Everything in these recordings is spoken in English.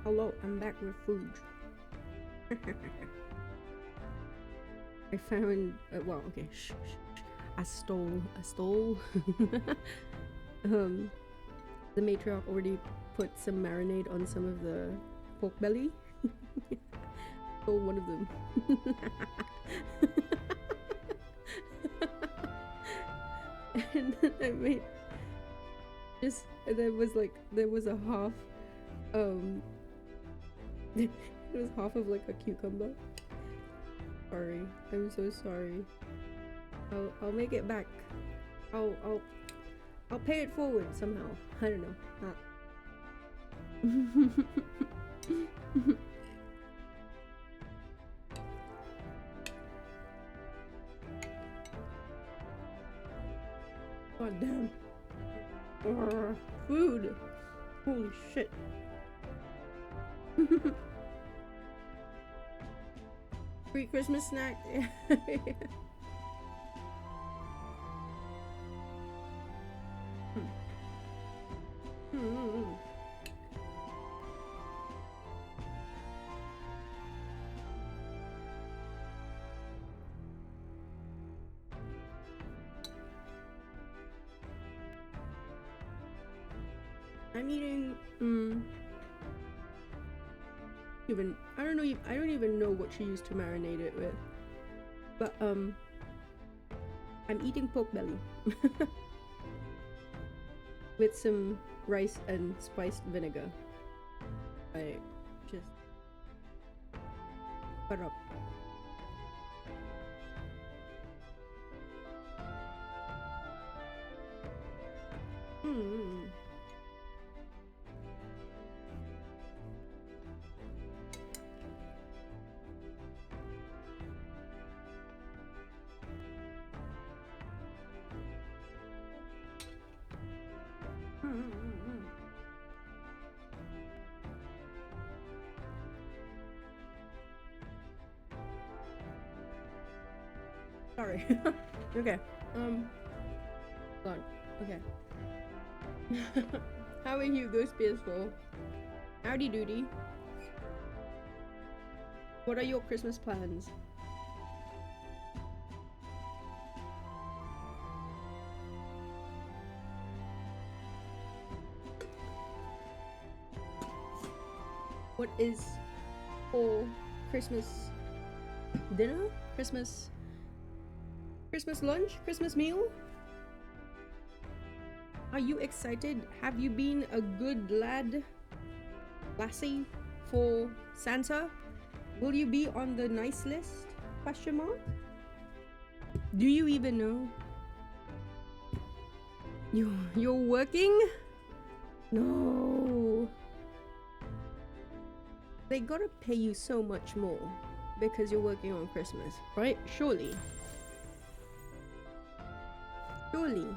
Hello, I'm back with food. I found, well, okay, shh. I stole. The matriarch already put some marinade on some of the pork belly. Stole one of them. And then I made there was a half, it was half of like a cucumber. Sorry, I'm so sorry. I'll make it back. I'll pay it forward somehow. I don't know. God damn. Food. Holy shit. Free Christmas snack. I'm eating I don't even know what she used to marinate it with. But I'm eating pork belly with some rice and spiced vinegar. I just cut up. Sorry. Okay. Hold on. Okay. How are you, Ghost PS4? Howdy doody. What are your Christmas plans? What is for Christmas dinner? Christmas lunch? Christmas meal? Are you excited? Have you been a good lassie for Santa? Will you be on the nice list? Question mark? Do you even know? You're working? No. They gotta pay you so much more because you're working on Christmas, right? Surely. Surely.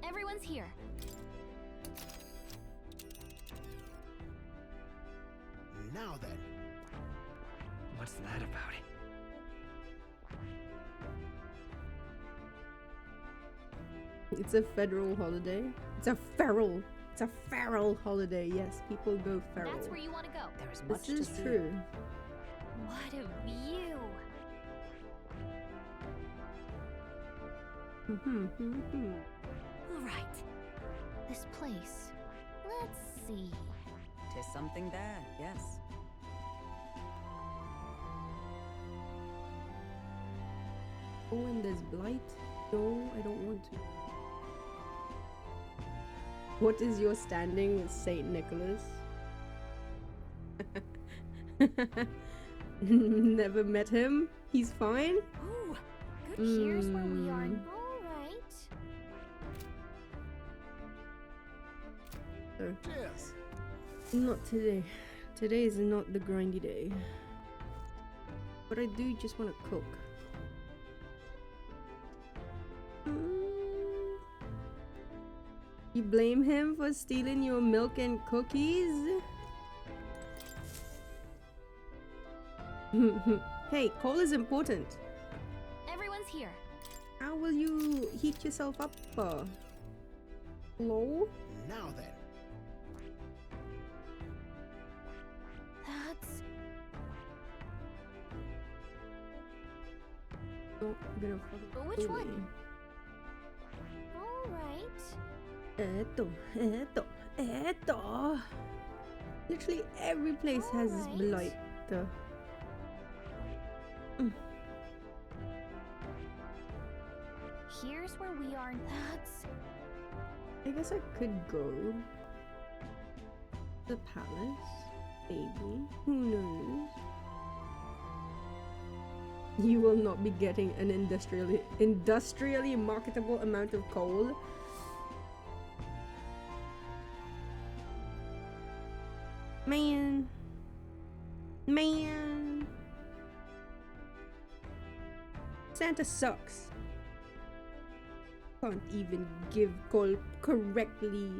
Everyone's here. Now then. What's that about? It's a federal holiday. It's a feral holiday. Yes, people go feral. That's where you want to go. There's much This to is see. true. What a view. All right. This place. Let's see. Tis something there, yes. Oh, and there's blight. No, I don't want to. What is your standing with Saint Nicholas? Never met him. He's fine. Ooh, good. Here's where we are. All right. Cheers. Not today. Today is not the grindy day. But I do just want to cook. You blame him for stealing your milk and cookies? Hey, coal is important. Everyone's here. How will you heat yourself up? Hello? Now then. That's Not gonna fucking But which kill one? me. all right. Esto. Literally every place has this Alright. blight. Here's where we are. That's I guess I could go the palace, maybe. Who knows? You will not be getting an industrially marketable amount of coal. Man. Santa sucks. Can't even give coal correctly.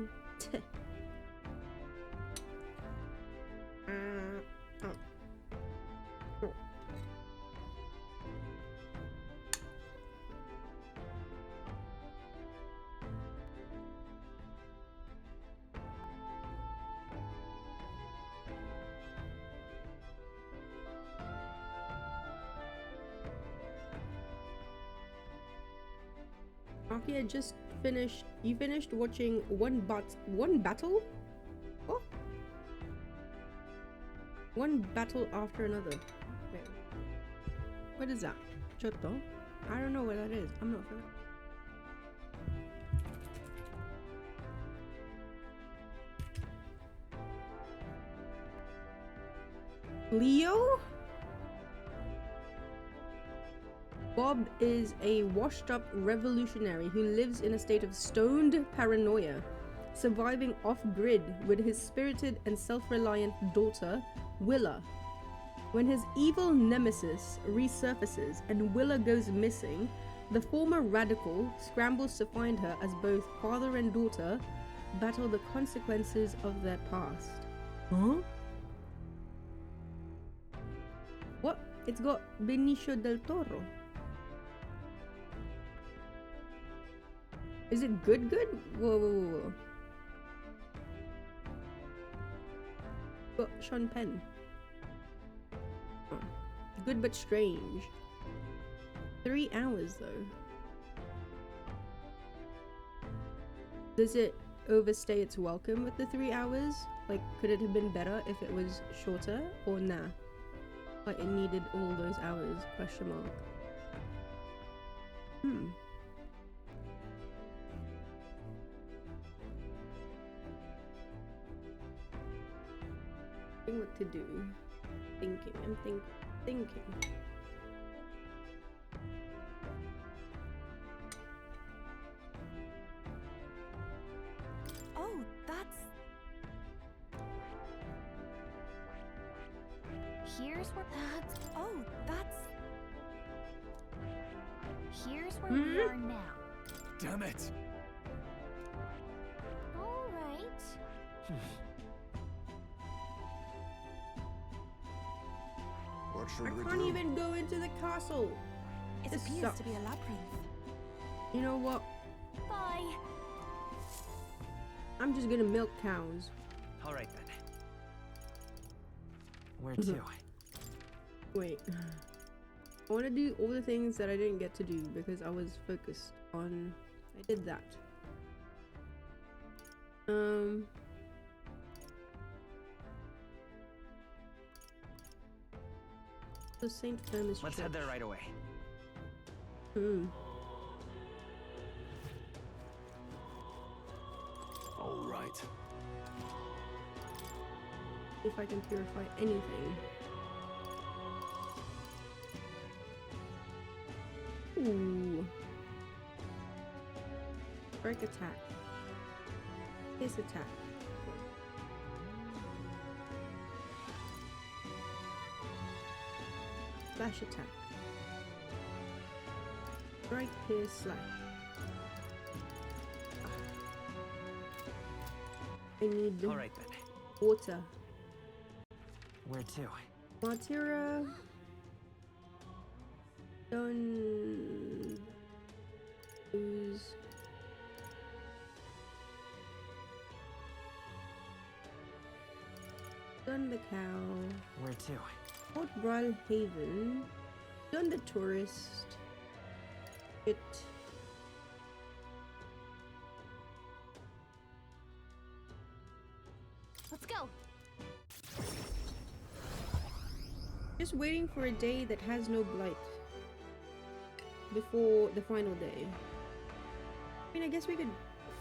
Aki, I just finished. You finished watching one battle? Oh, one battle after another. Wait. What is that? Chotto? I don't know what that is. I'm not familiar. Leo? Bob is a washed-up revolutionary who lives in a state of stoned paranoia, surviving off-grid with his spirited and self-reliant daughter, Willa. When his evil nemesis resurfaces and Willa goes missing, the former radical scrambles to find her as both father and daughter battle the consequences of their past. Huh? What? It's got Benicio del Toro. Is it good? Whoa. Got Sean Penn. Oh. Good but strange. 3 hours though. Does it overstay its welcome with the 3 hours? Like, could it have been better if it was shorter, or nah? Like, it needed all those hours? Question mark. What to do? I'm thinking. oh, that's here's where here's where we are now. Damn it. All right. What I should we can't do? even go into the castle. It This appears sucks. to be a labyrinth. You know what? Bye. I'm just gonna milk cows. All right then. Where to? Wait. I want to do all the things that I didn't get to do because I was focused on. I did that. The St. Thomas Let's Church. head there right away. All right. If I can purify anything. Ooh. Break attack. His attack. Slash attack. Strike, pierce, slash. I need All right then. water. Where to? Matira. Don't use. Done the cow. Where to? Port Brawl Haven. Done the tourist. It. Let's go. Just waiting for a day that has no blight. Before the final day. I mean, I guess we could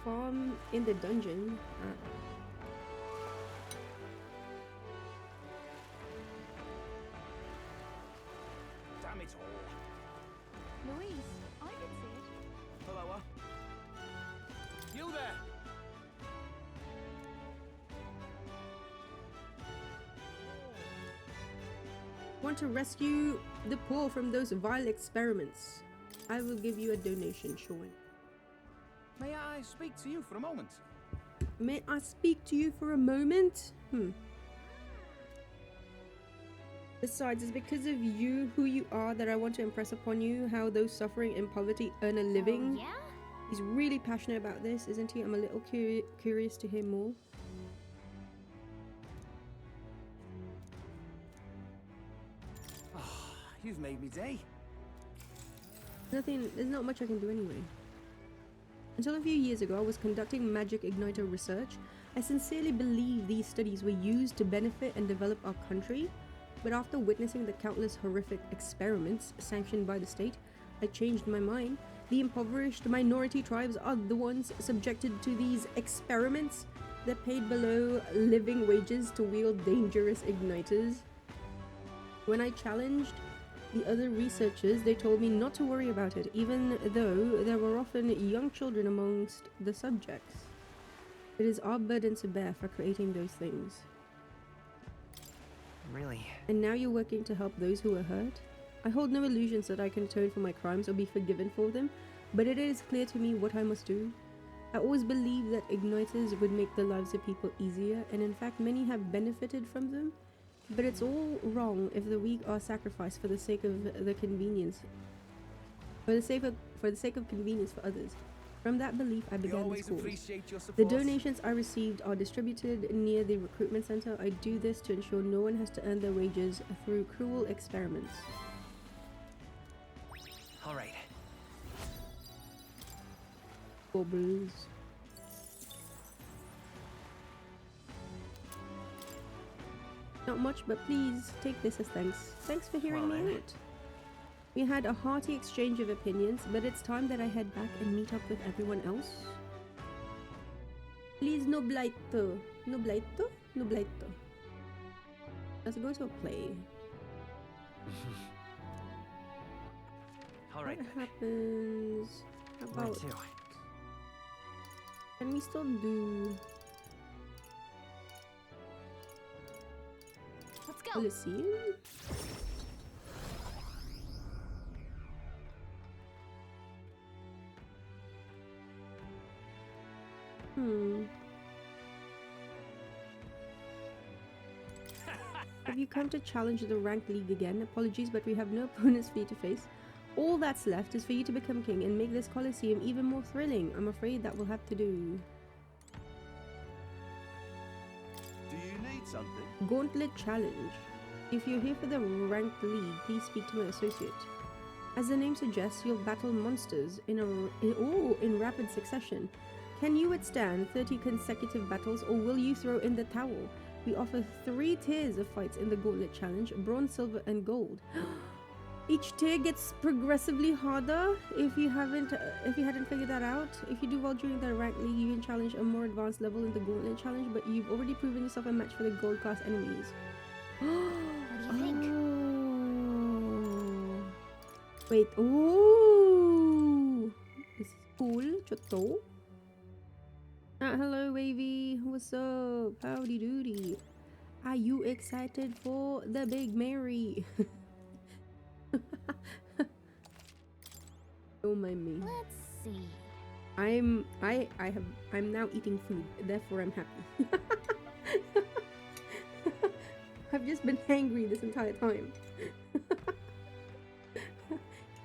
farm in the dungeon. Damn it all. Louise, I can see it. Hello, you there? Want to rescue the poor from those vile experiments? I will give you a donation, Sean. May I speak to you for a moment? May I speak to you for a moment? Besides, it's because of you, who you are, that I want to impress upon you how those suffering in poverty earn a living. Oh, yeah? He's really passionate about this, isn't he? I'm a little curious to hear more. You've made me day. There's not much I can do anyway. Until a few years ago, I was conducting magic igniter research. I sincerely believe these studies were used to benefit and develop our country, but after witnessing the countless horrific experiments sanctioned by the state, I changed my mind. The impoverished minority tribes are the ones subjected to these experiments. They're paid below living wages to wield dangerous igniters. When I challenged the other researchers, they told me not to worry about it, even though there were often young children amongst the subjects. It is our burden to bear for creating those things. Really? And now you're working to help those who are hurt? I hold no illusions that I can atone for my crimes or be forgiven for them, but it is clear to me what I must do. I always believed that igniters would make the lives of people easier, and in fact many have benefited from them. But it's all wrong if the weak are sacrificed for the sake of the convenience. For the sake of convenience for others. From that belief, I began this cause. Appreciate your support. The donations I received are distributed near the recruitment center. I do this to ensure no one has to earn their wages through cruel experiments. All right. Bubbles. Not much, but please take this as thanks. Thanks for hearing Well me then. out. We had a hearty exchange of opinions, but it's time that I head back and meet up with everyone else. Please, no blighto. No blighto? No blighto. Let's go to a play. All right What then. happens? How Where about... to? Can we still do Let's go. Coliseum? Have you come to challenge the ranked league again? Apologies, but we have no opponents for you to face. All that's left is for you to become king and make this Coliseum even more thrilling. I'm afraid that will have to do. Do you need something? Gauntlet Challenge. If you're here for the ranked league, please speak to my associate. As the name suggests, you'll battle monsters in rapid succession. Can you withstand 30 consecutive battles, or will you throw in the towel? We offer 3 tiers of fights in the Gauntlet Challenge: bronze, silver, and gold. Each tier gets progressively harder. If you hadn't figured that out, if you do well during the rank league, you can challenge a more advanced level in the Gauntlet Challenge, but you've already proven yourself a match for the gold class enemies. What do you think? Oh. Wait. Oh. This is cool. Chotto. Hello, Wavy. What's up? Howdy doody. Are you excited for the Big Mary? Don't mind me. Let's see. I'm now eating food, therefore I'm happy. I've just been hangry this entire time.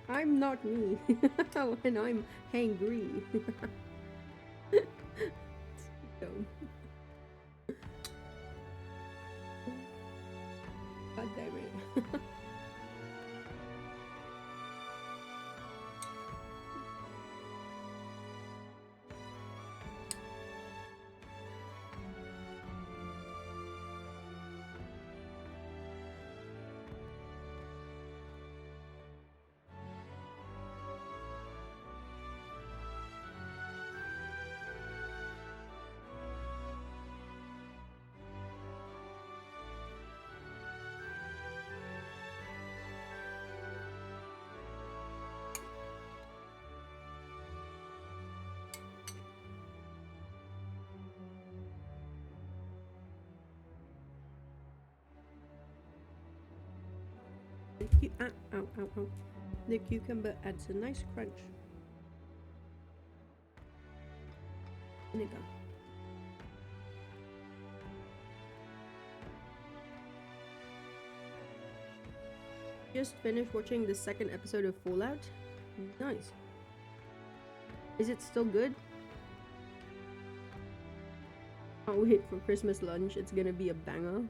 I'm not me when I'm hangry. So. Ow. The cucumber adds a nice crunch. Vinegar. Just finished watching the second episode of Fallout. Nice. Is it still good? Can't wait for Christmas lunch. It's gonna be a banger.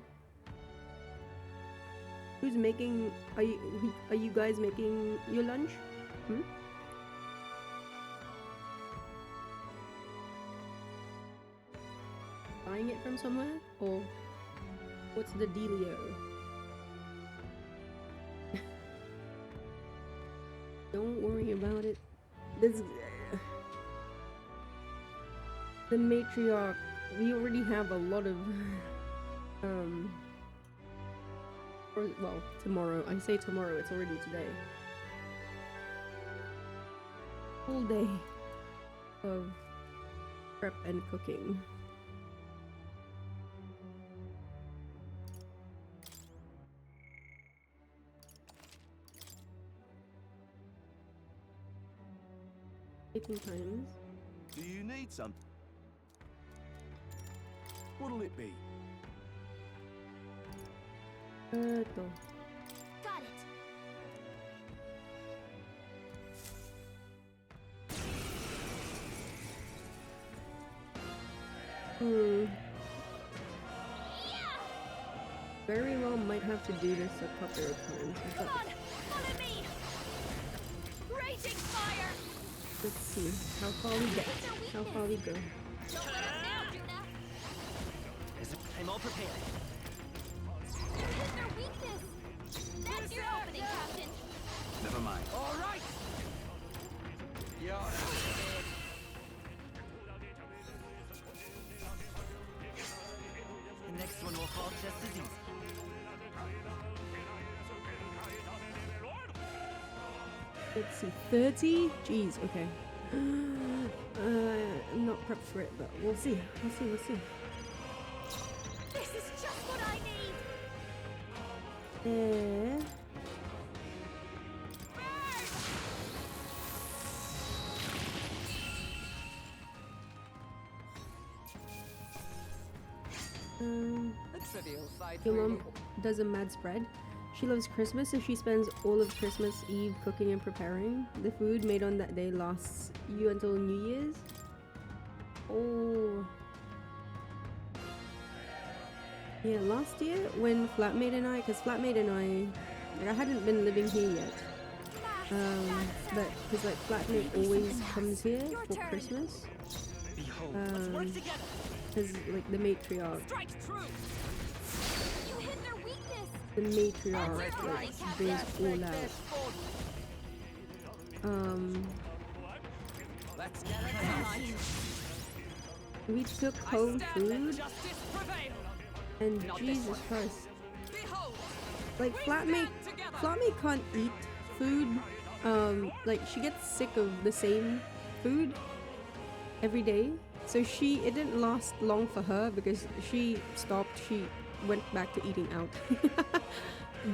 Who's making? Are you guys making your lunch? Hmm? Buying it from somewhere, or what's the dealio? Don't worry about it. This the matriarch. We already have a lot of or, well, tomorrow. I say tomorrow, it's already today. Full day of prep and cooking. Taking times. Do you need something? What'll it be? Got it. Very well might have to do this a couple of times. Come on, follow me. Raging fire. Let's see how far we get. How far we go. Don't let us down, Juna. I'm all prepared. You hit their weakness. That's your opening, Captain. Never mind. All right. Yeah. The next one will fall just as easy. Let's see, 30? Jeez, okay. I'm not prepped for it, but we'll see. We'll see. This is just what I need. There. A trivial fight. Your mom does a mad spread. She loves Christmas, so she spends all of Christmas Eve cooking and preparing. The food made on that day lasts you until New Year's. Oh. Yeah, last year when Flatmate and I, because Flatmate and I hadn't been living here yet. But because like Flatmate always comes here for Christmas. Behold, let's work together. Because like the matriarch. Strike true. You hit their weakness. The matriarch like goes all out. Let's get it. We took home food and Jesus Christ. Like Flatmate can't eat food. Like she gets sick of the same food every day. So it didn't last long for her because she went back to eating out.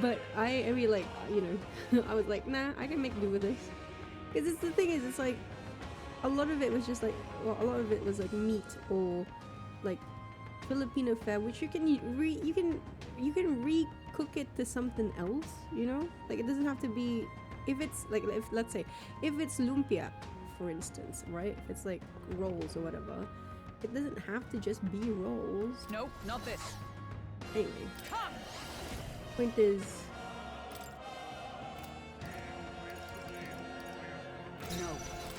But I really like, I was like, nah, I can make do with this. Because the thing is, it's like, a lot of it was just like, a lot of it was like meat or like Filipino fare, which you can re-cook it to something else, Like it doesn't have to be, let's say, if it's lumpia, for instance, right? If it's like rolls or whatever, it doesn't have to just be rolls. Nope, not this. Anyway, Come. point is, No.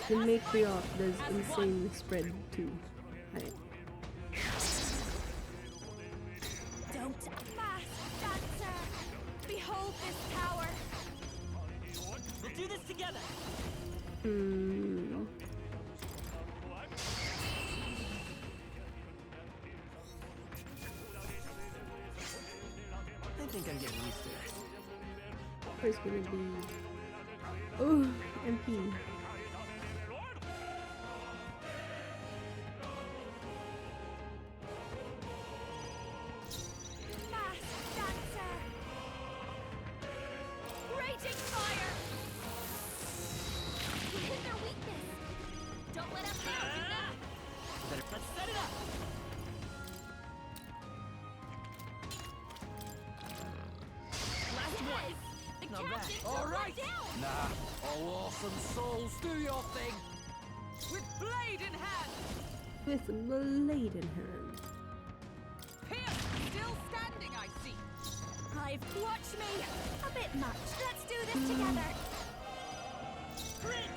the matriarch does insane spread too. Right. Don't fast, dancer. Behold this power. We'll do this together. I think I'm getting used to this. First gonna be MP. Fast, dancer. that. All right. Nah. Oh, awesome souls, do your thing. With blade in hand. With blade in hand. Pierce, still standing, I see. Watch me. A bit much. Let's do this together. Grit.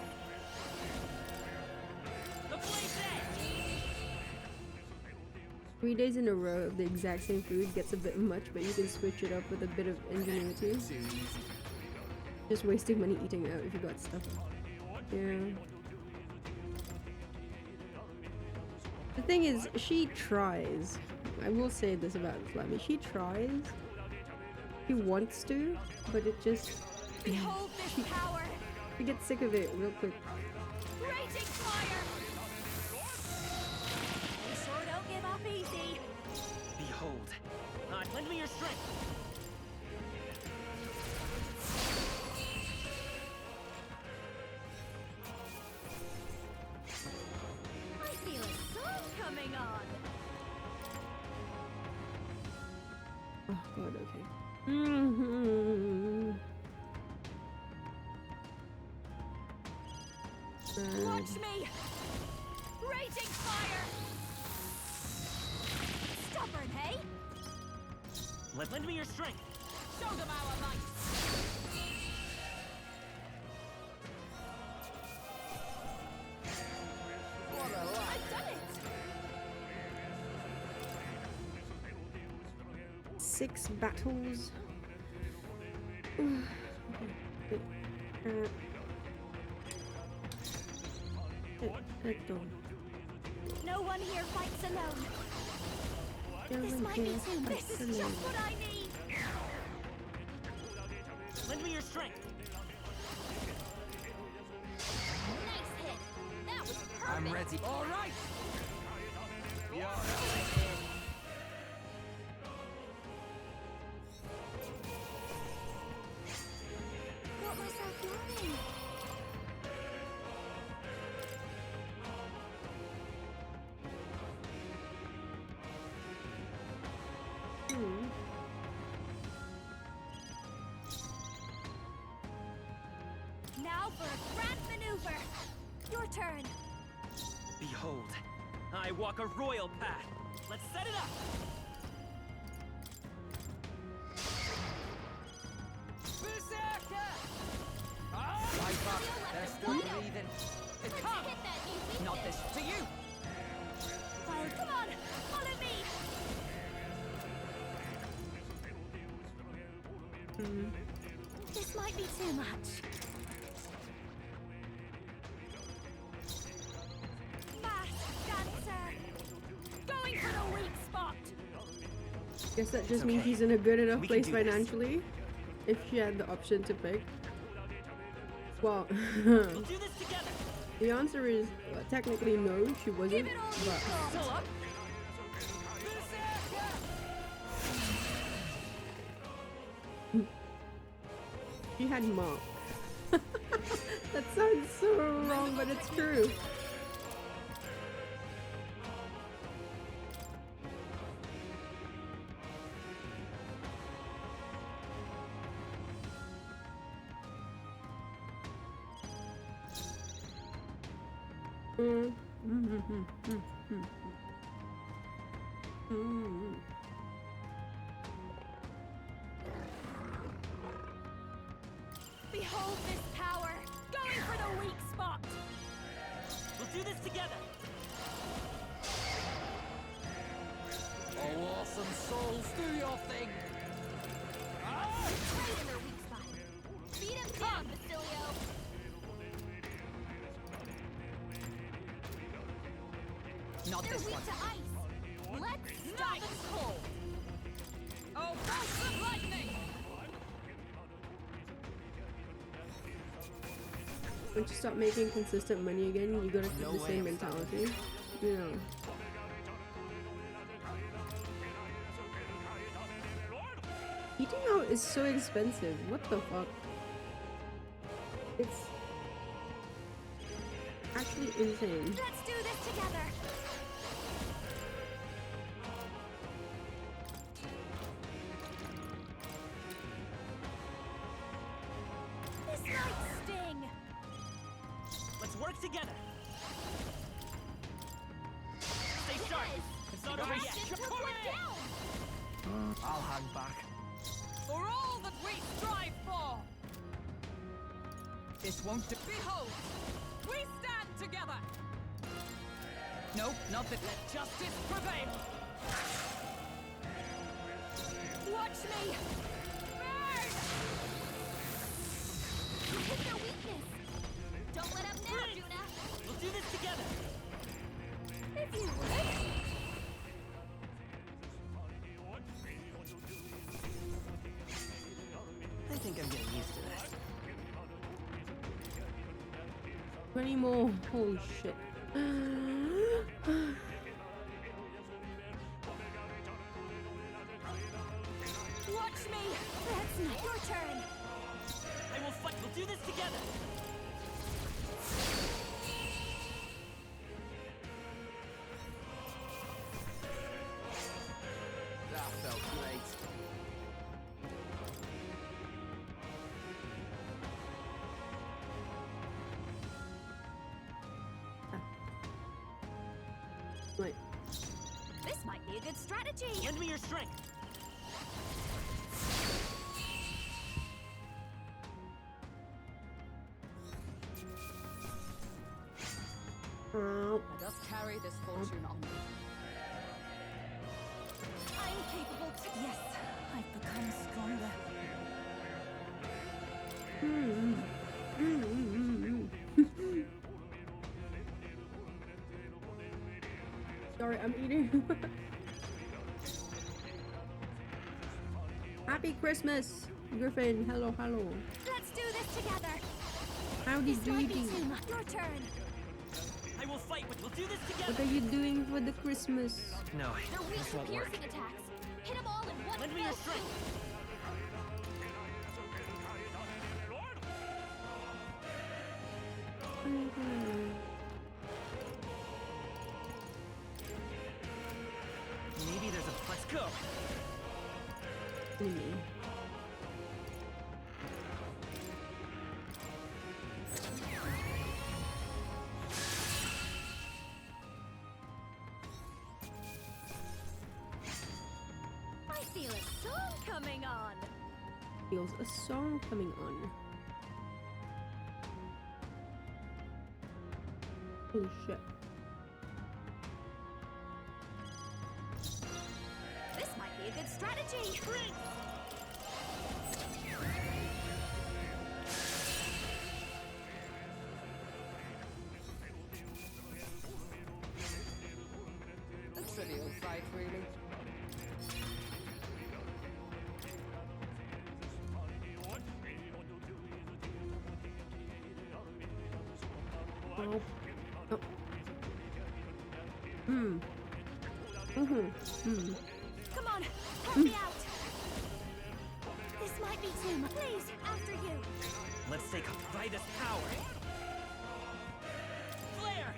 The blade's edge. 3 days in a row of the exact same food gets a bit much, but you can switch it up with a bit of ingenuity. Too easy. Just wasting money eating out if you got stuff. Yeah. The thing is, she tries. I will say this about Flemmy. She tries. She wants to, but it just... Behold this power. She gets sick of it real quick. Raging fire. You sure don't give up easy. Behold. Lend me your strength. I feel a song coming on. Oh god, okay. Mm-hmm. Watch me. Raging fire. Stubborn, hey? Lend me your strength. Show them our might. I've done it. 6 battles. No one here fights alone. This might be too. This is just what I need. Lend me your strength. Nice hit. That was perfect. I'm ready. All right. Yeah. Got myself yawning. Now for a grand maneuver. Your turn. Behold. I walk a royal path. Let's set it up. Berserker! Pipe up. They're still breathing. Come! Hit that easy. Not this to you. Oh, come on. Follow me. This might be too much. Mass dancer. Going for the weak spot. Guess that just It's means okay. she's in a good enough We can place do this. financially. If she had the option to pick. Well, We'll do this together. the answer is technically no, she wasn't. Give it all you've But got. Still up? Berserker! she had Mark. That sounds so wrong, but it's true. Behold this power. Going for the weak spot. We'll do this together. Oh, awesome souls, do your thing. Right in their weak spot. Beat him down, Basilio. Not They're this weak one. to ice. Let's stop them cold. Oh, bolts of lightning! Once you stop making consistent money again, you gotta keep No the way same I'm stopping mentality. You know. Eating out is so expensive. What the fuck? It's actually insane. Let's do this together. It's not over yet. Took one down. I'll hang back. For all that we strive for! This won't do. Behold! We stand together! Nope, not that. Let justice prevail! Watch me. Burn! You hit their weakness. Don't let up now, Juna. We'll do this together. If you would. I think I'm getting used to this. 20 more. Holy shit. Watch me. That's not your turn. I will fight. We'll do this together. That felt great. Wait. This might be a good strategy. Lend me your strength. Let us carry this fortune on. I'm capable to. Yes, I've become stronger. Sorry, I'm eating. Happy Christmas, Griffin. Hello, hello. Let's do this together. Howdy This might be doody. too much. Your turn. I will fight. We'll do this What together. are you doing for the Christmas? No, They're weak this to won't work. piercing attacks. Hit them all in one Lend me your fell strength. Maybe there's a. Let's go. I feel a song coming on. Feels a song coming on. Holy shit. This might be a good strategy. A trivial fight, really. Oh. Oh. Hmm. Come on, help me out. This might be too much. Please, after you. Let's take Vitus power. Flare.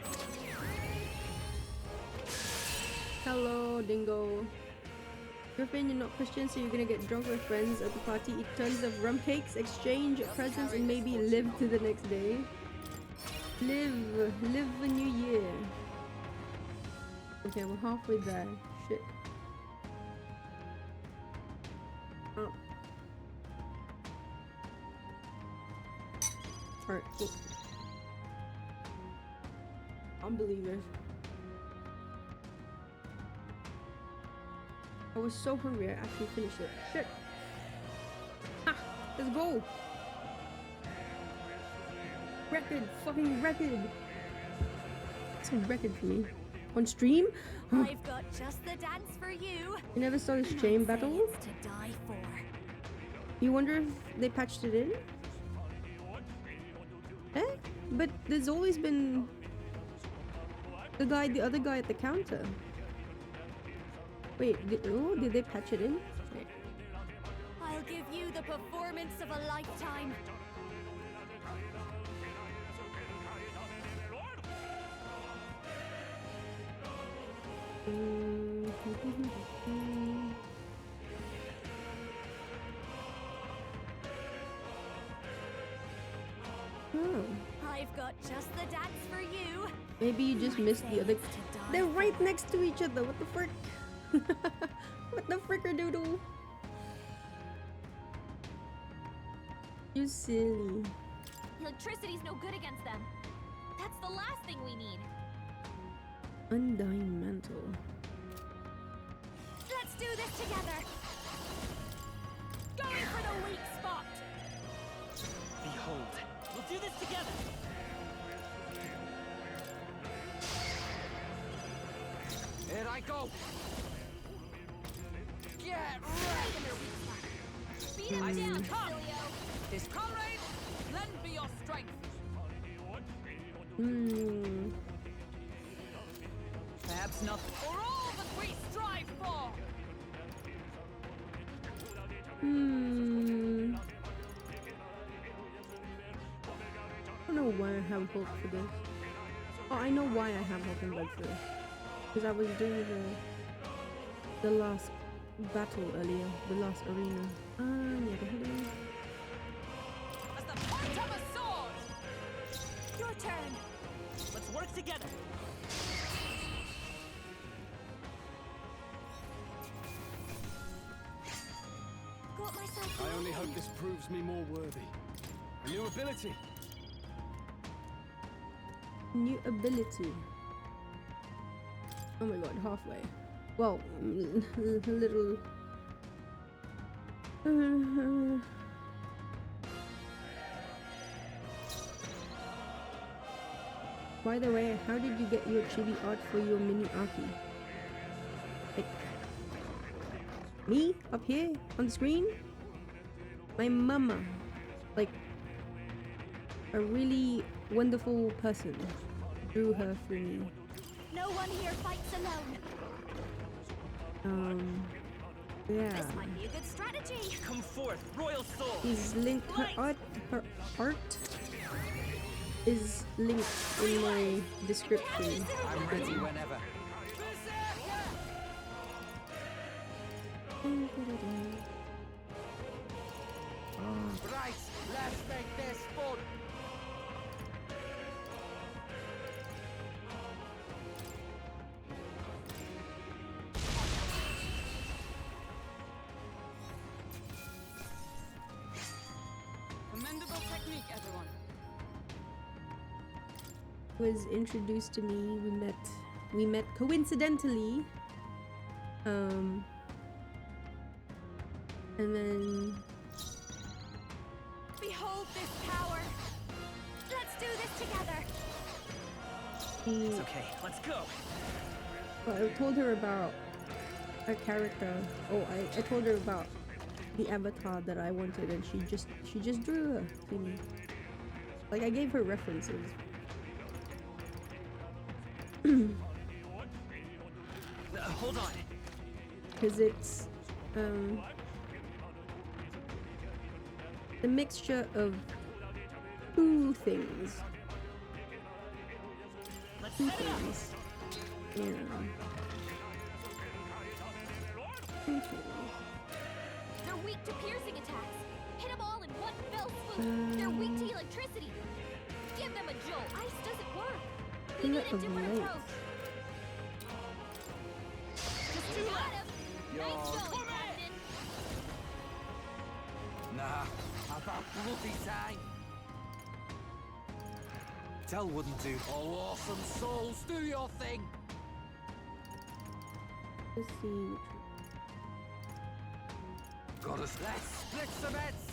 Hello, Dingo. Griffin, you're not Christian, so you're gonna get drunk with friends at the party, eat tons of rum cakes, exchange presents, and maybe live to the next day. Live a new year. Okay, we're halfway there. Shit. Oh. Alright, cool. Unbelievers. I was so hungry, I actually finished it. Shit. Ha! Let's go! Record! Fucking record! It's a record for me. On stream? I've got just the dance for you. You never saw this chain I'd say battle? it's to die for. You wonder if they patched it in? Eh? But there's always been the other guy at the counter. Wait, did they patch it in? Wait. I'll give you the performance of a lifetime. Oh. I've got just the dance for you. Maybe you just missed the other. To die They're right next to each other. What the frick? What the frickerdoodle? You silly. Electricity's no good against them. That's the last thing we need. Undying mantle. Let's do this together. Going for the weak spot. Behold, we'll do this together. Here I go. Get Right in their weak spot. Beat him down, Cilio. His comrades, lend me your strength. Hmm. Perhaps not for all that we strive for. Hmm. I don't know why I have hope for this. Oh, I know why I have hope in Bedford. Because I was doing the last battle earlier, the last arena. Yeah, go ahead. As the point of a sword. Your turn. Let's work together. Got myself. I only hope this proves me more worthy. A new ability. New ability. Oh my god, halfway. Well, a little. By the way, how did you get your chibi art for your mini Aki? Like, me up here on the screen? My mama, like a really wonderful person, drew her for me. No one here fights alone. Yeah. This might be a good strategy. Come forth, royal soul. Is linked her art is linked in my description. I'm ready whenever. Right, let's make this fun. Commendable technique, everyone. Was introduced to me. We met coincidentally. And then Behold this power. Let's do this together. It's okay, let's go. well, I told her about a character. Oh, I told her about the avatar that I wanted, and she just drew her to me. Like, I gave her references. Hold on. Because it's a mixture of two things. Let's Two set it up. things. Yeah. Two things. They're weak to piercing attacks. Hit them all in one fell swoop. They're weak to electricity. Give them a jolt. Ice doesn't work. We need a Pillar of different light. approach. Just too got him. Nice going, Captain. Nah, about bloody time. Tell wouldn't do. Oh, awesome souls, do your thing. Let's see which Got us. Let's split some heads.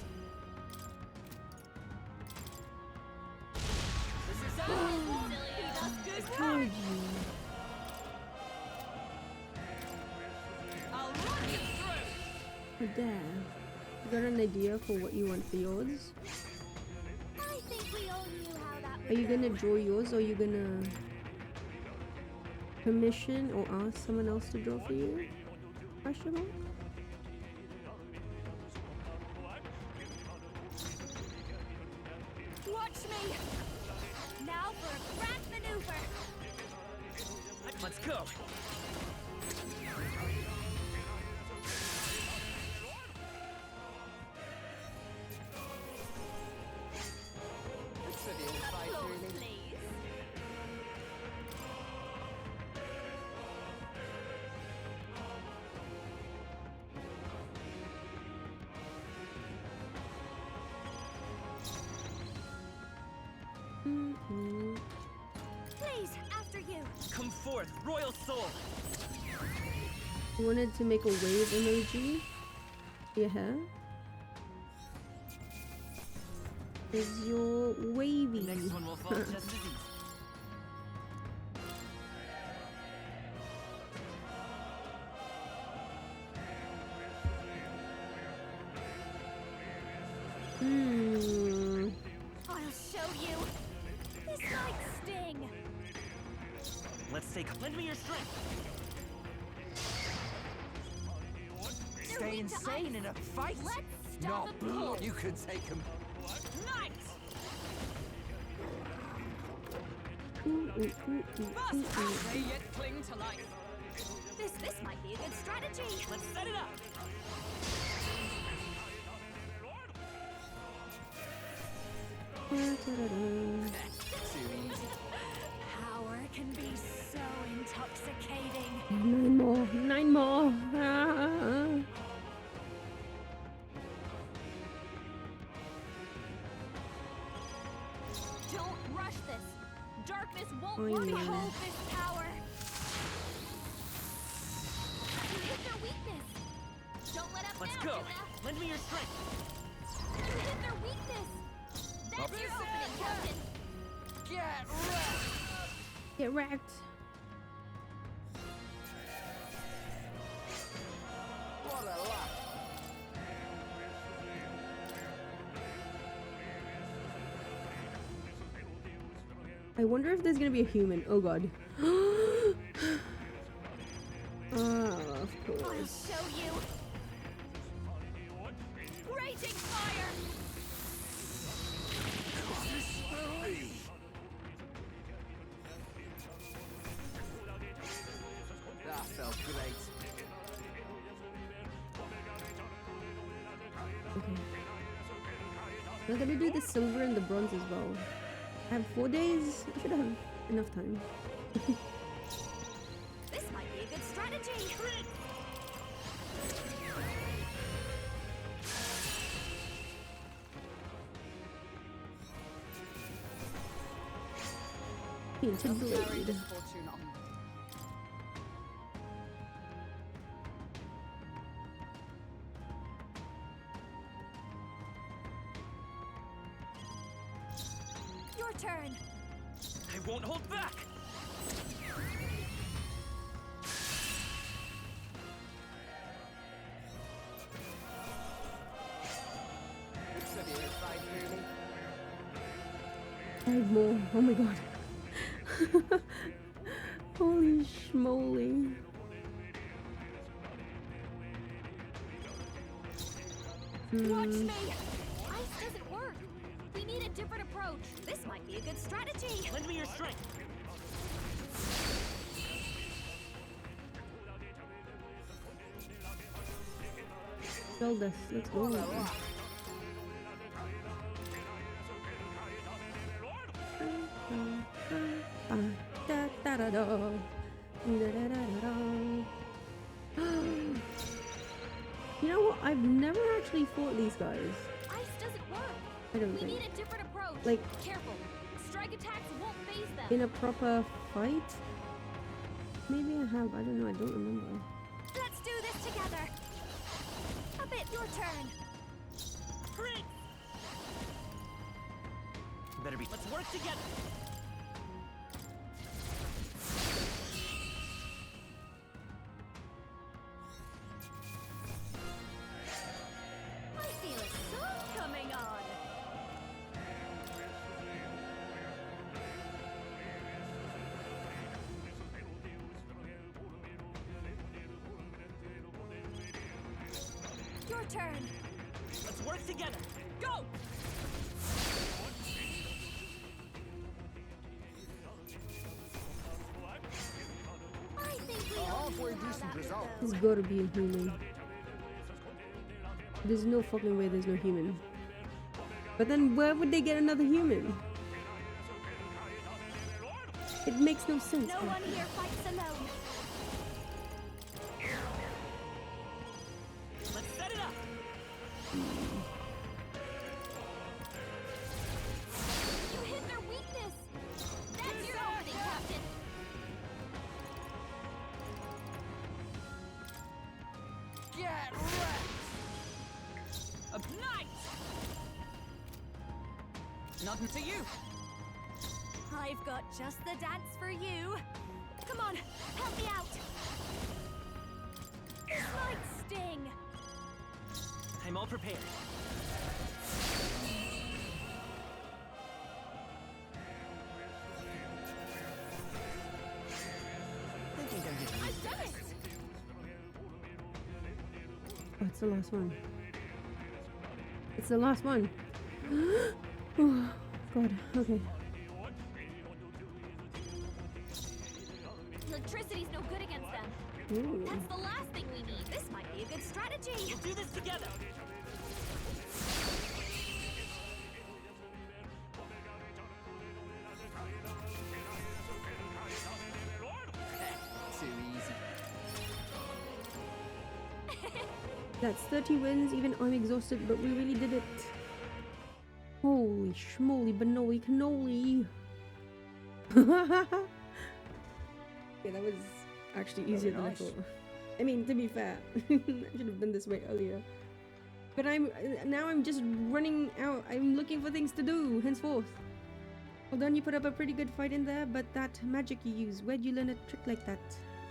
This is awesome. He does good one. work. I'll run you through. Oh, Dad, you got an idea for what you want for yours? I think we all knew how that would Are you go. gonna draw yours, or are you gonna commission or ask someone else to draw for you? Question mark? Watch me. Now for a grand maneuver. Let's go. It's a fight, Applause, really. please. Come forth, royal soul. You wanted to make a wave emoji? Yeah. Is your wavy? The next one will fall just as easy. I'll show you. This might sting. Let's take. Lend me your strength. They're Stay weak to insane ice. in a fight? Let's No, stop them cold. you can take him. Nice! Mm. First, they yet cling to life. This might be a good strategy. Let's set it up. Too easy. Power can be so intoxicating. 9 more. 9 more. Ah. Don't rush this. Darkness won't Oh, work. yeah. Behold this power. You hit their weakness. Don't let up Let's now, go. Judah. Lend me your strength. You hit their weakness. That's your opening, Captain. Get wrecked! Get wrecked. What a luck! I wonder if there's gonna be a human. Oh god. Of I'll course. show you. Raging fire. That felt great. Okay. I'm gonna do the silver and the bronze as well. I have 4 days. I should have enough time. This might be a good strategy. Painted Carry blade. this fortune on. Your turn. I won't hold back. Looks to be a fight, really. 5 more. Oh my god. Holy schmoly. Watch me. Ice doesn't work. We need a different approach. This might be a good strategy. Lend me your strength. Spell this. Let's go. Da, da, da, da. Da, da, da, da, da. You know what? I've never actually fought these guys. Ice doesn't work. I don't We think. need a different approach. Like- Careful. Strike attacks won't phase them. In a proper fight? Maybe I have. I don't know. I don't remember. Let's do this together. A bit. Your turn. Great. Better be. Let's work together. I feel a sun coming on. Your turn. Let's work together. Go! I think we A all halfway knew how decent that would result. go. There's gotta be a human. There's no fucking way there's no human. But then where would they get another human? It makes no sense. No one here fights alone. Let's set it up. You hit their weakness. That's your opening, Captain. Get wrecked! A night! Nothing to you. I've got just the dance for you. Come on, help me out. Slight sting. I'm all prepared. I've done it. Oh, it's the last one. It's the last one. Oh, God. Okay. Electricity's no good against them. Ooh. That's the last thing we need. This might be a good strategy. We'll do this together. Too easy. That's 30 wins, even I'm exhausted, but we really did it. Holy schmoly banoli cannoli. Yeah, that was actually easier than I thought. I mean, to be fair, I should have done this way earlier. But I'm just running out. I'm looking for things to do, henceforth. Well done, you put up a pretty good fight in there, but that magic you use, where'd you learn a trick like that?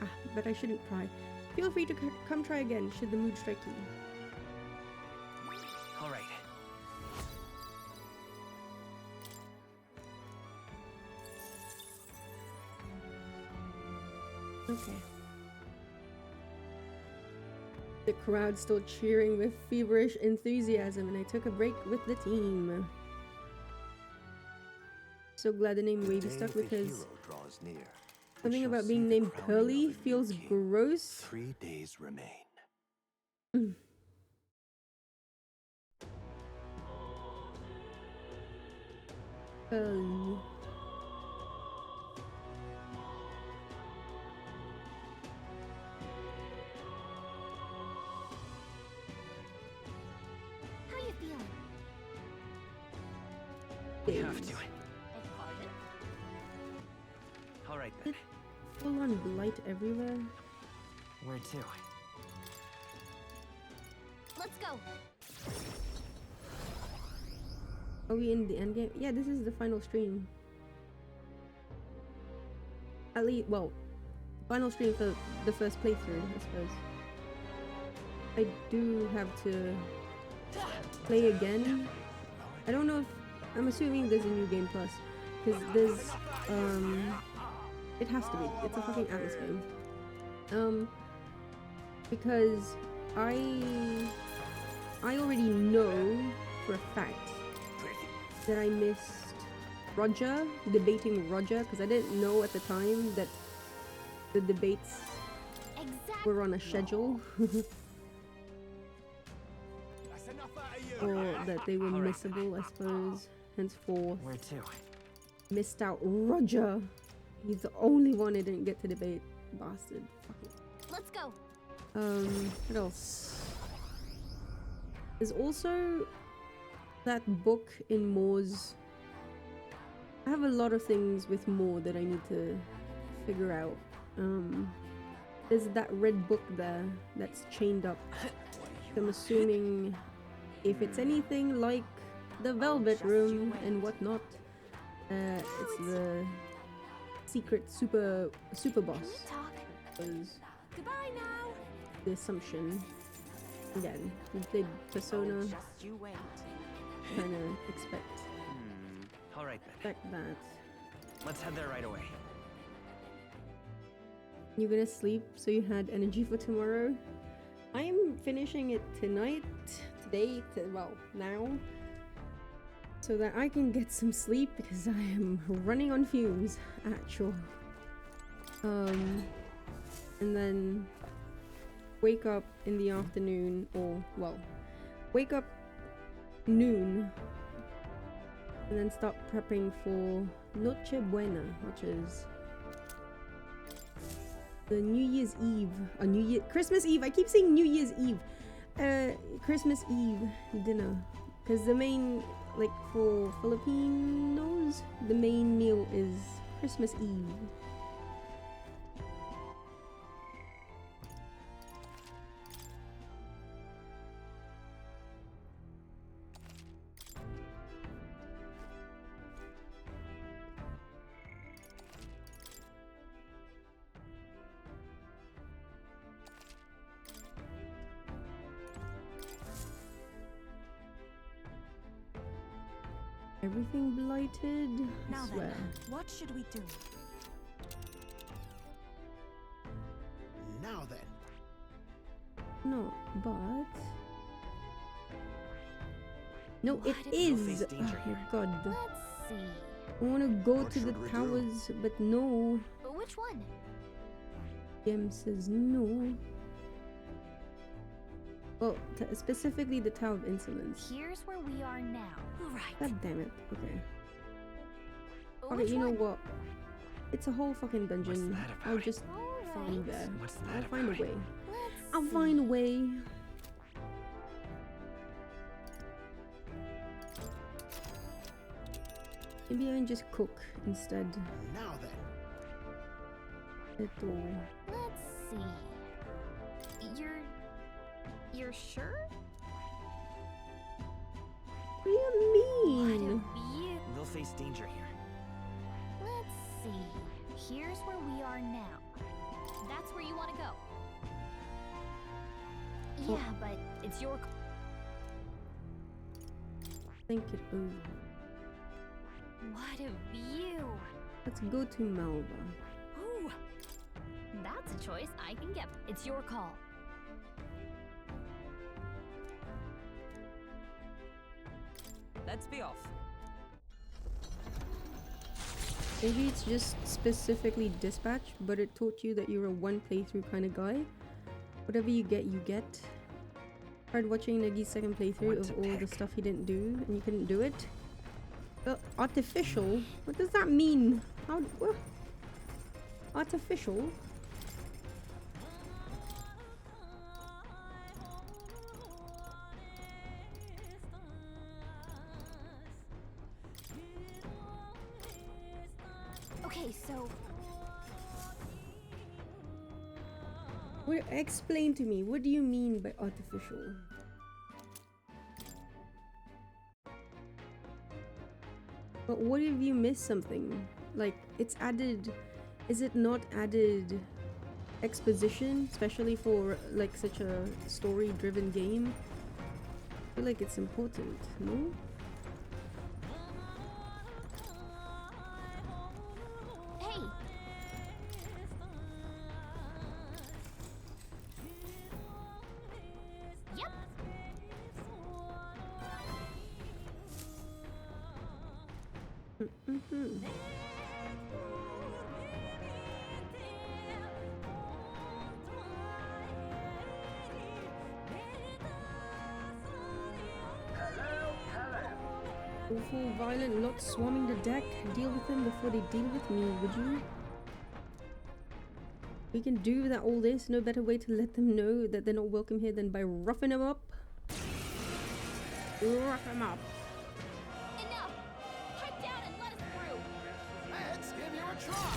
Ah, but I shouldn't cry. Feel free to come try again, should the mood strike you. All right. Okay. The crowd still cheering with feverish enthusiasm, and I took a break with the team. So glad the name Wavy stuck, because something about being named Pearly feels gross. 3 days remain. Pearly. How you feeling? We have to. Beg pardon? All right then. Full on blight everywhere. Where to? Let's go. Are we in the end game? Yeah, this is the final stream. At least, well, final stream for the first playthrough, I suppose. I do have to play again. I don't know if, I'm assuming there's a new game plus, because there's, it has to be. It's a fucking Atlas game. Because I already know for a fact that I missed Roger, debating Roger, because I didn't know at the time that the debates Exactly. were on a schedule. Or that they were missable, I suppose. Henceforth, Where to? missed out Roger. He's the only one I didn't get to debate. Bastard. Fucking. Let's go. What else? There's also that book in Moore's. I have a lot of things with Moore that I need to figure out. There's that red book there that's chained up. I'm assuming if it's anything like the Velvet Room and whatnot, it's the secret super boss. Talk. Was Goodbye now. the assumption. Again, we played Persona, Just you wait. kind of expect All right then. that. Let's head there right away. You're gonna sleep so you had energy for tomorrow. I'm finishing it today, well, now, so that I can get some sleep because I am running on fumes, actual. And then wake up in the afternoon, or, well, wake up noon, and then start prepping for Noche Buena, which is the New Year's Eve, Christmas Eve. I keep saying New Year's Eve. Christmas Eve dinner, because the main, like for Filipinos, the main meal is Christmas Eve. everything blighted? I Now swear. then, what should we do? Now then. No, but no, Why it did- You'll is. face danger Oh my here. god. Let's see. I want to go What to the should we do? towers, but no. Which one? Game says no. Well, specifically the Tower of Insolence. Here's where we are now. Right. God damn it. Okay. Okay, Which you know one? what? It's a whole fucking dungeon. that about I'll it? just find Alright. there. What's that I'll find a about way. it? Let's I'll see. find a way. Maybe I can just cook instead. Now then. Ito. Let's see. You're sure? What do you What a mean? view. They'll face danger here. Let's see. Here's where we are now. That's where you want to go. Oh. Yeah, but it's your call. Think it over. What a view. Let's go to Malva. Ooh. That's a choice I can get. It's your call. Let's be off. Maybe it's just specifically dispatch, but it taught you that you're a one playthrough kind of guy. Whatever you get, you get. Tried watching Negi's second playthrough What of to all the pick? stuff he didn't do, and you couldn't do it. Artificial? What does that mean? How? What? Artificial? Okay, so What, explain to me, what do you mean by artificial? But what if you miss something? Like, it's added, is it not added exposition, especially for like such a story-driven game? I feel like it's important, no? hey, yep. Mm-hmm. Awful, violent, lots swarming the deck. Deal with them before they deal with me, would you? We can do without all this. No better way to let them know that they're not welcome here than by roughing them up. Rough them up. Enough. Head down and let us through. Let's give you a try.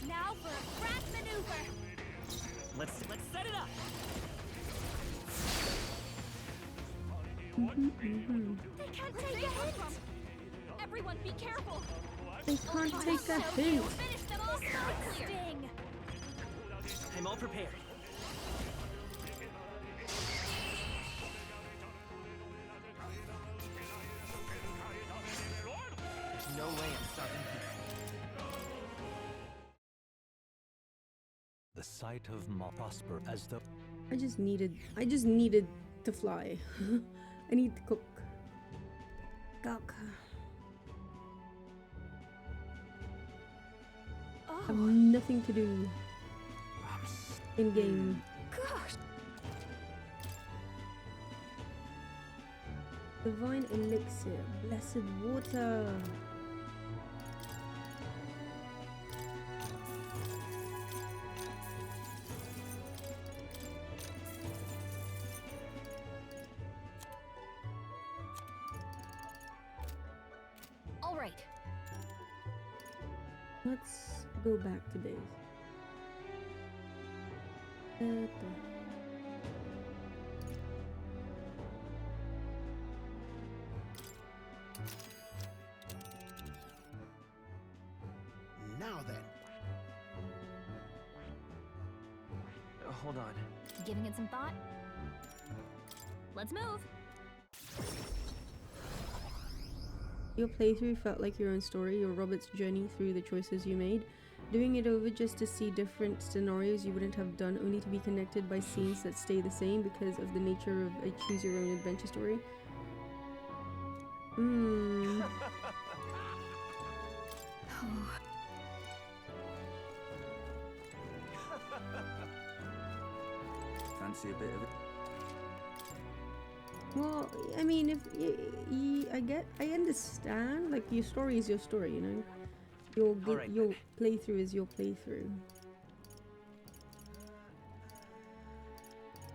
Now for a crack maneuver. Let's set it up. They can't take a hit. Everyone, be careful. They can't take a hint. Finish them off. So clear. I'm all prepared. No way I'm stopping here. The sight of Ma prosper as the I just needed to fly. I need to cook. Cook. I have nothing to do in game. Gosh. Divine elixir, blessed water. All right. Let's go back to base. Now then. Hold on. Giving it some thought? Let's move. Your playthrough felt like your own story, your Robert's journey through the choices you made. Doing it over just to see different scenarios you wouldn't have done, only to be connected by scenes that stay the same because of the nature of a choose-your-own-adventure story. Fancy a bit of it? Well, I mean, if I understand. Like, your story is your story, you know. Alright Your then. playthrough is your playthrough.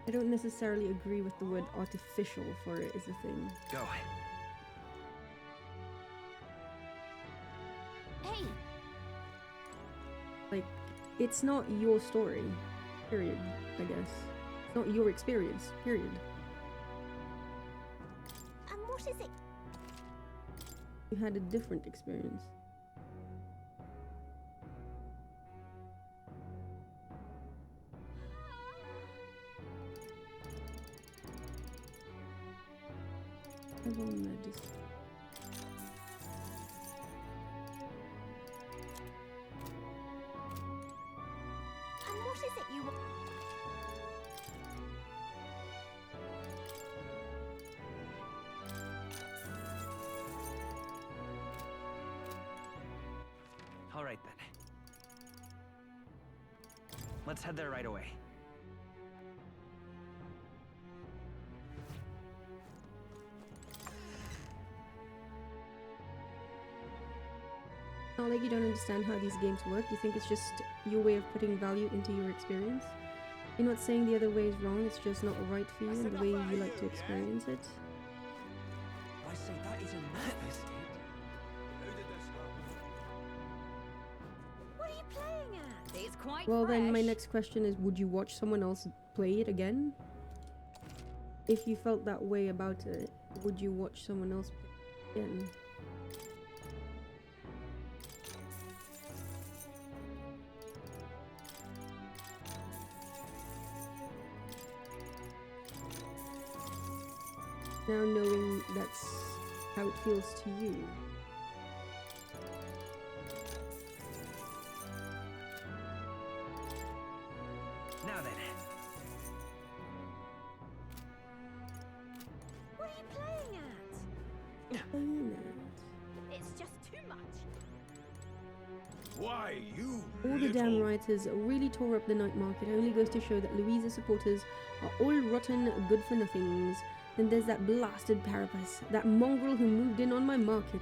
I don't necessarily agree with the word artificial for it, is the thing. Go. Hey, Like, it's not your story, period, I guess. It's not your experience, period. what is it? You had a different experience. Herbal medicine. What is it you want? Alright then. Let's head there right away. Not like you don't understand how these games work. You think it's just your way of putting value into your experience. You're not saying the other way is wrong, it's just not right for you and the way you like to experience it. I say that is a madness. What are you playing at? It's quite Well, then my fresh. next question is, would you watch someone else play it again? If you felt that way about it, would you watch someone else play it again? Now knowing that's how it feels to you. Now then. What are you playing at? Playing It's just too much. Why, you it. All the damn writers really tore up the night market. It only goes to show that Louisa's supporters are all rotten, good-for-nothings. Then there's that blasted Parapus, that mongrel who moved in on my market.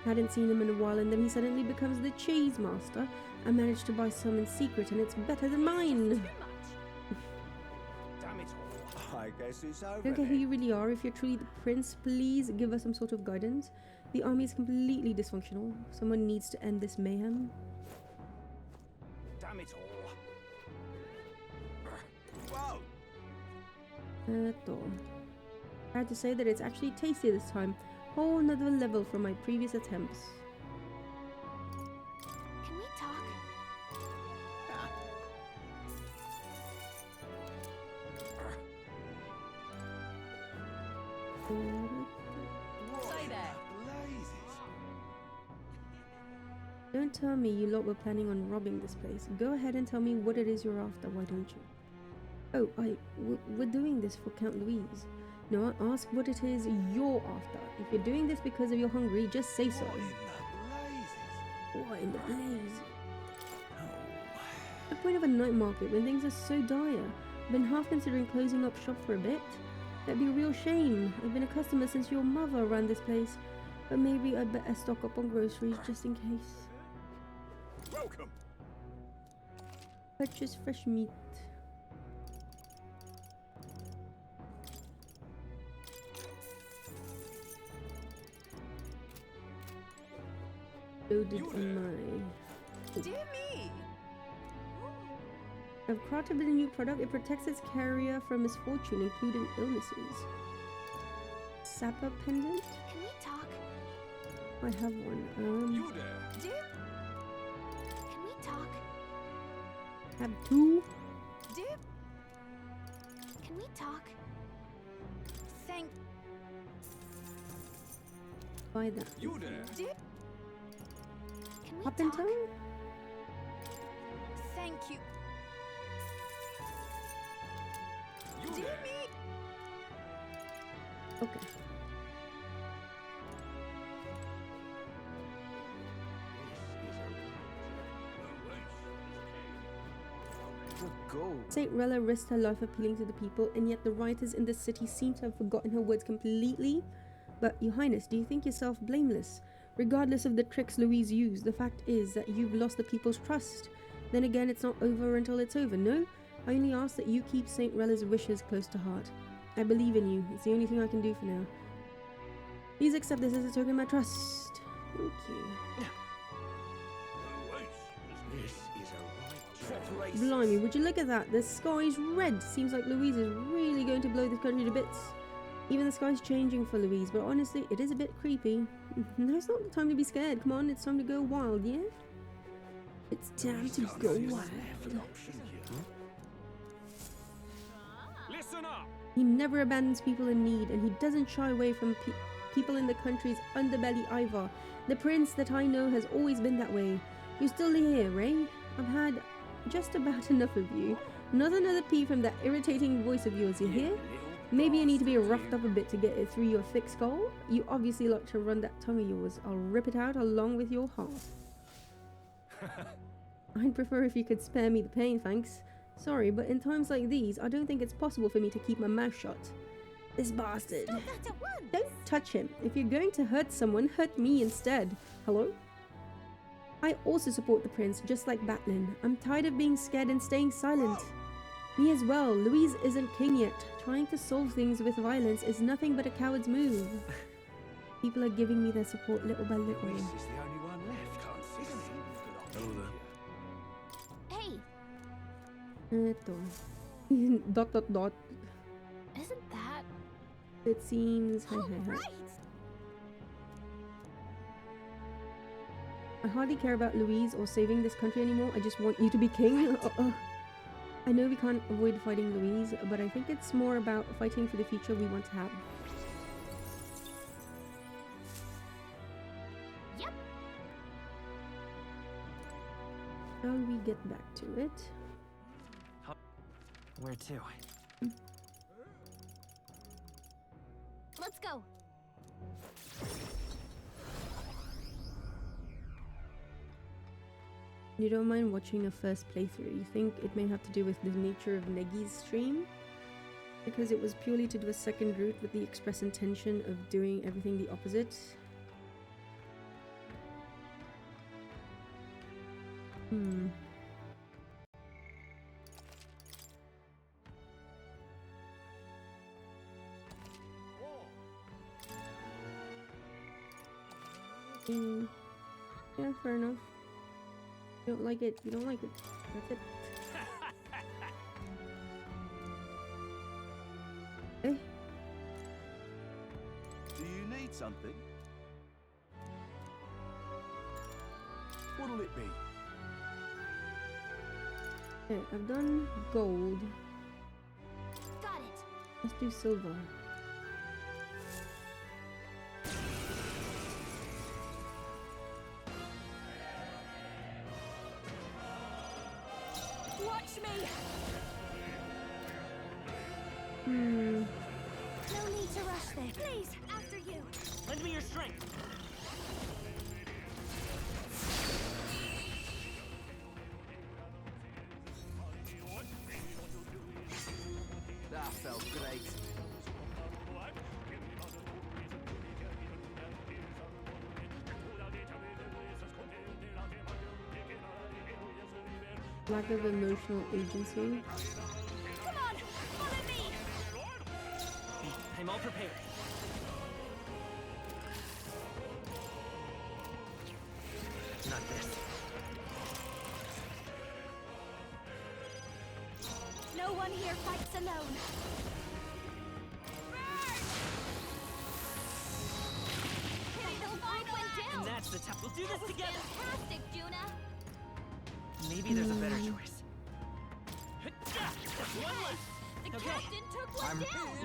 Hadn't seen him in a while, and then he suddenly becomes the cheese master. I managed to buy some in secret, and it's better than mine. Too much. Damn it all. I guess it's over. Don't care who you really are. If you're truly the prince, please give us some sort of guidance. The army is completely dysfunctional. Someone needs to end this mayhem. Damn it all. Whoa. I had to say that it's actually tasty this time. Whole another level from my previous attempts. Can we talk? Say there. Blazes. Don't tell me you lot were planning on robbing this place. Go ahead and tell me what it is you're after, why don't you? Oh, we're doing this for Count Louise. No, ask what it is you're after. If you're doing this because of you're hungry, just say so. What in the blazes? What in the blaze? The point of a night market when things are so dire. I've been half considering closing up shop for a bit. That'd be a real shame. I've been a customer since your mother ran this place. But maybe I'd better stock up on groceries just in case. Welcome. Purchase fresh meat. Loaded on my... Dear me. I've crafted a new product. It protects its carrier from misfortune, including illnesses. Sapper pendant? Can we talk? I have one. You there. Dear, Can we talk? Have two. dear, Can we talk? Thank Buy that. You there? you. Can we Up in talk? town? Thank you. You Dear there? me. Okay. The gold. Saint Rella risked her life appealing to the people, and yet the rioters in this city seem to have forgotten her words completely. But, Your Highness, do you think yourself blameless? Regardless of the tricks Louise used, the fact is that you've lost the people's trust. Then again, it's not over until it's over, no? I only ask that you keep Saint Rella's wishes close to heart. I believe in you. It's the only thing I can do for now. Please accept this as a token of my trust. Thank you. This is a right What race? Blimey, would you look at that? The sky's red. Seems like Louise is really going to blow this country to bits. Even the sky's changing for Louise, but honestly, it is a bit creepy. Now's not the time to be scared. Come on, it's time to go wild, yeah? It's time to go wild. Listen up! He never abandons people in need, and he doesn't shy away from people in the country's underbelly either. The prince that I know has always been that way. You're still here, Ray? I've had just about enough of you. Not another peep from that irritating voice of yours, you hear? Maybe you need to be roughed up a bit to get it through your thick skull. You obviously like to run that tongue of yours. I'll rip it out along with your heart. I'd prefer if you could spare me the pain, thanks. Sorry, but in times like these, I don't think it's possible for me to keep my mouth shut. This bastard. Stop that at once. Don't touch him. If you're going to hurt someone, hurt me instead. Hello? I also support the prince, just like Batlin. I'm tired of being scared and staying silent. Me as well. Louise isn't king yet. Trying to solve things with violence is nothing but a coward's move. People are giving me their support little by little. Louise is the only one left, isn't he? Hello there. Hey, Eto. Dot dot dot. isn't that It seems. Hi, hi, hi. right? I hardly care about Louise or saving this country anymore. I just want you to be king. I know we can't avoid fighting Louise, but I think it's more about fighting for the future we want to have. Yep. Shall we get back to it? Where to? Let's go. You don't mind watching a first playthrough. You think it may have to do with the nature of Negi's stream? Because it was purely to do a second route with the express intention of doing everything the opposite? Yeah, fair enough. You don't like it, you don't like it. That's it. Eh? Do you need something? What'll it be? Okay, I've done gold. Got it. Let's do silver. Watch me! No need to rush this. Please, after you. Lend me your strength. That felt great. Lack of emotional agency. Come on, follow me. I'm all prepared. Not this. No one here fights alone. The fight went down. And that's the time. We'll do That this was together. fantastic, Juna. Maybe there's a better choice. One Yes, left. the Okay. captain took one down.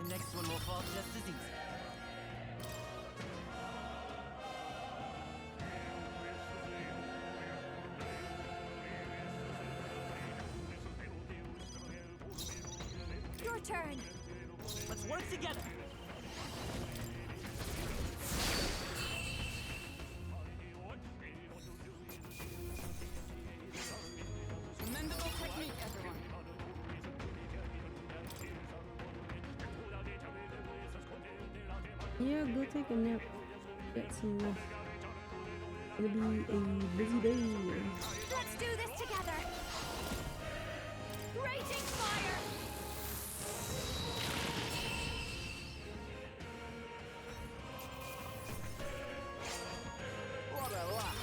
The next one will fall just as easy. Your turn. Let's work together. Commendable technique, everyone. Yeah, go take a nap. Get some rest. It'll be a busy day. Let's do this together. Raging fire. What a laugh.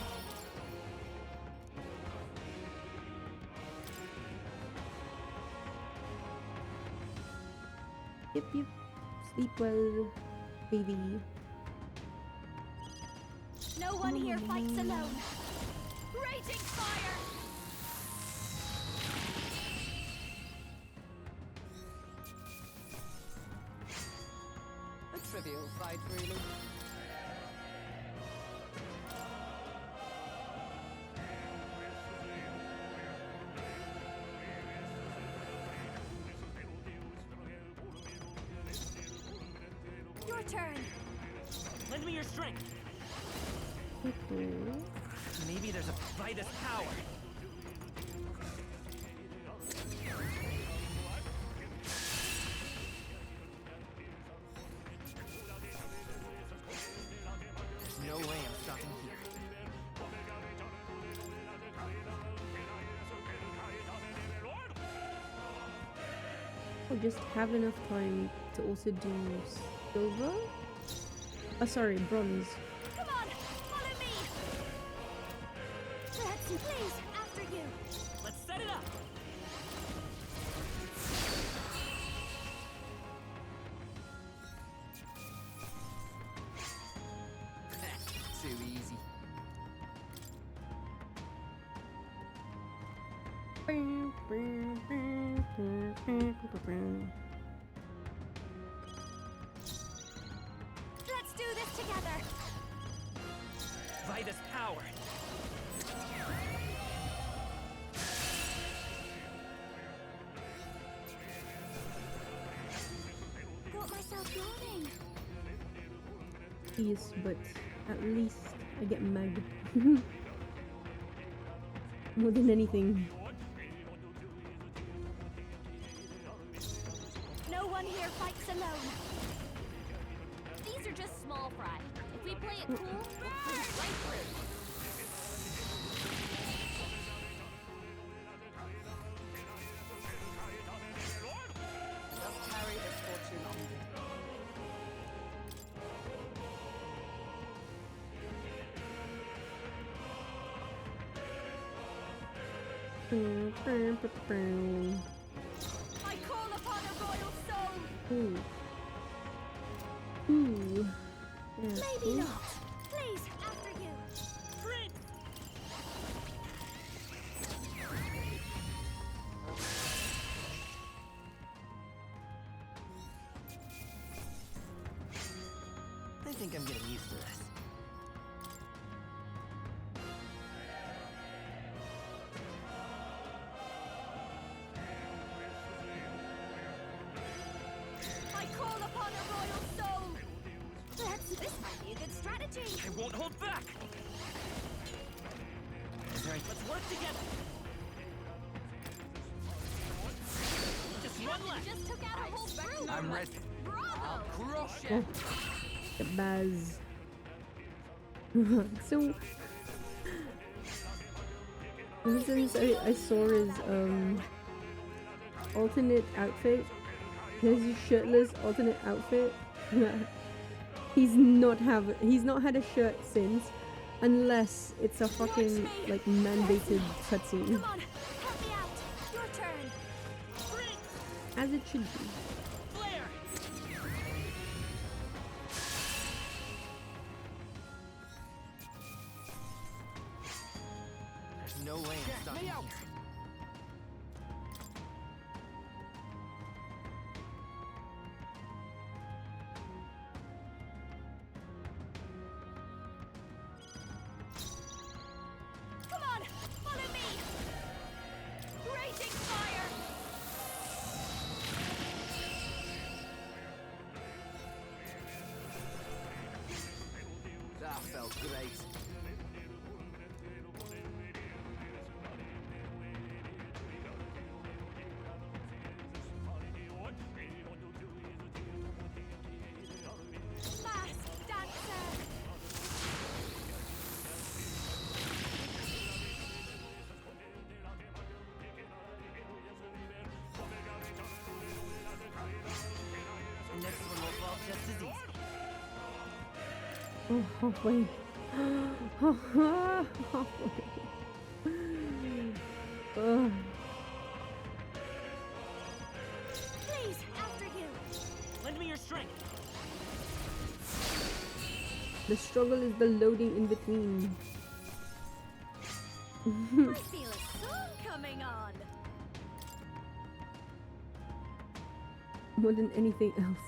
Yep, yep. Sleep well, baby. No one here fights alone. Raging fire. A trivial fight, really. Your turn. Lend me your strength. Okay. Maybe there's a Vitus power. There's no way I'm stopping here. I'll just have enough time to also do silver. Oh, sorry, bronze. Come on, follow me. Let's please after you. Let's set it up. Too easy. Let's do this together. Vitus power. Got myself yawning. Yes, but at least I get mag. More than anything. No one here fights alone. These are just small fry. If we play it cool, we'll push right through. Just carry this fortune on you. I call upon a royal soul. Ooh. Ooh. Yeah. Maybe not. Please, after you. Prince! I think I'm getting used to this. I call upon a royal soul. This might be a good strategy. I won't hold back! Right, let's work together! Just one Captain left! just took out a whole crew. I'm ready. Bravo. Crush Oh, it! the baz. So, ever since I saw his alternate outfit, his shirtless alternate outfit, he's not had a shirt since, unless it's a fucking like mandated cutscene, Come on, help me out. Your turn. as it should be. Flare! There's no way I'm stopping here. great. Masked dancer. The next one will fall just as easy. Oh, halfway. Halfway. Ugh. Please, after you. Lend me your strength. The struggle is the loading in between. I feel a song coming on. More than anything else.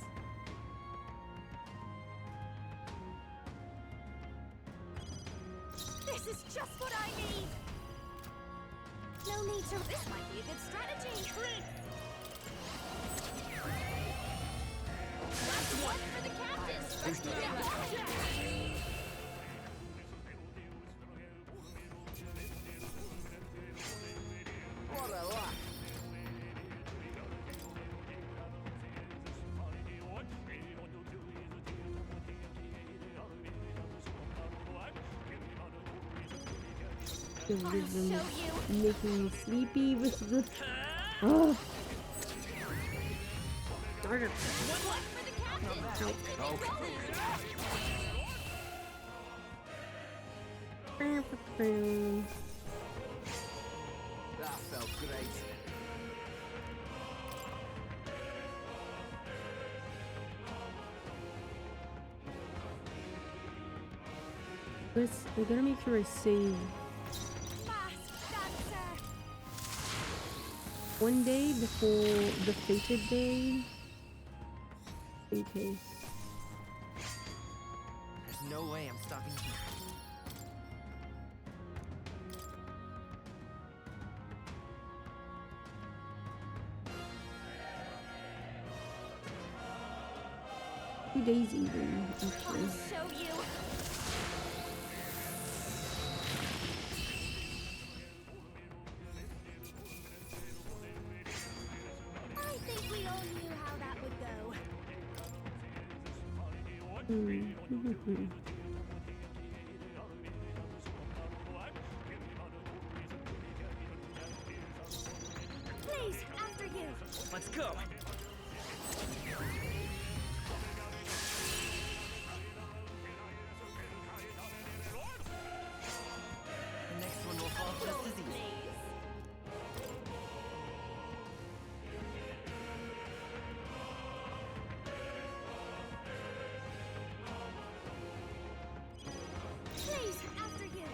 This is just what I need. No need to. This might be a good strategy. Last one for the captain. Let's get it. What a laugh. The I'll rhythm show you. making me sleepy with the. Oh. Darn it. One left for the captain. Let's get it rolling. That felt great. I gotta make sure I save Masked dancer. one day before the fated day. In case. There's no way I'm stopping here. Two days even, I'll actually. show you. I think we all knew how that would go. Please, after you. Let's go. The next one will fall just as easy. Please, after you.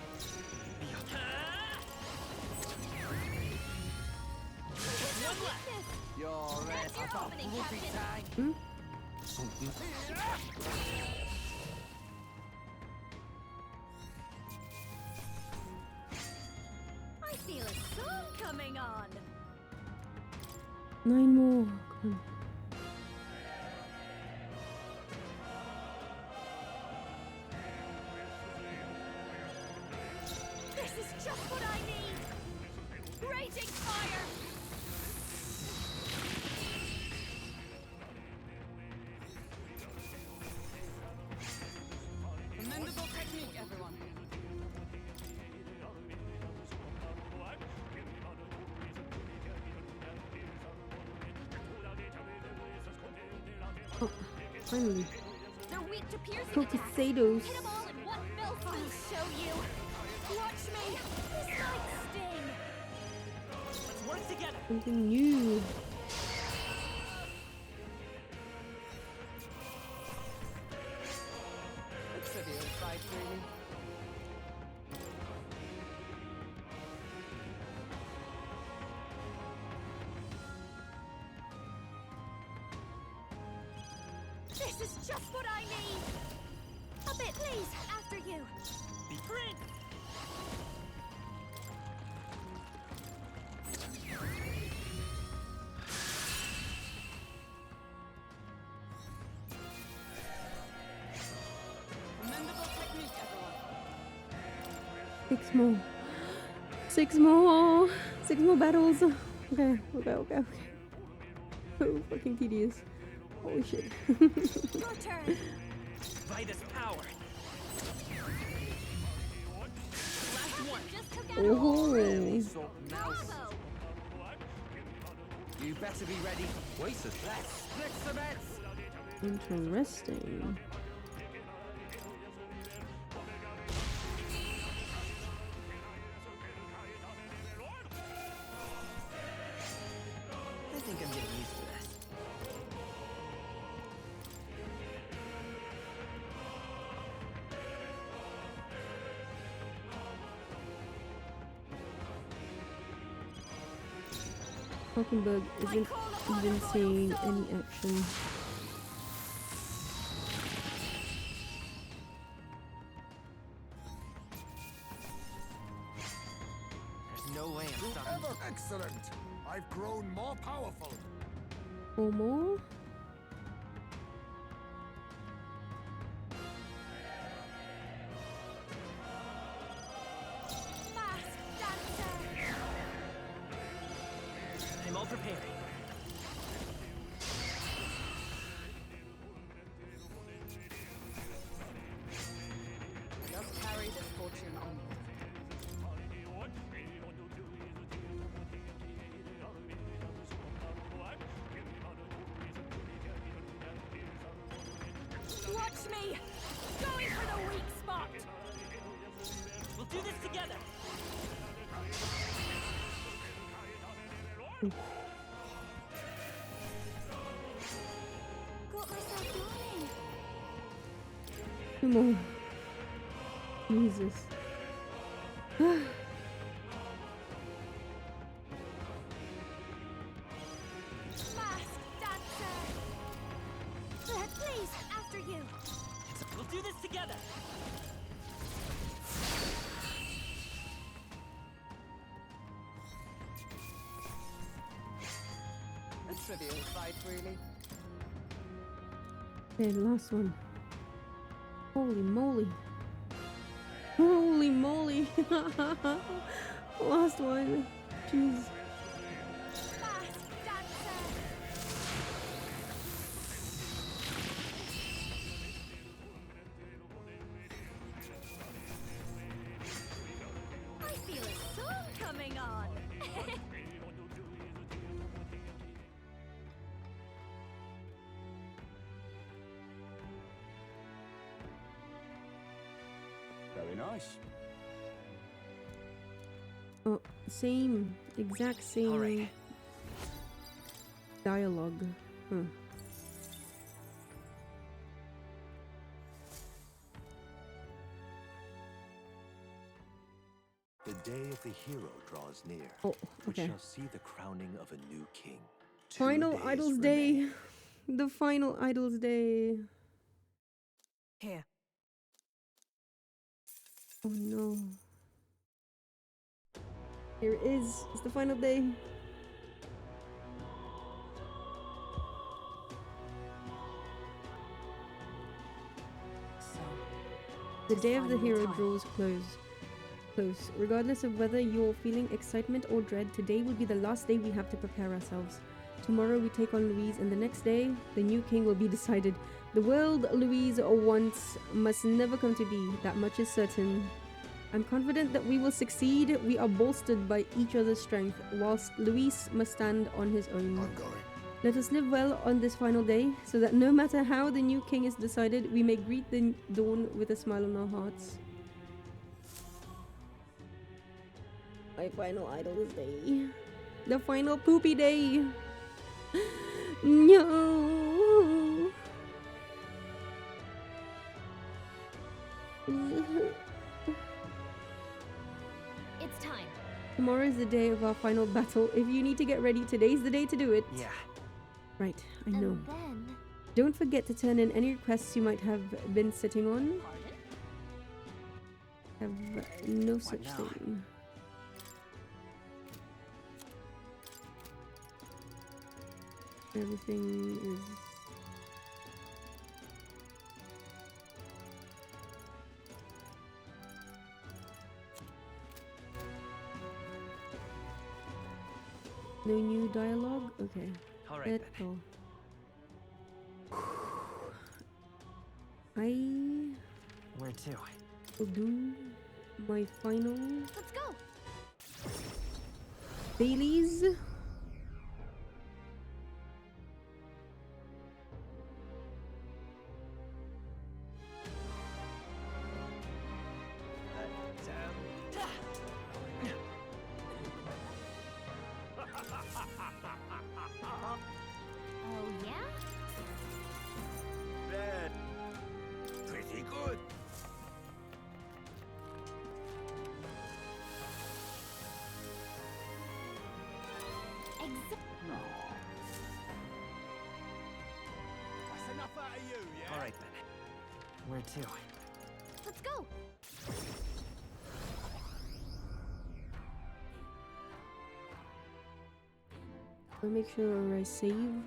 One left. You're That's your opening, Captain. Time. I feel a song coming on. 9 more. Come on. This is just what I need. Raging fire. Commendable technique, everyone. Oh, finally. They're weak to piercing Cooked attacks. potatoes. Hit 'em all in one fell swoop. I'll show you. Watch me. This might sting. Let's work together. Something new. Looks to be inside training. This is just what I need. A bit, please. After you. Be free. Commendable technique, everyone. 6 more. 6 more. 6 more battles. Okay. So fucking tedious. Holy shit. Your turn. Vitus power. Last one. Just took out Oh. Really something else. Bravo. You better be ready. Wasted. Let's split some bets. Interesting. I think I'm getting used to this. Hockenberg isn't even seeing any action. There's no way I'm stopping. Ever excellent. I've grown more powerful. 4 more? Fast dancer. I'm all prepared. Just carry this fortune onward. Watch me! Going for the weak spot! We'll do this together. Got myself going. 2 more. Jesus. Fast dancer. Please, after you. We'll do this together. A trivial fight, really. Okay, the last one. Holy moly. Holy moly. Last one. Jeez. Fast dancer. I feel a song coming on. Very nice. Oh, same. Exact same All right. dialogue. Huh. The day of the hero draws near. Oh, We okay. shall see the crowning of a new king. 2 Final days Idols remain. Day. The final Idols Day. Here. Oh no. Here it is. It's the final day. So, The Tis day of the finally hero time. draws close. Regardless of whether you're feeling excitement or dread, today will be the last day we have to prepare ourselves. Tomorrow we take on Louise, and the next day, the new king will be decided. The world Louise wants must never come to be. That much is certain. I'm confident that we will succeed. We are bolstered by each other's strength, whilst Louise must stand on his own. I'm going. Let us live well on this final day, so that no matter how the new king is decided, we may greet the dawn with a smile on our hearts. My final Idols Day. The final poopy day. No. It's time. Tomorrow is the day of our final battle. If you need to get ready, today's the day to do it. Yeah. Right, I know. And then, Don't forget to turn in any requests you might have been sitting on. pardon? Have no such now? thing. Everything is... No new dialogue? Okay. All right then. Eto. I Where to? will do my final Let's go. Baileys. Oh, yeah? Red. Pretty good. Exa- No. That's enough out of you, yeah? All right then. Where to? Let's go. I'll make sure I save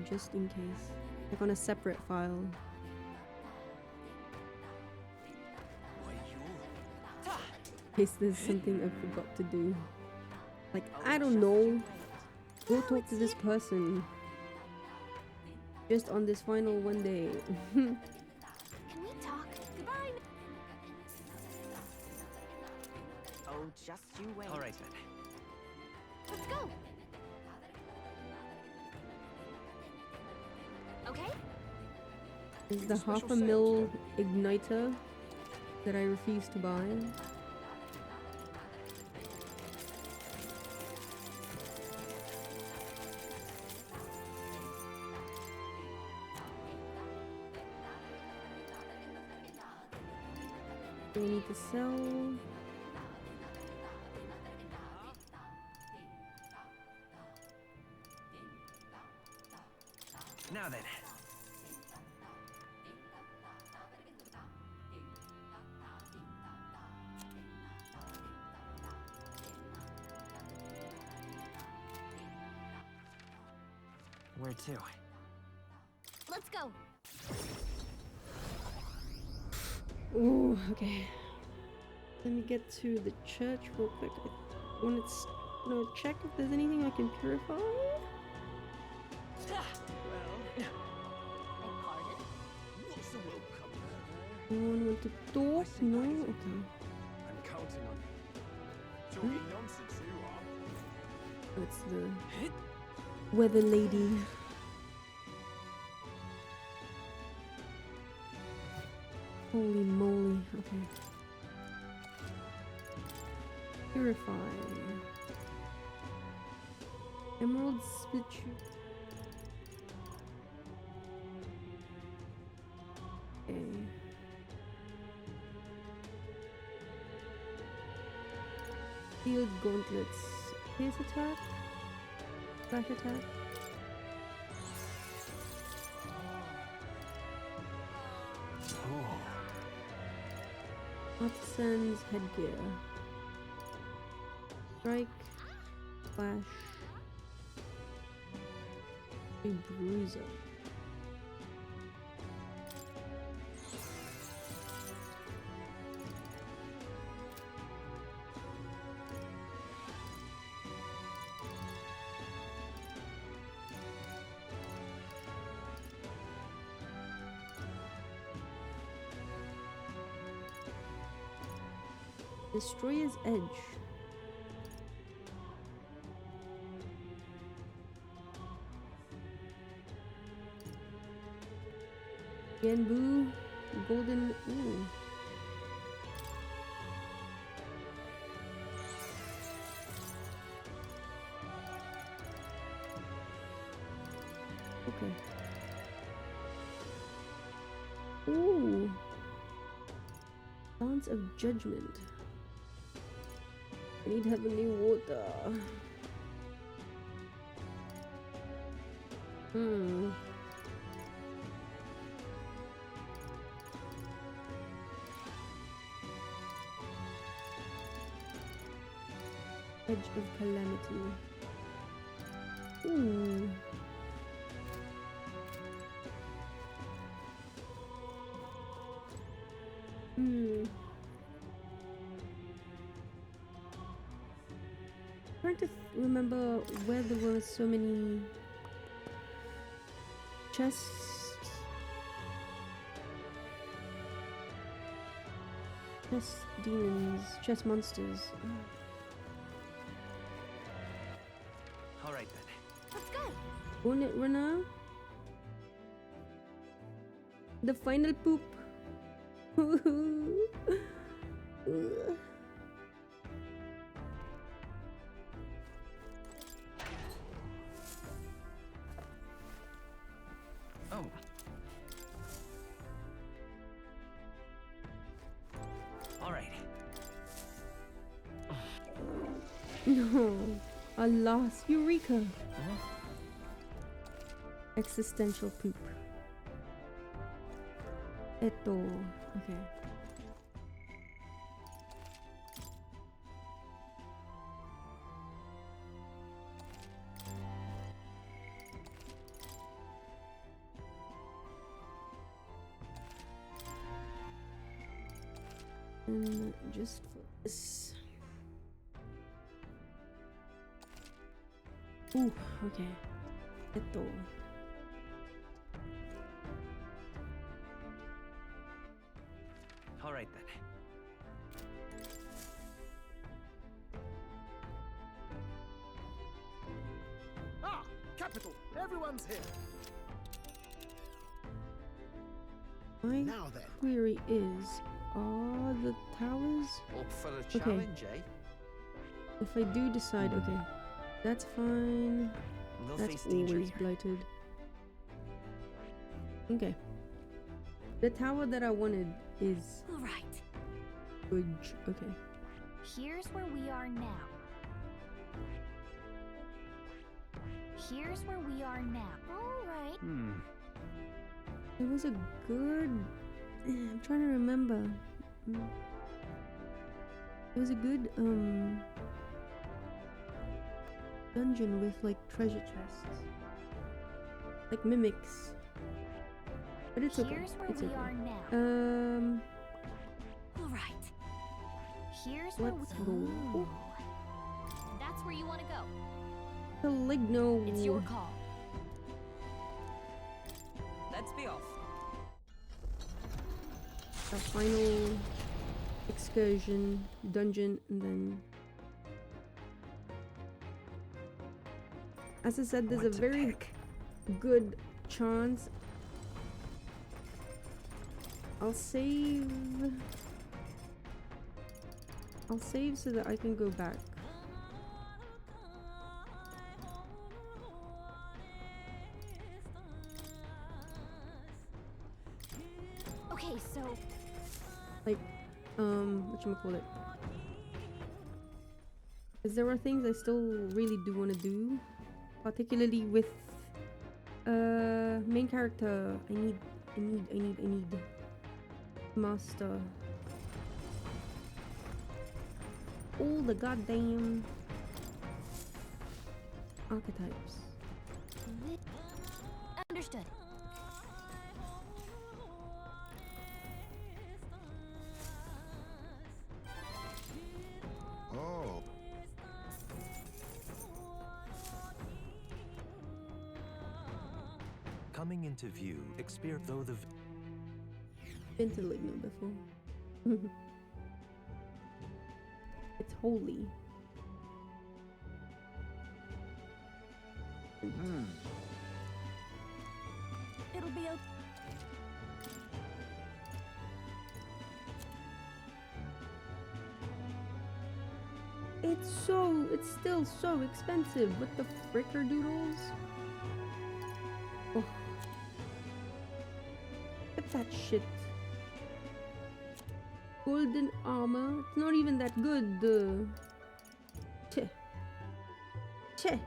just in case. Like on a separate file. In case there's something I forgot to do. Like, I don't know. Go talk to this person. Just on this final one day. Can we talk? Goodbye. Oh, just you wait. All right then. Let's go. Okay? Is the half a mil igniter that I refuse to buy. We need to sell. Now then. Where to? Let's go. Ooh, okay. Let me get to the church real quick. I want to check if there's anything I can purify. Beg pardon? What's the welcome? Anyone want to talk? No? Okay. I'm counting on you. Talking nonsense, you are. That's the weather lady. Holy moly. Okay. Purify. Emerald spitchu. Okay. Field gauntlets. Pierce attack. Flash attack. Artisan's headgear. Strike. Flash. A bruiser. Destroyer's Edge. Yanbu, Golden. Ooh. Okay. Ooh. Dance of Judgment. I need heavenly water. Edge of Calamity. Ooh. Trying to remember where there were so many chests. Chest demons, chest monsters. All right then. Let's go. Won't it, Rana? The final poop. Ugh. Oh. All right. No. Alas, Eureka. Existential poop. Eto. Okay. And just for this. Ooh, okay. Eto. All right then. Ah, capital. Everyone's here. My Now then. query is, are the towers? Up for a Okay. challenge, eh? If I do decide, okay, that's fine. We'll That's face danger always here. blighted. Okay. The tower that I wanted is All right. good. Okay. Here's where we are now. Here's where we are now. All right. It was a good. I'm trying to remember. It was a good dungeon with like treasure chests, like mimics. But it's okay. Here's where It's we okay. are now. All right. Here's where Let's we. go. Ooh. That's where you want to go. Caligno. It's your call. Let's be off. Our final excursion dungeon, and then, as I said, there's What a to very pick? good chance I'll save so that I can go back. Okay, so Like, whatchamacallit? Because there are things I still really do want to do, particularly with main character. I need master all the goddamn archetypes. understood. Oh. Coming into view, experience though the Been to Ligno before. It's holy. It'll be okay. It's still so expensive. What the fricker doodles? Oh. Look at that shit. Golden armor. It's not even that good. Che. Che.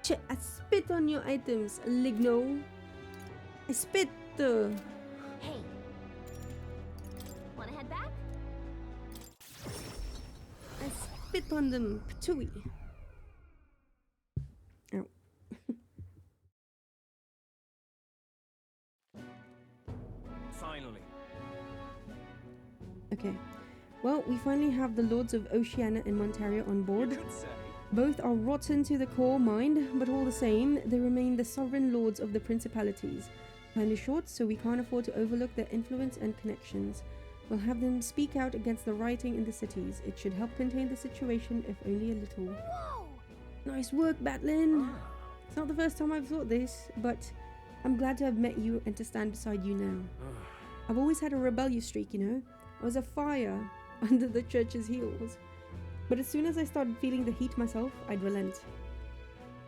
Che. I spit on your items, Ligno. I spit. Hey. Wanna head back? I spit on them. Patooey. Ow. Finally. Okay. Well, we finally have the Lords of Oceania and Montaria on You board. could say Both are rotten to the core, mind, but all the same, they remain the sovereign lords of the principalities. Time is short, so we can't afford to overlook their influence and connections. We'll have them speak out against the rioting in the cities. It should help contain the situation, if only a little. Whoa! Nice work, Batlin! It's not the first time I've thought this, but I'm glad to have met you and to stand beside you now. I've always had a rebellious streak, you know? I was a fire under the church's heels. But as soon as I started feeling the heat myself, I'd relent.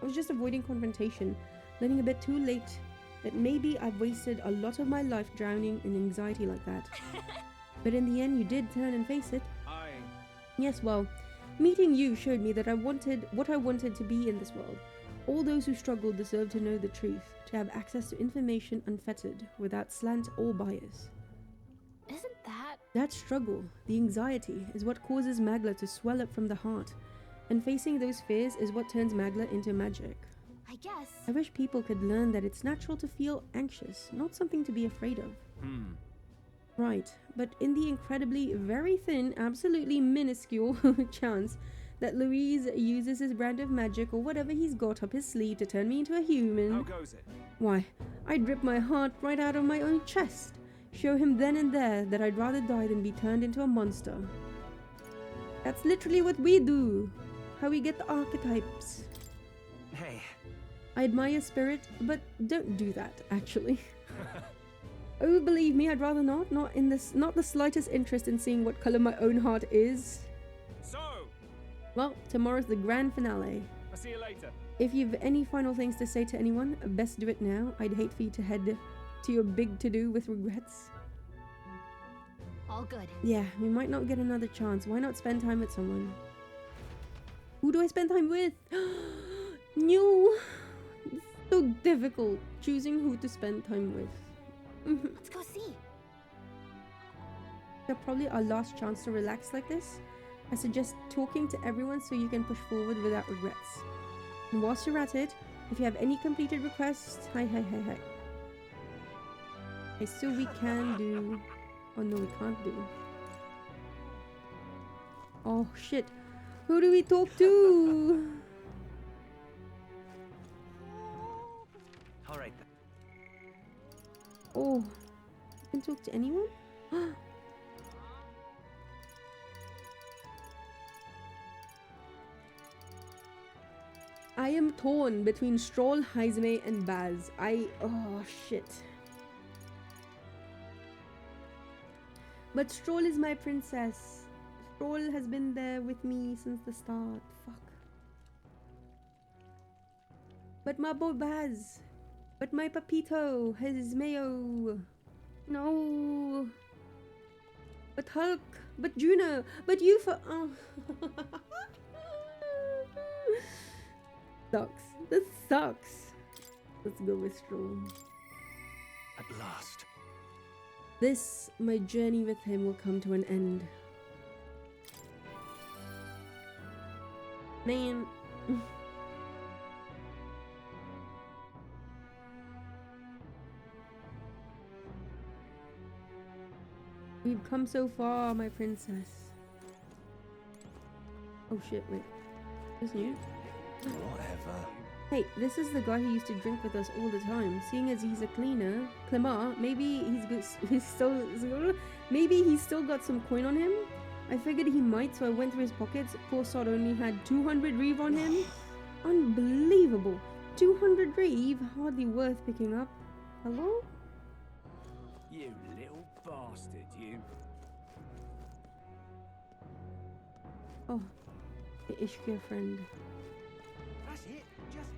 I was just avoiding confrontation, learning a bit too late that maybe I've wasted a lot of my life drowning in anxiety like that. But in the end, you did turn and face it. Yes, well, meeting you showed me that I wanted what I wanted to be in this world. All those who struggle deserve to know the truth, to have access to information unfettered, without slant or bias. Isn't that... That struggle, the anxiety, is what causes Magla to swell up from the heart. And facing those fears is what turns Magla into magic. I guess... I wish people could learn that it's natural to feel anxious, not something to be afraid of. Right, but in the incredibly, very thin, absolutely minuscule chance that Louise uses his brand of magic or whatever he's got up his sleeve to turn me into a human, How goes it? why, I'd rip my heart right out of my own chest. Show him then and there that I'd rather die than be turned into a monster. That's literally what we do. How we get the archetypes. Hey, I admire your spirit, but don't do that, actually. Oh, believe me, I'd rather not. Not the slightest interest in seeing what color my own heart is. So, Well, tomorrow's the grand finale. I'll see you later. If you've any final things to say to anyone, best do it now. I'd hate for you to head to your big to-do with regrets. All good. Yeah, we might not get another chance. Why not spend time with someone? Who do I spend time with? New. It's so difficult choosing who to spend time with. Let's go see. So probably our last chance to relax like this. I suggest talking to everyone so you can push forward without regrets. And whilst you're at it, if you have any completed requests, hi. Okay, so we can do... Oh no, we can't do. Oh shit. Who do we talk to? all right. Oh, you can talk to anyone? I am torn between Stroll, Heizme, and Baz. Oh shit. But Stroll is my princess. Stroll has been there with me since the start. Fuck. But my boy Baz. But my Papito. His Mayo. No. But Hulk. But Juno. But you for... Oh. Sucks. This sucks. Let's go with Stroll. At last. This, my journey with him, will come to an end. Man. We've come so far, my princess. Oh shit, wait. This new? Whatever. Hey, this is the guy who used to drink with us all the time. Seeing as he's a cleaner, Clemar, maybe he's still got some coin on him. I figured he might, so I went through his pockets. Poor sod only had 200 reeve on him. Unbelievable. 200 reeve, hardly worth picking up. Hello? You little bastard, you. Oh, the Ishkia friend. That's it. Just.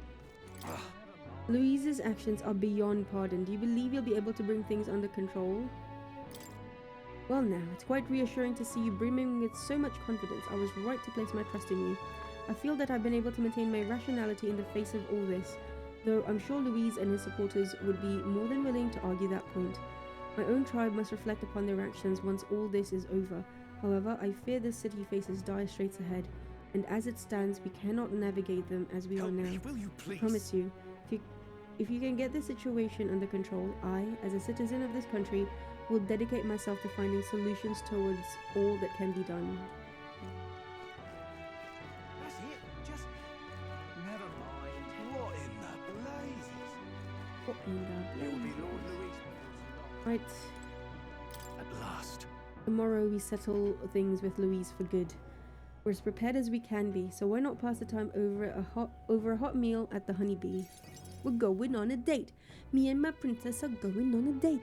Louise's actions are beyond pardon. Do you believe you'll be able to bring things under control? Well now, it's quite reassuring to see you brimming with so much confidence. I was right to place my trust in you. I feel that I've been able to maintain my rationality in the face of all this, though I'm sure Louise and his supporters would be more than willing to argue that point. My own tribe must reflect upon their actions once all this is over. However, I fear this city faces dire straits ahead, and as it stands, we cannot navigate them as we are now. Will you please? I promise you, if you can get this situation under control, I, as a citizen of this country, will dedicate myself to finding solutions towards all that can be done. That's it. Just. Right. At last. Tomorrow we settle things with Louise for good. We're as prepared as we can be, so why not pass the time over a hot meal at the Honeybee? We're going on a date. Me and my princess are going on a date.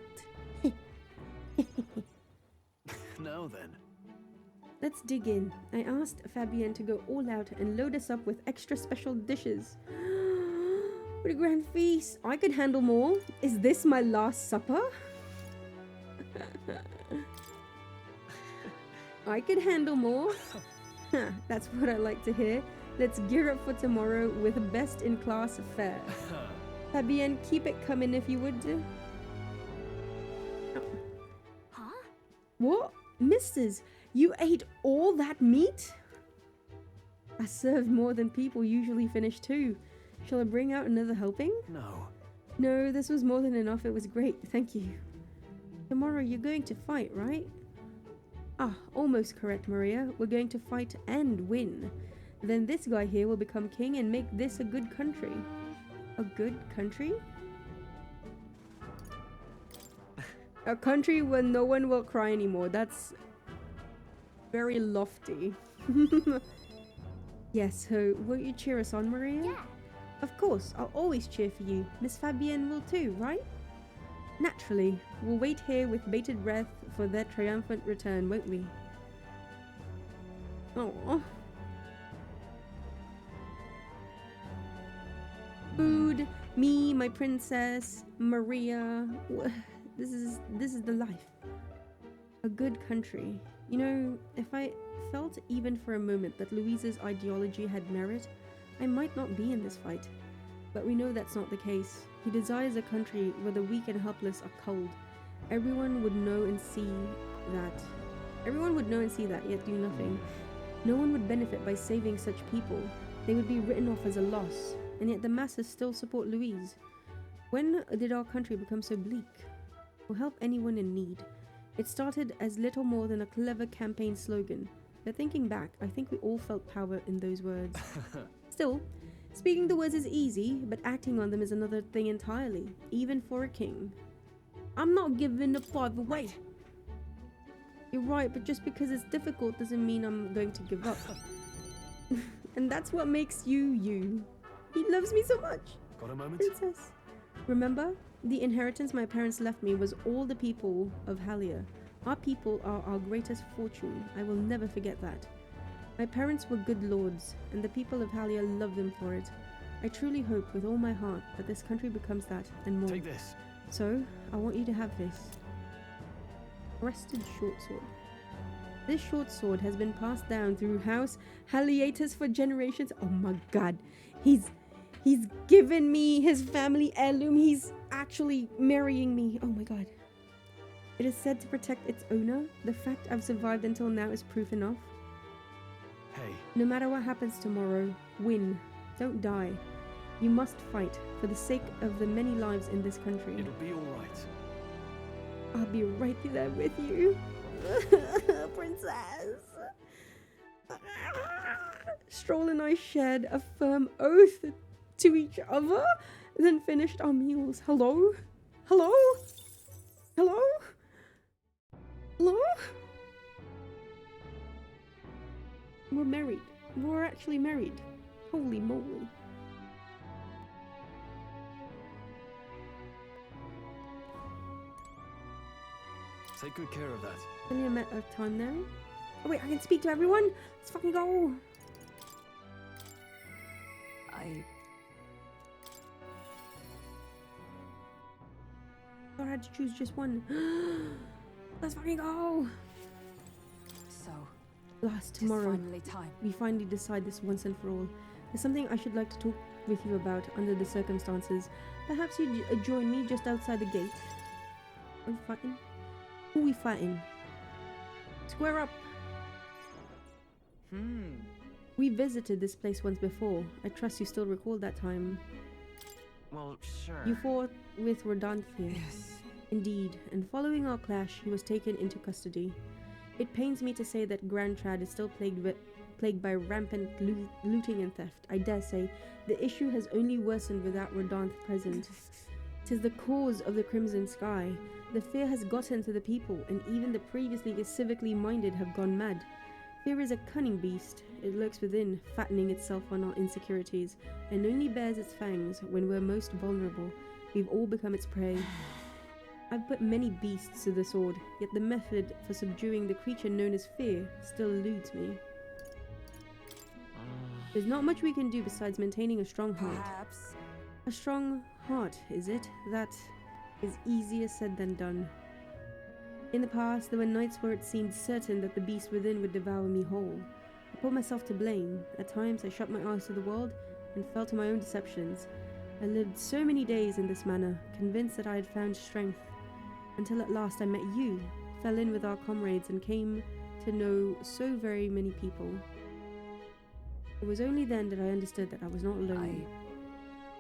Now then. Let's dig in. I asked Fabienne to go all out and load us up with extra special dishes. What a grand feast. I could handle more. Is this my last supper? I could handle more. That's what I like to hear. Let's gear up for tomorrow with best-in-class fare. Fabienne, keep it coming if you would. Huh? What? Misters, you ate all that meat? I served more than people usually finish too. Shall I bring out another helping? No. No, this was more than enough. It was great. Thank you. Tomorrow you're going to fight, right? Ah, almost correct, Maria. We're going to fight and win. Then this guy here will become king and make this a good country. A good country? A country where no one will cry anymore. That's very lofty. Yes, so won't you cheer us on, Maria? Yeah. Of course, I'll always cheer for you. Miss Fabienne will too, right? Naturally. We'll wait here with bated breath for their triumphant return, won't we? Aww. Food, me, my princess, Maria. This is the life. A good country. You know, if I felt even for a moment that Louise's ideology had merit, I might not be in this fight. But we know that's not the case. He desires a country where the weak and helpless are culled. Everyone would know and see that, yet do nothing. No one would benefit by saving such people. They would be written off as a loss, and yet the masses still support Louise. When did our country become so bleak? We'll help anyone in need. It started as little more than a clever campaign slogan, but thinking back, I think we all felt power in those words. Still, speaking the words is easy, but acting on them is another thing entirely, even for a king. I'm not giving up either way. You're right, but just because it's difficult doesn't mean I'm going to give up. And that's what makes you, you. He loves me so much. Got a moment? Princess. Remember? The inheritance my parents left me was all the people of Halia. Our people are our greatest fortune. I will never forget that. My parents were good lords, and the people of Halia love them for it. I truly hope with all my heart that this country becomes that and more. Take this. So, I want you to have this. Crested short sword. This short sword has been passed down through House Haliatus for generations. Oh my god. He's given me his family heirloom. He's actually marrying me. Oh my god. It is said to protect its owner. The fact I've survived until now is proof enough. Hey. No matter what happens tomorrow, win. Don't die. You must fight for the sake of the many lives in this country. It'll be alright. I'll be right there with you. Princess. Stroll and I shared a firm oath to each other, then finished our meals. Hello? Hello? Hello? Hello? We're married. We're actually married. Holy moly. Take good care of that. Only a matter of time now. Oh wait, I can speak to everyone? Let's fucking go. I had to choose just one. Let's fucking go. So, Last it's tomorrow, finally time. we finally decide this once and for all. There's something I should like to talk with you about under the circumstances. Perhaps you'd join me just outside the gate. Are we fighting? Who are we fighting? Square up. We visited this place once before. I trust you still recall that time. Well, sure. You fought with Rodanthia. Yes. Indeed, and following our clash, he was taken into custody. It pains me to say that Grand Trad is still plagued by rampant looting and theft. I dare say the issue has only worsened without Rodanth present. 'Tis the cause of the Crimson Sky. The fear has gotten to the people, and even the previously civically minded have gone mad. Fear is a cunning beast. It lurks within, fattening itself on our insecurities, and only bares its fangs when we're most vulnerable. We've all become its prey. I've put many beasts to the sword, yet the method for subduing the creature known as fear still eludes me. There's not much we can do besides maintaining a strong heart. Perhaps. A strong heart, is it? That is easier said than done. In the past, there were nights where it seemed certain that the beast within would devour me whole. I put myself to blame. At times, I shut my eyes to the world and fell to my own deceptions. I lived so many days in this manner, convinced that I had found strength, until at last I met you, fell in with our comrades, and came to know so very many people. It was only then that I understood that I was not alone.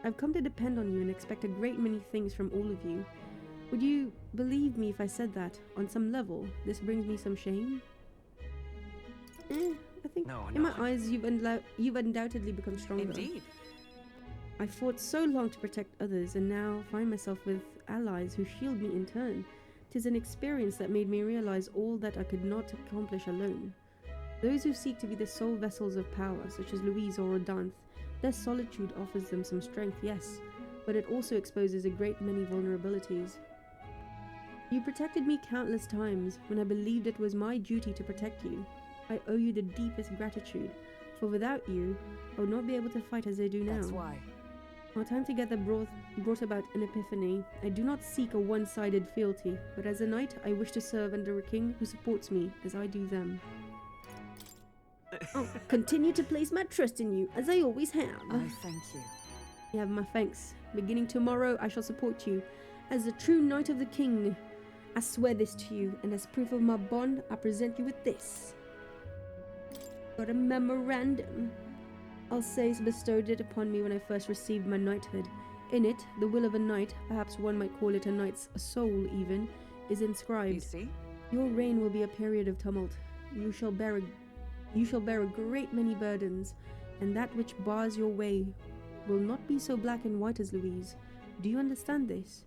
I've come to depend on you and expect a great many things from all of you. Would you believe me if I said that, on some level, this brings me some shame? I think No, in no. my eyes you've undoubtedly become stronger. Indeed. I fought so long to protect others, and now find myself with allies who shield me in turn. 'Tis an experience that made me realize all that I could not accomplish alone. Those who seek to be the sole vessels of power, such as Louise or Rodanthe, their solitude offers them some strength, yes, but it also exposes a great many vulnerabilities. You protected me countless times when I believed it was my duty to protect you. I owe you the deepest gratitude, for without you, I would not be able to fight as I do now. That's why. Our time together brought about an epiphany. I do not seek a one-sided fealty, but as a knight, I wish to serve under a king who supports me as I do them. I'll continue to place my trust in you, as I always have. I thank you. You have my thanks. Beginning tomorrow, I shall support you as a true knight of the king. I swear this to you, and as proof of my bond, I present you with this. Got a memorandum. Alsace bestowed it upon me when I first received my knighthood. In it, the will of a knight, perhaps one might call it a knight's soul even, is inscribed. You see? Your reign will be a period of tumult. You shall bear a great many burdens, and that which bars your way will not be so black and white as Louise. Do you understand this?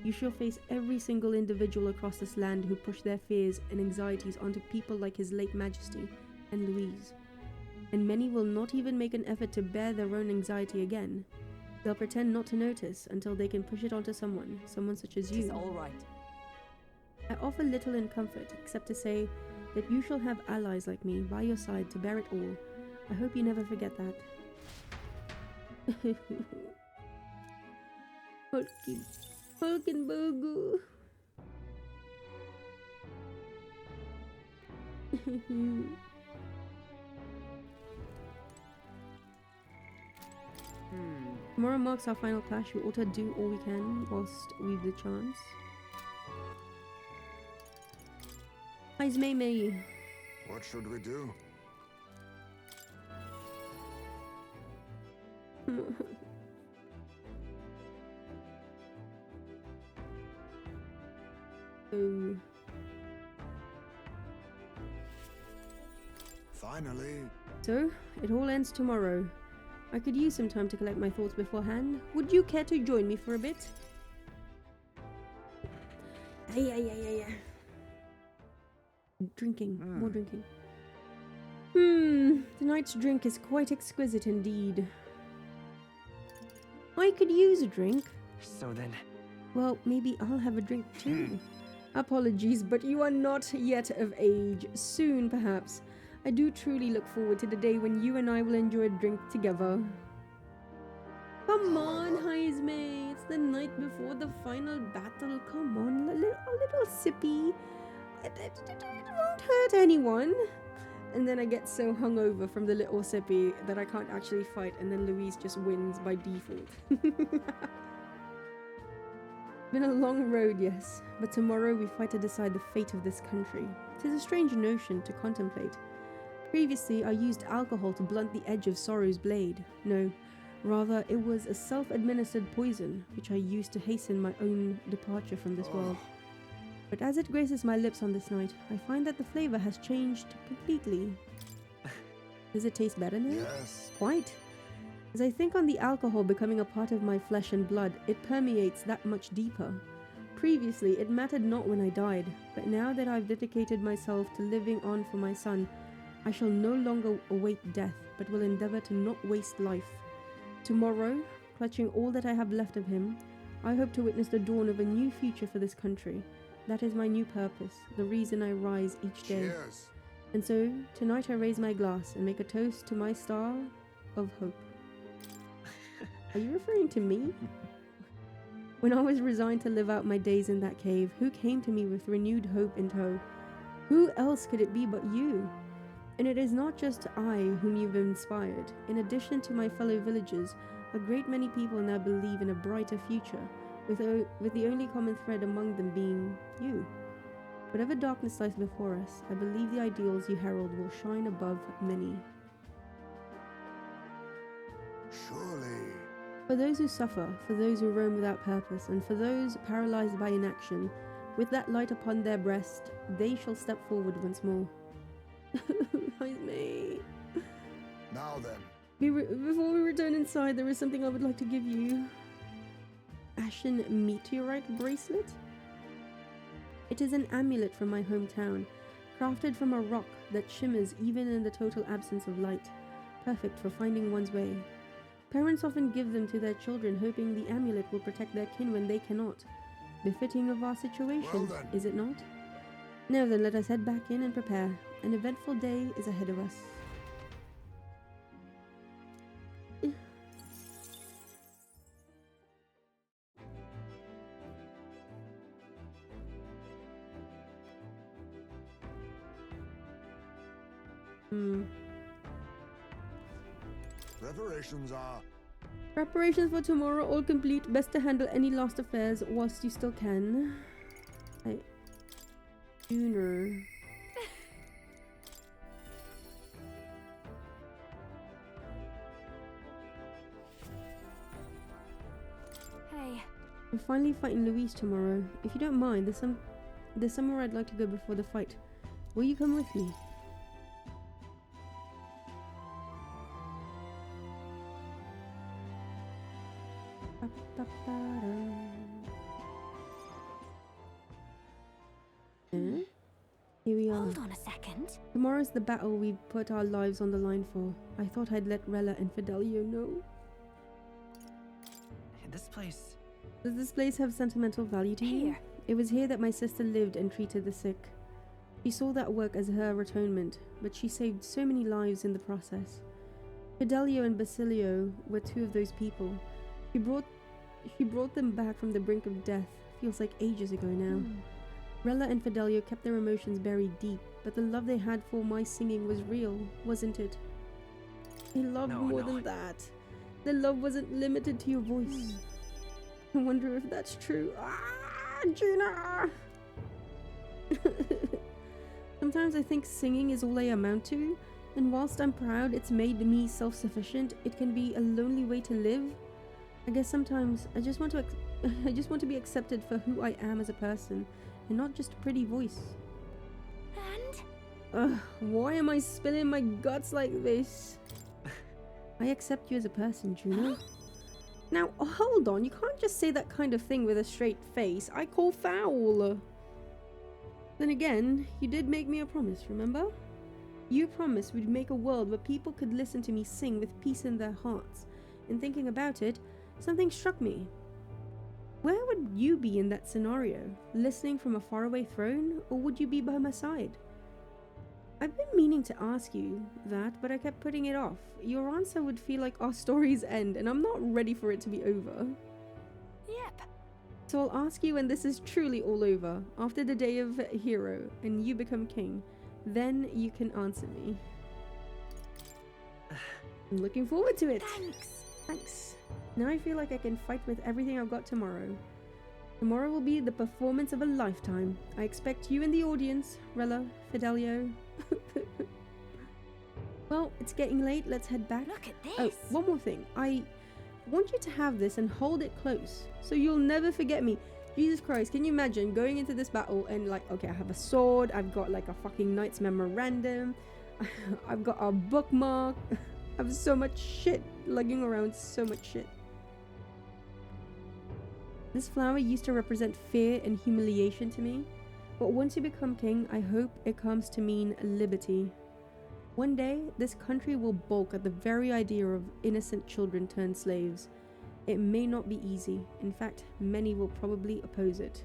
You shall face every single individual across this land who push their fears and anxieties onto people like His late Majesty and Louise. And many will not even make an effort to bear their own anxiety again. They'll pretend not to notice until they can push it onto someone such as you. It's all right. I offer little in comfort, except to say that you shall have allies like me by your side to bear it all. I hope you never forget that. Hulkenberg. Tomorrow marks our final clash. We ought to do all we can whilst we've the chance. How's May? What should we do? Oh. Finally. So, it all ends tomorrow. I could use some time to collect my thoughts beforehand. Would you care to join me for a bit? Yeah. Drinking. More drinking. Tonight's drink is quite exquisite indeed. I could use a drink. So then, Well, maybe I'll have a drink too. Apologies, but you are not yet of age. Soon, perhaps. I do truly look forward to the day when you and I will enjoy a drink together. Come on, Heisme. It's the night before the final battle. Come on, a little sippy. It won't hurt anyone. And then I get so hungover from the little sippy that I can't actually fight, and then Louise just wins by default. Been a long road, yes, but tomorrow we fight to decide the fate of this country. 'Tis a strange notion to contemplate. Previously, I used alcohol to blunt the edge of sorrow's blade. No, rather, it was a self-administered poison, which I used to hasten my own departure from this world. But as it graces my lips on this night, I find that the flavor has changed completely. Does it taste better now? Yes. Quite. As I think on the alcohol becoming a part of my flesh and blood, it permeates that much deeper. Previously, it mattered not when I died, but now that I've dedicated myself to living on for my son, I shall no longer await death, but will endeavor to not waste life. Tomorrow, clutching all that I have left of him, I hope to witness the dawn of a new future for this country. That is my new purpose, the reason I rise each day. Cheers. And so, tonight I raise my glass and make a toast to my star of hope. Are you referring to me? When I was resigned to live out my days in that cave, who came to me with renewed hope in tow? Who else could it be but you? And it is not just I whom you've inspired. In addition to my fellow villagers, a great many people now believe in a brighter future, with the only common thread among them being you. Whatever darkness lies before us, I believe the ideals you herald will shine above many. Surely. For those who suffer, for those who roam without purpose, and for those paralyzed by inaction, with that light upon their breast, they shall step forward once more. Nice me. Now then. Before we return inside, there is something I would like to give you. Ashen meteorite bracelet? It is an amulet from my hometown, crafted from a rock that shimmers even in the total absence of light, perfect for finding one's way. Parents often give them to their children, hoping the amulet will protect their kin when they cannot. Befitting of our situation, Well then. is it not? Now then, let us head back in and prepare. An eventful day is ahead of us. Preparations for tomorrow all complete. Best to handle any lost affairs whilst you still can. Junior. Hey. I'm finally fighting Louise tomorrow. If you don't mind, there's somewhere I'd like to go before the fight. Will you come with me? Here we are. Hold on a second. Tomorrow's the battle we put our lives on the line for. I thought I'd let Rella and Fidelio know. This place. Does this place have sentimental value to you? Here. It was here that my sister lived and treated the sick. She saw that work as her atonement, but she saved so many lives in the process. Fidelio and Basilio were two of those people. She brought them back from the brink of death. Feels like ages ago now. Rella and Fidelio kept their emotions buried deep, but the love they had for my singing was real, wasn't it? They loved more than that. Their love wasn't limited to your voice. I wonder if that's true. Ah, Gina! Sometimes I think singing is all I amount to, and whilst I'm proud it's made me self-sufficient, it can be a lonely way to live. I guess sometimes I just want to be accepted for who I am as a person, and not just a pretty voice. And? Why am I spilling my guts like this? I accept you as a person, Juno. Now, hold on, you can't just say that kind of thing with a straight face. I call foul. Then again, you did make me a promise, remember? You promised we'd make a world where people could listen to me sing with peace in their hearts. In thinking about it, something struck me. Where would you be in that scenario? Listening from a faraway throne, or would you be by my side? I've been meaning to ask you that, but I kept putting it off. Your answer would feel like our story's end, and I'm not ready for it to be over. Yep. So I'll ask you when this is truly all over, after the day of hero, and you become king. Then you can answer me. I'm looking forward to it. Thanks. Now I feel like I can fight with everything I've got tomorrow. Tomorrow will be the performance of a lifetime. I expect you in the audience, Rella, Fidelio. Well, it's getting late. Let's head back. Look at this. Oh, one more thing. I want you to have this and hold it close, so you'll never forget me. Jesus Christ, can you imagine going into this battle and like, okay, I have a sword, I've got like a fucking knight's memorandum, I've got a bookmark, I have so much shit lugging around, so much shit. This flower used to represent fear and humiliation to me, but once you become king, I hope it comes to mean liberty. One day, this country will balk at the very idea of innocent children turned slaves. It may not be easy. In fact, many will probably oppose it.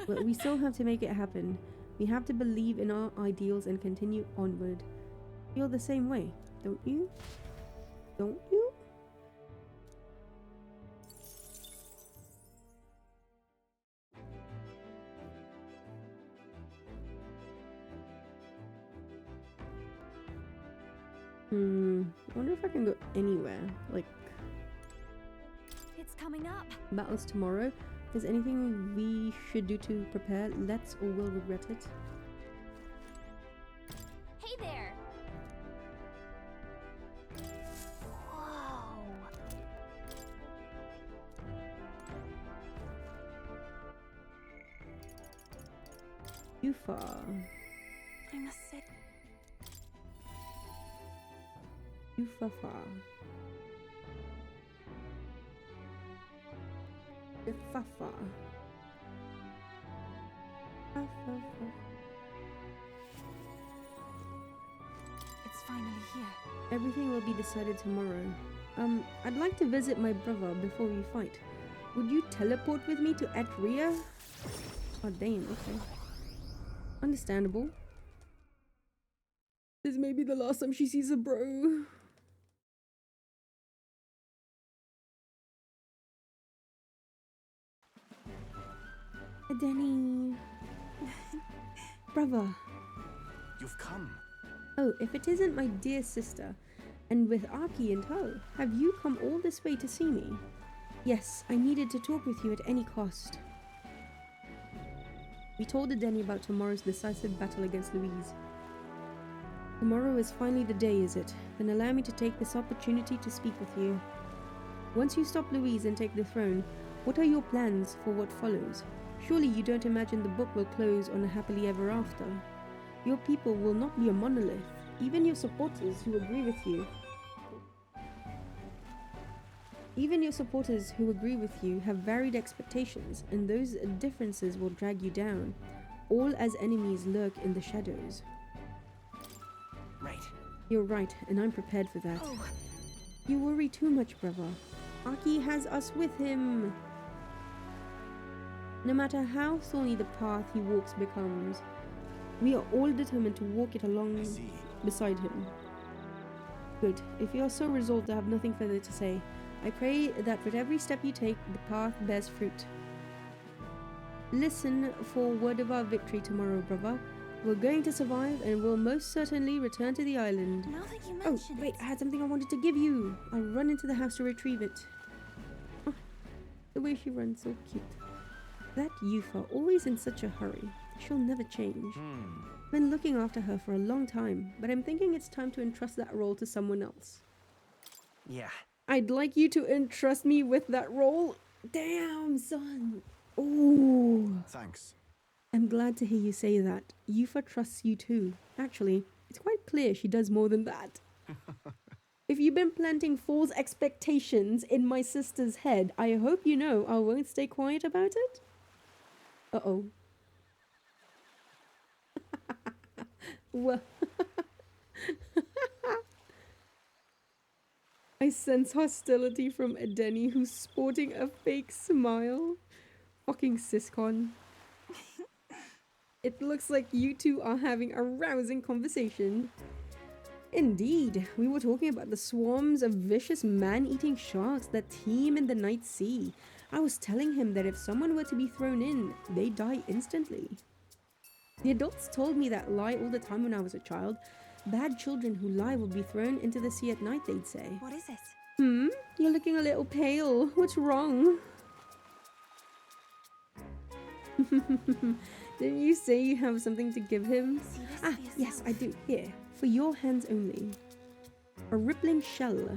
But we still have to make it happen. We have to believe in our ideals and continue onward. Feel the same way, don't you? Don't you? I wonder if I can go anywhere. Like, It's coming up. battles tomorrow. If there's anything we should do to prepare, let's or will regret it. Hey there. Whoa. Yufa. I must say. Yufafa. Yufafa. It's finally here. Everything will be decided tomorrow. I'd like to visit my brother before we fight. Would you teleport with me to Atria? Oh, damn, okay. Understandable. This may be the last time she sees a bro. Denny. Brother. You've come. Oh, if it isn't my dear sister, and with Aki in tow, have you come all this way to see me? Yes, I needed to talk with you at any cost. We told Denny about tomorrow's decisive battle against Louise. Tomorrow is finally the day, is it? Then allow me to take this opportunity to speak with you. Once you stop Louise and take the throne, what are your plans for what follows? Surely you don't imagine the book will close on a happily ever after. Your people will not be a monolith. Even your supporters who agree with you have varied expectations, and those differences will drag you down, all as enemies lurk in the shadows. Right. You're right, and I'm prepared for that. Oh. You worry too much, brother. Aki has us with him. No matter how thorny the path he walks becomes, we are all determined to walk it along I see. beside him. Good. If you are so resolved to have nothing further to say, I pray that with every step you take, the path bears fruit. Listen for word of our victory tomorrow, brother. We're going to survive and will most certainly return to the island. Now that you Oh, mention wait, it. I had something I wanted to give you. I'll run into the house to retrieve it. Oh, the way she runs, so cute. That Yufa, always in such a hurry. She'll never change. I've been looking after her for a long time, but I'm thinking it's time to entrust that role to someone else. Yeah. I'd like you to entrust me with that role. Damn, son. Ooh. Thanks. I'm glad to hear you say that. Yufa trusts you too. Actually, it's quite clear she does more than that. If you've been planting false expectations in my sister's head, I hope you know I won't stay quiet about it. Uh-oh. Well, I sense hostility from Edeni, who's sporting a fake smile. Fucking Siscon. It looks like you two are having a rousing conversation. Indeed, we were talking about the swarms of vicious man-eating sharks that teem in the night sea. I was telling him that if someone were to be thrown in, they die instantly. The adults told me that lie all the time when I was a child. Bad children who lie will be thrown into the sea at night, they'd say. What is it? You're looking a little pale. What's wrong? Didn't you say you have something to give him? See this Ah, for yourself. yes, I do. Here, for your hands only. A rippling shell.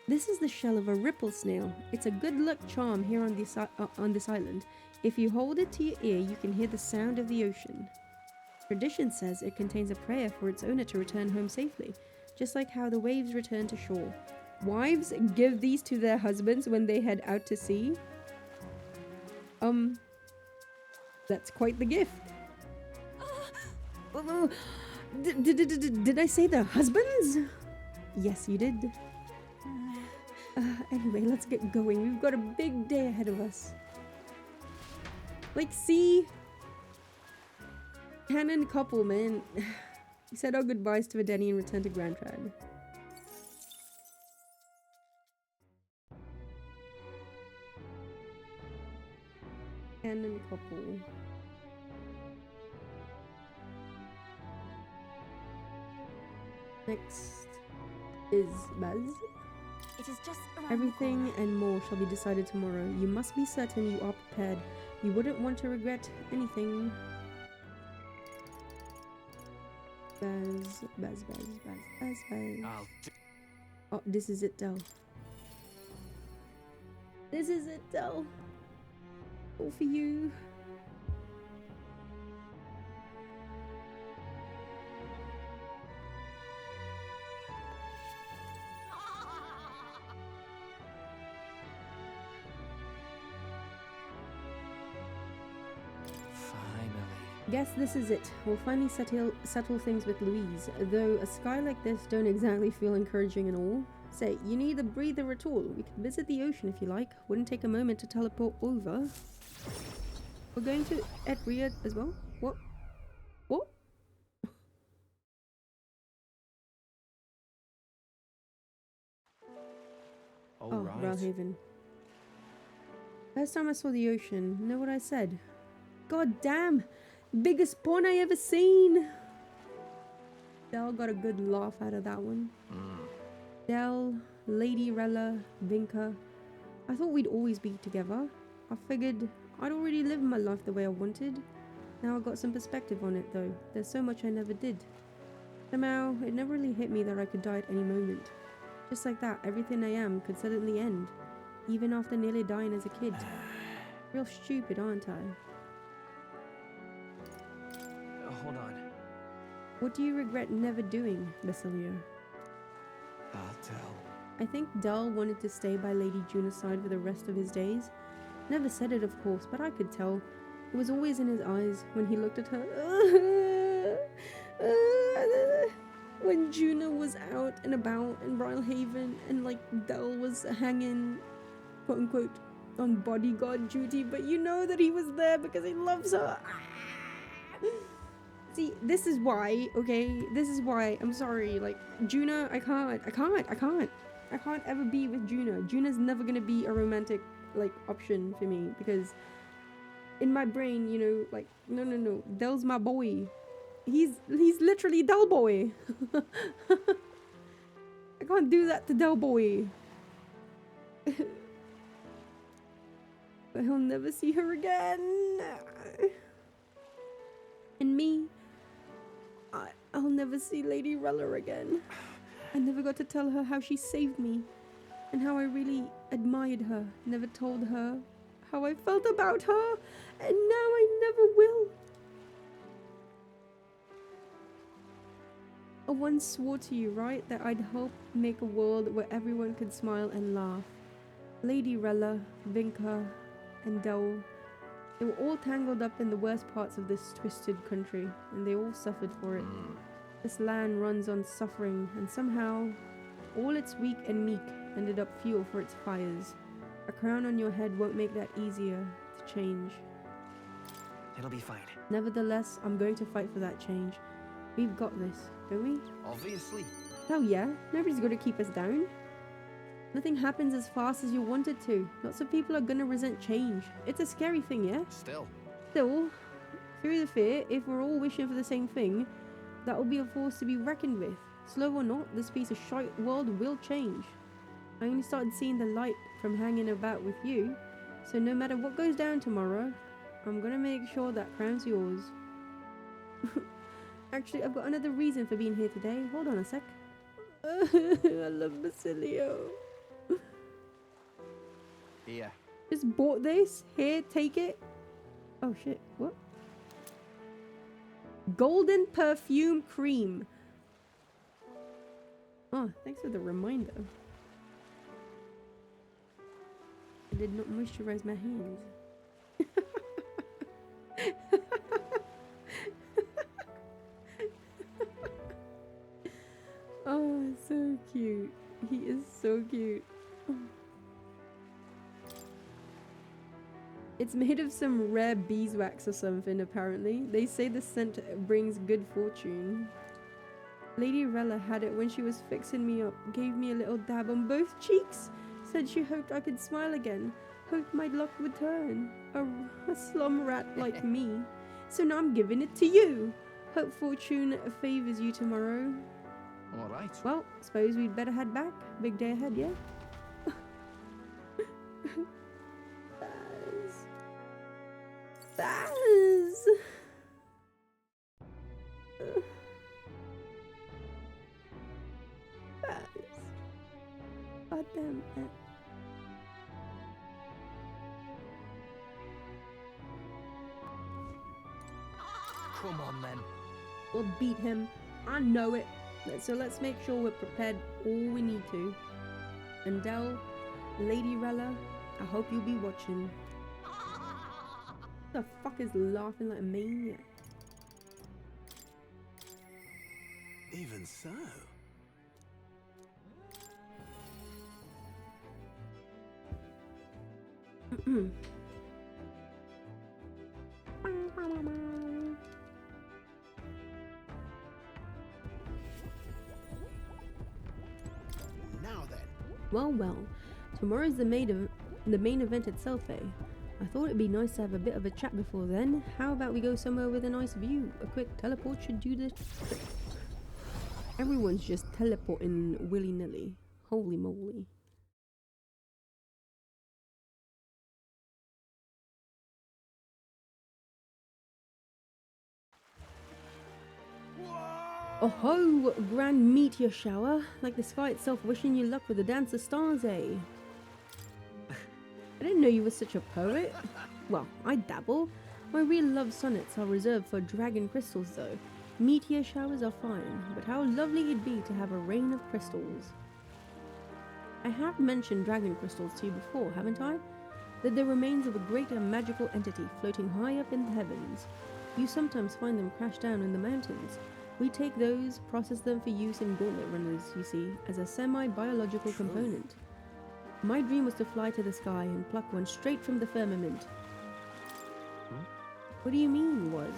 This is the shell of a ripple snail. It's a good luck charm here on this island. If you hold it to your ear, you can hear the sound of the ocean. Tradition says it contains a prayer for its owner to return home safely, just like how the waves return to shore. Wives give these to their husbands when they head out to sea. That's quite the gift. Did I say the husbands? Yes, you did. Anyway, let's get going. We've got a big day ahead of us. Like, see? Canon couple, man. We said our goodbyes to Adeni and returned to Grand Trad. Canon couple. Next is Baz. It is just around Everything the corner. and more shall be decided tomorrow. You must be certain you are prepared. You wouldn't want to regret anything. Baz. I'll do. Oh, this is it, Del. This is it, Del. All for you. Guess this is it. We'll finally settle things with Louise. Though a sky like this don't exactly feel encouraging at all. Say, you need a breather at all. We can visit the ocean if you like. Wouldn't take a moment to teleport over. We're going to Etria as well? What? What? All Oh, right. Ralhaven. First time I saw the ocean, know what I said? God damn! Biggest pawn I ever seen! Del got a good laugh out of that one. Del, Lady Rella, Vinka. I thought we'd always be together. I figured I'd already lived my life the way I wanted. Now I got some perspective on it though. There's so much I never did. Somehow, it never really hit me that I could die at any moment. Just like that, everything I am could suddenly end. Even after nearly dying as a kid. Real stupid, aren't I? Hold on. What do you regret never doing, Basilio? I'll tell. I think Del wanted to stay by Lady Juna's side for the rest of his days. Never said it, of course, but I could tell. It was always in his eyes when he looked at her. When Juna was out and about in Brilhaven and like Del was hanging, quote unquote, on bodyguard duty, but you know that he was there because he loves her. See, this is why, okay? This is why, I'm sorry, like, Juna, I can't ever be with Juna. Juna's never gonna be a romantic, like, option for me, because in my brain, you know, like, no, Del's my boy. He's literally Del boy. I can't do that to Del boy. But he'll never see her again. And me, I'll never see Lady Rella again. I never got to tell her how she saved me and how I really admired her. Never told her how I felt about her, and now I never will. I once swore to you, right, that I'd help make a world where everyone could smile and laugh. Lady Rella, Vinka, and Del, they were all tangled up in the worst parts of this twisted country, and they all suffered for it. This land runs on suffering, and somehow, all its weak and meek ended up fuel for its fires. A crown on your head won't make that easier to change. It'll be fine. Nevertheless, I'm going to fight for that change. We've got this, don't we? Obviously. Hell yeah, nobody's going to keep us down. Nothing happens as fast as you want it to. Lots of people are going to resent change. It's a scary thing, yeah? Still. Still, through the fear, if we're all wishing for the same thing, that will be a force to be reckoned with. Slow or not, this piece of shite world will change. I only started seeing the light from hanging about with you, so no matter what goes down tomorrow, I'm gonna make sure that crown's yours. Actually, I've got another reason for being here today. Hold on a sec. I love Basilio. Here. Just bought this. Here, take it. Oh shit, what? Golden perfume cream. Oh, thanks for the reminder. did not moisturize my hands. Oh, so cute. He is so cute. It's made of some rare beeswax or something, apparently. They say the scent brings good fortune. Lady Rella had it when she was fixing me up, gave me a little dab on both cheeks, said she hoped I could smile again, hoped my luck would turn. A slum rat like me. So now I'm giving it to you. Hope fortune favors you tomorrow. All right. Well, suppose we'd better head back. Big day ahead, yeah? Baz! Baz. God damn it. Come on then. We'll beat him. I know it. So let's make sure we're prepared all we need to. And Del, Lady Rella, I hope you'll be watching. Who the fuck is laughing like a maniac? Even so. Now then. Well, well. Tomorrow's the main event itself, eh? I thought it'd be nice to have a bit of a chat before then. How about we go somewhere with a nice view? A quick teleport should do the trick. Everyone's just teleporting willy-nilly. Holy moly. Oh ho! Grand meteor shower. Like the sky itself wishing you luck with the dance of stars, eh? I didn't know you were such a poet. Well, I dabble. My real love sonnets are reserved for dragon crystals though. Meteor showers are fine, but how lovely it'd be to have a rain of crystals. I have mentioned dragon crystals to you before, haven't I? They're the remains of a great and magical entity floating high up in the heavens. You sometimes find them crashed down in the mountains. We take those, process them for use in gauntlet runners, you see, as a semi-biological component. My dream was to fly to the sky and pluck one straight from the firmament. What do you mean, was?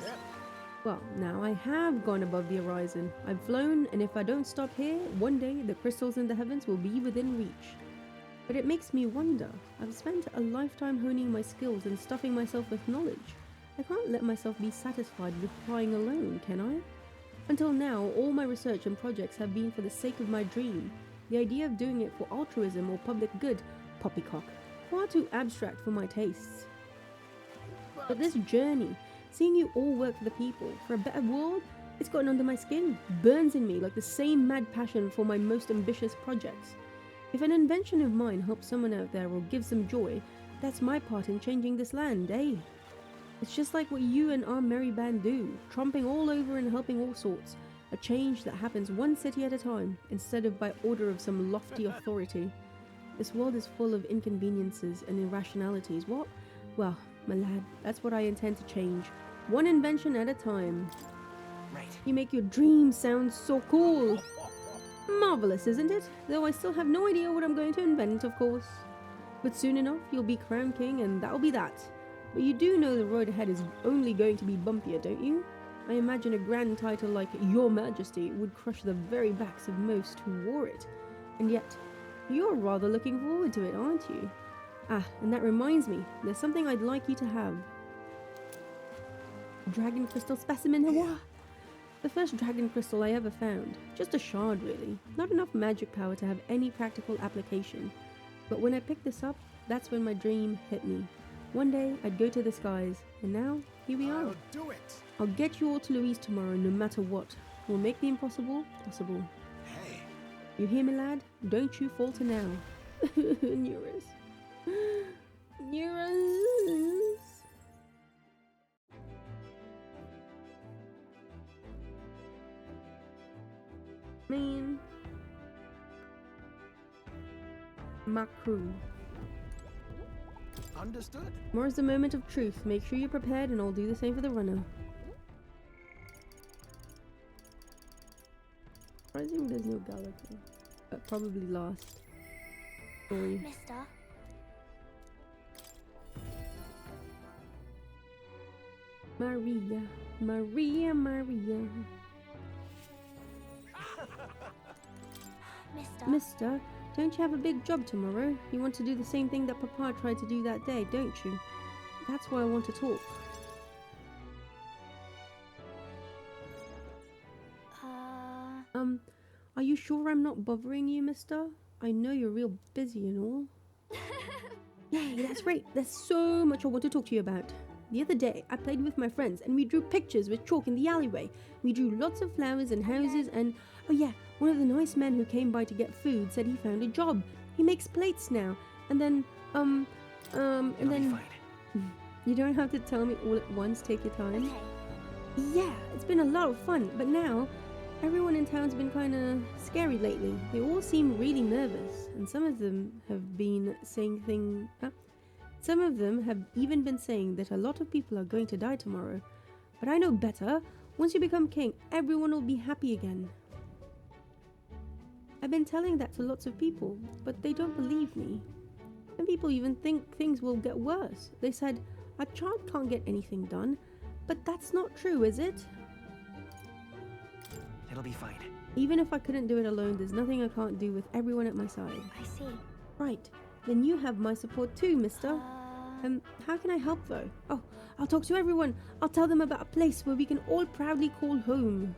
Well, now I have gone above the horizon. I've flown, and if I don't stop here, one day the crystals in the heavens will be within reach. But it makes me wonder. I've spent a lifetime honing my skills and stuffing myself with knowledge. I can't let myself be satisfied with flying alone, can I? Until now, all my research and projects have been for the sake of my dream. The idea of doing it for altruism or public good, poppycock, far too abstract for my tastes. But this journey, seeing you all work for the people, for a better world, it's gotten under my skin, burns in me like the same mad passion for my most ambitious projects. If an invention of mine helps someone out there or gives them joy, that's my part in changing this land, eh? It's just like what you and our merry band do, tromping all over and helping all sorts. A change that happens one city at a time, instead of by order of some lofty authority. This world is full of inconveniences and irrationalities, what? Well, my lad, that's what I intend to change. One invention at a time. Right. You make your dreams sound so cool. Marvelous, isn't it? Though I still have no idea what I'm going to invent, of course. But soon enough, you'll be crowned king and that'll be that. But you do know the road ahead is only going to be bumpier, don't you? I imagine a grand title like Your Majesty would crush the very backs of most who wore it. And yet, you're rather looking forward to it, aren't you? Ah, and that reminds me, there's something I'd like you to have. Dragon crystal specimen, Hawa! The first dragon crystal I ever found. Just a shard, really. Not enough magic power to have any practical application. But when I picked this up, that's when my dream hit me. One day, I'd go to the skies, and now, here we are. I'll do it. I'll get you all to Louise tomorrow, no matter what. We'll make the impossible possible. Hey. You hear me, lad? Don't you falter now. Neurus. Neurus. Man. My crew. Understood. Tomorrow's the moment of truth. Make sure you're prepared and I'll do the same for the runner. Surprising there's no Galaxy. Probably last. Sorry. Mister. Maria. Maria, Maria. Mister, don't you have a big job tomorrow? You want to do the same thing that Papa tried to do that day, don't you? That's why I want to talk. Are you sure I'm not bothering you, mister? I know you're real busy and all. Yay, that's great. There's so much I want to talk to you about. The other day, I played with my friends and we drew pictures with chalk in the alleyway. We drew lots of flowers and houses and... Oh yeah, one of the nice men who came by to get food said he found a job. He makes plates now. And then, and It'll then... be fine. You don't have to tell me all at once, take your time. Okay. Yeah, it's been a lot of fun, but now... Everyone in town's been kinda scary lately. They all seem really nervous, and some of them have been saying some of them have even been saying that a lot of people are going to die tomorrow. But I know better. Once you become king, everyone will be happy again. I've been telling that to lots of people, but they don't believe me. Some people even think things will get worse. They said, a child can't get anything done. But that's not true, is it? It'll be fine. Even if I couldn't do it alone, there's nothing I can't do with everyone at my side. I see. Right. Then you have my support too, mister. How can I help though? Oh, I'll talk to everyone. I'll tell them about a place where we can all proudly call home.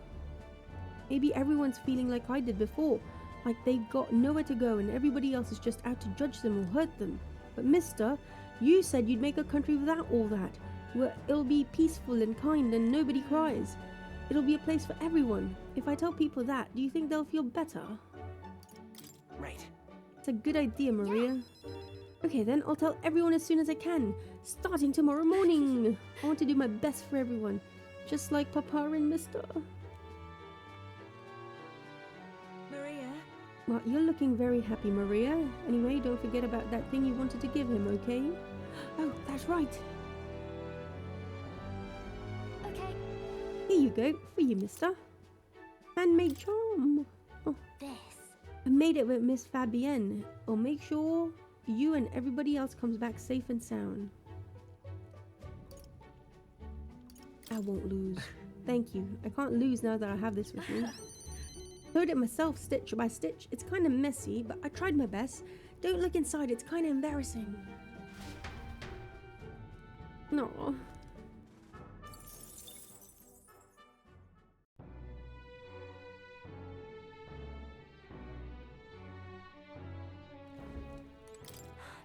Maybe everyone's feeling like I did before. Like they've got nowhere to go and everybody else is just out to judge them or hurt them. But mister, you said you'd make a country without all that. Where it'll be peaceful and kind and nobody cries. It'll be a place for everyone. If I tell people that, do you think they'll feel better? Right. It's a good idea, Maria. Okay then, I'll tell everyone as soon as I can. Starting tomorrow morning. I want to do my best for everyone. Just like Papa and Mister. Maria? Well, you're looking very happy, Maria. Anyway, don't forget about that thing you wanted to give him, okay? Oh, that's right. Okay. Here you go, for you, mister. Handmade charm. Oh, This. I made it with Miss Fabienne. I'll make sure you and everybody else comes back safe and sound. I won't lose. Thank you. I can't lose now that I have this with me. Sewed it myself stitch by stitch. It's kind of messy, but I tried my best. Don't look inside, it's kind of embarrassing. No.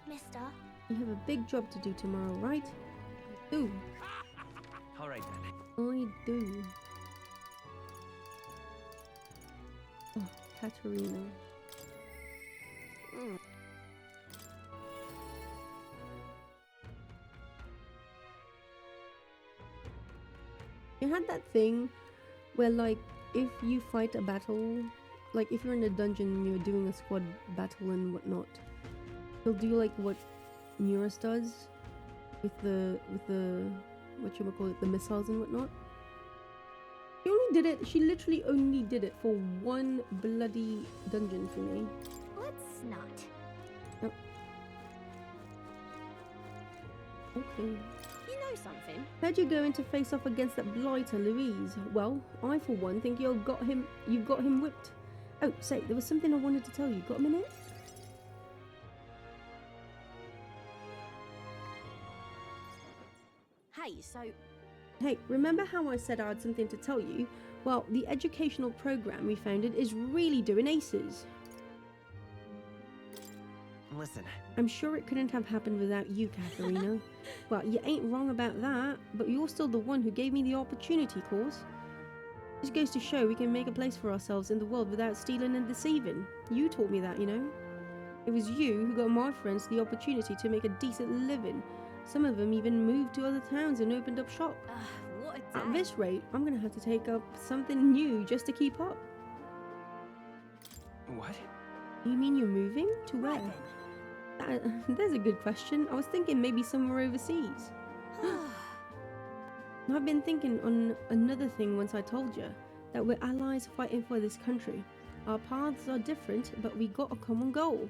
Mister. You have a big job to do tomorrow, right? I do. All right then. I do. Oh, Katerina. You had that thing where, like, if you fight a battle, like if you're in a dungeon and you're doing a squad battle and whatnot, he'll do like what Eurus does with the whatchamacallit, the missiles and whatnot. She only did it, she literally only did it for one bloody dungeon for me. Let's not. Yep. Okay. You know something? How'd you go in to face off against that blighter, Louise? Well, I for one think you've got him whipped. Oh, say, there was something I wanted to tell you. Got a minute? Hey, so Hey, remember how I said I had something to tell you? Well, the educational program we founded is really doing aces. Listen, I'm sure it couldn't have happened without you, Katharina. Well, you ain't wrong about that, but you're still the one who gave me the opportunity, course. This goes to show we can make a place for ourselves in the world without stealing and deceiving. You taught me that, you know. It was you who got my friends the opportunity to make a decent living. Some of them even moved to other towns and opened up shop. what a At day. this rate, I'm gonna have to take up something new just to keep up. what? You mean you're moving? To Right where? then. There's a good question. I was thinking maybe somewhere overseas. I've been thinking on another thing once I told you, that we're allies fighting for this country. Our paths are different, but we got a common goal.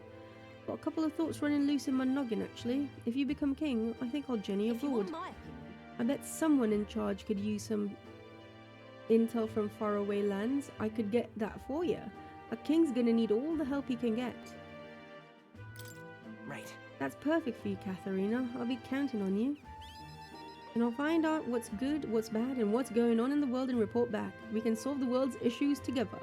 Got a couple of thoughts running loose in my noggin actually. If you become king, I think I'll journey If you abroad. want my opinion, I bet someone in charge could use some intel from faraway lands. I could get that for you. A king's gonna need all the help he can get. Right. That's perfect for you, Katharina. I'll be counting on you. And I'll find out what's good, what's bad, and what's going on in the world and report back. We can solve the world's issues together.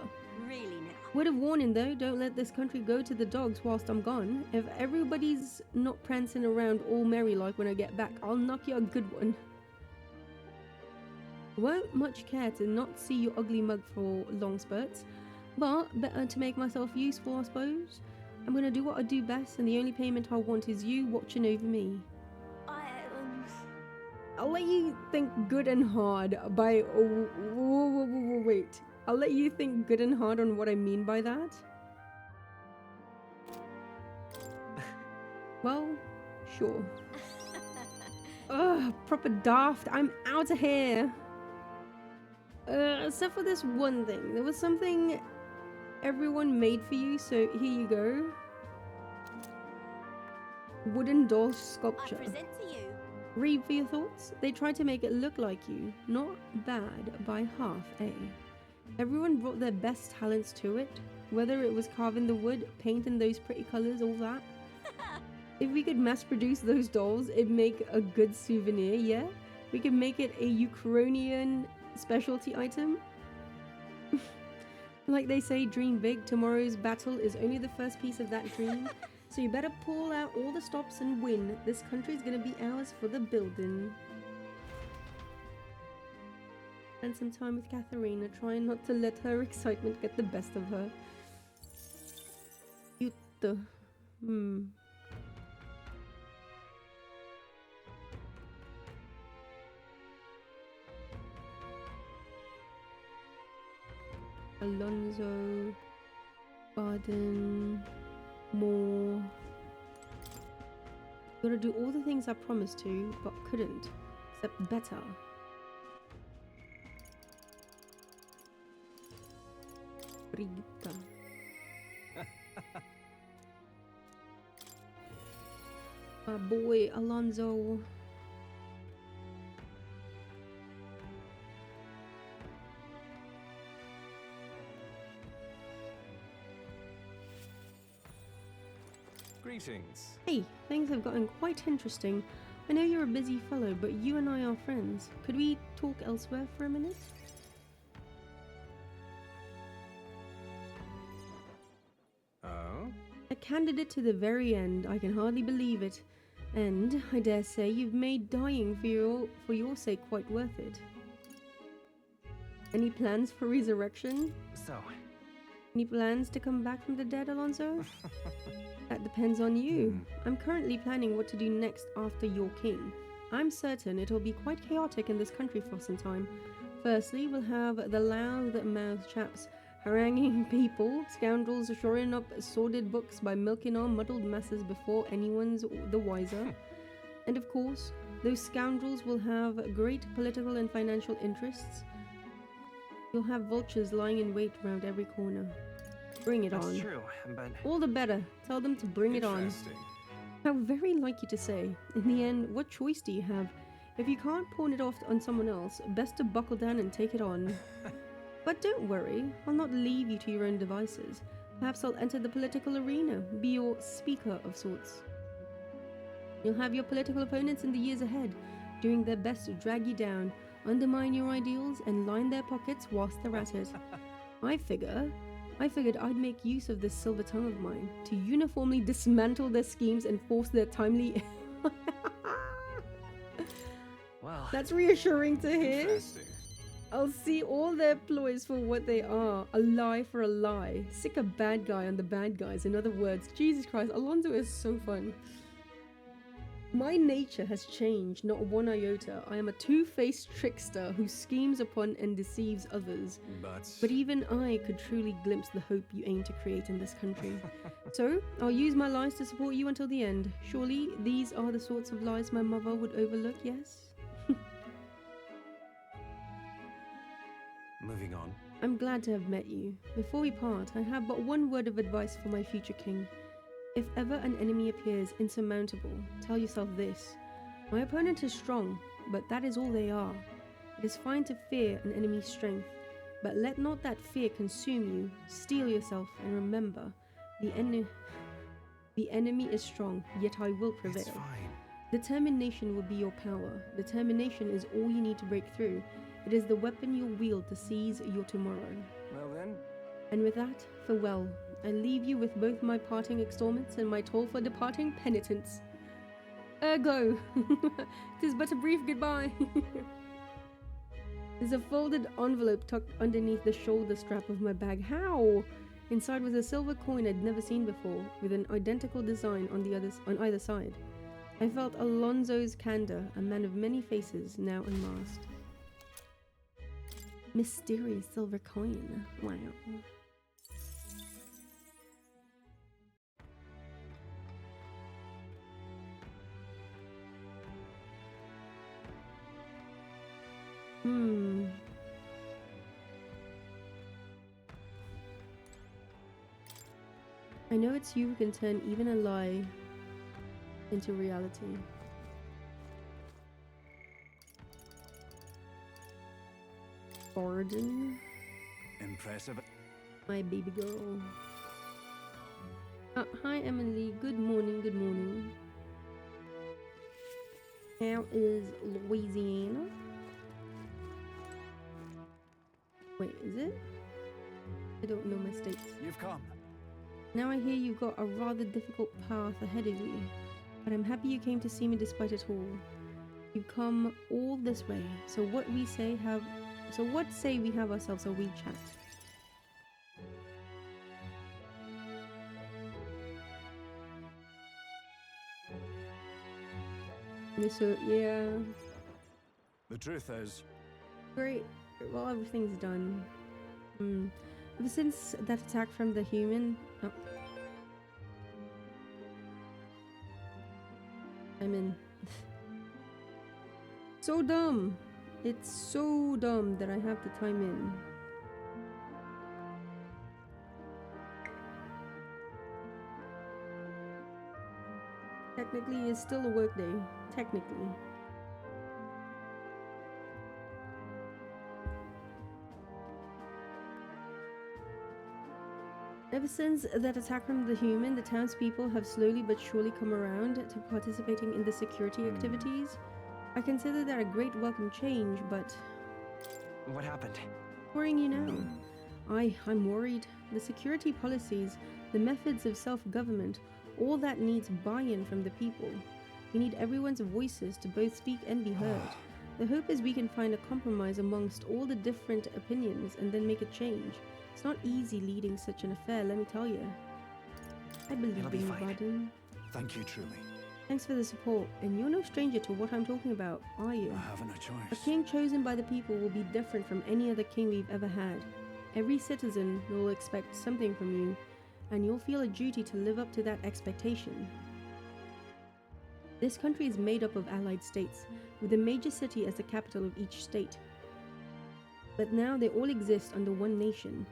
really now. Word of warning though, don't let this country go to the dogs whilst I'm gone. If everybody's not prancing around all merry like when I get back, I'll knock you a good one. Won't much care to not see your ugly mug for long spurts, but better to make myself useful, I suppose. I'm gonna do what I do best, and the only payment I want is you watching over me. I'll let you think good and hard by... wait. I'll let you think good and hard on what I mean by that. Well, sure. Ugh, proper daft. I'm out of here. Except for this one thing. There was something everyone made for you, so here you go. Wooden doll I sculpture. present to you. Read for your thoughts. They tried to make it look like you. Not bad by half, eh? Everyone brought their best talents to it. Whether it was carving the wood, painting those pretty colours, all that. If we could mass produce those dolls, it'd make a good souvenir, yeah? We could make it a Ukrainian specialty item. Like they say, dream big. Tomorrow's battle is only the first piece of that dream. So you better pull out all the stops and win. This country's gonna be ours for the building. Spend some time with Katharina, trying not to let her excitement get the best of her. Jutta. Alonso. Baden. More. Gotta do all the things I promised to, but couldn't. Except better. Brigitta. My boy, Alonso. Greetings. Hey, things have gotten quite interesting. I know you're a busy fellow, but you and I are friends. Could we talk elsewhere for a minute? Oh? A candidate to the very end, I can hardly believe it. And, I dare say, you've made dying for your sake quite worth it. Any plans for resurrection? So, Any plans to come back from the dead, Alonso? That depends on you. I'm currently planning what to do next after you're king. I'm certain it'll be quite chaotic in this country for some time. Firstly, we'll have the loud-mouthed chaps haranguing people, scoundrels shoring up sordid books by milking our muddled masses before anyone's the wiser. And of course, those scoundrels will have great political and financial interests. You'll have vultures lying in wait around every corner. Bring it that's on. true, but All the better. Tell them to bring it on. Interesting. How very like you to say. In the end, what choice do you have? If you can't pawn it off on someone else, best to buckle down and take it on. But don't worry, I'll not leave you to your own devices. Perhaps I'll enter the political arena, be your speaker of sorts. You'll have your political opponents in the years ahead, doing their best to drag you down, undermine your ideals, and line their pockets whilst they're at it. I figured I'd make use of this silver tongue of mine to uniformly dismantle their schemes and force their timely... well, That's reassuring to hear. Interesting. I'll see all their ploys for what they are. A lie for a lie. Sick a bad guy on the bad guys. In other words, Jesus Christ, Alonso is so fun. My nature has changed, not one iota. I am a two-faced trickster who schemes upon and deceives others. But even I could truly glimpse the hope you aim to create in this country. So, I'll use my lies to support you until the end. Surely, these are the sorts of lies my mother would overlook, yes? Moving on. I'm glad to have met you. Before we part, I have but one word of advice for my future king. If ever an enemy appears insurmountable, tell yourself this. My opponent is strong, but that is all they are. It is fine to fear an enemy's strength, but let not that fear consume you. Steel yourself and remember, the enemy is strong, yet I will prevail. It's fine. Determination will be your power. Determination is all you need to break through. It is the weapon you'll wield to seize your tomorrow. Well then. And with that, farewell. I leave you with both my parting extorments and my toll for departing penitence. Ergo, 'tis but a brief goodbye. There's a folded envelope tucked underneath the shoulder strap of my bag. How? Inside was a silver coin I'd never seen before, with an identical design on either side. I felt Alonso's candor, a man of many faces, now unmasked. Mysterious silver coin. Wow. I know it's you who can turn even a lie into reality. Pardon? Impressive. My baby girl. Hi Emily, good morning, good morning. How is Louisiana? Wait, is it? I don't know my states. You've come. Now I hear you've got a rather difficult path ahead of you, but I'm happy you came to see me despite it all. You've come all this way, so what say we have ourselves a wee chat? So yeah. The truth is, Great. Well, everything's done. Ever since that attack from the human... Oh. I'm in. So dumb. It's so dumb that I have to time in. Technically, it's still a work day. Technically. Ever since that attack from the human, the townspeople have slowly but surely come around to participating in the security activities. I consider that a great welcome change, but... What happened? Worrying you now. I'm worried. The security policies, the methods of self-government, all that needs buy-in from the people. We need everyone's voices to both speak and be heard. The hope is we can find a compromise amongst all the different opinions and then make a change. It's not easy leading such an affair, let me tell you. I believe It'll be in you, fine. Varden. thank you truly. Thanks for the support, and you're no stranger to what I'm talking about, are you? I haven't a A choice. king chosen by the people will be different from any other king we've ever had. Every citizen will expect something from you, and you'll feel a duty to live up to that expectation. This country is made up of allied states, with a major city as the capital of each state. But now they all exist under one nation.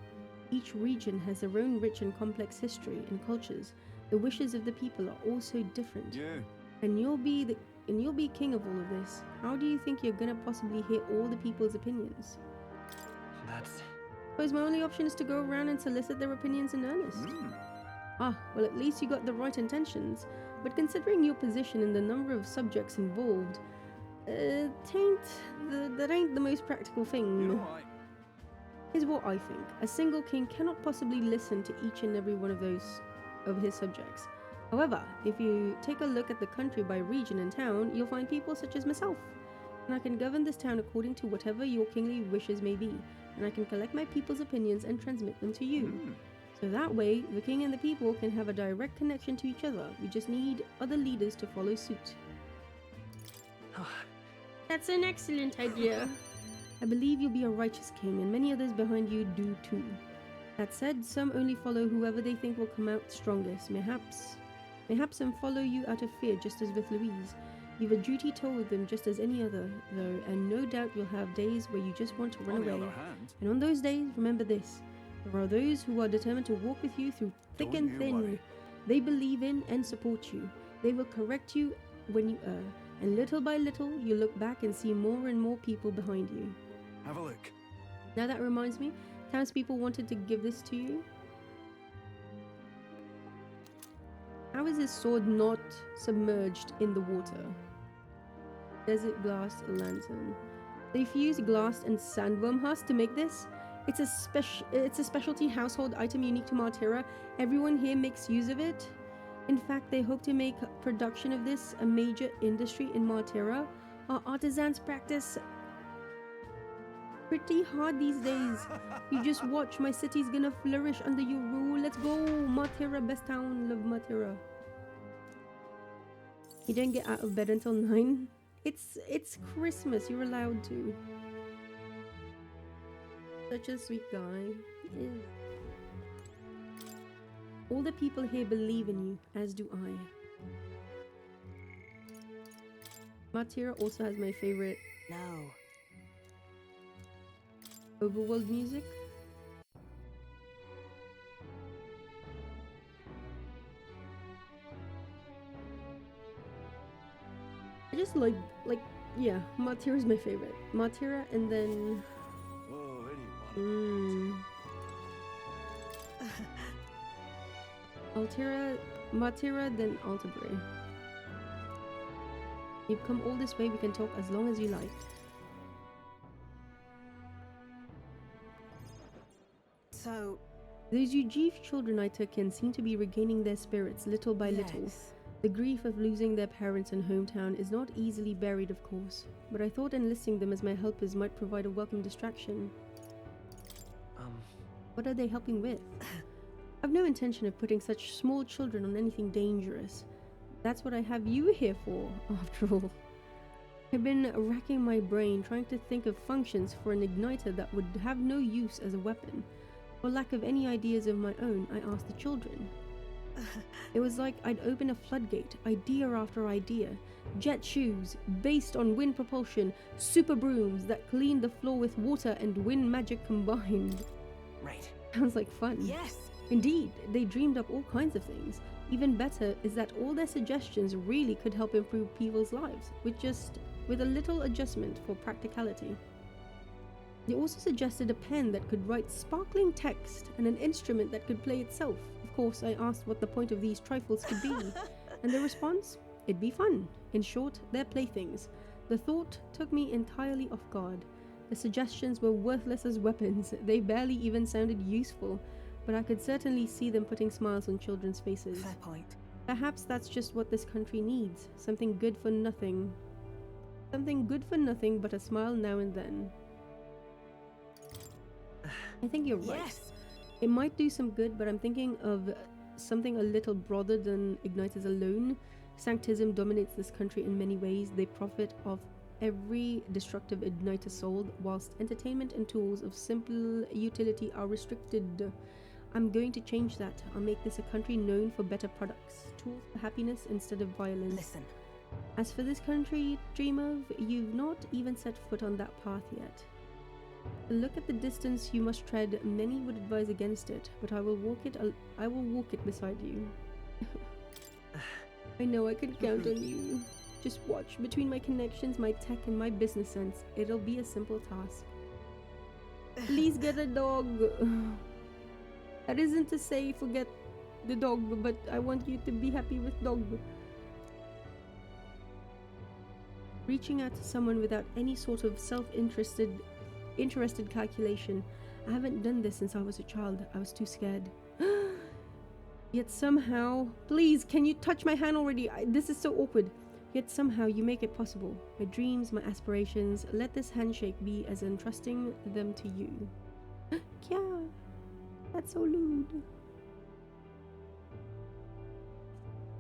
Each region has their own rich and complex history and cultures. The wishes of the people are also different. You. And you'll be king of all of this. How do you think you're gonna possibly hear all the people's opinions? That's... Suppose my only option is to go around and solicit their opinions in earnest. Ah, well, at least you got the right intentions. But considering your position and the number of subjects involved, that ain't the most practical thing. You know what? Here's what I think. A single king cannot possibly listen to each and every one of his subjects. However, if you take a look at the country by region and town, you'll find people such as myself. And I can govern this town according to whatever your kingly wishes may be. And I can collect my people's opinions and transmit them to you. So that way, the king and the people can have a direct connection to each other. We just need other leaders to follow suit. That's an excellent idea. I believe you'll be a righteous king, and many others behind you do too. That said, some only follow whoever they think will come out strongest. Mayhaps some follow you out of fear, just as with Louise. You've a duty toward them just as any other, though, and no doubt you'll have days where you just want to run On the away. other hand, And on those days, remember this. There are those who are determined to walk with you through thick Don't and you thin. worry. They believe in and support you. They will correct you when you err. And little by little, you look back and see more and more people behind you. Have a look. Now that reminds me, townspeople wanted to give this to you. How is this sword not submerged in the water? Desert glass lantern. They've used glass and sandworm husk to make this. It's a specialty household item unique to Martira. Everyone here makes use of it. In fact, they hope to make production of this a major industry in Martira. Our artisans practice pretty hard these days. You just watch, my city's gonna flourish under your rule. Let's go, Martira, best town, love Martira. You don't get out of bed until 9. It's Christmas, you're allowed to. Such a sweet guy. Yeah. All the people here believe in you, as do I. Martira also has my favorite No. overworld music. I just like, yeah, Martira is my favorite. Martira and then, Oh, anyone. Martira, then Altabury. You've come all this way, we can talk as long as you like. So, Those Ujif children I took in seem to be regaining their spirits little by little. yes. The grief of losing their parents and hometown is not easily buried, of course, but I thought enlisting them as my helpers might provide a welcome distraction. What are they helping with? I've no intention of putting such small children on anything dangerous. That's what I have you here for, after all. I've been racking my brain trying to think of functions for an igniter that would have no use as a weapon. For lack of any ideas of my own, I asked the children. It was like I'd open a floodgate, idea after idea. Jet shoes, based on wind propulsion, super brooms that clean the floor with water and wind magic combined. Right. Sounds like fun. Yes. Indeed, they dreamed up all kinds of things. Even better is that all their suggestions really could help improve people's lives, with a little adjustment for practicality. They also suggested a pen that could write sparkling text and an instrument that could play itself. Of course, I asked what the point of these trifles could be, and the response? It'd be fun. In short, they're playthings. The thought took me entirely off guard. The suggestions were worthless as weapons. They barely even sounded useful, but I could certainly see them putting smiles on children's faces. Fair point. Perhaps that's just what this country needs. Something good for nothing. Something good for nothing but a smile now and then. I think you're right. Yes. It might do some good, but I'm thinking of something a little broader than igniters alone. Sanctism dominates this country in many ways. They profit off every destructive igniter sold, whilst entertainment and tools of simple utility are restricted. I'm going to change that. I'll make this a country known for better products, tools for happiness instead of violence. Listen. As for this country you dream of, you've not even set foot on that path yet. Look at the distance you must tread. Many would advise against it, but I will walk it beside you. I know I could count on you. Just watch. Between my connections, my tech, and my business sense, it'll be a simple task. Please get a dog. That isn't to say forget the dog, but I want you to be happy with dog. Reaching out to someone without any sort of self-interested calculation. I haven't done this since I was a child. I was too scared. Yet somehow, please, can you touch my hand already? This is so awkward. Yet somehow you make it possible. My dreams, my aspirations, let this handshake be as entrusting them to you. Yeah, that's so lewd.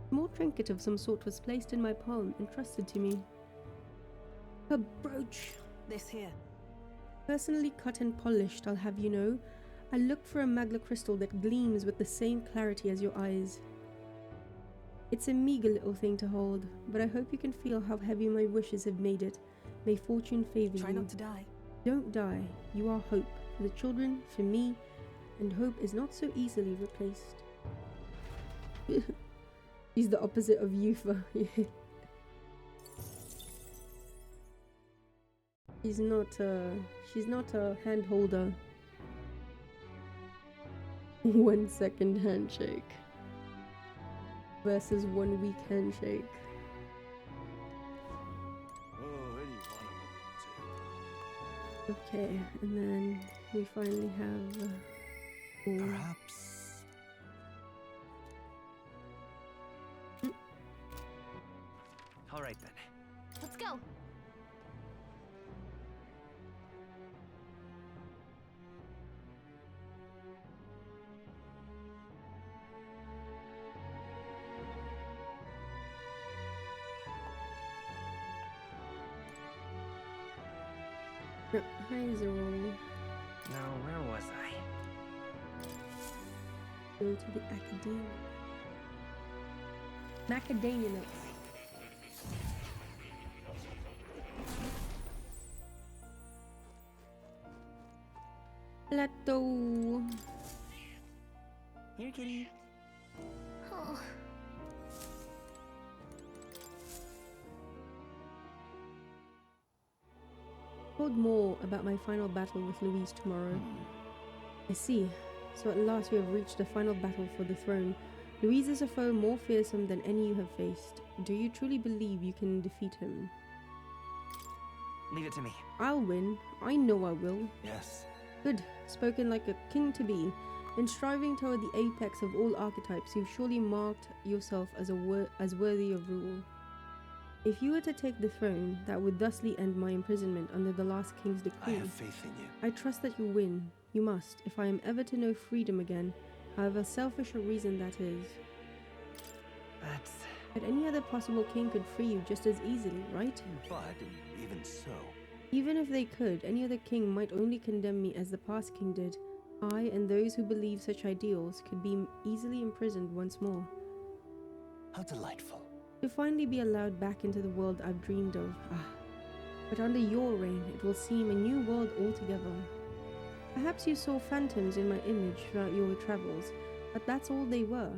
A small trinket of some sort was placed in my palm, entrusted to me. Her brooch. This here. Personally cut and polished, I'll have you know. I looked for a magla crystal that gleams with the same clarity as your eyes. It's a meager little thing to hold, but I hope you can feel how heavy my wishes have made it. May fortune favor Try you. not to die. Don't die. You are hope. For the children, for me, and hope is not so easily replaced. He's the opposite of Yufa. She's not a hand holder. 1 second handshake versus 1 week handshake. Oh, any one of them. Okay, and then we finally have. Perhaps. All right then. Let's go. Hi, Zero. Now, where was I? Go to the academia. Macadamia nuts. Plateau. Here, kitty. Oh, Told more about my final battle with Louise tomorrow. I see. So at last we have reached the final battle for the throne. Louise is a foe more fearsome than any you have faced. Do you truly believe you can defeat him? Leave it to me. I'll win. I know I will. Yes. Good. Spoken like a king to be. In striving toward the apex of all archetypes, you've surely marked yourself as as worthy of rule. If you were to take the throne, that would thusly end my imprisonment under the last king's I decree. have faith in you. I trust that you win. You must, if I am ever to know freedom again, however selfish a reason that is. But any other possible king could free you just as easily, right? But even so, Even if they could, any other king might only condemn me as the past king did. I and those who believe such ideals could be easily imprisoned once more. how delightful. To finally be allowed back into the world I've dreamed of. But under your reign, it will seem a new world altogether. Perhaps you saw phantoms in my image throughout your travels, but that's all they were.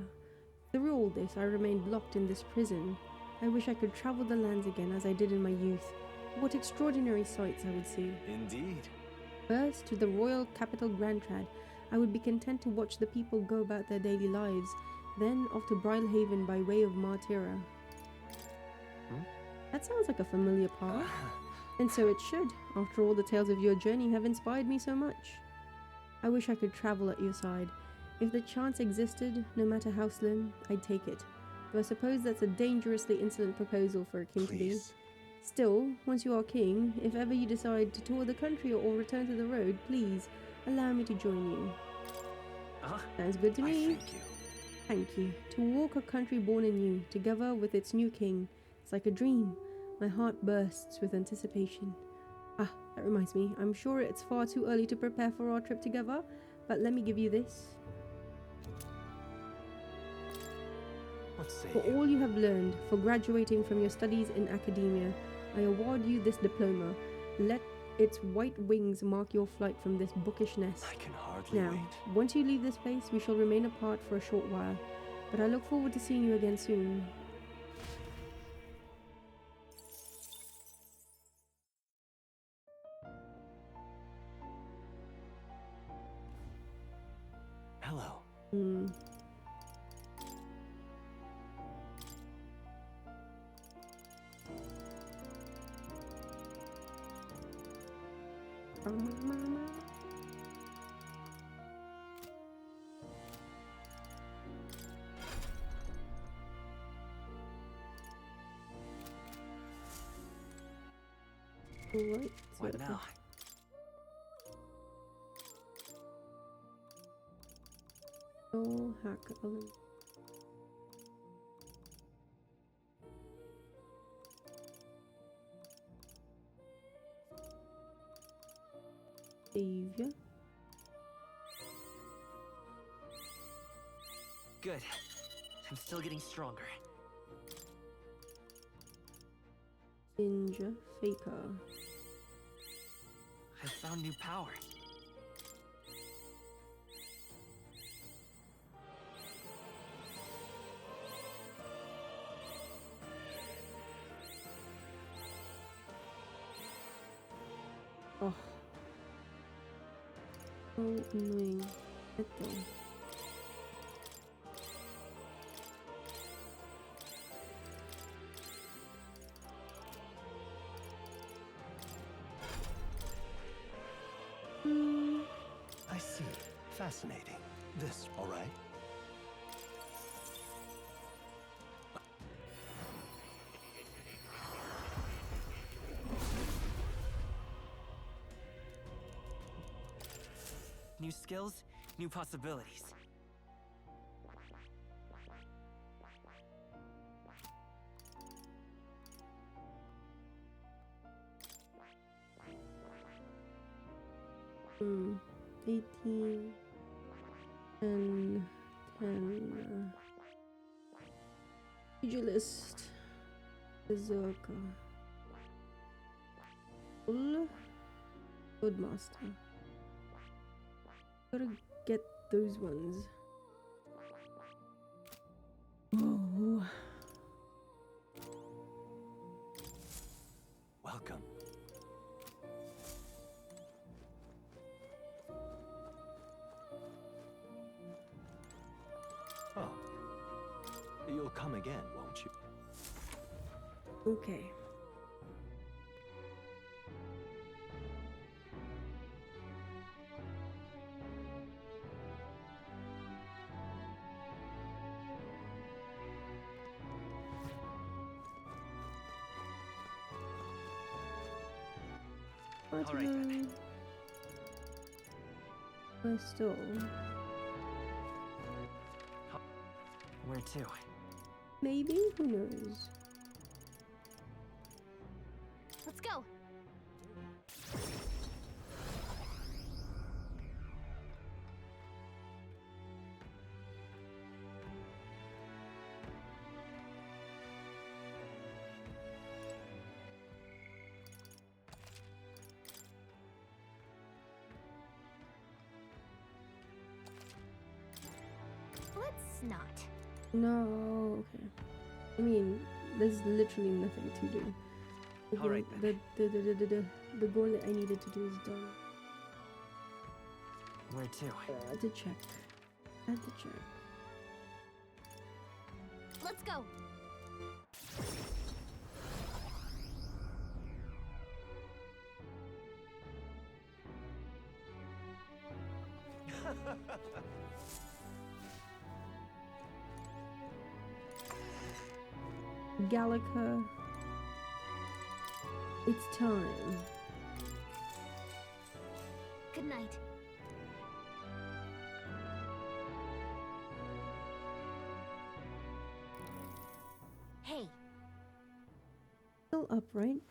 Through all this, I remained locked in this prison. I wish I could travel the lands again as I did in my youth. What extraordinary sights I would see. Indeed. First, to the royal capital Grandtrad, I would be content to watch the people go about their daily lives. Then off to Brilhaven by way of Martira. That sounds like a familiar path. And so it should. After all, the tales of your journey have inspired me so much. I wish I could travel at your side. If the chance existed, no matter how slim, I'd take it. Though I suppose that's a dangerously insolent proposal for a king to be. Please. Still, once you are king, if ever you decide to tour the country or return to the road, please, allow me to join you. Sounds good to I me. thank you. Thank you. To walk a country born anew, together with its new king. It's like a dream. My heart bursts with anticipation. That reminds me. I'm sure it's far too early to prepare for our trip together, but let me give you this. What say For you? all you have learned, for graduating from your studies in academia, I award you this diploma. Let its white wings mark your flight from this bookish nest. I can hardly Now, wait. once you leave this place, we shall remain apart for a short while, but I look forward to seeing you again soon. Hello. Alright, What now? Oh, hack oven. Savior. Good. I'm still getting stronger. Ninja. Faker. I found new power. Oh. So annoying. That thing. I see. Fascinating. This, all right? New skills, new possibilities. Hmm. 18. 10. 10. Pugilist. Berserker. Bull. Woodmaster. Gotta get those ones. Oh. Welcome. Oh. You'll come again, won't you? Okay. All right, then. Still. Where to? Maybe? Who knows? Let's go. Let's not. No, okay. I mean, there's literally nothing to do. All right, then. The goal that I needed to do is done. Where to? I had to check. I had to check. Let's go. Gallica. It's time. Good night. Hey, Still up, right?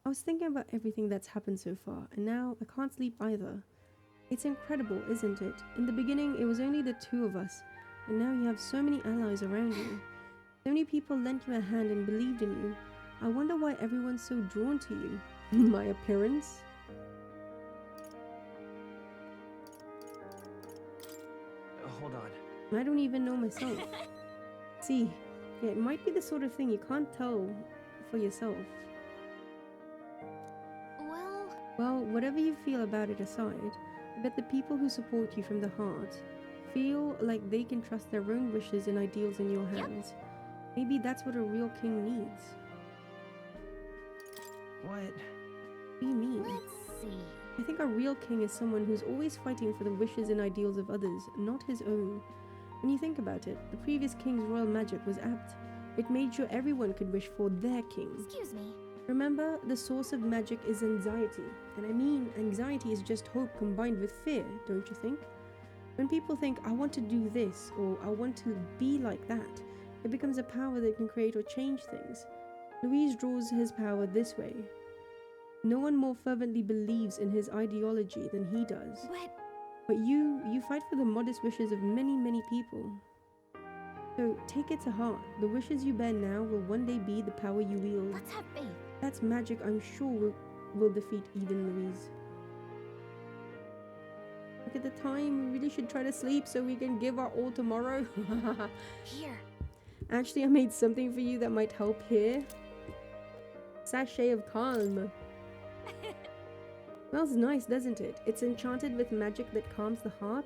I was thinking about everything that's happened so far, and now I can't sleep either. It's incredible, isn't it? In the beginning, it was only the two of us, and now you have so many allies around you. So many people lent you a hand and believed in you. I wonder why everyone's so drawn to you. My appearance? Hold on. I don't even know myself. See, yeah, it might be the sort of thing you can't tell for yourself. Well, whatever you feel about it aside, I bet the people who support you from the heart feel like they can trust their own wishes and ideals in your hands. Maybe that's what a real king needs. What? What do you mean? let's see. I think a real king is someone who's always fighting for the wishes and ideals of others, not his own. When you think about it, the previous king's royal magic was apt. It made sure everyone could wish for their king. Excuse me. Remember, the source of magic is anxiety. And I mean, anxiety is just hope combined with fear, don't you think? When people think, I want to do this, or I want to be like that, it becomes a power that can create or change things. Louise draws his power this way. No one more fervently believes in his ideology than he does. But you fight for the modest wishes of many, many people. So take it to heart. The wishes you bear now will one day be the power you wield. Let's have faith. That's magic I'm sure will defeat even Louise. Look at the time. We really should try to sleep so we can give our all tomorrow. Here. Actually, I made something for you that might help here. Sachet of Calm. Smells nice, doesn't it? It's enchanted with magic that calms the heart.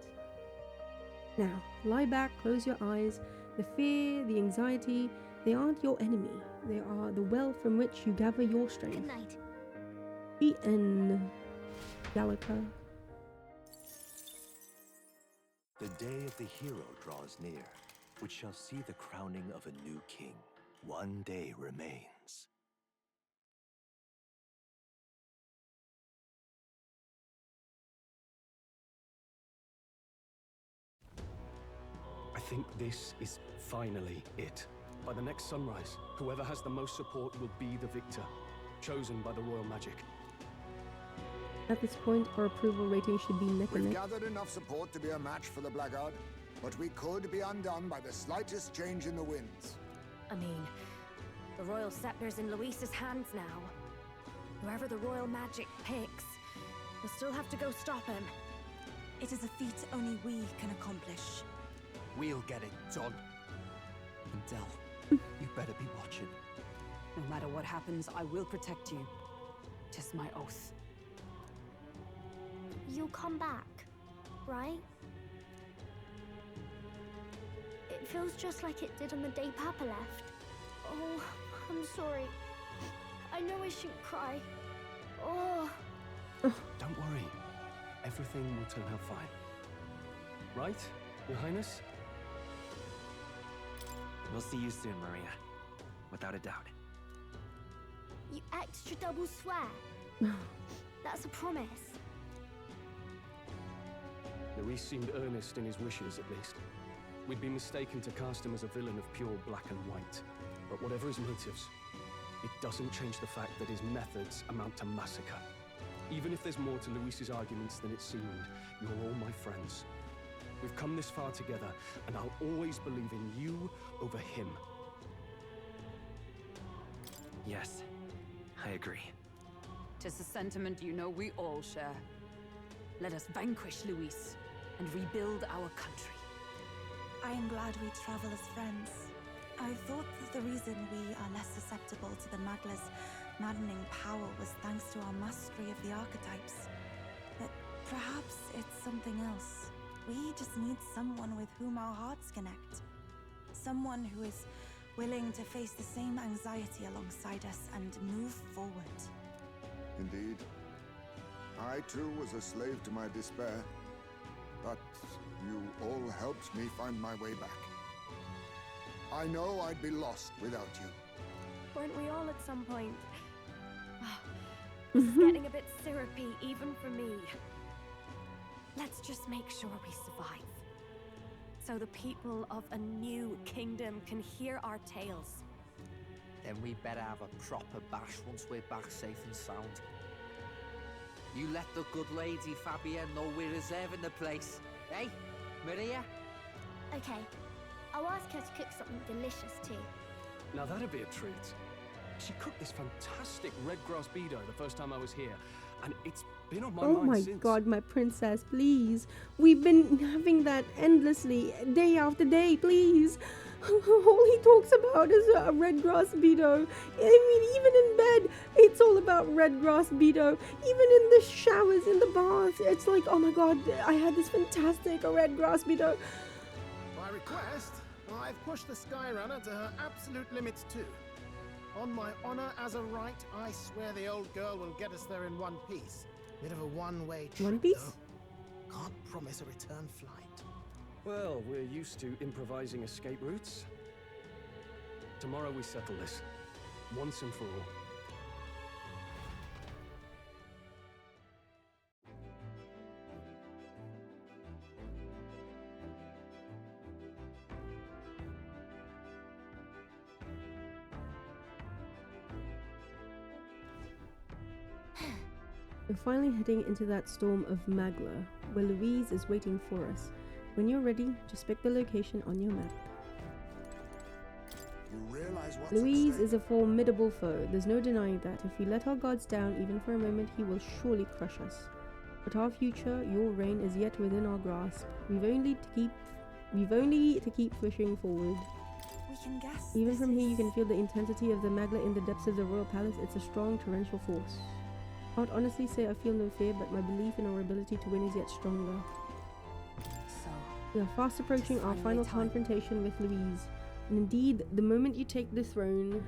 Now, lie back, close your eyes. The fear, the anxiety, they aren't your enemy. They are the well from which you gather your strength. Good night. Be-en, Gallica. The day of the hero draws near, which shall see the crowning of a new king. One day remains. I think this is finally it. By the next sunrise, whoever has the most support will be the victor, chosen by the royal magic. At this point, our approval rating should be neck and We've neck. gathered enough support to be a match for the Blackguard, but we could be undone by the slightest change in the winds. I mean, the royal scepter's in Luis's hands now. Whoever the royal magic picks, we'll still have to go stop him. It is a feat only we can accomplish. We'll get it done. And Del, you better be watching. No matter what happens, I will protect you. 'Tis my oath. You'll come back, right? It feels just like it did on the day Papa left. Oh, I'm sorry. I know I shouldn't cry. Oh. Don't worry. Everything will turn out fine. Right, Your Highness? We'll see you soon, Maria. Without a doubt. You extra double swear. That's a promise. Luis seemed earnest in his wishes, at least. We'd been mistaken to cast him as a villain of pure black and white. But whatever his motives, it doesn't change the fact that his methods amount to massacre. Even if there's more to Luis's arguments than it seemed, you're all my friends. We've come this far together, and I'll always believe in you over him. Yes, I agree. 'Tis a sentiment you know we all share. Let us vanquish Luis and rebuild our country. I am glad we travel as friends. I thought that the reason we are less susceptible to the Magla's maddening power was thanks to our mastery of the archetypes. But perhaps it's something else. We just need someone with whom our hearts connect. Someone who is willing to face the same anxiety alongside us and move forward. Indeed. I too was a slave to my despair, but you all helped me find my way back. I know I'd be lost without you. Weren't we all at some point? This is getting a bit syrupy, even for me. Let's just make sure we survive. So the people of a new kingdom can hear our tales. Then we better have a proper bash once we're back safe and sound. You let the good lady Fabienne know we're reserving the place. Hey, Maria? Okay, I'll ask her to cook something delicious too. Now that'd be a treat. She cooked this fantastic red grass bedo the first time I was here, and it's been on my Oh mind my since. god, my princess, please. We've been having that endlessly, day after day, please. All he talks about is a red grass bedo. I mean, even in bed, it's all about red grass bedo. Even in the showers, in the bath, it's like, oh my god, I had this fantastic red grass bedo. By request, I've pushed the Skyrunner to her absolute limits too. On my honor as a right, I swear the old girl will get us there in one piece. Bit of a one-way trip, One Piece? though. Can't promise a return flight. Well, we're used to improvising escape routes. Tomorrow we settle this, once and for all. We're finally heading into that storm of Magla, where Louise is waiting for us. When you're ready, just pick the location on your map. You realize what's Louise at stake? is a formidable foe. There's no denying that. If we let our guards down even for a moment, he will surely crush us. But our future, your reign, is yet within our grasp. We've only to keep pushing forward. We can guess. Even this from here, you is- can feel the intensity of the Magla in the depths of the royal palace. It's a strong torrential force. I can't honestly say I feel no fear, but my belief in our ability to win is yet stronger. So, We are fast approaching our finally final time. confrontation with Louise. And indeed, the moment you take the throne,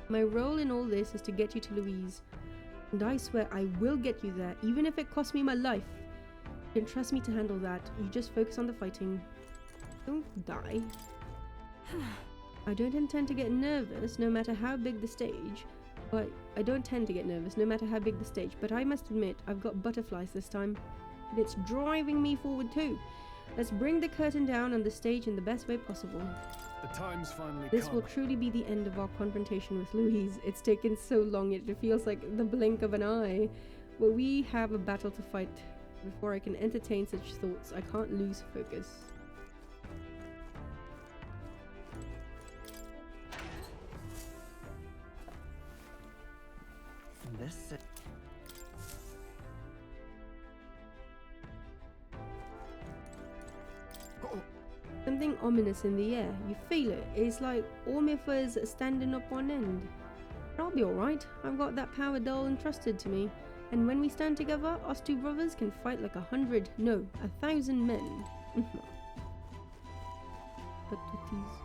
my role in all this is to get you to Louise. And I swear I will get you there, even if it costs me my life. You can trust me to handle that. You just focus on the fighting. Don't die. I don't intend to get nervous, no matter how big the stage. But I don't tend to get nervous, no matter how big the stage. But I must admit, I've got butterflies this time. And it's driving me forward too. Let's bring the curtain down on the stage in the best way possible. The time's finally This come. will truly be the end of our confrontation with Louise. It's taken so long, it feels like the blink of an eye. But we have a battle to fight. Before I can entertain such thoughts, I can't lose focus. This is... Something ominous in the air. You feel it. It's like Ormifers standing up on end. But I'll be alright. I've got that power Dol entrusted to me. And when we stand together, us two brothers can fight like 100, no, 1,000 men. But to tease.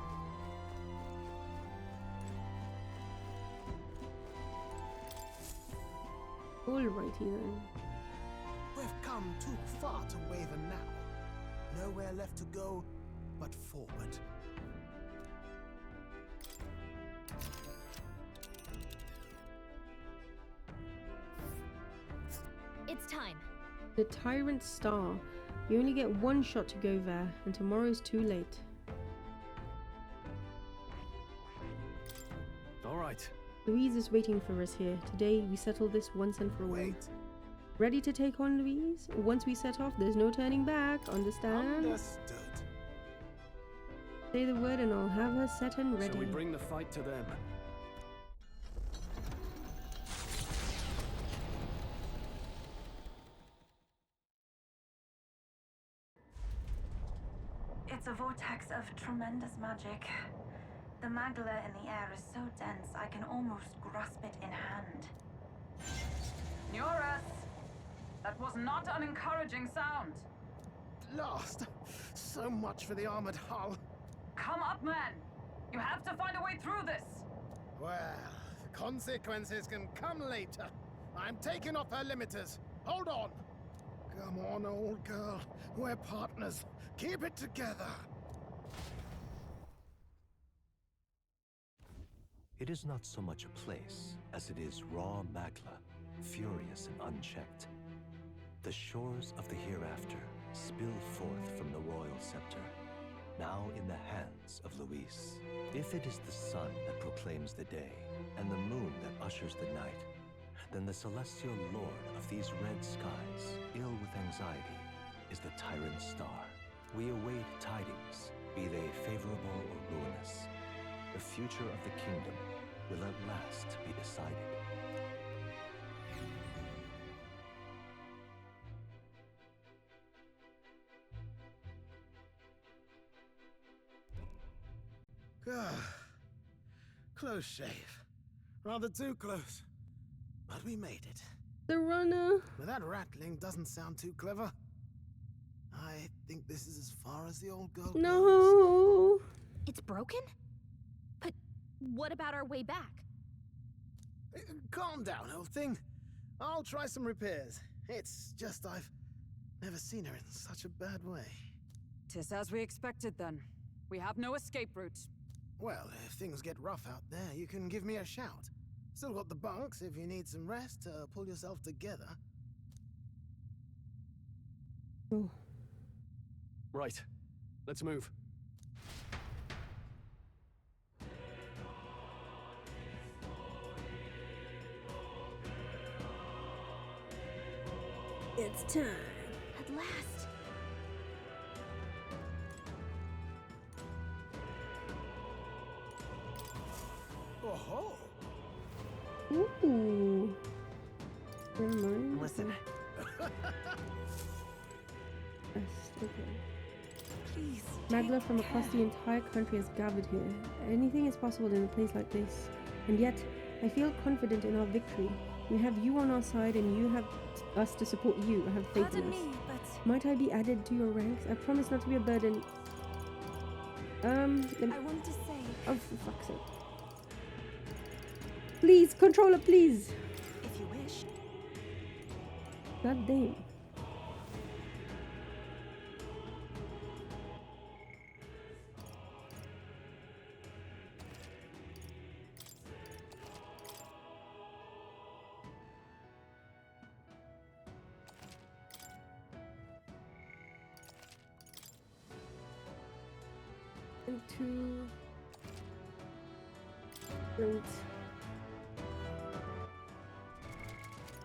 Alrighty then. We've come too far to waver now. Nowhere left to go but forward. It's time. The Tyrant Star. You only get one shot to go there, and tomorrow's too late. All right. Louise is waiting for us here. Today, we settle this once and for all. Wait. Ready to take on Louise? Once we set off, there's no turning back. Understand? Understood. Say the word and I'll have her set and ready. So we bring the fight to them. It's a vortex of tremendous magic. The magla in the air is so dense I can almost grasp it in hand. Norris! That was not an encouraging sound. Last. So much for the armored hull. Come up, man! You have to find a way through this! Well, the consequences can come later. I'm taking off her limiters. Hold on. Come on, old girl. We're partners. Keep it together. It is not so much a place as it is raw Magla, furious and unchecked. The shores of the hereafter spill forth from the royal scepter, now in the hands of Louise. If it is the sun that proclaims the day, and the moon that ushers the night, then the celestial lord of these red skies, ill with anxiety, is the Tyrant Star. We await tidings, be they favorable or ruinous. The future of the kingdom will at last be decided. Close shave. Rather too close. But we made it. The runner. But that rattling doesn't sound too clever. I think this is as far as the old girl goes. No. It's broken? But what about our way back? Calm down, old thing. I'll try some repairs. It's just I've never seen her in such a bad way. 'Tis as we expected then. We have no escape route. Well, if things get rough out there, you can give me a shout. Still got the bunks if you need some rest to pull yourself together. Oh. Right. Let's move. It's time. At last. Oh-ho! Ooh. Never mind. Listen, Yes, okay. Please. Magla take from across care. the entire country has gathered here. Anything is possible in a place like this. And yet, I feel confident in our victory. We have you on our side and you have us to support you. I have faith in Pardon us. me, but Might I be added to your ranks? I promise not to be a burden. Let me... I want to say, Oh, for fuck's sake. Please, controller, please! if you wish. God damn. Into... Right.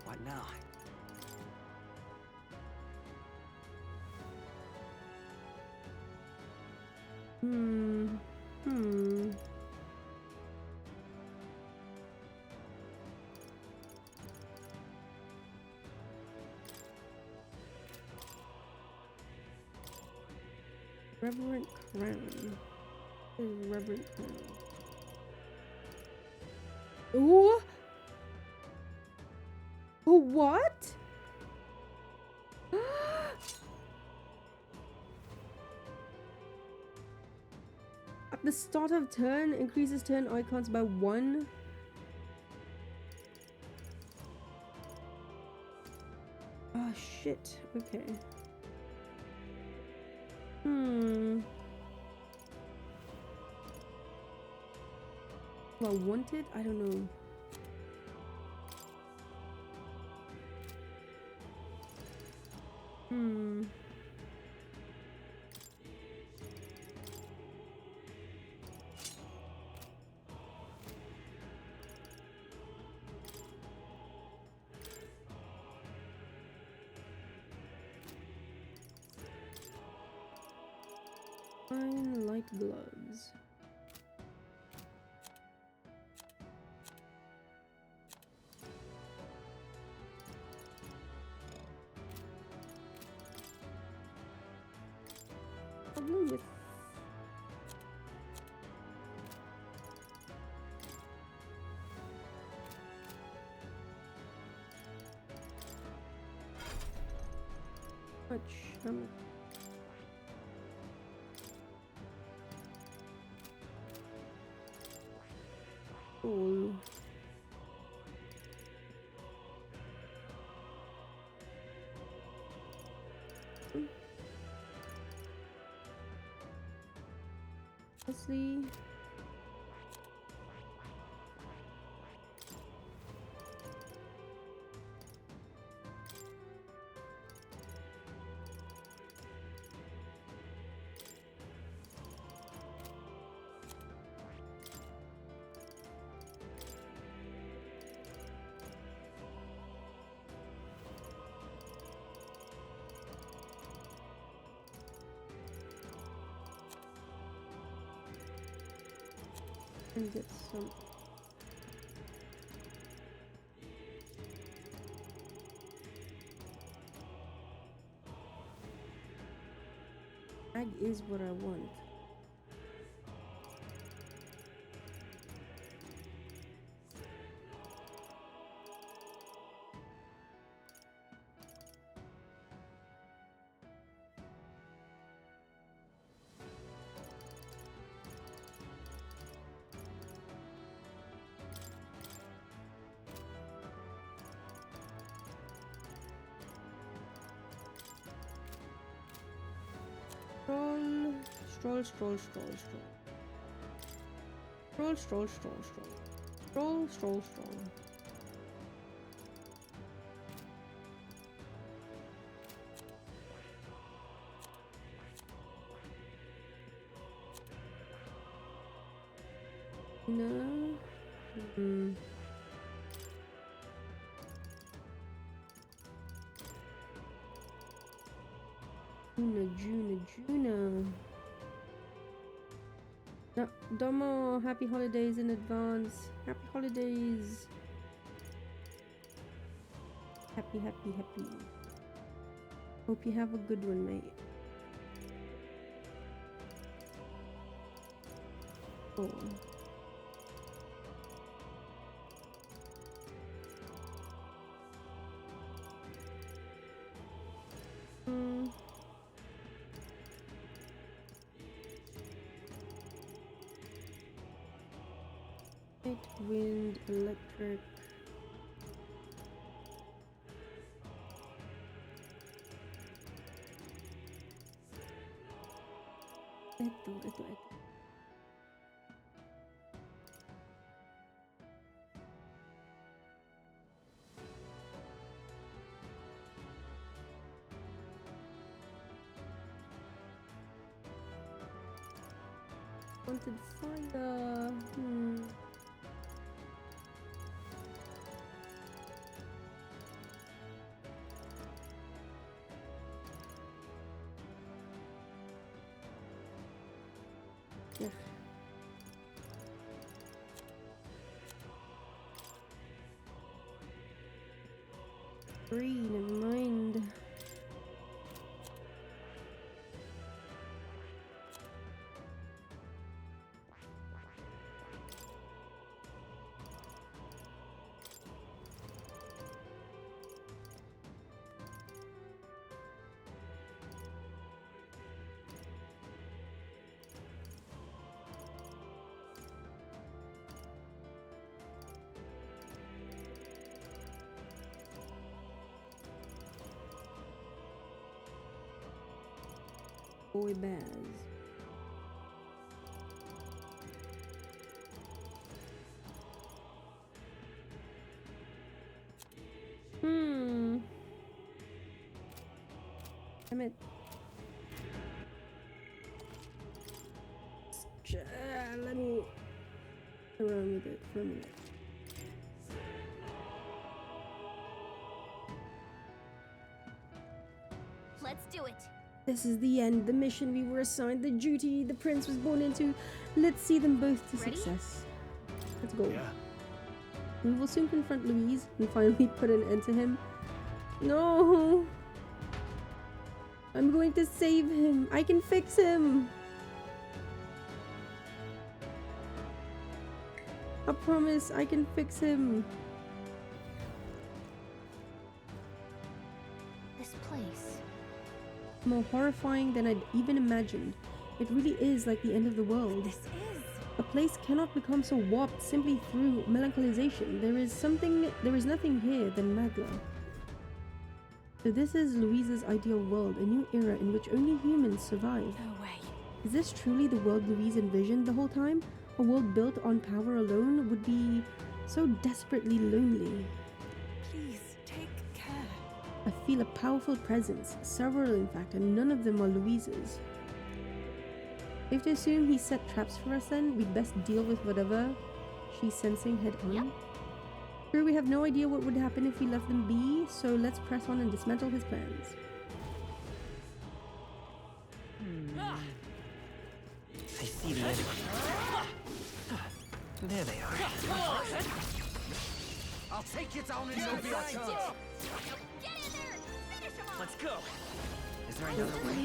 what now? Hmm. Reverent crown. Reverent crown. Ooh. Oh, what? At the start of turn, increases turn icons by 1. Oh shit. Okay. Do I want it? I don't know. Fine light gloves. Problem with much. Oh. Honestly, and get some. Ag is what I want. Stroll, stroll, stroll, stroll. Stroll, stroll, stroll, stroll. Stroll, stroll, stroll. No. Juna. No, Domo, happy holidays in advance. Happy holidays. Happy. Hope you have a good one, mate. Oh. Light, wind, electric. Esto. Wanted fire. Yeah. Never mind. Boy Baz. Damn it. Let me run with it for a minute. Let's do it. This is the end, the mission we were assigned, the duty the prince was born into. Let's see them both to Ready? success. Let's go. Yeah. We will soon confront Louise and finally put an end to him. No! I'm going to save him. I can fix him. I promise I can fix him. This place. More horrifying than I'd even imagined. It really is like the end of the world. This is. A place cannot become so warped simply through melancholization. There is nothing here than Magla. So this is Louise's ideal world, a new era in which only humans survive. No way. Is this truly the world Louise envisioned the whole time? A world built on power alone would be so desperately lonely. Please, take care. I feel a powerful presence, several in fact, and none of them are Louise's. Safe to assume he set traps for us then? We'd best deal with whatever she's sensing head on. Yep. Sure, we have no idea what would happen if we left them be, so let's press on and dismantle his plans. I see the enemy. There they are. I'll take you down and you'll be our turn. Get in there! Finish him off! Let's go. Is there another way?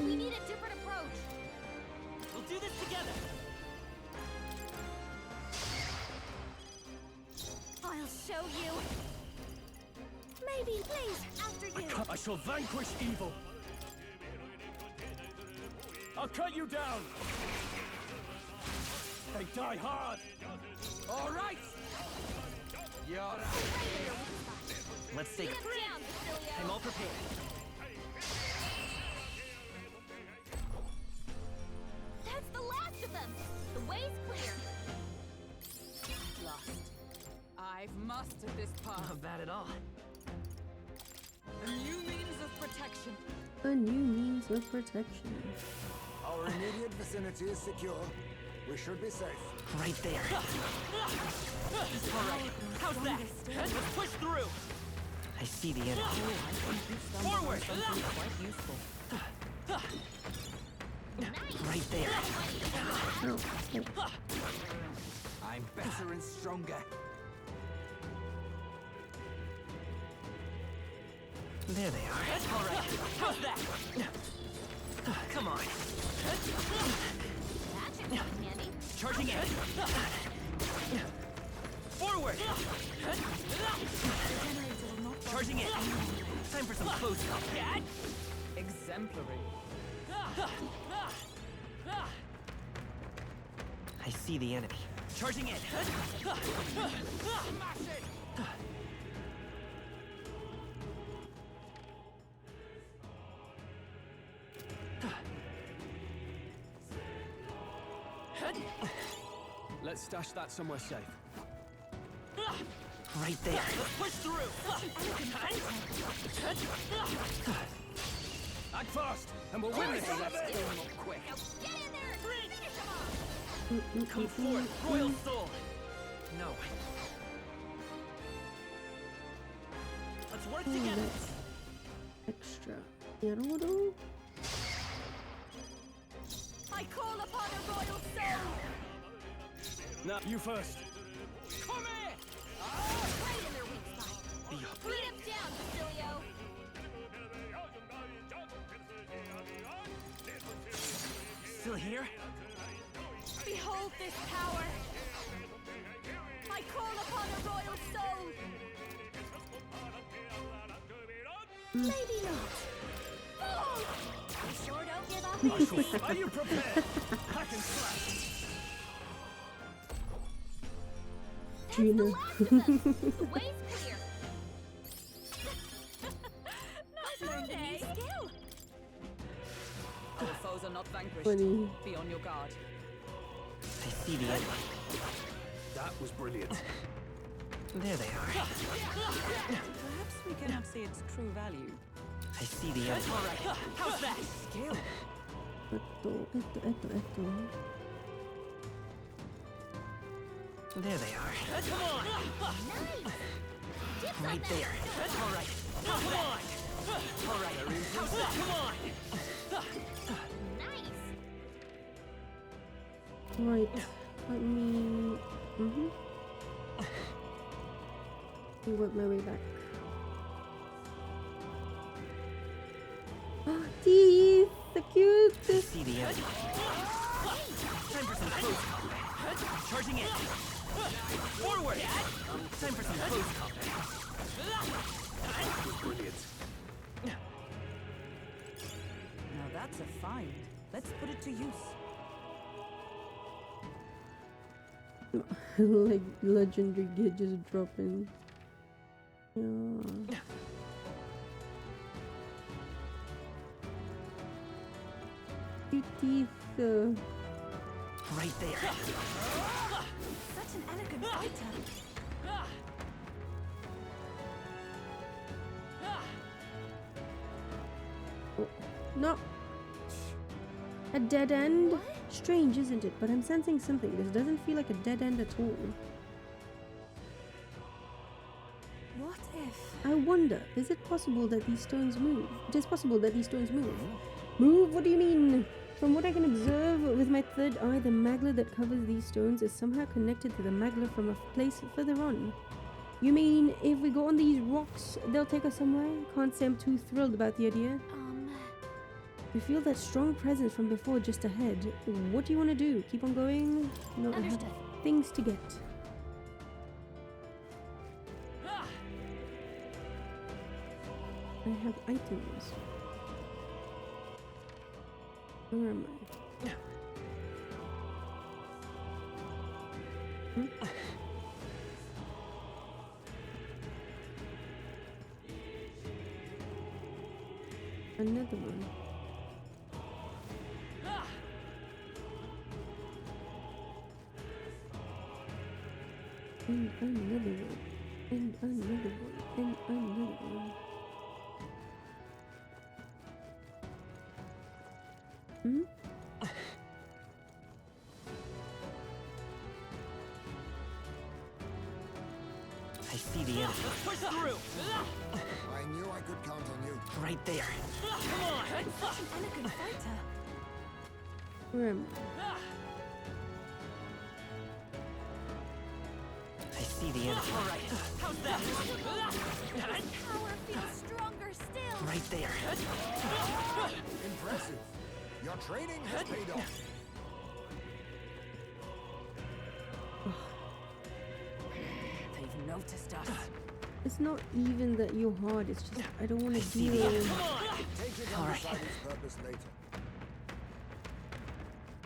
We need a different approach. We'll do this together. I'll show you. Maybe, please, after you. I shall vanquish evil. I'll cut you down. They die hard. All right. You're out. Let's take Get him down, Basilio. I'm all prepared. That's the last of them. The way's clear. Lost. I've mastered this path. Not bad at all. A new means of protection. A new means of protection. Our immediate vicinity is secure. We should be safe. Right there. All right. How's that? Let's push through. I see the enemy. I think you've stumbled on Forward! something quite useful. Right there. Ow. Oh. I'm better and stronger. There they are. All right. How's that? Come on. Charging in. Forward. Charging in. Time for some close combat. Exemplary. I see the enemy. Charging in. Let's stash that somewhere safe. Right there. Let's push through. Act fast, and we'll win this. Let's go up quick. Come forth, Royal Soul. No. Let's work together. Extra. Yarudo? I call upon a royal soul! No, you first. Come here. Right in their weak spot. Beat him down, Basilio! Still here? Behold this power! I call upon a royal soul! Maybe not. Fool! You sure don't give up? Are you prepared? Hack and slash. Gina. The way's clear. I've learned a new skill. Our foes are not vanquished. Funny. Be on your guard. I see the enemy. That was brilliant. There they are. Perhaps we cannot see its true value. I see the enemy. All right. How's that? Skill. Esto. There they are. Come on. Nice. Right there. All right. Come on. All right. How's that? Come on. Nice. Right. Let me. Work my way back. Oh, teeth! So cute! I see the enemy. Time for some close combat. Charging in. Forward. Time for some close combat. That was brilliant. Now that's a find. Let's put it to use. Like legendary gear just dropping. Yeah. Cute teeth. Right there. Such an elegant fighter. Oh, no. A dead end? Strange, isn't it? But I'm sensing something. This doesn't feel like a dead end at all. What if? I wonder, is it possible that these stones move? It is possible that these stones move. Move? What do you mean? From what I can observe with my third eye, the magla that covers these stones is somehow connected to the magla from a place further on. You mean if we go on these rocks, they'll take us somewhere? Can't say I'm too thrilled about the idea. We feel that strong presence from before just ahead. What do you want to do? Keep on going? No, I have Understood. things to get. I have items. Where am I? Hmm? Another one. And another one. And another one. And another one. Hmm? I I see the enemy. Push through! I knew I could count on you. Right there. Come on! Such an elegant fighter. Where am I see the enemy. All right. How's that? Power feels stronger still. Right there. Impressive. Your training has paid off. They've noticed us. It's not even that you're hard, it's just I don't want to see deal the with Take it All and right. decide its purpose later.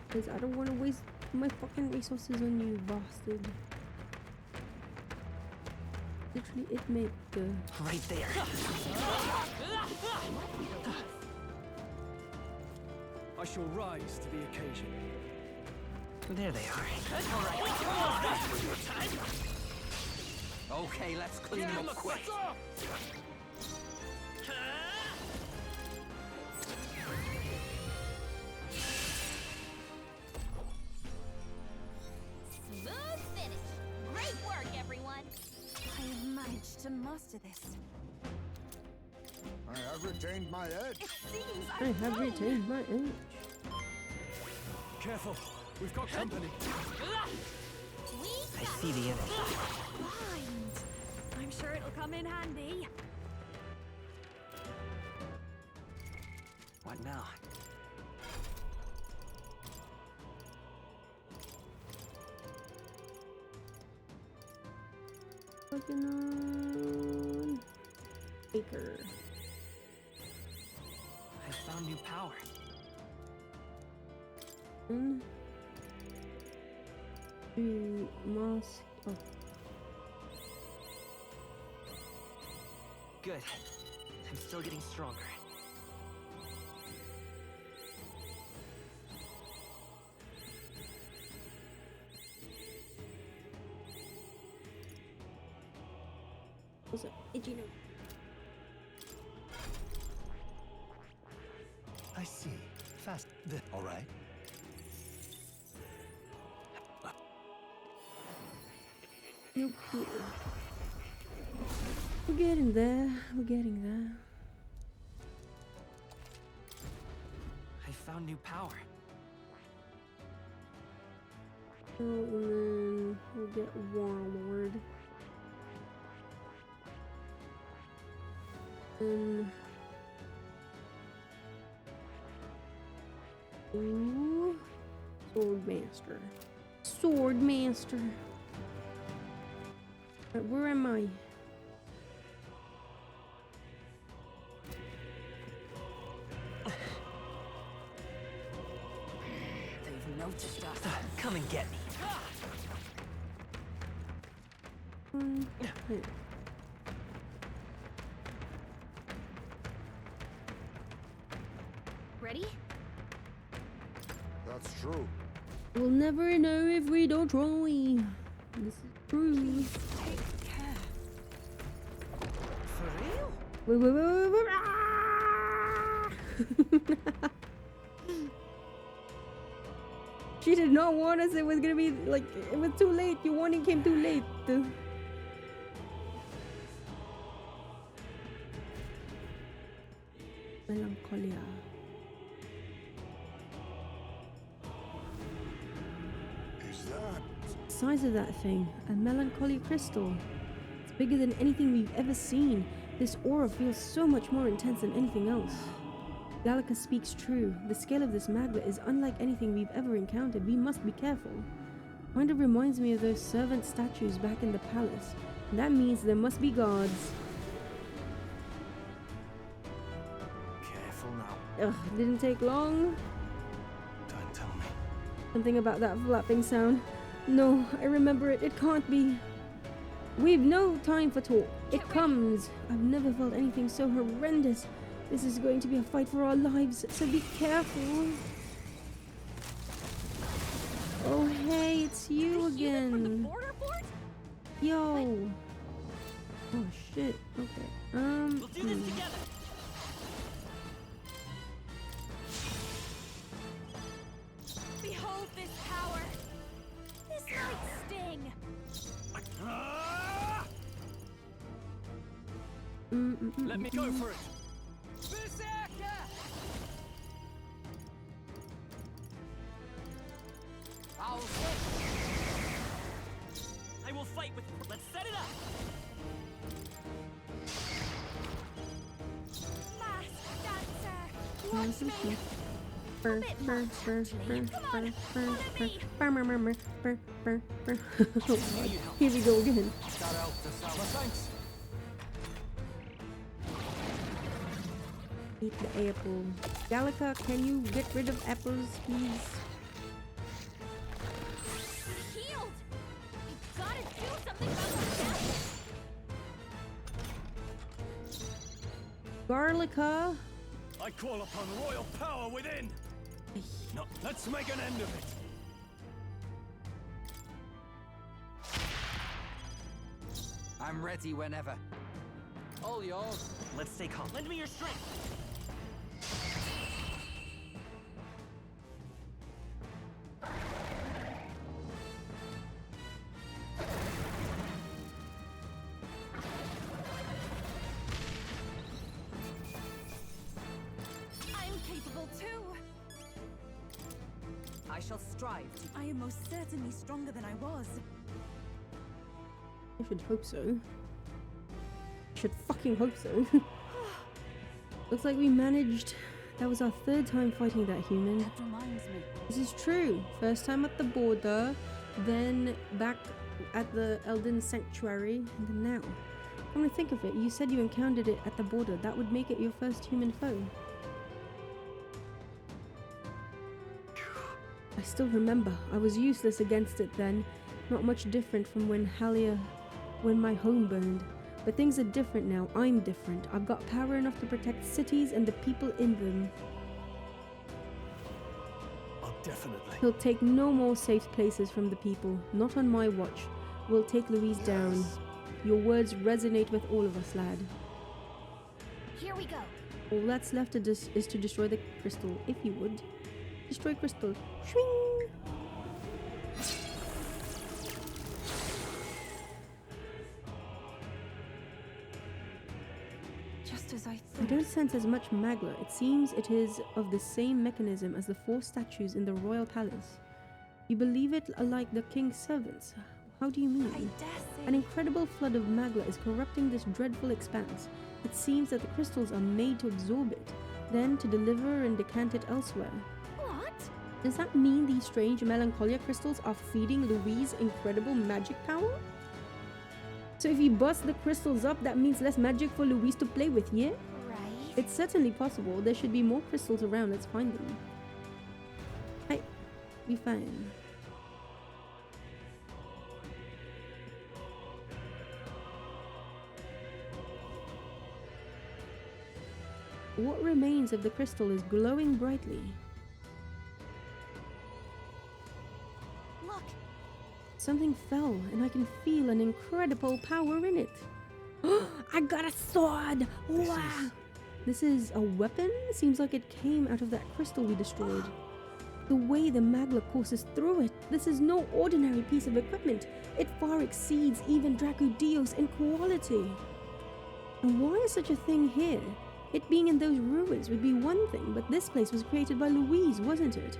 because I don't want to waste my fucking resources on you, bastard. Literally, it made the Right there. I shall rise to the occasion. There they are. All right. Okay, let's clean them up quick. Smooth finish. Great work, everyone. I have managed to master this. I have retained my edge. It seems I have retained my edge. Careful, we've got company. I see the enemy. Mind. I'm sure it'll come in handy. What now? Working on Baker. I found new power. One, two, mask. Oh, Good. I'm still getting stronger. what's up? Itchy nose. I see. Fast. All right. Nope. We're getting there. We're getting there. I found new power. Oh, and then we'll get Warlord. And ooh, Swordmaster. Swordmaster. Where am I? They've noticed us. Come and get me. Here. Ready? That's true. We'll never know if we don't try. This is true. take care. For real? Wait. Ah! She did not warn us it was gonna be like, it was too late. Your warning came too late. Melancholia. Is that... Size of that thing, a melancholy crystal. It's bigger than anything we've ever seen. This aura feels so much more intense than anything else. Gallica speaks true. The scale of this magma is unlike anything we've ever encountered. We must be careful. Kind of reminds me of those servant statues back in the palace. And that means there must be guards. Careful now. Ugh, didn't take long. Don't tell me. Something about that flapping sound. No, I remember it. It can't be. We've no time for talk. It comes. I've never felt anything so horrendous. This is going to be a fight for our lives, so be careful. Oh, hey, it's you again. Border fort? Yo. Oh, shit. Okay. We'll do this together. Behold this power. This might sting. Let me go for it. I will fight with. Let's set it up. Masked dancer, watch me. Here we go again. Thanks. Eat the apple. Gallica, can you get rid of apples, please? Healed. You gotta do something about this. Garlica. I call upon royal power within. No, let's make an end of it. I'm ready whenever. All yours. Let's stay calm. Lend me your strength. I'm capable too. I shall strive to. I am most certainly stronger than I was. I should hope so. I should fucking hope so. Looks like we managed. That was our third time fighting that human. That reminds me. This is true. First time at the border, then back at the Elden Sanctuary, and then now. Come to think of it, you said you encountered it at the border. That would make it your first human foe. I still remember. I was useless against it then. Not much different from when my home burned. But things are different now. I'm different. I've got power enough to protect cities and the people in them. Oh, definitely. He'll take no more safe places from the people. Not on my watch. We'll take Louise down. Your words resonate with all of us, lad. Here we go. All that's left is to destroy the crystal, if you would. Destroy crystal. Swing! Just as I I thought. don't sense as much magma. It seems it is of the same mechanism as the 4 statues in the royal palace. You believe it like the king's servants? How do you mean? I dare say. An incredible flood of magma is corrupting this dreadful expanse. It seems that the crystals are made to absorb it, then to deliver and decant it elsewhere. What? Does that mean these strange melancholia crystals are feeding Louise incredible magic power? So if you bust the crystals up, that means less magic for Louise to play with, yeah? Right. It's certainly possible. There should be more crystals around. Let's find them. Hey, be fine. What remains of the crystal is glowing brightly. Look. Something fell, and I can feel an incredible power in it. I got a sword! Wow! This is a weapon? Seems like it came out of that crystal we destroyed. The way the magma courses through it, this is no ordinary piece of equipment. It far exceeds even Dracudios in quality. And why is such a thing here? It being in those ruins would be one thing, but this place was created by Louise, wasn't it?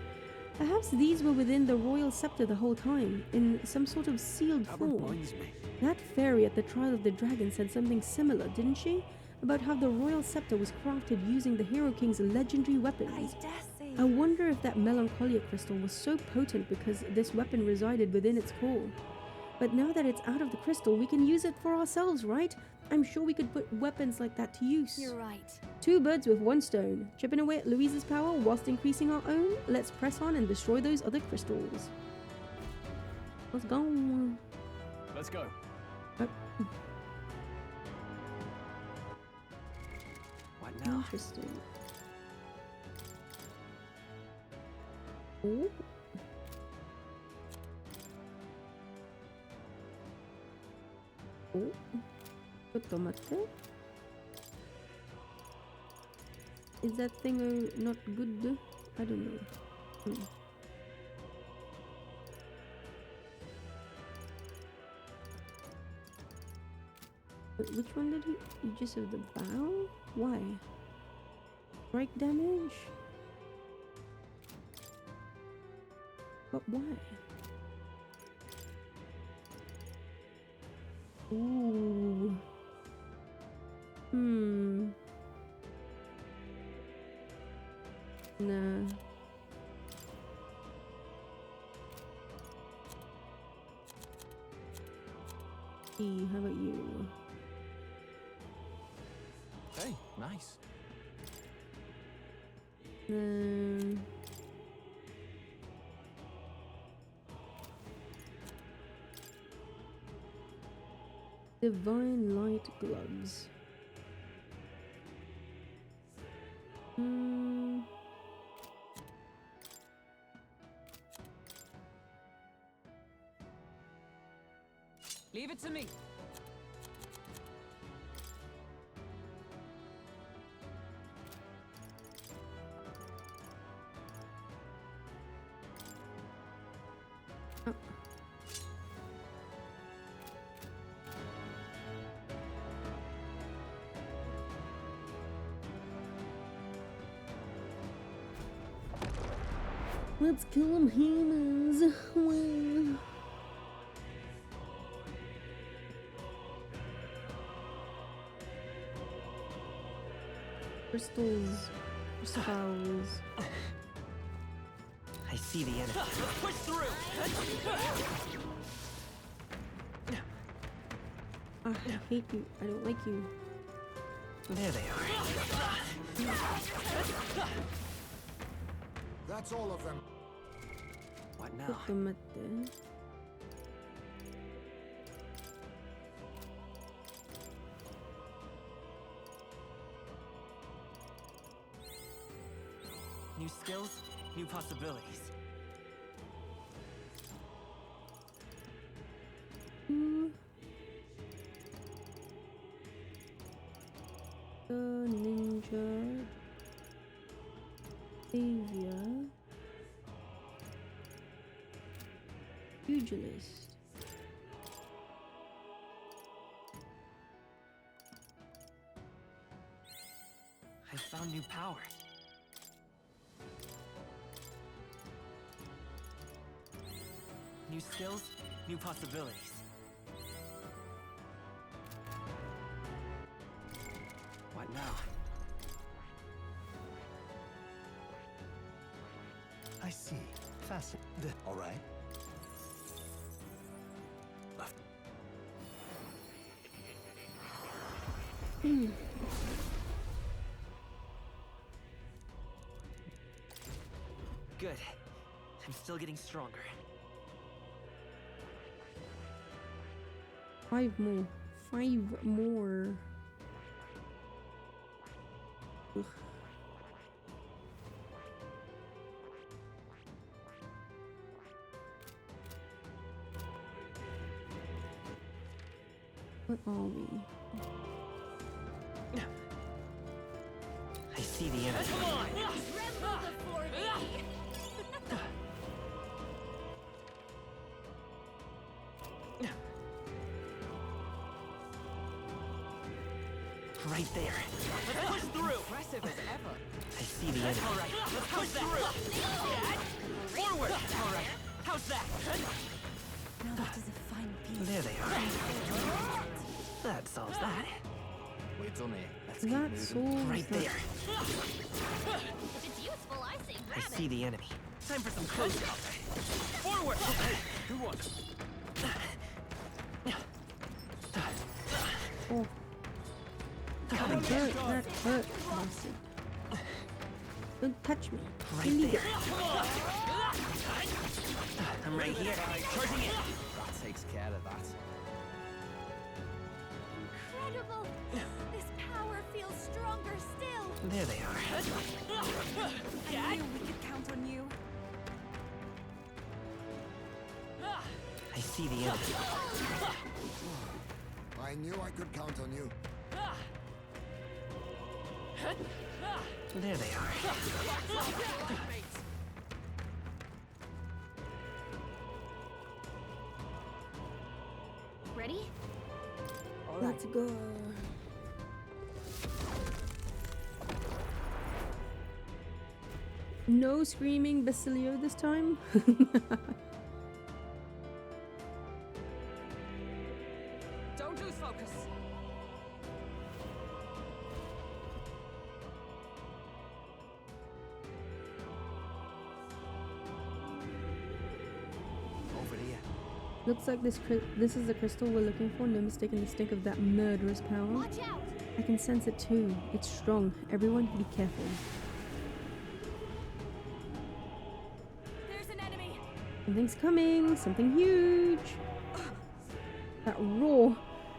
Perhaps these were within the royal scepter the whole time, in some sort of sealed form. Reminds me. That fairy at the trial of the dragon said something similar, didn't she? About how the royal scepter was crafted using the Hero King's legendary weapons. I dare say. I wonder if that melancholia crystal was so potent because this weapon resided within its core. But now that it's out of the crystal, we can use it for ourselves, right? I'm sure we could put weapons like that to use. You're right. 2 birds with 1 stone. Chipping away at Louise's power whilst increasing our own. Let's press on and destroy those other crystals. Let's go. Let's go. What now? Interesting. Oh. Oh. Tomate. Is that thing not good? I don't know. Wait, which one did he? You just have the bow? Why? Strike damage? But why? Ooh. Nah. E, how about you? Hey, nice. Divine Light Gloves. Leave it to me. Let's kill them humans. Well. Crystals. Crystals. I see the enemy. Let's push through! I hate you. I don't like you. There they are. That's all of them. What now? Put them at there. New skills, new possibilities. The ninja. Savior. Pugilist. I found new power. New skills, new possibilities. What now? I see. Fascinating. All right. Left. Good. I'm still getting stronger. 5 more. 5 more. Ugh. What are we? I see the enemy. Come on! Tremble before me! Right there. Let's push through! Impressive as ever. I see the enemy. Alright, let's push through! Forward! Alright, how's that? Now that is a fine piece. There they are. That solves that. We're done here. Let's That keep solves moving. Right that. there. If it's useful, I say I grab it. see the enemy. Time for some close combat. Forward! Who wants? Oh. That hurt. That hurt. Bastard. Don't touch me. Right Illegal. there. I'm right here. Charging in. That takes care of that. Incredible! This power feels stronger still. There they are. I knew we could count on you. I see the enemy. I knew I could count on you. There they are. Ready? All right. Let's go. No screaming Basilio this time. Don't lose focus. Over here. Looks like this is the crystal we're looking for. No mistaking the stink of that murderous power. Watch out! I can sense it too. It's strong. Everyone, be careful. There's an enemy! Something's coming. Something huge. That roar.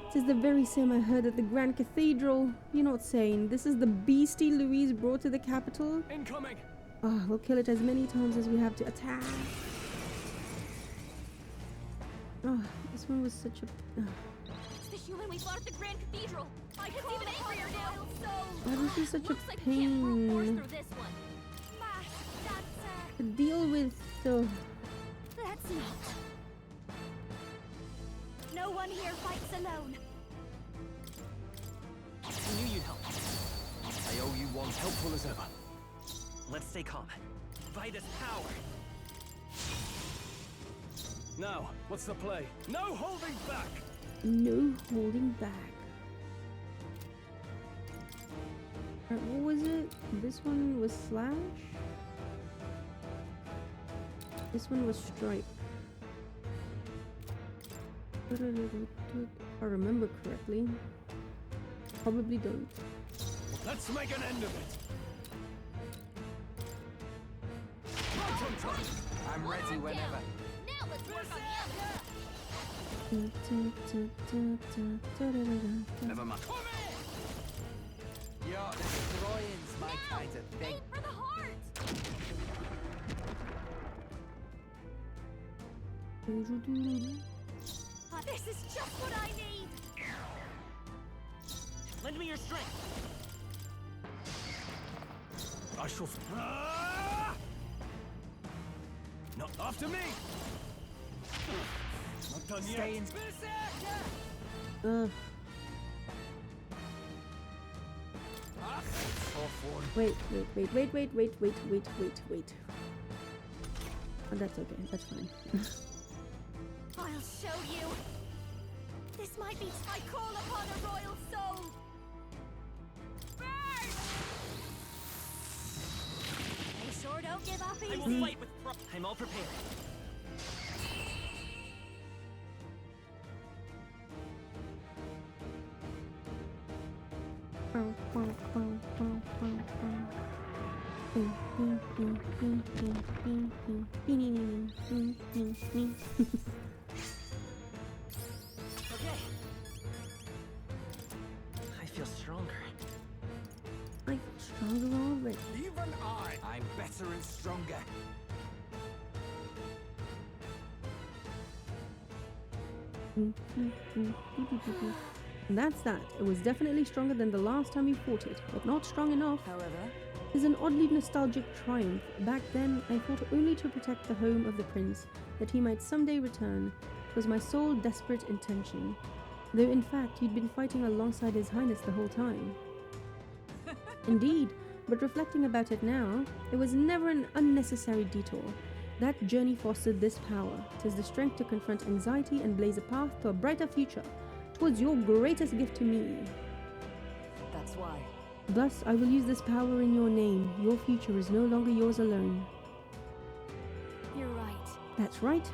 This is the very same I heard at the Grand Cathedral. You're not saying this is the beastie Louise brought to the capital? Incoming! Oh, we'll kill it as many times as we have to attack. Oh, this one was such a... It's the human we fought at the Grand Cathedral! I can even angrier now! Why was he such Looks a like we can't brute force pain through this one. to deal with? So... Let's not. No one here fights alone. I knew you'd help. I owe you one, helpful as ever. Let's stay calm. Fight is power. Now, what's the play? No holding back! No holding back. Alright, what was it? This one was slash? This one was stripe. If I remember correctly. Probably don't. Let's make an end of it! Right on time! I'm ready whenever. Now let's work on the Never mind. You're destroying's my kind of thing. Aim for the heart! This is just what I need! Lend me your strength. I shall... Ah! Not after me! Not done Stay in. yet. Ugh. Tough one. Wait. Oh, that's okay. That's fine. I'll show you! This might be... I call upon a royal soul! Burn! They sure don't give up I easy. will fight with I'm all prepared. Okay. I feel stronger. I feel stronger already. Even I'm better and stronger. And that's that. It was definitely stronger than the last time we fought it, but not strong enough. However, It is an oddly nostalgic triumph. Back then, I fought only to protect the home of the prince, that he might someday return. 'Twas my sole desperate intention. Though in fact, he'd been fighting alongside his highness the whole time. Indeed, but reflecting about it now, it was never an unnecessary detour. That journey fostered this power. 'Tis the strength to confront anxiety and blaze a path to a brighter future. 'Twas your greatest gift to me. that's why. Thus, I will use this power in your name. Your future is no longer yours alone. You're right. That's right.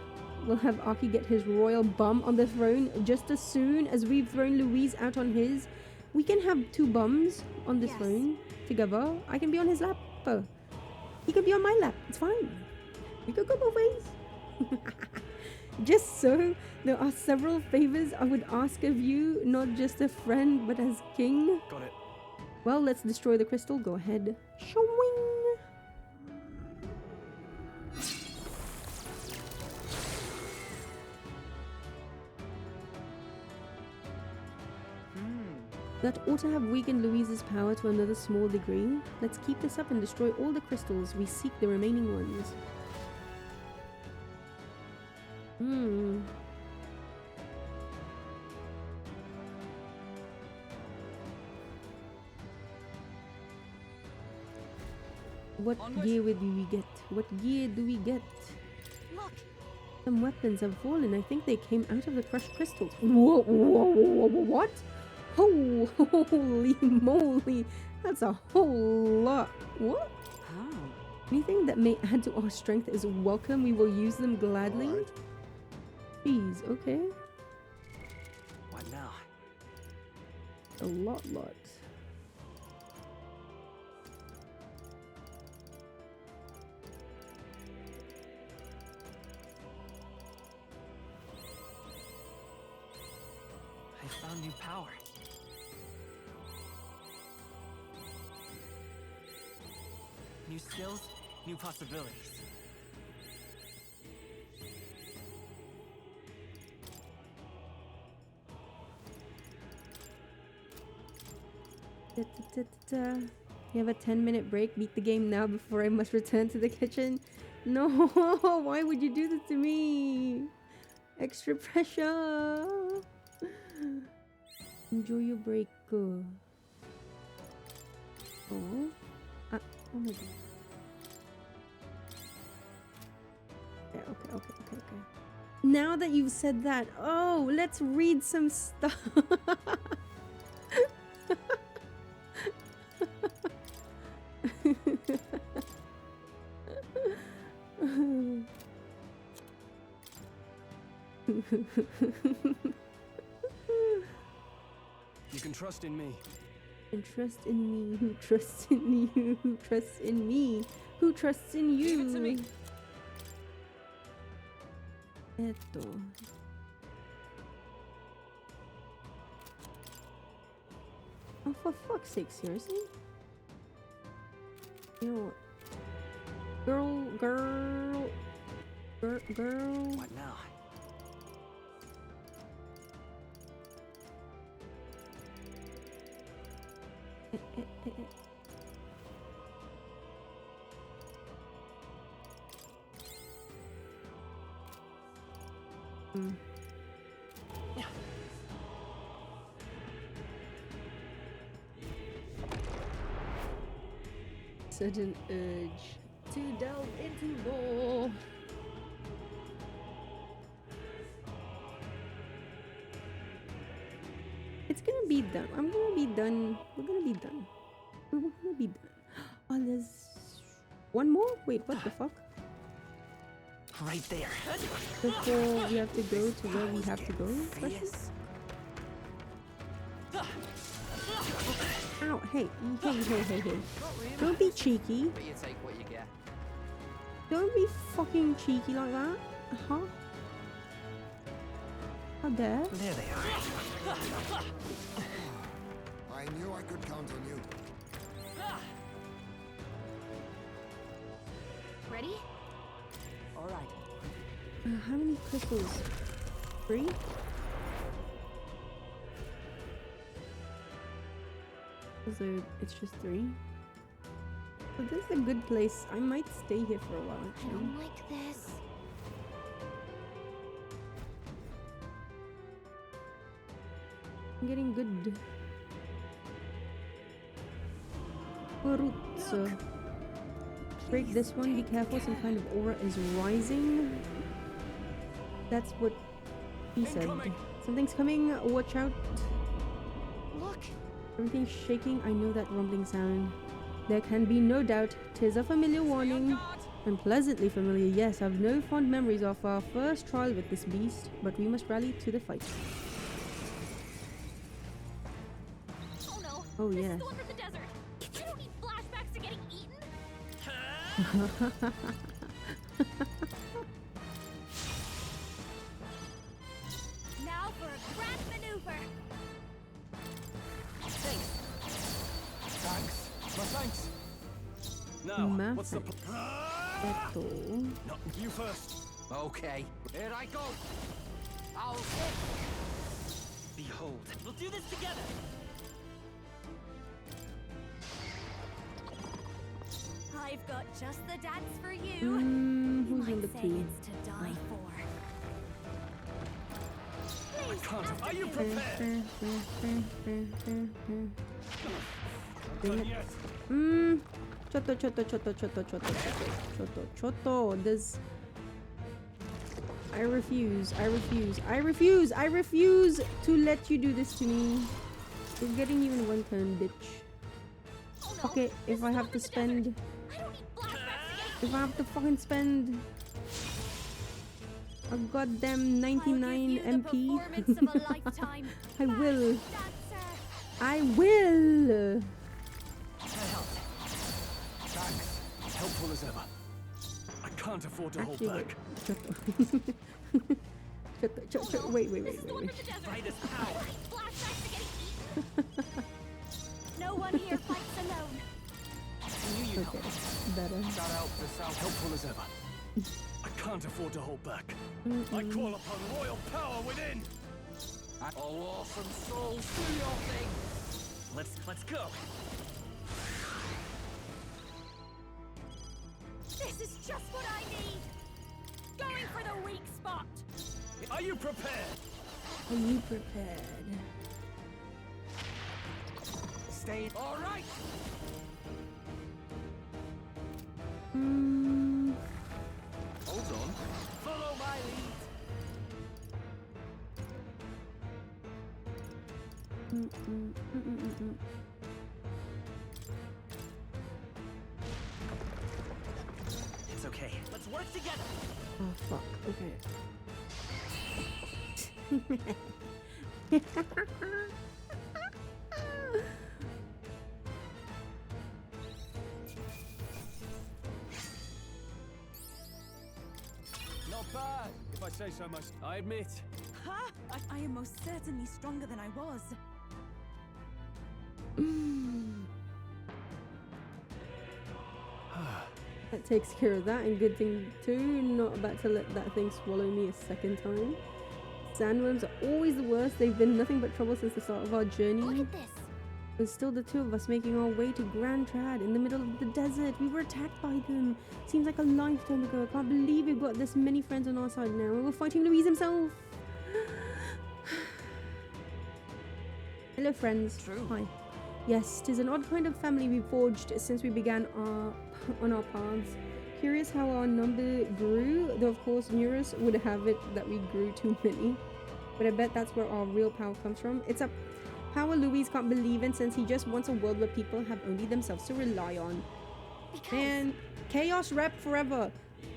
We'll have Aki get his royal bum on the throne just as soon as we've thrown Louise out on his. We can have two bums on the Yes. throne together. I can be on his lap. He can be on my lap. It's fine. We could go both ways. Just so, there are several favors I would ask of you, not just a friend, but as king. Got it. Well, let's destroy the crystal. Go ahead. Showing. That ought to have weakened Louise's power to another small degree. Let's keep this up and destroy all the crystals. We seek the remaining ones. what Onward. gear do we get? What gear do we get? Look, Some weapons have fallen. I think they came out of the crushed crystals. Whoa, whoa, whoa, whoa, what? Oh, holy moly. That's a whole lot. What? How? Anything that may add to our strength is welcome. We will use them gladly. All right. Jeez, okay. What now? A lot. I found new power. New skills, new possibilities. You have a 10-minute break. Beat the game now before I must return to the kitchen. No, why would you do this to me? Extra pressure. Enjoy your break. Oh, oh my god. Okay. Now that you've said that, oh, let's read some stuff. You can trust in me. And trust in me. Who trusts in you? Who trusts in me? Who trusts in you? Give it to me. Esto. Oh, for fuck's sake, seriously? You know what? Girl. What now? Sudden urge to delve into lore. It's gonna be done. I'm gonna be done. We're gonna be done. We're gonna be done. Oh, there's one more? Wait, what the fuck? Right there. Before we have to go to where we have to go? Question? Ow, hey. Don't be cheeky. But you take what you get. Don't be fucking cheeky like that. Huh? How dare? There they are. I knew I could count on you. ready? All right. How many crystals? 3? So it's just 3. But this is a good place. I might stay here for a while I actually. don't like this. I'm getting good. Roots. Break this one. Be careful. Some kind of aura is rising. That's what he said. Something's coming. Watch out. Look, Everything's shaking. I know that rumbling sound. There can be no doubt. 'Tis a familiar warning. Unpleasantly familiar, yes. I've no fond memories of our first trial with this beast, but we must rally to the fight. oh no. Oh, This yes. is the one from the desert. You don't need flashbacks to getting eaten. Now for a grand maneuver. Thanks. My thanks. Now, what's the Eto. No, you first. Okay, here I go. I'll Behold, we'll do this together. I've got just the dance for you. Who's You might number say 2? it's to die for. Please, Can't. after Are you me. prepared? Done yet. Choto. There's... I refuse to let you do this to me. You're getting even one turn, bitch. Okay, if I have to spend... If I have to fucking spend... a goddamn 99 MP. I will. I will. Thanks. Helpful as ever. I can't afford to hold back. Wait. No one here fights alone. Okay, better. Shout out to South. Helpful as ever. I can't afford to hold back. I call upon royal power within. Oh, awesome souls, do your thing. Let's go. This is just what I need. Going for the weak spot. Are you prepared? Are you prepared? Stay. All right. Hold on. Follow my lead. It's okay. Let's work together. Oh fuck. Okay. Not bad, if I say so myself. I admit. Ha! I am most certainly stronger than I was. That takes care of that, and good thing too, not about to let that thing swallow me a second time. Sandworms are always the worst. They've been nothing but trouble since the start of our journey. Look at this. There's still the two of us making our way to Grand Trad in the middle of the desert. We were attacked by them. Seems like a lifetime ago. I can't believe we've got this many friends on our side now. And we're fighting Louise himself. Hello, friends. True. Hi. Yes, 'tis an odd kind of family we forged since we began on our paths. Curious how our number grew, though of course Neurus would have it that we grew too many. But I bet that's where our real power comes from. It's a power Louise can't believe in, since he just wants a world where people have only themselves to rely on. And chaos rep forever.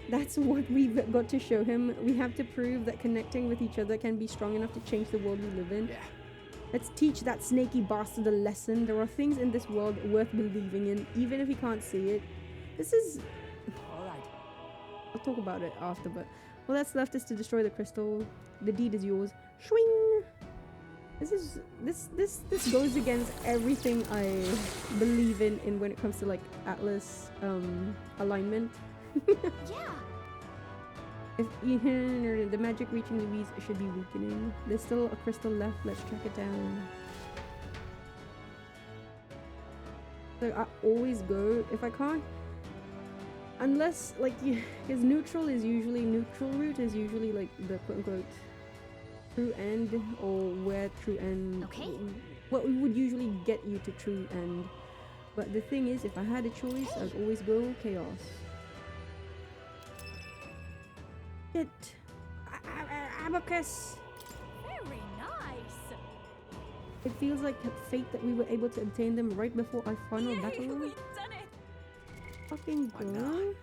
That's what we've got to show him. We have to prove that connecting with each other can be strong enough to change the world we live in. Yeah. Let's teach that snaky bastard a lesson. There are things in this world worth believing in, even if he can't see it. This is... Alright. I'll talk about it after, but... All that's left is to destroy the crystal. The deed is yours. Swing! This goes against everything I believe in when it comes to, like, Atlas, alignment. Yeah. If Ethan or the magic reaching Louise should be weakening. There's still a crystal left. Let's track it down. So I always go if I can't, unless like because neutral route is usually like the quote unquote true end, or where true end. Okay. What would usually get you to true end. But the thing is, if I had a choice, I'd always go chaos. Abacus! Very nice. It feels like fate that we were able to obtain them right before our final Yay, battle. we've done it. Fucking Why not? girl.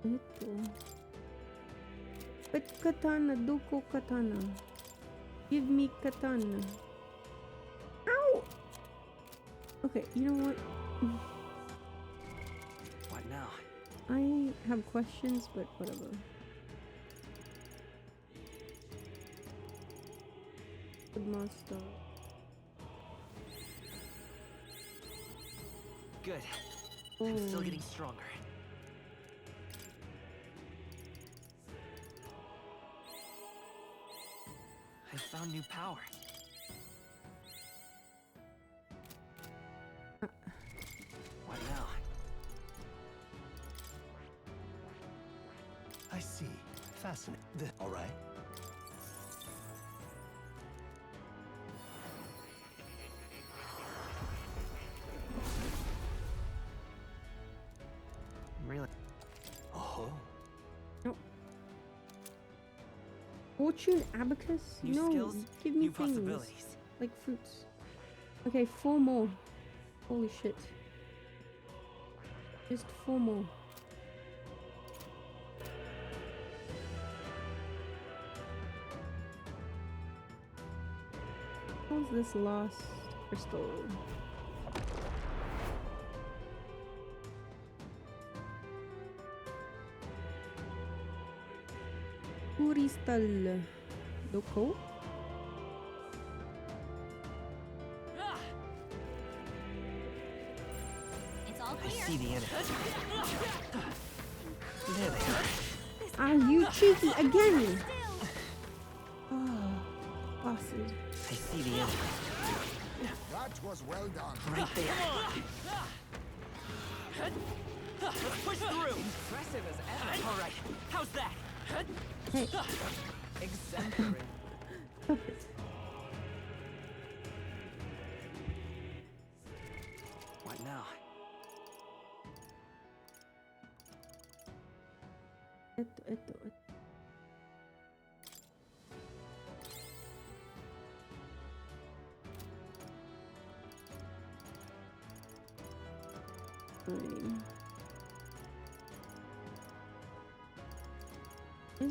Ito. But katana, doko katana. Give me katana. Ow! Okay, you know what? What now? I have questions, but whatever. Good monster. Good. I'm still getting stronger. I found new power. What now? I see. Fascinating. All right. Fortune abacus? New No, skills, give me new things. possibilities. Like fruits. Okay, 4 more. Holy shit. Just 4 more. How's this last crystal? Crystal. Doko? It's all I clear. see the enemy. There they are. Are you cheeky again? Oh, bastard. I see the enemy. That was well done. Right there. Let's push through. Impressive as ever. All right. How's that? Hey, Exemplary. stop it. What now? Eto. Fine. Eh?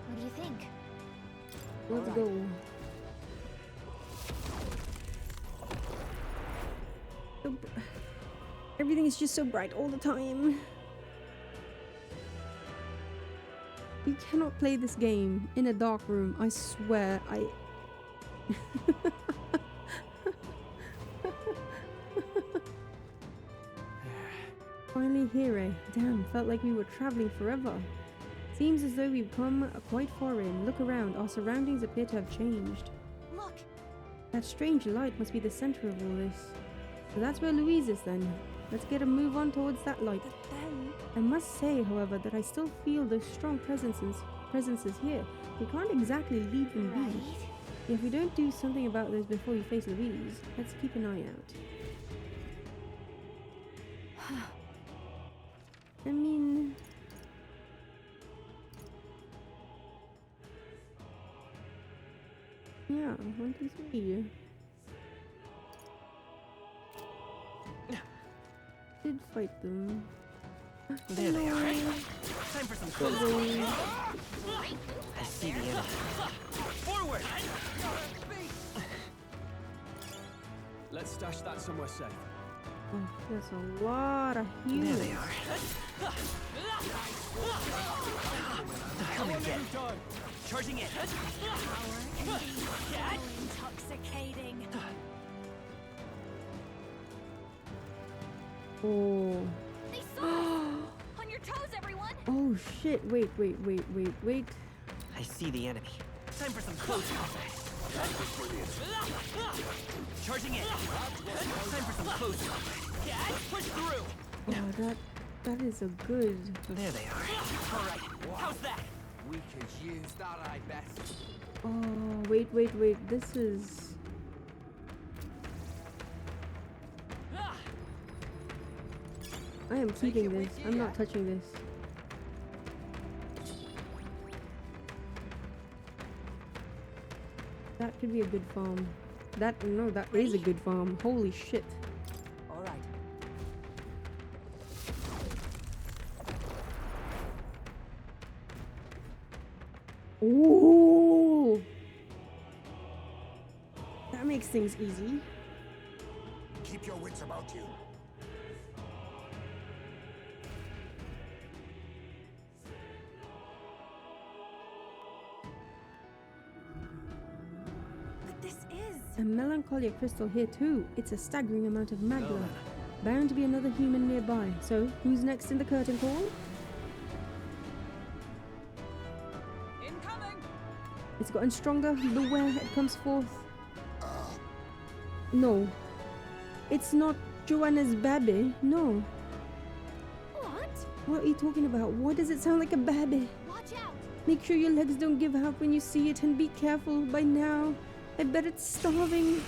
What do you think? Let's go. Everything is just so bright all the time. You cannot play this game in a dark room. I swear. Finally here, eh? Damn, felt like we were traveling forever. Seems as though we've come quite far in. Look around, our surroundings appear to have changed. Look, That strange light must be the center of all this. So that's where Louise is then. Let's get a move on towards that light. But then, I must say, however, that I still feel those strong presences here. We can't exactly leave them right? be. If we don't do something about those before you face Louise, let's keep an eye out. I mean... yeah, 1, 2, 3. Did fight them. There they are. Time for some close combat. I see the enemy. Forward! Let's stash that somewhere safe. Oh, there's a lot of There humans. they are. Come and get it. Charging in. Power can be so intoxicating. Oh. They saw us! On your toes, everyone! Oh shit, wait. I see the enemy. Time for some close combat. Charging in. Time for some close combat. Push through. Oh, that is a good... There they are. All right. How's that? We could use that, I bet. Oh, wait, this is... I am keeping this. I'm not touching this. That could be a good farm. That is a good farm. Holy shit. All right. Ooh! That makes things easy. Keep your wits about you. But this is... A melancholia crystal here too. It's a staggering amount of magma. Bound to be another human nearby. So, who's next in the curtain call? Incoming! It's gotten stronger. Beware, it comes forth. No. It's not Joanna's baby. No. What? What are you talking about? Why does it sound like a baby? Watch out! Make sure your legs don't give out when you see it and be careful by now. I bet it's starving.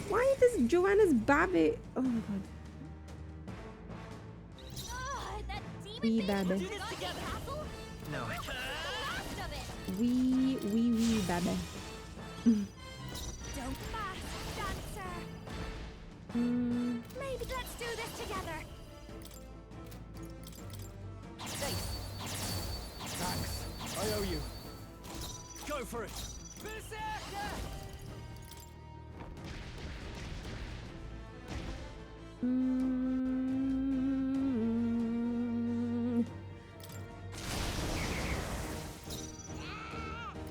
Why does Joanna's Babbitt. Oh my god. Wee Babbitt. Do this together. No. Wee Babbitt. Don't fast, dancer. Maybe let's do this together. Thanks. I owe you. Go for it. Berserker!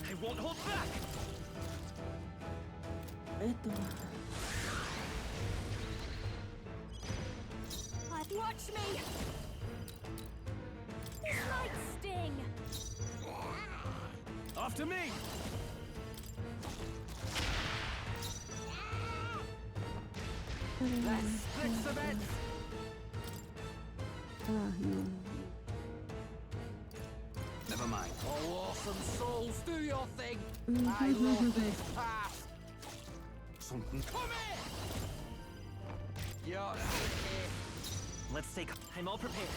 I won't hold back. Watch me. This might sting. After me. Let's split cement. Never mind. Oh, awesome souls, do your thing! I love this path! Something. Come in. You're out of here. Let's take. I'm all prepared.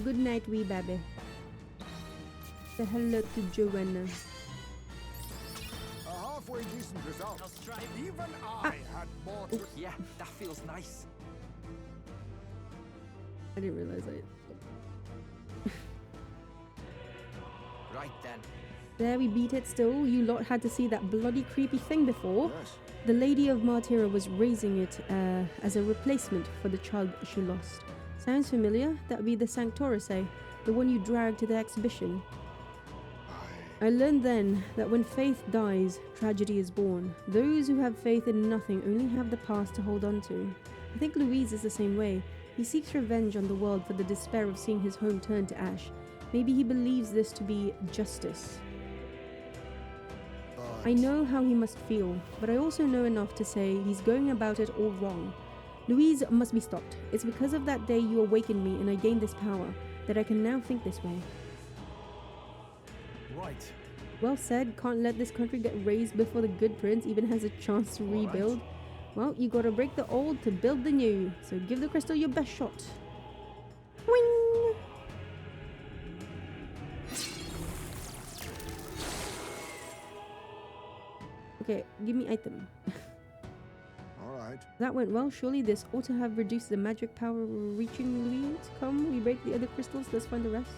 Good night, wee Babbitt. Say hello to Joanna. A halfway decent result. I'll strive. Even I had more to... Yeah, that feels nice. I didn't realize it. Right then. There, we beat it still. You lot had to see that bloody creepy thing before. Yes. The Lady of Martira was raising it as a replacement for the child she lost. Sounds familiar? That would be the Sanctoris, the one you dragged to the exhibition. I learned then that when faith dies, tragedy is born. Those who have faith in nothing only have the past to hold on to. I think Louise is the same way. He seeks revenge on the world for the despair of seeing his home turn to ash. Maybe he believes this to be justice. I know how he must feel, but I also know enough to say he's going about it all wrong. Louise must be stopped. It's because of that day you awakened me and I gained this power that I can now think this way. Right. Well said, can't let this country get razed before the good prince even has a chance to rebuild. Well, you gotta break the old to build the new, so give the crystal your best shot. Wing! Okay, give me item. Alright. That went well. Surely this ought to have reduced the magic power reaching Louise. Come, we break the other crystals. Let's find the rest.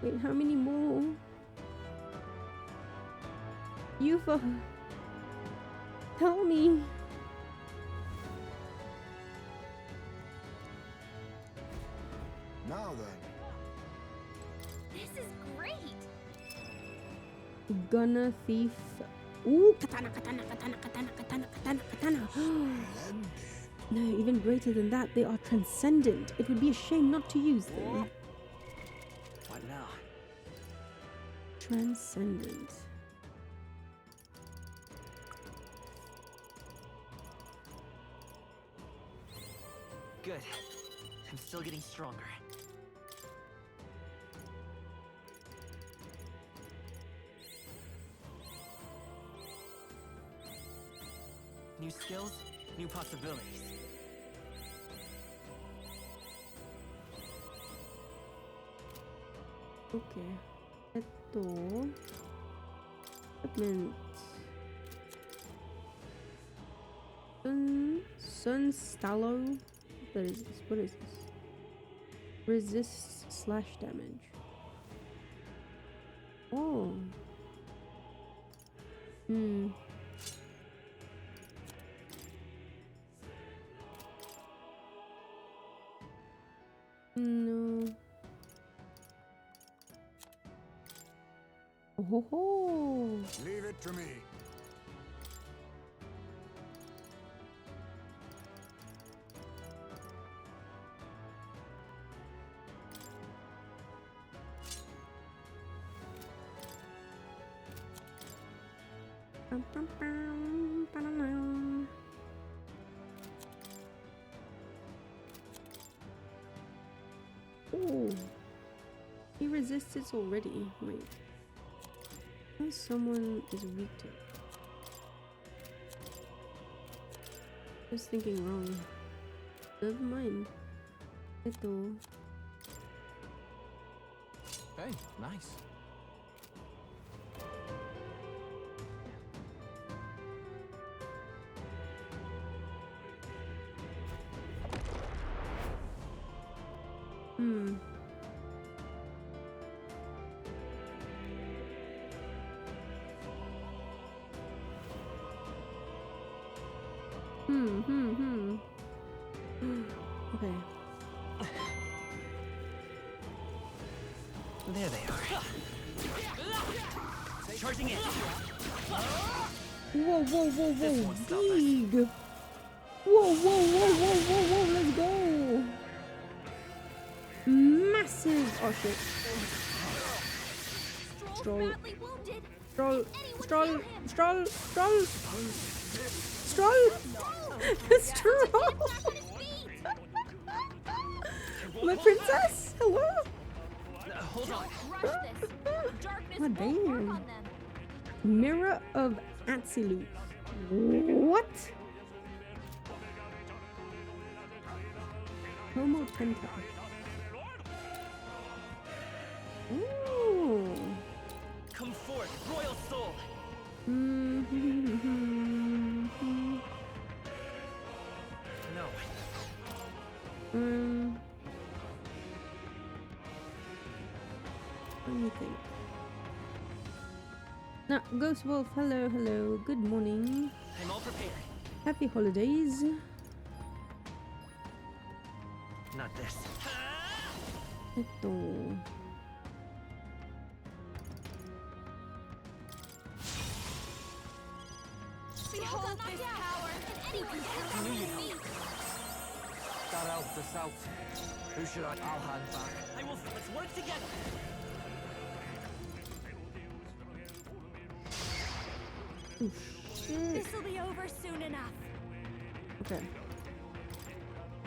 Wait, how many more? Yufa! Tell me! Now then. This is great. Gunner, thief. Ooh, katana, katana, katana, katana, katana, katana, katana. No, even greater than that, they are transcendent. It would be a shame not to use them. What now? Transcendent. Good. I'm still getting stronger. New skills, new possibilities. Okay. Eto. Equipment. Sun Stallo. What is this? What is this? Resists slash damage. Oh. No. Oh ho ho. Leave it to me. Oh, he resists it already. Wait, someone is weak to it. I was thinking wrong. Never mind. Ito. Hey, nice. Hmm. Okay. There they are. Charging in. Whoa, whoa, whoa, whoa, big! Whoa, whoa, whoa, whoa, whoa, whoa, let's go! Massive! Oh shit. Stroll. Stroll. Stroll. Stroll. Stroll. Stroll. Stroll. My princess. Hello. Hold on. Oh damn. Mirror of Absolute. What? Homo Penta. Ooh. Come forth, royal soul. No. Let me think. Now, Ghost Wolf, hello, hello, good morning. I'm all prepared. Happy holidays. Not this. Ito. Behold this power, and anyone can defeat me. That helped us out. Who should I'll hand back. Let's work together. Oh, shit. This'll be over soon enough. Okay.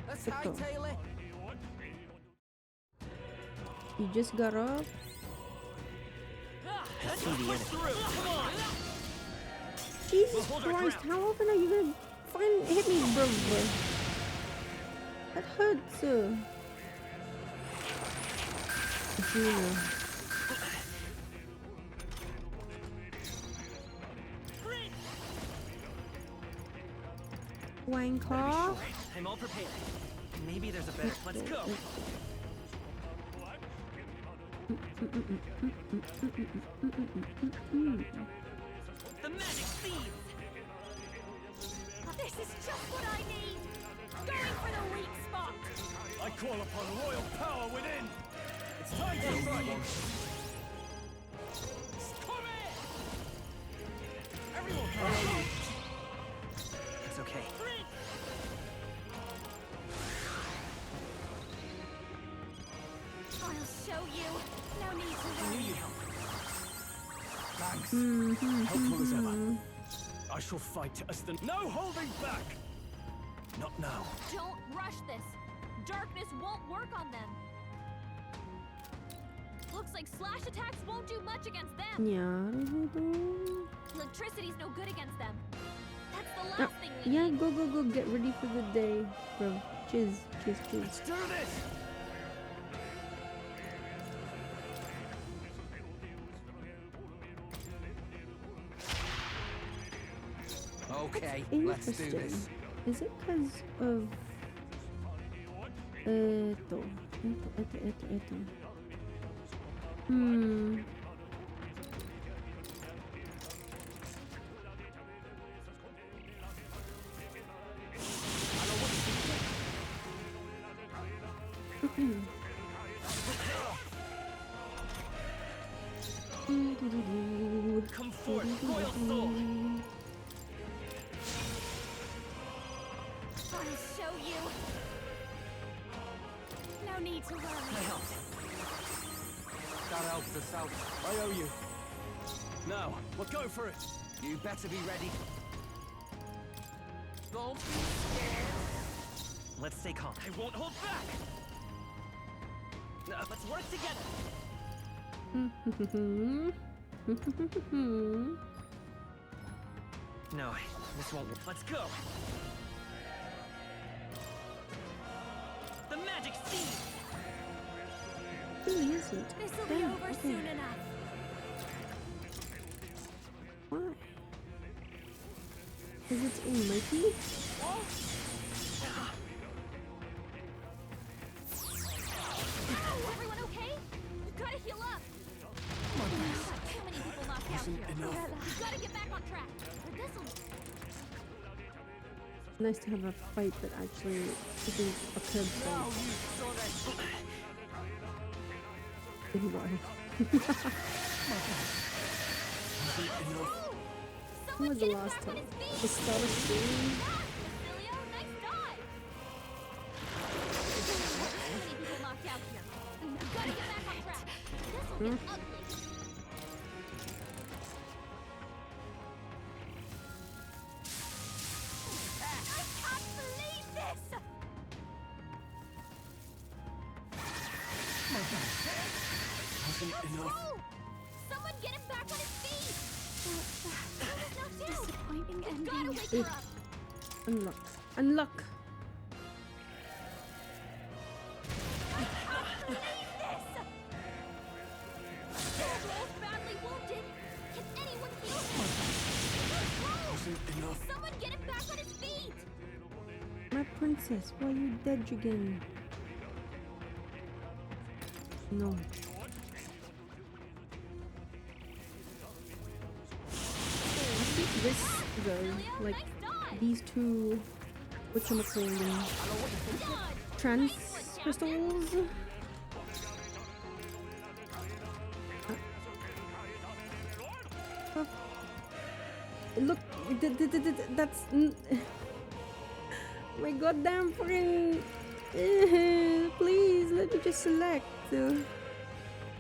Let's Ito. hightail it. You just got up. Let's push through. Come on. Jesus Christ, how often are you gonna hit me, bro? That hurts. Juno. Wanker. I'm all prepared. Maybe there's a better. Let's go. The magic seeds. This is just what I need. Going for the weak spot. I call upon royal power within. It's time to strike. Everyone, follow me. It's okay. I'll show you. No need to worry. Thanks. Helpful as ever. I shall fight as the no holding back. Not now. Don't rush this. Darkness won't work on them. Looks like slash attacks won't do much against them. Electricity's no good against them. That's the last thing we Yeah, need. go, go, go. Get ready for the day, bro. Cheers, cheers, cheers. Let's do this. Okay, let's do Interesting. this. Is it because of esto? Come forth, royal soul. I'll show you. No need to worry. I helped. That helped us out. I owe you. Now, we'll go for it. You better be ready. Don't be scared. Let's stay calm. I won't hold back. Let's work together. No, this won't work. Let's go. The magic seed. Really isn't. This'll be Damn, over okay. soon enough. Why? Is it unlucky? Everyone okay? You gotta heal up. We've got too many people knocked out here. You gotta get back on track. Or this'll Nice to have a fight that actually isn't a curb fight. In a while. When was the last time? The start of stream? Basilio, nice dive. Too many people knocked out here. You gotta get back on track. This'll get ugly. I can't believe this! Oh! Someone get him back on his feet! He's knocked out! Disappointing ending. Gotta wake her up! Unlock. Unlock! I can't believe this! Joel's badly wounded. Can anyone heal him? Someone get him back on his feet! My princess, why are you dead again? No. I think this though, like these two, whatchamacallit, trans crystals. Look, that's my goddamn friend. Please let me just select. Run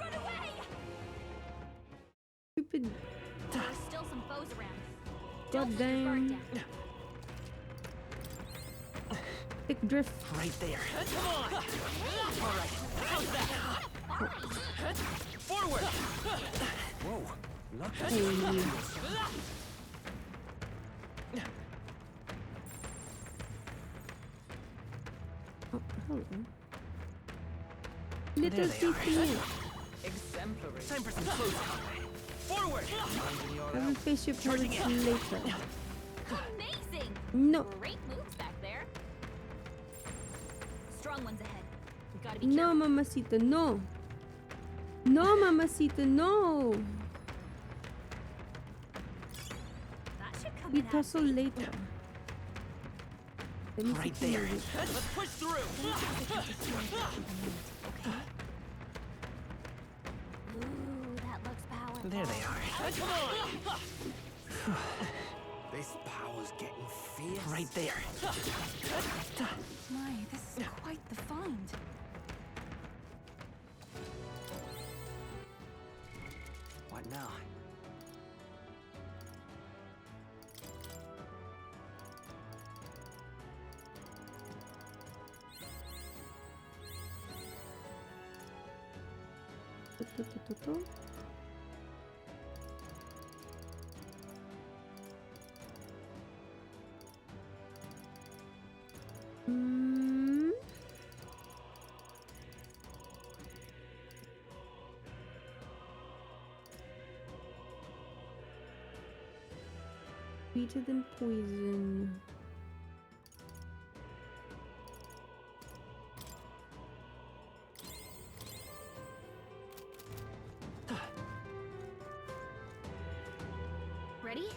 away! Stupid There's still some foes around. goddamn thick drift. Right there. Come on. All right. How's that? Forward. Whoa. Hey. Oh, hello. Little There they are. CP. Exemplary. Time for some close combat. Forward. I will face your Charging pirates in. later. Amazing! No. Great moves back there. Strong ones ahead. We gotta be No, careful. mamacita, no. No, mamacita, no. That should come We in handy. tussle later. Let me Right see there. this. Let's push through. Ooh, that looks powerful. There they are. Come on. This power's getting fierce. Right there. My, this is quite the find. What now? Tu. Mm. Sweeter than poison. Ready?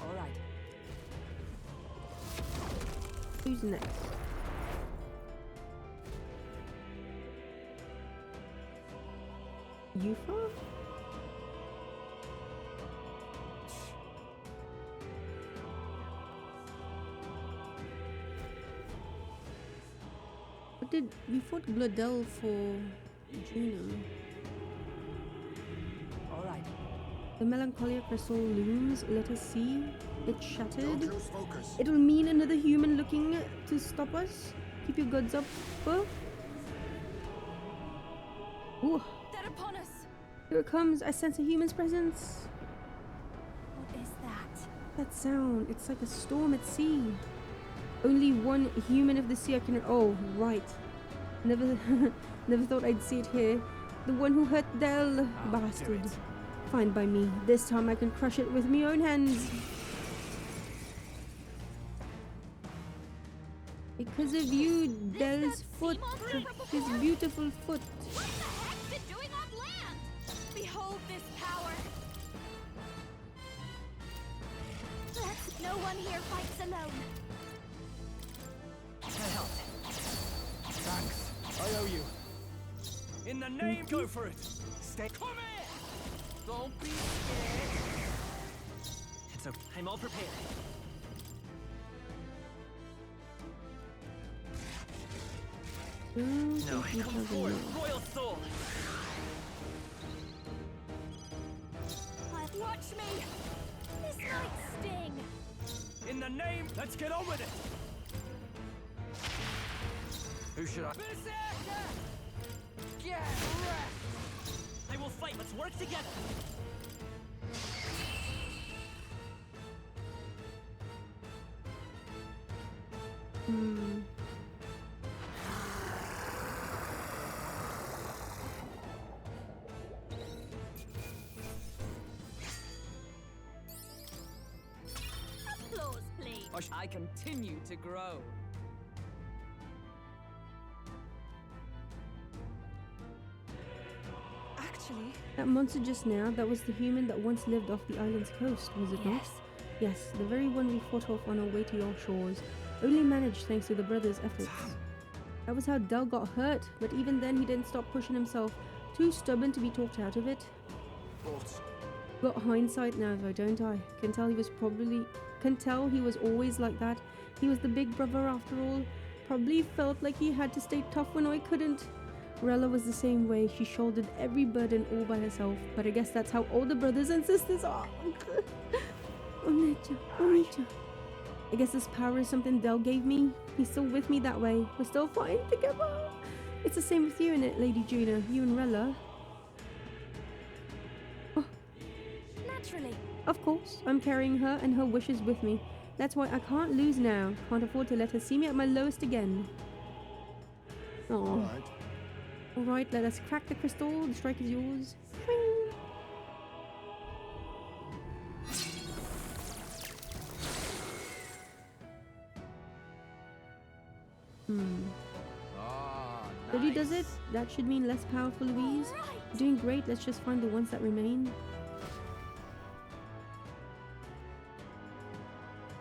All right. Who's next? Yufa? What did we fought Gladel for Juno? All right. The melancholia crystal looms. Let us see. It's shattered. Don't lose focus. It'll mean another human looking to stop us. Keep your guards up. Ooh, They're upon us. here it comes. I sense a human's presence. What is that? That sound, it's like a storm at sea. Only one human of the sea I can. Oh, right. Never, never thought I'd see it here. The one who hurt Del, bastard. Fine by me. This time I can crush it with my own hands. Because of you, Del's foot. His beautiful foot. What the heck's it doing on land? Behold this power. No one here fights alone. That helped. Thanks. I owe you. In the name, go for it. Stay. Come here. Don't be scared. It's okay. I'm all prepared. No, come forward, royal soul. Watch me. This might sting. In the name, let's get on with it. Who should I? Berserker! Get wrecked! I will fight. Let's work together. Applause, please. I continue to grow. Actually, That monster just now, that was the human that once lived off the island's coast, was it not? Yes, the very one we fought off on our way to your shores. Only managed thanks to the brothers' efforts. That was how Del got hurt, but even then he didn't stop pushing himself. Too stubborn to be talked out of it. Got hindsight now though, don't I? Can tell he was always like that. He was the big brother after all. Probably felt like he had to stay tough when I couldn't. Rella was the same way. She shouldered every burden all by herself. But I guess that's how older brothers and sisters are. Onicha. I guess this power is something Del gave me. He's still with me that way. We're still fighting together. It's the same with you, innit, Lady Juna? You and Rella. Naturally. Of course, I'm carrying her and her wishes with me. That's why I can't lose now. Can't afford to let her see me at my lowest again. Oh. Alright, let us crack the crystal. The strike is yours. Ah, 30 does it? That should mean less powerful Louise. Doing great, let's just find the ones that remain.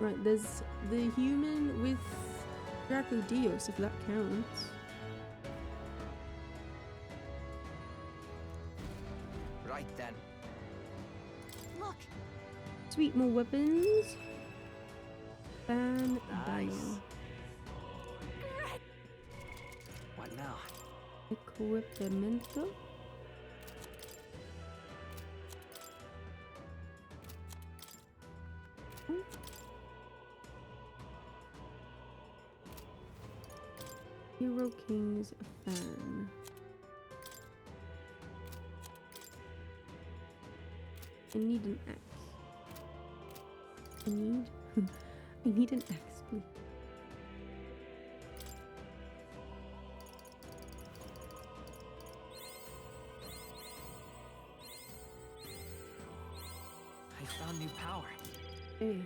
Right, there's the human with Draco Dios, if that counts. Right then. Look. Sweet, more weapons. Ban. Nice. What now? Equipamiento. Hero King's fan. I need an axe. I need an axe, please. I found new power. Hey.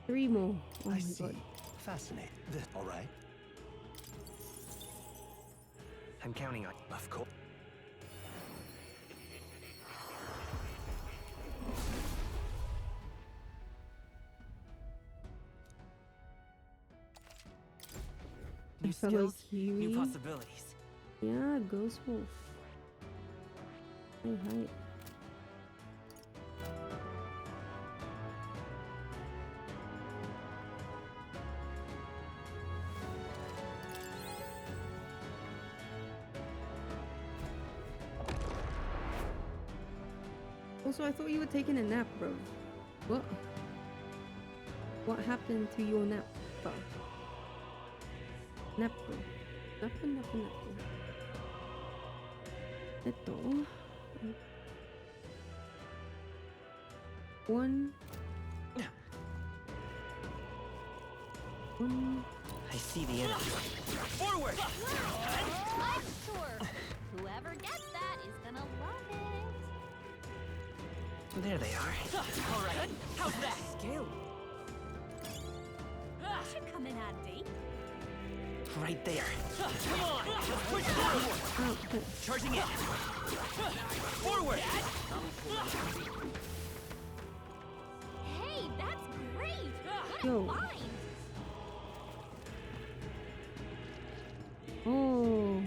Three more. Oh my god. Fascinating. All right. I'm counting on. Of course. New fellow skills, Kiwi. new possibilities. Yeah, Ghost Wolf. Hey, hi. Also, I thought you were taking a nap, bro. What? What happened to your nappa? Nappa. Nappa. Ito. One. I see the enemy. Forward! I'm sure whoever gets that is gonna love it. There they are. All right. How's that? Skill. That should come in handy. Right there. Come on! Let's push forward! Charging in! Forward! Hey, that's great! What Yo. a find! Oh.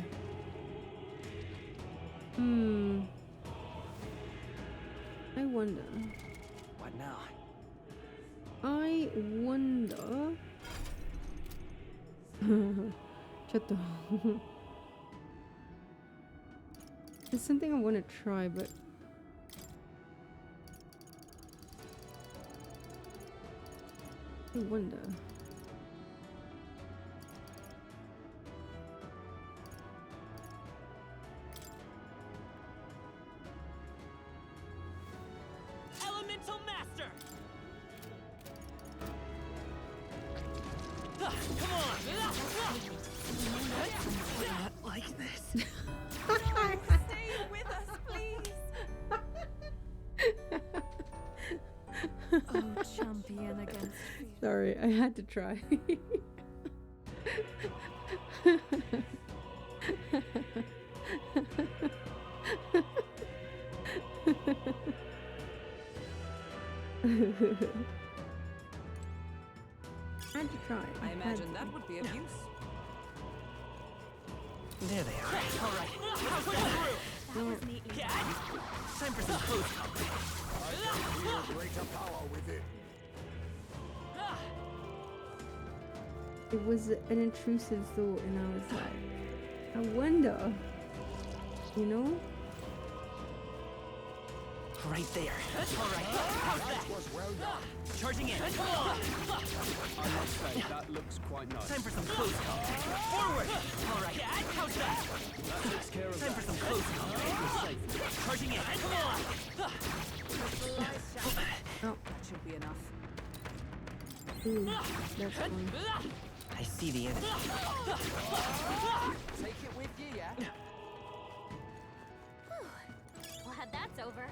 I wonder. What now? I wonder. Shut up. It's something I want to try, but I wonder. Elemental Master! Come on! Not like this. Stay with us, please. Oh, champion against fear. Sorry, I had to try. I had to try. I imagine that would be of use. There they are. All right. How's that through? That was neatly done. Time for some close combat. Feel greater power within. It was an intrusive thought, and I was like, I wonder, you know? Right there. All right. How's that? Was well done. Charging in. Come on. I must say, that looks quite nice. Time for some close combat. Forward. All right. How's that? That takes care of Time for that. some close combat. Charging in. Come on. Oh, That should be enough. ooh, that's one. I see the enemy. Take it with you, yeah? Glad that's over.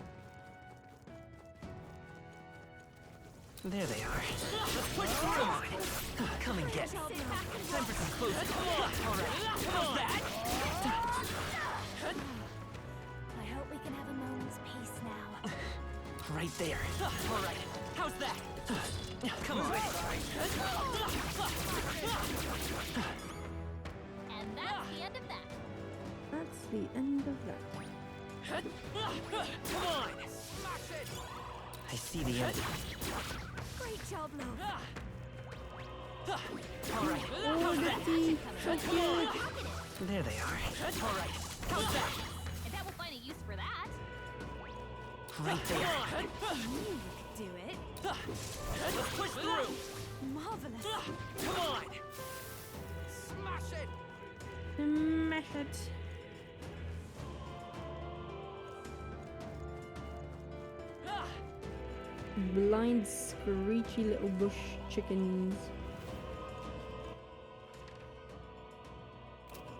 There they are. Let's push through. Come and get it. Time for some close combat. All right. How's that? I hope we can have a moment's peace now. Right there. All right. How's that? Come on. And that's the end of that. That's the end of that. Come on. I see the enemy. Great job, Lo. All right. Oh, How's the that? teeth, so cute. There they are. All right. How's that? I bet we'll find a use for that. Right there. Do it. Let's push through. Marvelous. Come on. Smash it. Smash it. Blind, screechy little bush chickens.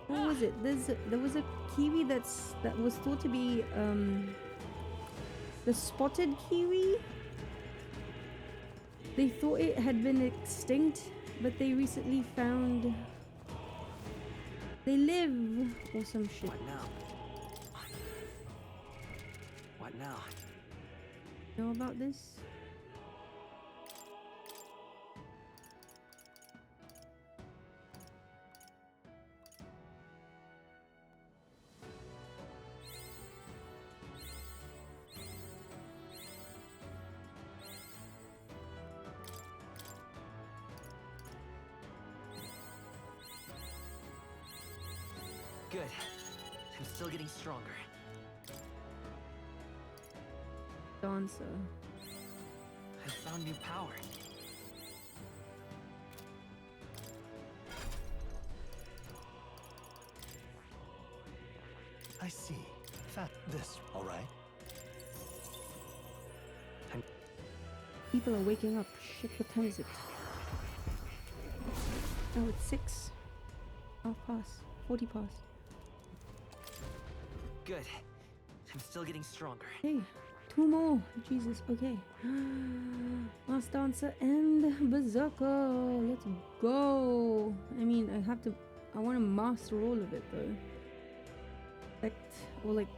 What was it? There was a kiwi that was thought to be the spotted kiwi. They thought it had been extinct, but they recently found they live or some shit. What now? What now? Know about this? Good. I'm still getting stronger. Dancer. I found new power. I see. This, all right? People are waking up. Shit, what time is it? Oh, it's 6. Oh, pass. 40 pass. Good. I'm still getting stronger. Hey, 2 more. Jesus, okay. Last dancer and berserker. Let's go. I mean, I want to master all of it though. Or like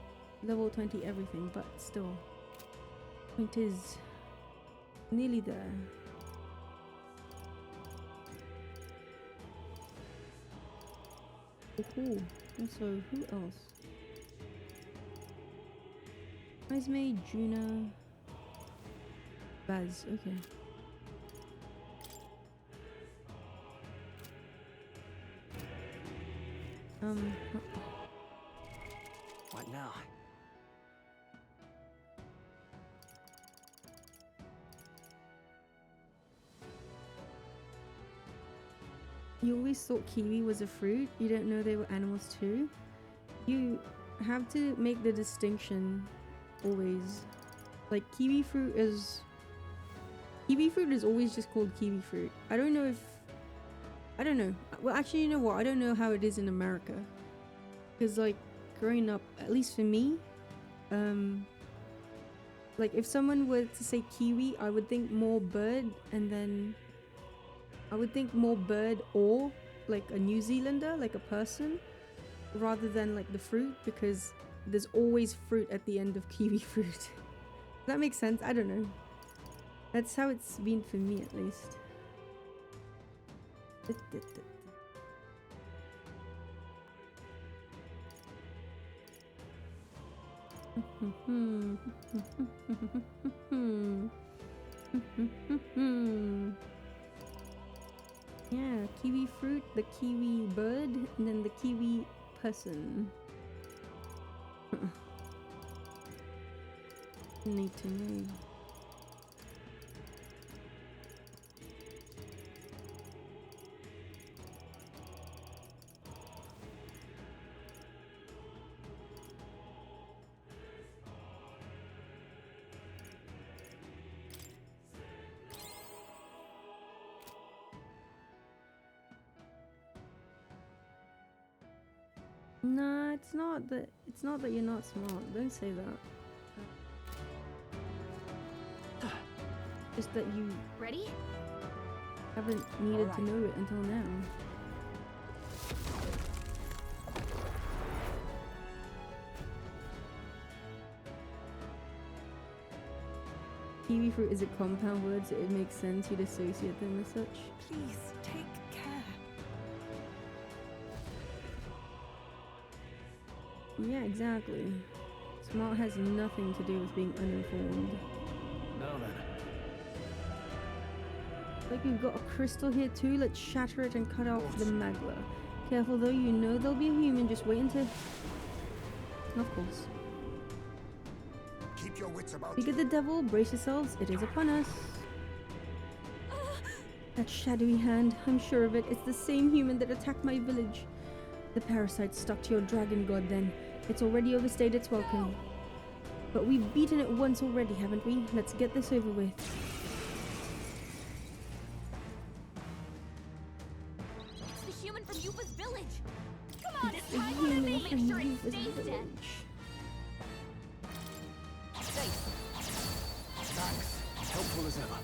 level 20 everything, but still. Point is nearly there. Oh, cool. Also, who else? Esme, Juna, Baz. Okay. What now? You always thought kiwi was a fruit. You don't know they were animals too. You have to make the distinction always. Like kiwi fruit is always just called kiwi fruit. I don't know. Well, actually, you know what? I don't know how it is in America. Because like growing up, at least for me, like if someone were to say kiwi, I would think more bird, and then I would think more bird or like a New Zealander, like a person, rather than like the fruit, because there's always fruit at the end of kiwi fruit. Does that make sense? I don't know. That's how it's been for me at least. Yeah, kiwi fruit, the kiwi bird, and then the kiwi person. Need to know. No, it's not that you're not smart. Don't say that. Just that you Ready? haven't needed to know it until now. Kiwi fruit is a compound word, so it makes sense you'd associate them as such. Please, take care. Yeah, exactly. Smart has nothing to do with being uninformed. Now then. Like we've got a crystal here too, let's shatter it and cut off the magla. Careful though, you know there'll be a human, just wait until... Of course. Keep your wits about Speak of the devil, brace yourselves, it is upon us. That shadowy hand, I'm sure of it, it's the same human that attacked my village. The parasite stuck to your dragon god then. It's already overstayed its welcome. But we've beaten it once already, haven't we? Let's get this over with. It's the human from Yuba's village. Come on, it's The time to human make from sure it Yuba's stays dead. village. Thanks. Helpful as ever.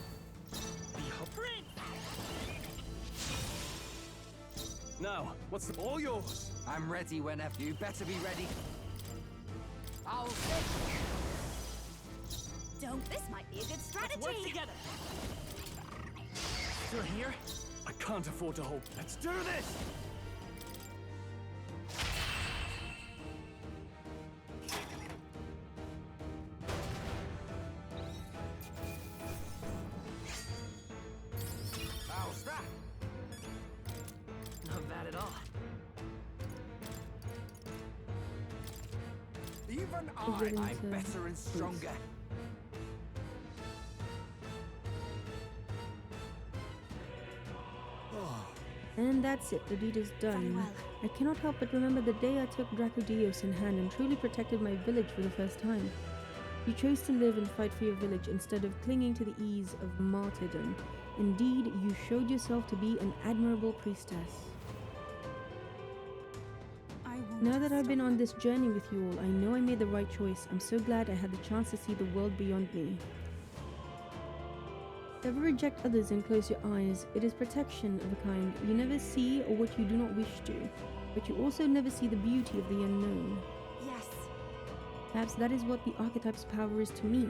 Now, what's the... All yours. I'm ready whenever. You better be ready. I'll... This might be a good strategy. Let's work together. Still here? I can't afford to hold. Let's do this! How's that? Not bad at all. Even Getting I'm to better and stronger. And that's it, the deed is done. Very well. I cannot help but remember the day I took Dracodios in hand and truly protected my village for the first time. You chose to live and fight for your village instead of clinging to the ease of martyrdom. Indeed, you showed yourself to be an admirable priestess. I won't Now that I've been stop. on this journey with you all, I know I made the right choice. I'm so glad I had the chance to see the world beyond me. Never reject others and close your eyes. It is protection of a kind. You never see or what you do not wish to, but you also never see the beauty of the unknown. Yes. Perhaps that is what the archetype's power is to me.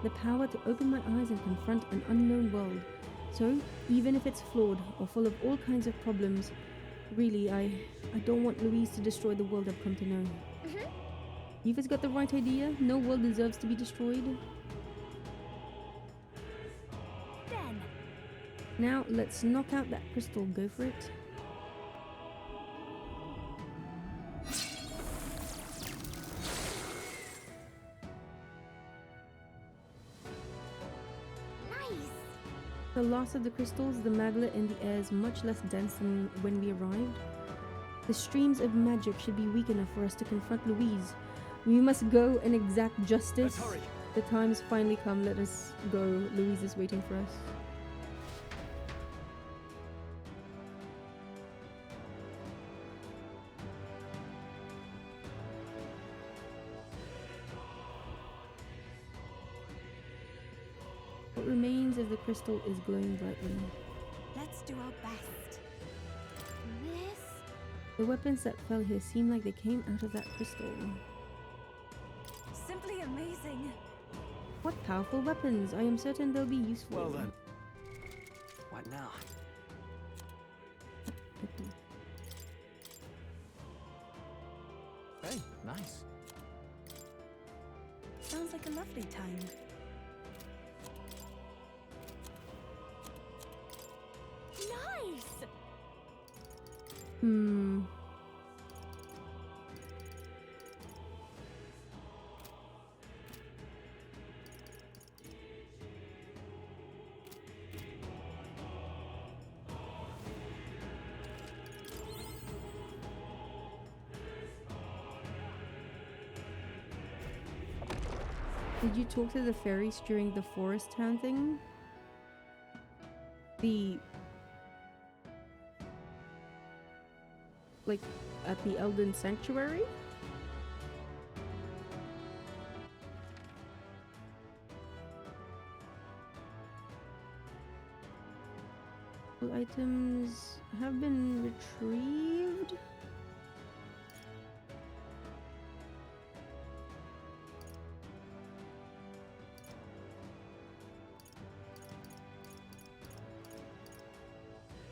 The power to open my eyes and confront an unknown world. So, even if it's flawed or full of all kinds of problems, really, I don't want Louise to destroy the world I've come to know. Eva's got the right idea. No world deserves to be destroyed. Then, Now, let's knock out that crystal. Go for it. Nice. The last of the crystals, the magla in the air is much less dense than when we arrived. The streams of magic should be weak enough for us to confront Louise. We must go and exact justice. Let's hurry. The time's finally come. Let us go. Louise is waiting for us. What remains of the crystal is glowing brightly. Let's do our best. This? The weapons that fell here seem like they came out of that crystal. Simply amazing. What powerful weapons! I am certain they'll be useful. Well then. What now? Hey, nice. Sounds like a lovely time. nice! Hmm. Did you talk to the fairies during the forest town thing? Like, at the Elden Sanctuary? All items have been retrieved.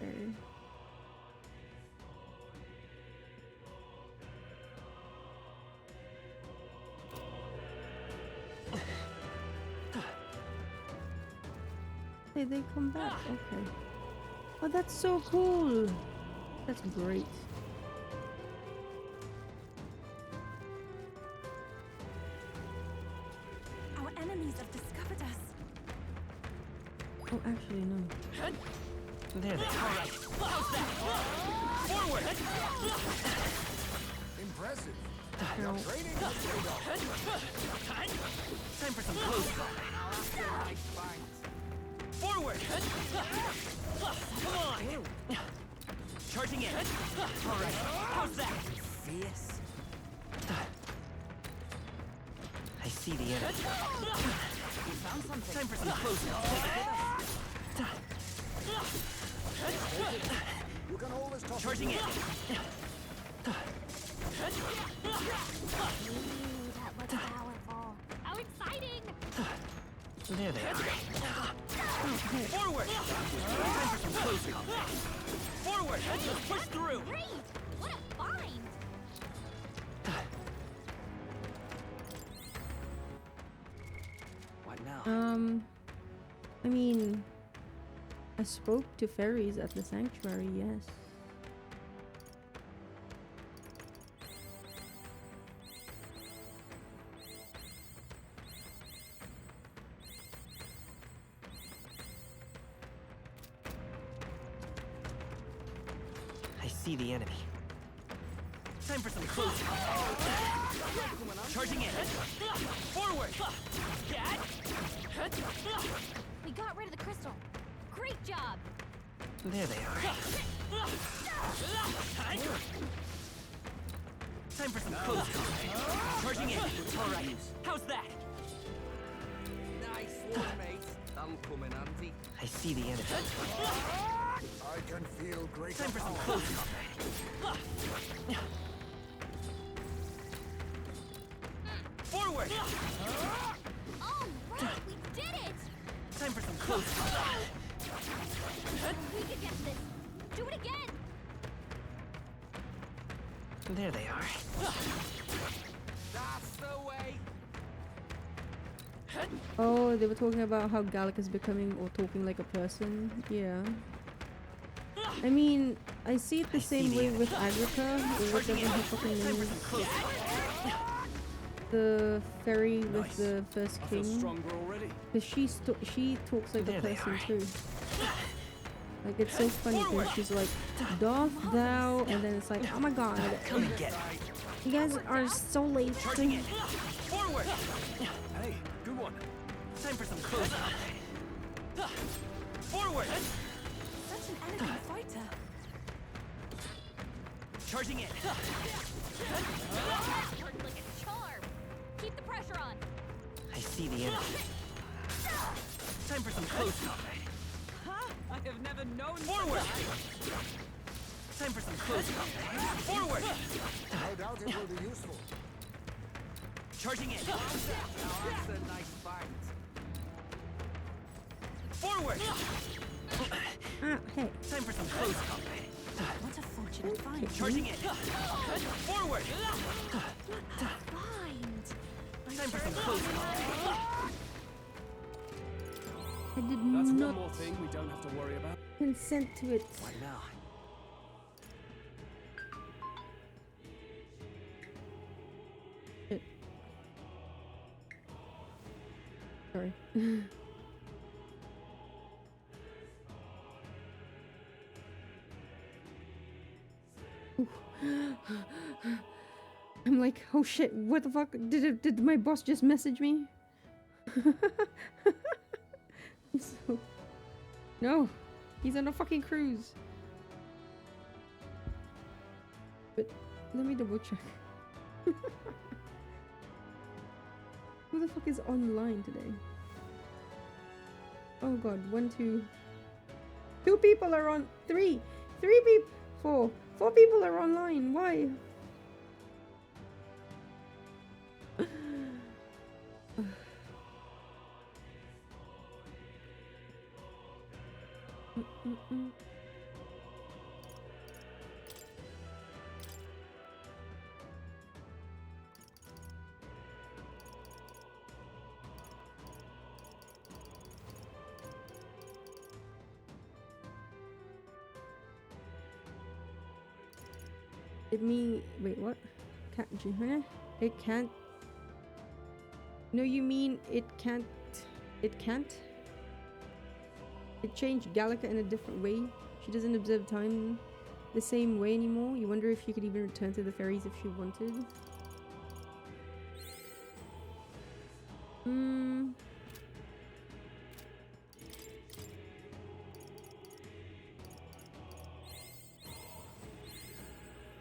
Okay. Hey, they come back. Okay. Oh, that's so cool. That's great. Our enemies have discovered us. Oh, actually, no. There they are. Forward! Impressive. Ow. Training has paid off. Time for some close. Forward! Come on! Charging in. All right. How's that? Fierce. I see the enemy. We found something. Time for some close. You can always toss Charging in. Ooh, that looks powerful. How exciting! There they are. Forward! Time for some closing. Forward! Let's push through! Great! What a find! What now? I mean, I spoke to fairies at the sanctuary, yes. see the enemy. Time for some close. Charging in. Forward. We got rid of the crystal. Great job. There they are. Time for some close. Charging in. All right. How's that? Nice one, mate. That'll come in handy. I see the enemy. I can feel great. Time for some close combat. Forward! All right, we did it. Time for some close combat. We can get this. Do it again. There they are. That's the way. Oh, they were talking about how Gallic is becoming or talking like a person. Yeah. I mean, I see it the same way with Agrica, or whatever her fucking name is. The fairy with the first I feel king. stronger already. Because she talks like a There they person are. too. Like, it's so funny because she's like, doth thou, and then it's like, oh my god, Come and get. you guys are so late. Charging in. Forward! Hey, good one. Time for some close combat. Forward! Such an elegant fighter. Charging in. Worked like a charm. Keep the pressure on. I see the enemy. Time for some close combat. I have never known Forward! Time for some close combat. Forward! No doubt it will be useful. Charging in. Now that's a nice fight. Forward! Ah, hey. Time for some close combat. What a fortunate find. Charging in. Forward! Find. Time for some close combat. I did That's one not more thing we don't have to worry about. consent to it. What now? Shit. Sorry. Ooh. I'm like, oh shit, what the fuck? Did my boss just message me? So, no, he's on a fucking cruise. But let me double check. Who the fuck is online today? Oh god, 1, 2. 2 people are on. 3 people. 4 people are online. Why? Wait, what? It can't. No, you mean it can't. It can't? It changed Gallica in a different way. She doesn't observe time the same way anymore. You wonder if she could even return to the fairies if she wanted.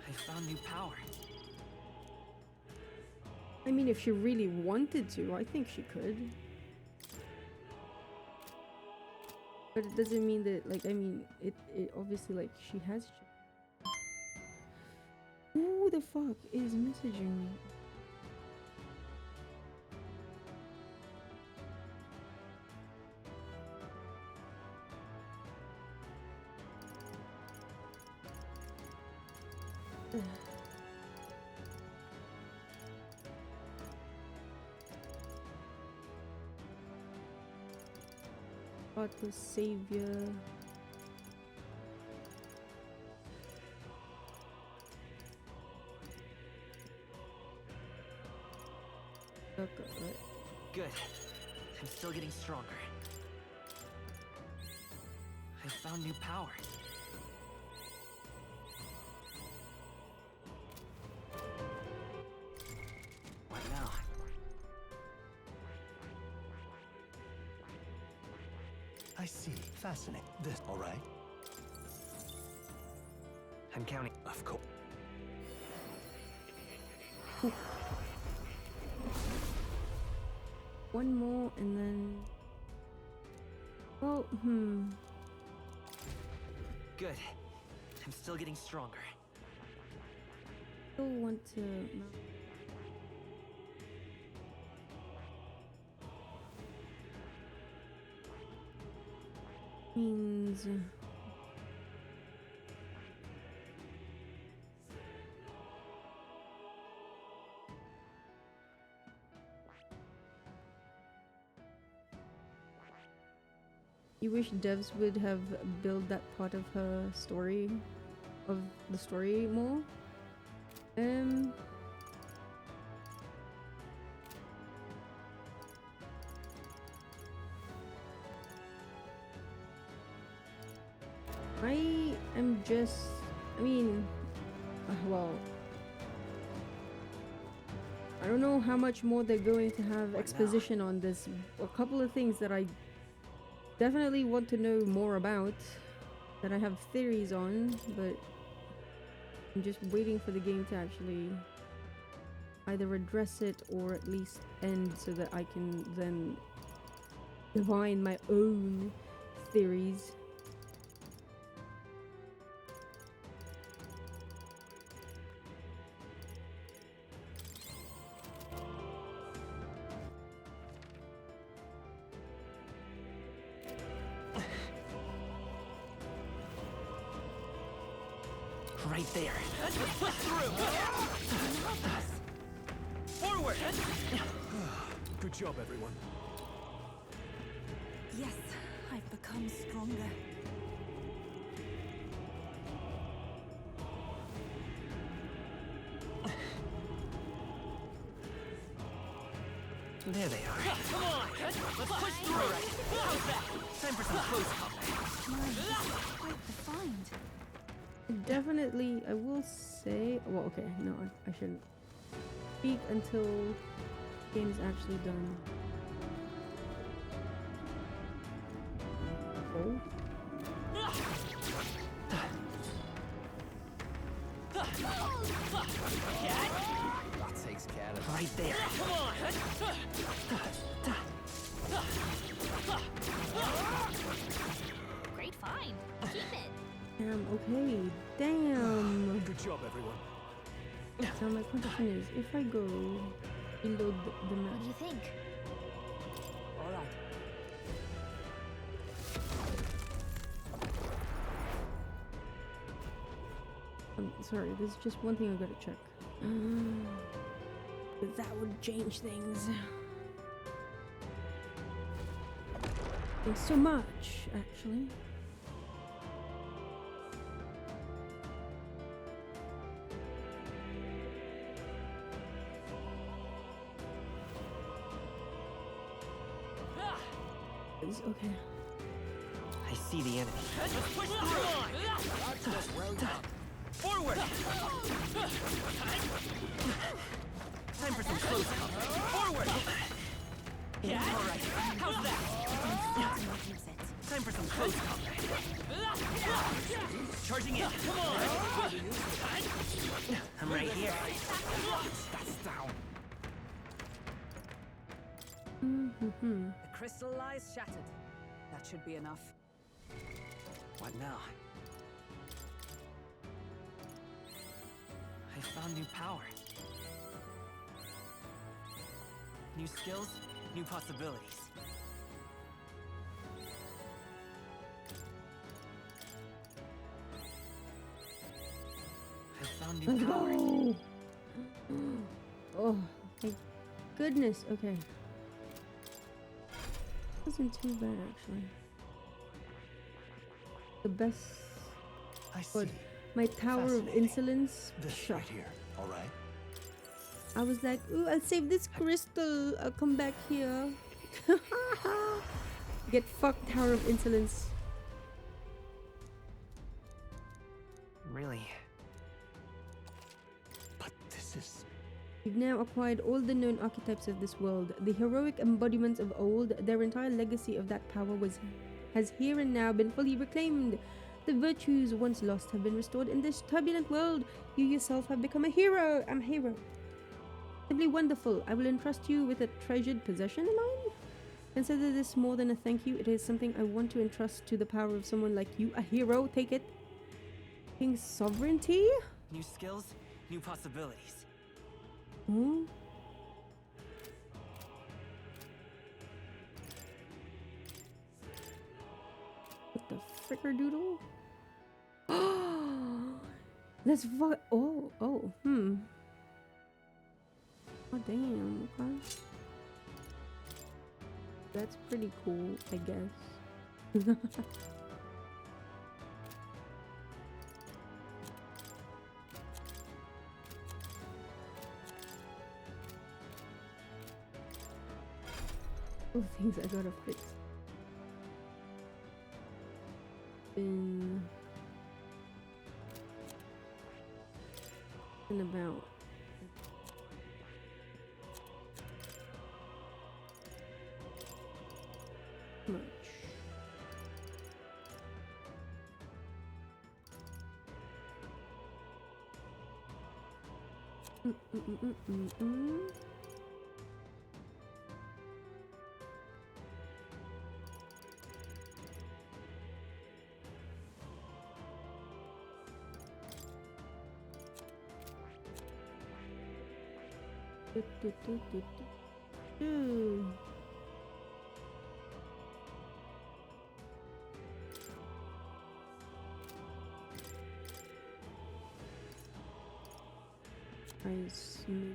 I found new power. I mean, if she really wanted to, I think she could. But it doesn't mean that, like, I mean, it obviously, like, she has. Who the fuck is messaging me? God, the savior. Okay, right. Good. I'm still getting stronger. I found new power. I see. Fascinating. This, all right? I'm counting. Of course. One more and then... Well, Good. I'm still getting stronger. Still want to... Means... You wish devs would have built that part of her story, of the story more? I am just, I mean, well, I don't know how much more they're going to have exposition on this. A couple of things that I definitely want to know more about, that I have theories on, but I'm just waiting for the game to actually either address it or at least end so that I can then divine my own theories. Right there. Push through! Forward! Good job, everyone. Yes, I've become stronger. There they are. Come on! Let's push through! How's that? Time for some close combat. Mine is quite defined. Definitely, I will say, well, okay, no, I shouldn't speak until the game is actually done. Oh. That takes care of it. Right there. Come on! Great find. Keep it. Damn, okay, damn. Good job, everyone. So my question is, if I go reload the map, What do you think? All right. I'm sorry, there's just one thing I gotta check. But that would change things. Thanks so much, actually. Okay. I see the enemy. Let's push through! Forward! Time for some close combat. Forward! Yeah, all right. How's that? Time for some close combat. Charging in. Come on! I'm right here. That's down. The crystal lies shattered. That should be enough. What now? I found new power. New skills, new possibilities. I found new power. Oh. Oh, my goodness. Okay. Wasn't too bad actually. The best. I But see. my tower of Fascinating. insolence. This Shut. right here, all right? I was like, ooh, I'll save this crystal. I'll come back here. Get fucked, tower of insolence. Really? But this is... You've now acquired all the known archetypes of this world, the heroic embodiments of old. Their entire legacy of that power was has here and now been fully reclaimed. The virtues once lost have been restored in this turbulent world. You yourself have become a hero. I'm a hero. Simply wonderful. I will entrust you with a treasured possession of mine. Consider this more than a thank you. It is something I want to entrust to the power of someone like you. A hero. Take it. King's sovereignty? New skills, new possibilities. Hmm? What the frickerdoodle? Let's fuck. Oh, oh, oh, damn, okay. That's pretty cool, I guess. Oh, things I gotta fix. Been about much. I see.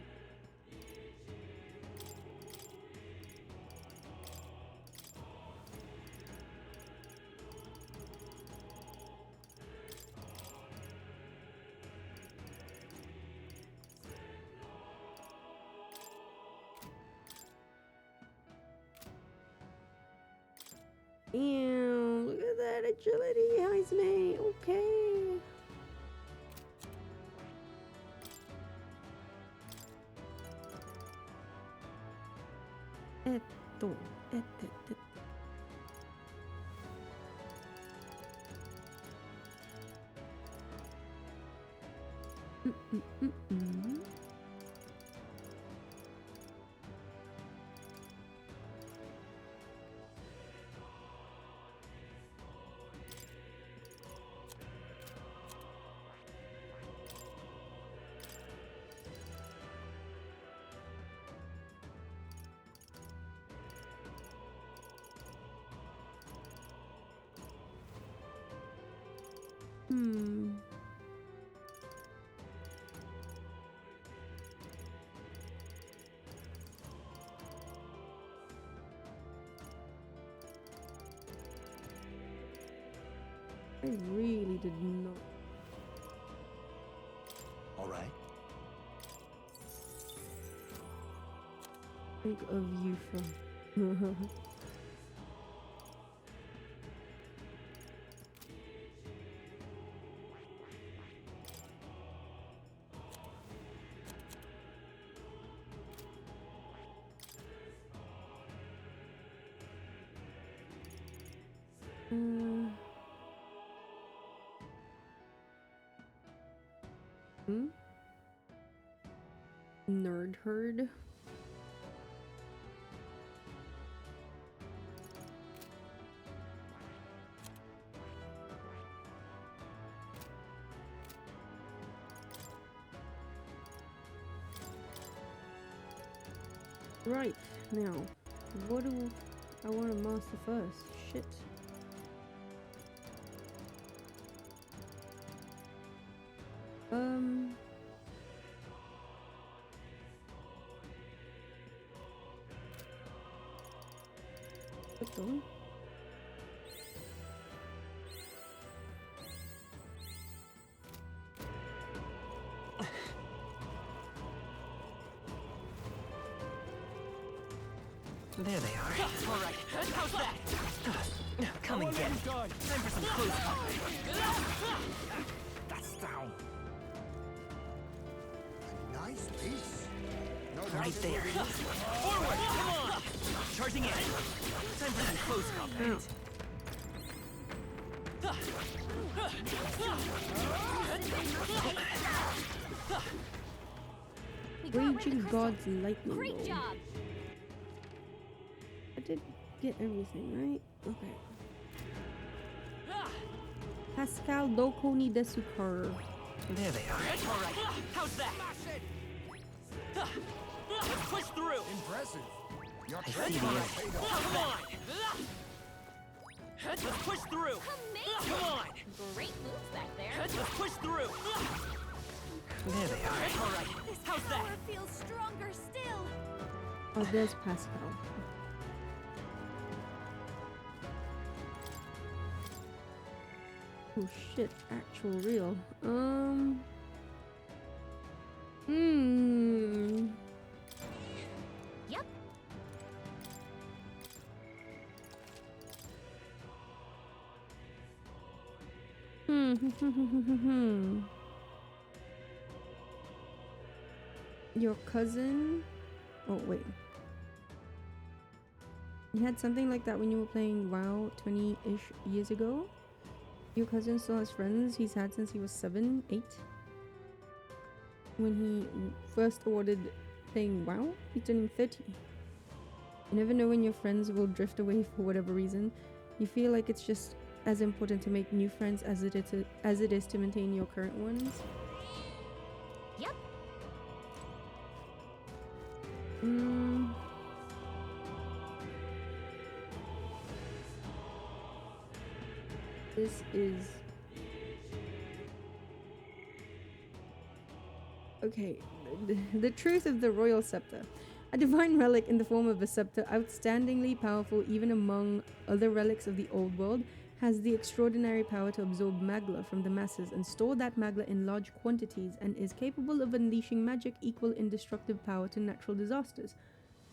Damn, look at that agility, Heisman. Okay. Esto. I really did not. All right. Think of you from. Nerd herd. Right, now, what do I want to master first? Shit. Betul. There they are. All right, how's that? Come and get it. Time for some close combat. That's down. A nice piece. No doubt Right it there. will be useful. Forward, come on! Charging in. Time for some close combat. We got rid of Raging the crystal. God's lightning Great roll. job. I did get everything, right? Okay. Pascal Dokoni Desukar. There they are. That's all right. How's that? Let's push through. Impressive. Your I see training the has edge. paid off. Come on. Let's push through. Amazing. Come on. Great moves back there. Let's push through. There they are. That's all right. This How's that? power feels stronger still. Oh, there's Pascal. Oh shit, actual real. Yep. Your cousin? Oh, wait. You had something like that when you were playing WoW 20-ish years ago? Your cousin still has friends he's had since he was 7, 8? When he first awarded playing WoW, he's turning 30. You never know when your friends will drift away for whatever reason. You feel like it's just as important to make new friends as it is to maintain your current ones. Yep. This is... Okay, the truth of the royal scepter. A divine relic in the form of a scepter, outstandingly powerful even among other relics of the old world, has the extraordinary power to absorb magla from the masses and store that magla in large quantities, and is capable of unleashing magic equal in destructive power to natural disasters.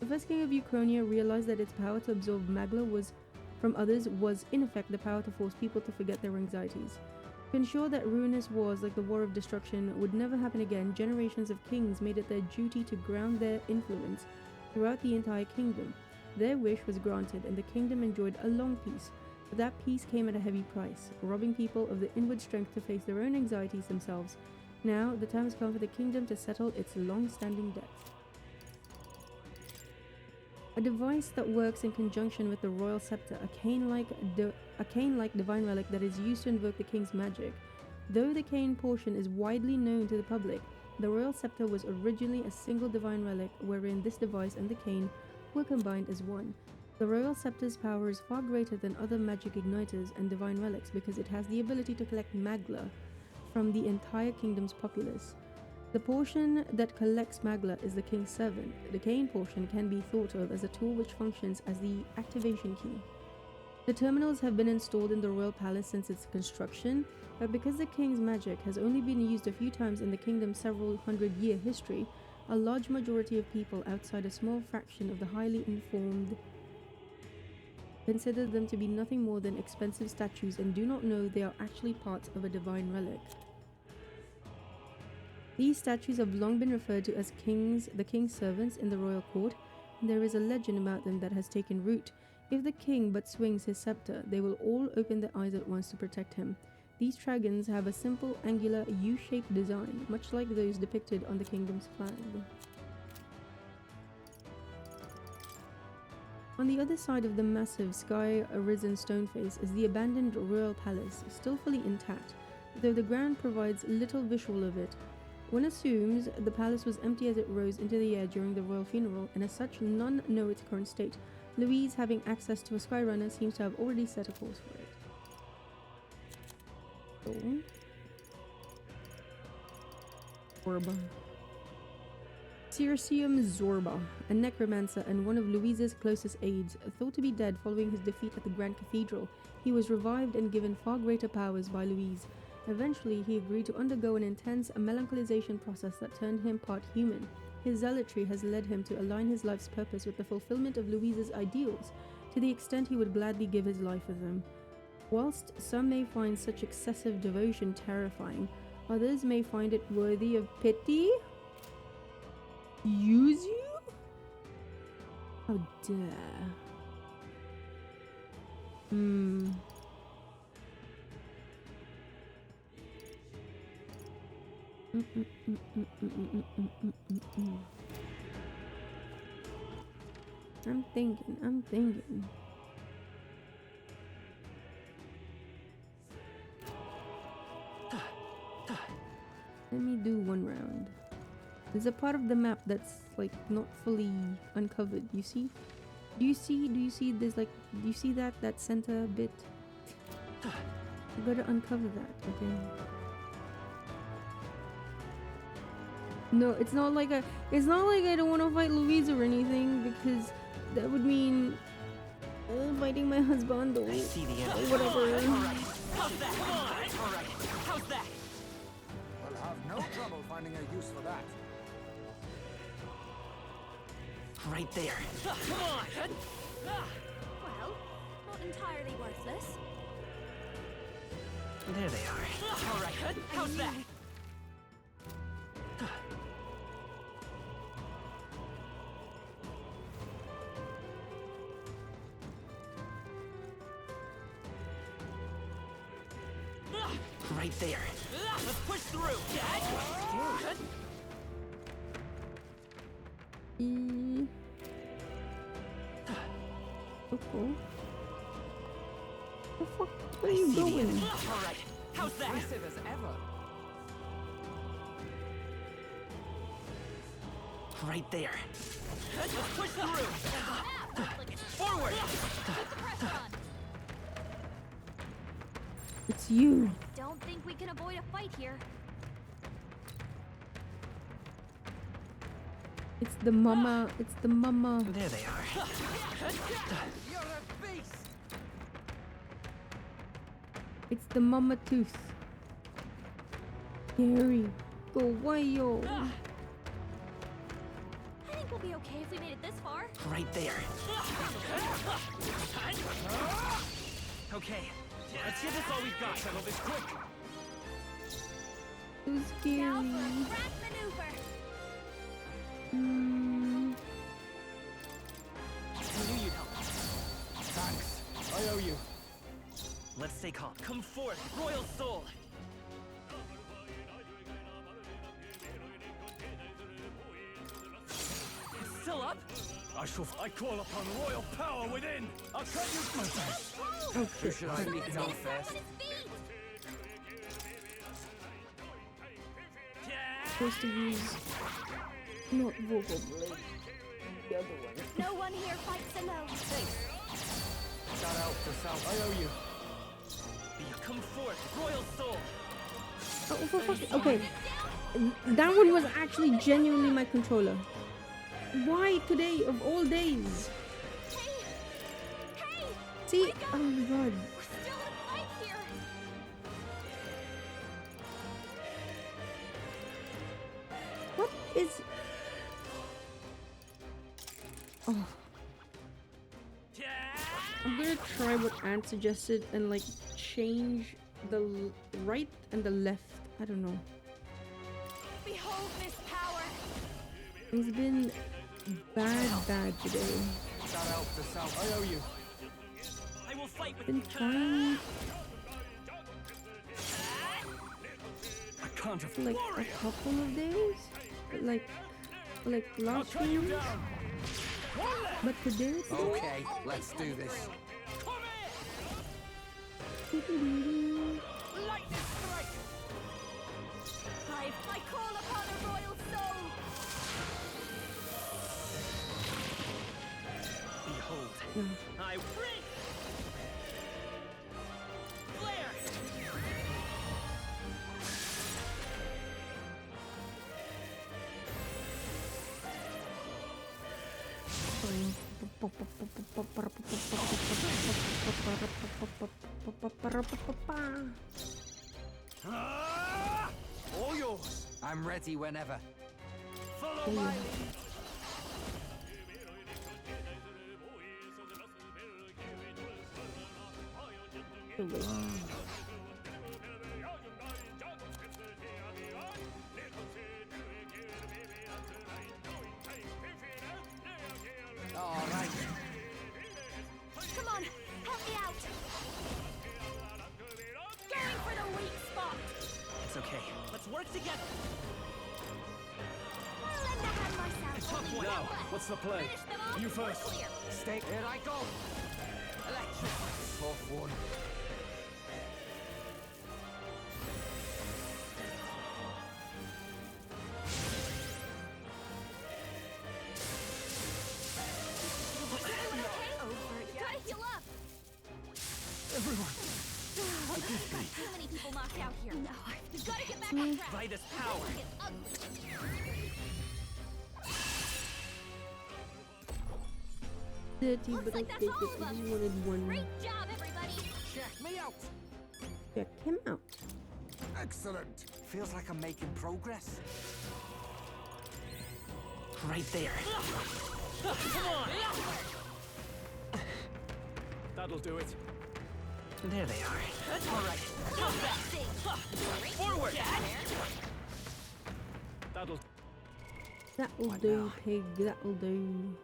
The first king of Uchronia realized that its power to absorb magla from others was in effect the power to force people to forget their anxieties. To ensure that ruinous wars like the War of Destruction would never happen again, generations of kings made it their duty to ground their influence throughout the entire kingdom. Their wish was granted, and the kingdom enjoyed a long peace. But that peace came at a heavy price, robbing people of the inward strength to face their own anxieties themselves. Now, the time has come for the kingdom to settle its long-standing debt. A device that works in conjunction with the royal scepter, a cane-like divine relic that is used to invoke the king's magic. Though the cane portion is widely known to the public, the royal scepter was originally a single divine relic wherein this device and the cane were combined as one. The royal scepter's power is far greater than other magic igniters and divine relics because it has the ability to collect magla from the entire kingdom's populace. The portion that collects magla is the king's servant. The cane portion can be thought of as a tool which functions as the activation key. The terminals have been installed in the royal palace since its construction, but because the king's magic has only been used a few times in the kingdom's several hundred-year history, a large majority of people outside a small fraction of the highly informed consider them to be nothing more than expensive statues and do not know they are actually parts of a divine relic. These statues have long been referred to as the king's servants in the royal court, and there is a legend about them that has taken root. If the king but swings his scepter, they will all open their eyes at once to protect him. These dragons have a simple, angular, U-shaped design, much like those depicted on the kingdom's flag. On the other side of the massive, sky-arisen stone face is the abandoned royal palace, still fully intact, though the ground provides little visual of it. One assumes the palace was empty as it rose into the air during the royal funeral, and as such none know its current state. Louise, having access to a skyrunner, seems to have already set a course for it. Zorba. Circeum Zorba, a necromancer and one of Louise's closest aides, thought to be dead following his defeat at the Grand Cathedral, he was revived and given far greater powers by Louise. Eventually, he agreed to undergo an intense melancholization process that turned him part human. His zealotry has led him to align his life's purpose with the fulfillment of Louise's ideals, to the extent he would gladly give his life for them. Whilst some may find such excessive devotion terrifying, others may find it worthy of pity. Use you? How dare. I'm thinking. Let me do one round. There's a part of the map that's like not fully uncovered. You see? Do you see there's like, do you see that center bit? You gotta uncover that, okay? No, it's not like I don't want to fight Louise or anything, because that would mean fighting my husband or whatever. How's that? Alright. How's that? I'll have no trouble finding a use for that. Right there. Come on! Well, not entirely worthless. There they are. Alright, how's that? Right there. Let's push through. Okay. The fuck? Where are you going? Alright, how's that? Impressive as ever. Right there. Let's push through. Forward. Keep the pressure on. It's you. Don't think we can avoid a fight here. It's the mama. There they are. You're a beast! It's the mama tooth. Gary, go away, yo. I think we'll be okay if we made it this far. Right there. Okay, let's get this all we've got. Settle this quick. So Now scary. for a crack maneuver. I knew you'd help. Thanks. I owe you. Let's stay calm. Come forth, Royal Soul. Still up? I call upon royal power within. I'll cut you. Who should I speak to first? Supposed to use not vocal blade. The other one. No one here fights alone. That helped us out. I owe you. Come forth, Royal Soul. Oh, for fuck's okay. That one was actually genuinely my controller. Why today of all days? Hey! See? Oh my god. We're still in a fight here. What is... Oh. I'm gonna try what Ant suggested and like change the right and the left. I don't know. Behold this power. It's been bad today. That helped us out. I owe you. I will fight with Been trying I can't for like a couple of days, but like last week. But today, Okay, let's do this. lightning strike. I call upon a royal soul. Behold, I bring. Flare. All yours. I'm ready whenever. Follow my lead. All right. Come on, help me out. Going for the weak spot. It's okay. Let's work together. What's the play? Finish them off. You We're first. clear. Stay. Here I go. Electric. Tough one. Gotta heal up. Everyone. Too many people knocked out here. No, we've got to get back on track. Vitus power. It's ugly. Dirty, Looks but like I that's think all it of us. only wanted one. Great job, everybody. Check me out. Check him out. Excellent. Feels like I'm making progress. Right there. Come on! That'll do it. There they are. All right. Forward! That'll. That'll What do, now? pig. That'll do.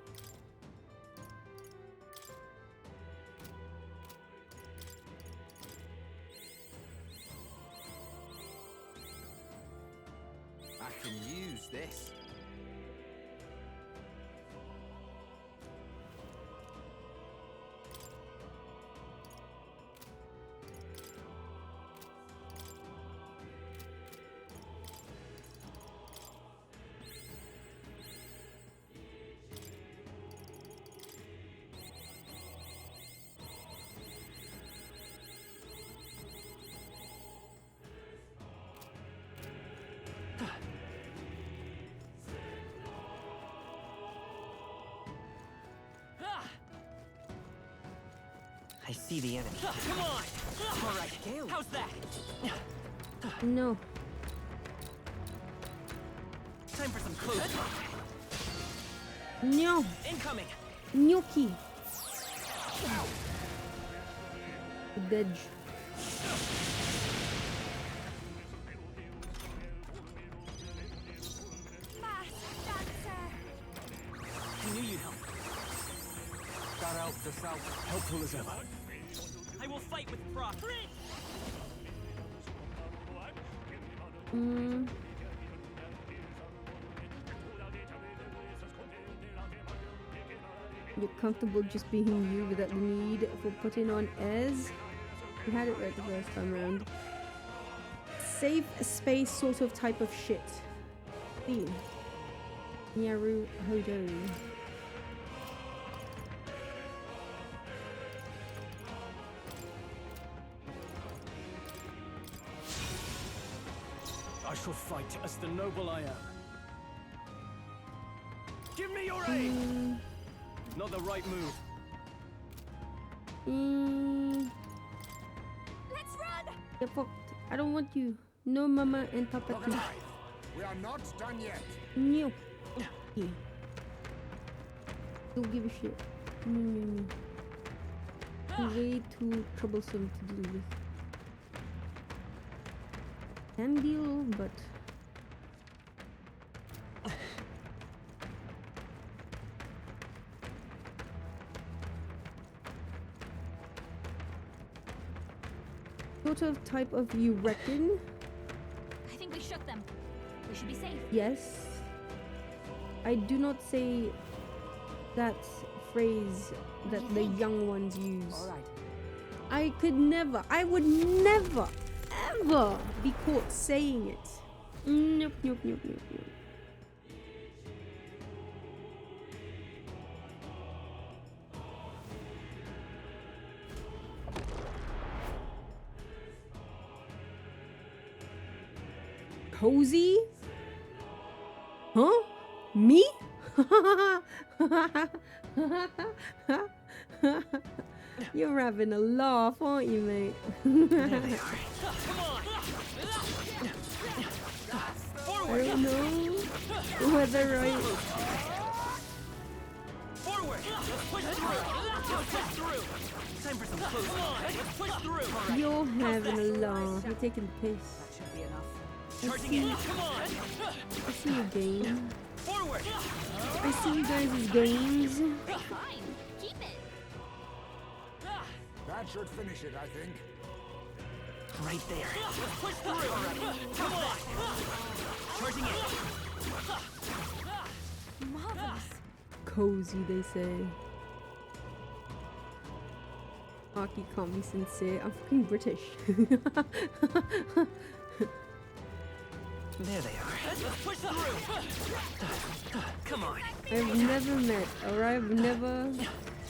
I can use this. I see the enemy. Come on! All right, Gale. How's that? No. Time for some close. No. Incoming. Gnocchi. Dodge. I knew you'd help. That helped us out. Helpful as ever. I will fight with pride. You're comfortable just being you without the need for putting on airs? You had it right the first time around. Safe space sort of type of shit. Theme. Nyaru Hodo. I shall fight as the noble I am. Give me your aim! Not the right move. Let's run. Get fucked. I don't want you. No mama and papa too. We are not done yet. No. Yeah. Don't give a shit. No. Way too troublesome to deal with. Can deal, but sort of type of you reckon? I think we shook them. We should be safe. Yes. I do not say that phrase that the young ones use. All right. I could never, I would never, ever be caught saying it. Nope. Cozy? Huh? Me? You're having a laugh, aren't you, mate? There they are. Come on! I don't know whether I... Forward! Let's push through! Let's push through! Time for some close. Come on! Let's push through! All right. You're having a laugh. You're taking the piss. That should be enough. Charging in! Come on! I see your game. Forward! I see you guys' games. Fine. Keep it. That should finish it, I think. Right there. Let's push through! Come on! Charging in! Marvelous. cozy, they say. Aki can't be sincere. I'm fucking British. There they are. Let's push through. Come on. I've never met, or I've never.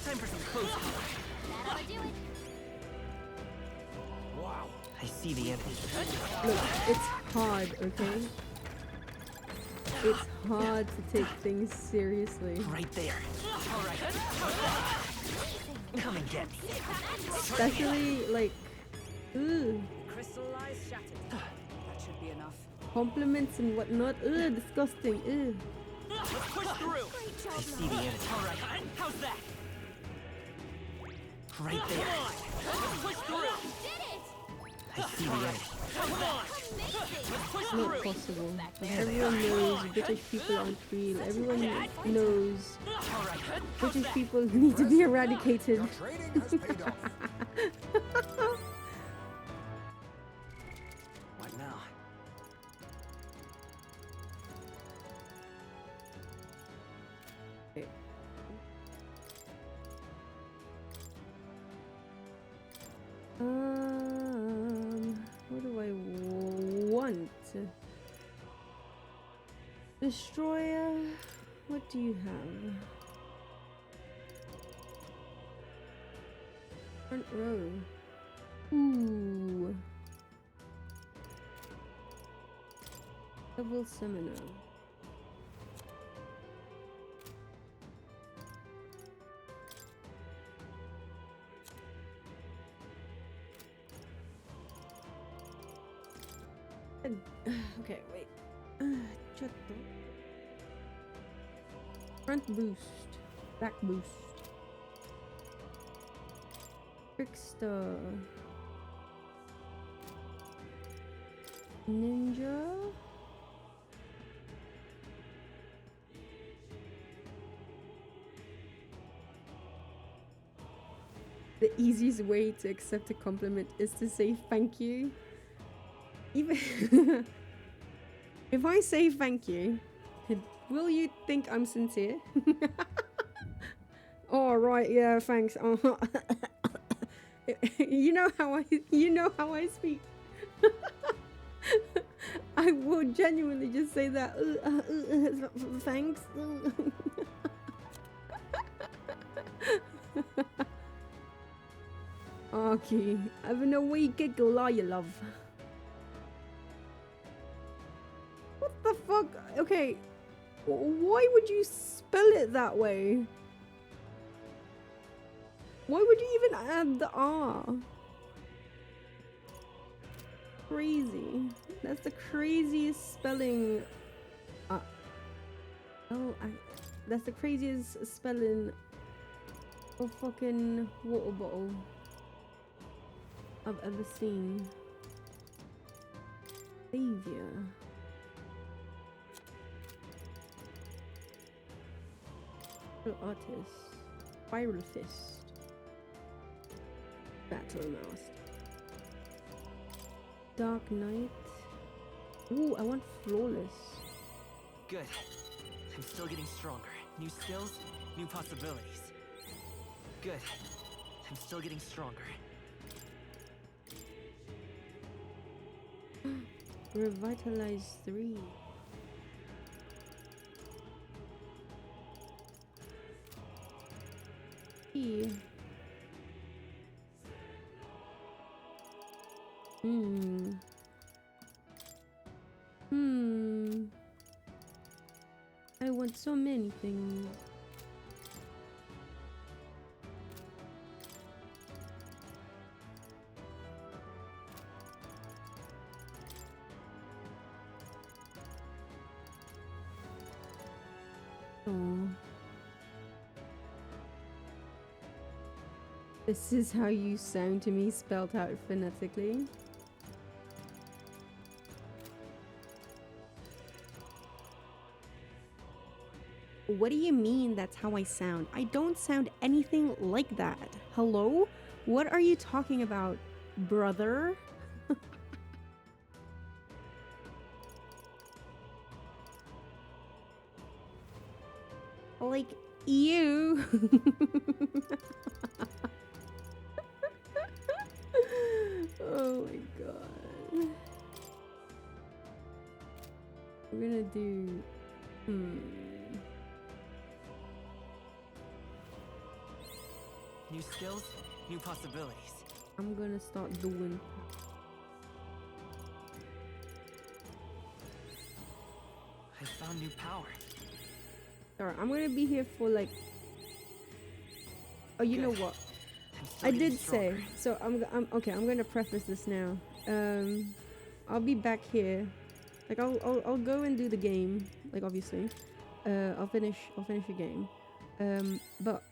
Time for some close combat. That ought to do it. Wow. I see the enemy. Look, it's hard, okay? It's hard to take things seriously. Right there. All right. Come and get me. Especially, like, ooh, Crystallized shattered. That should be enough. compliments and whatnot. Ugh, disgusting. Ugh. Let's push through. I see the enemy. All right. How's that? Right there. Let's push through. Did it! I see the enemy. Come on. It's not possible. Everyone knows British people aren't real. Everyone knows British people need to be eradicated. Your training has paid off. What now? What do I want? Destroyer. What do you have? Front row. Ooh. Double summoner. Okay, wait. Chatto. Front boost. Back boost. Trickster. Ninja. The easiest way to accept a compliment is to say thank you. Even if I say thank you, will you think I'm sincere? Oh right, yeah, thanks. You know how I speak. I will genuinely just say that. Thanks. Okay, having a wee giggle, are you, love? What the fuck? Okay, why would you spell it that way? Why would you even add the R? Crazy. That's the craziest spelling. That's the craziest spelling of fucking water bottle I've ever seen. Savior. Artist. Spiral Fist. Battle Master. Dark Knight. Ooh, I want Flawless. Good. I'm still getting stronger. New skills, new possibilities. Good. I'm still getting stronger. Revitalize 3. E. I want so many things. Oh. This is how you sound to me, spelled out phonetically. What do you mean that's how I sound? I don't sound anything like that. Hello? What are you talking about, brother? Like, You. Oh my god. We're gonna do. New skills, new possibilities. I'm gonna start doing. I found new power. Alright, I'm gonna be here for like. Oh, you know what? I did say so. I'm okay. I'm gonna preface this now. I'll be back here. Like I'll go and do the game. Like obviously, I'll finish the game. But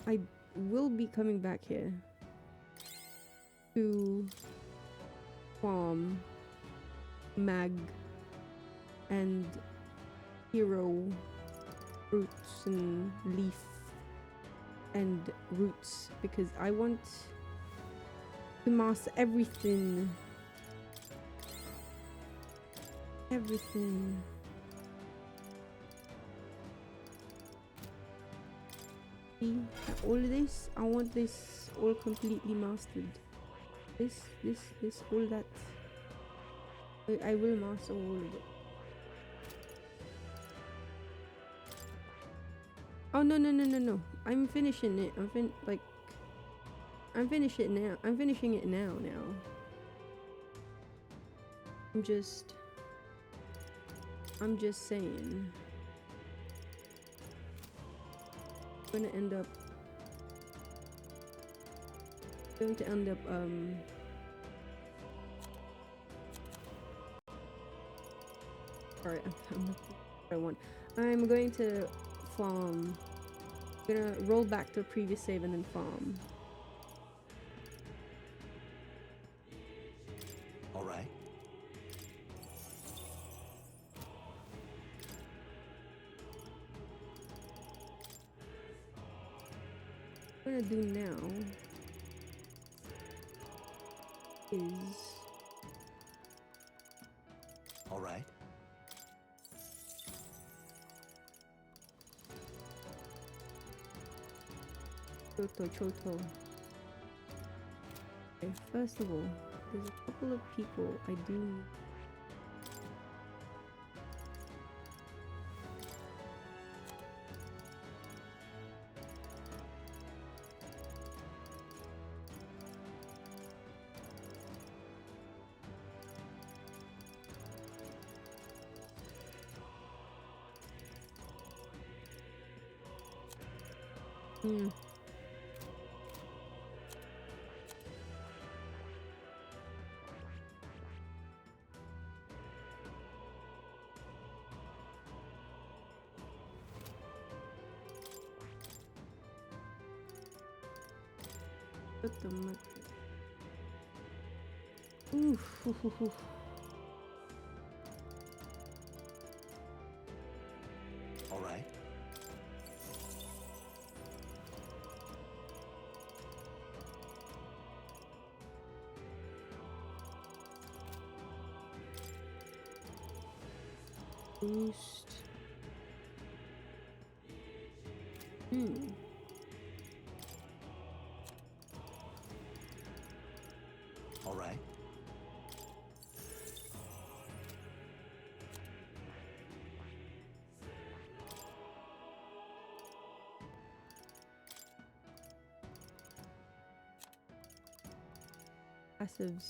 I will be coming back here to farm mag and hero fruits and leaf and roots because I want to master everything. Everything. See, all of this, I want this all completely mastered. This, all that. I will master all of it. Oh no. I'm finishing it. I'm finishing it now. I'm finishing it now. I'm just saying. I'm going to end up alright, I'm going to farm. I'm gonna roll back to a previous save and then farm. Alright. What I'm gonna do now is alright. Choto. Okay, first of all, there's a couple of people I do need. Oof. All right. Boost. All right. Passives.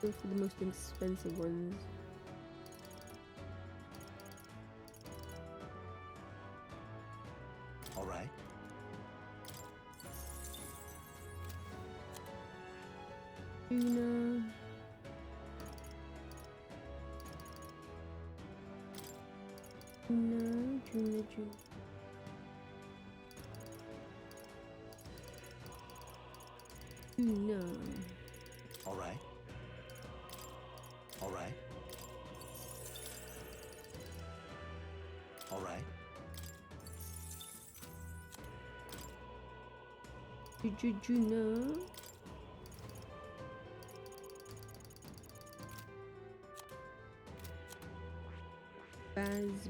Go for the most expensive ones. All right. Tuna. Tuna. Tuna. All right. All right. All right. Tuna.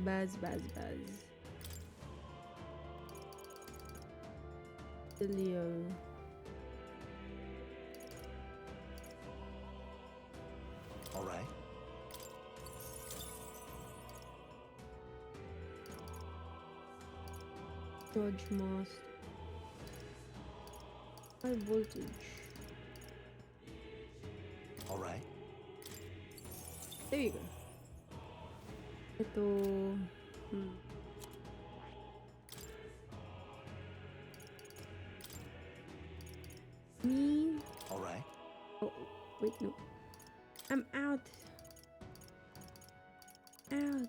Baz. Leo. All right. Dodge Mast. High voltage. All right. There you go. Me. All right. Oh, wait, no. I'm out. Out.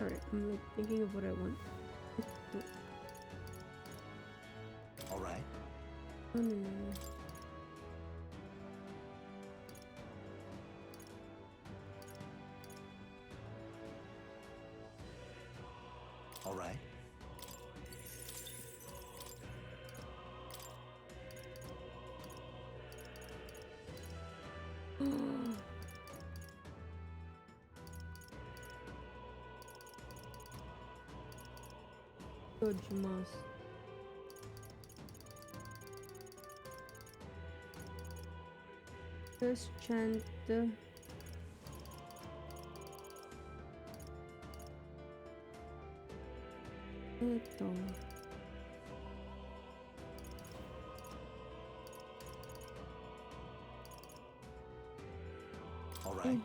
Alright, I'm like thinking of what I want. All right. Oh, no, no, no. All right. Dodge Mast. First chant. Eto. All right.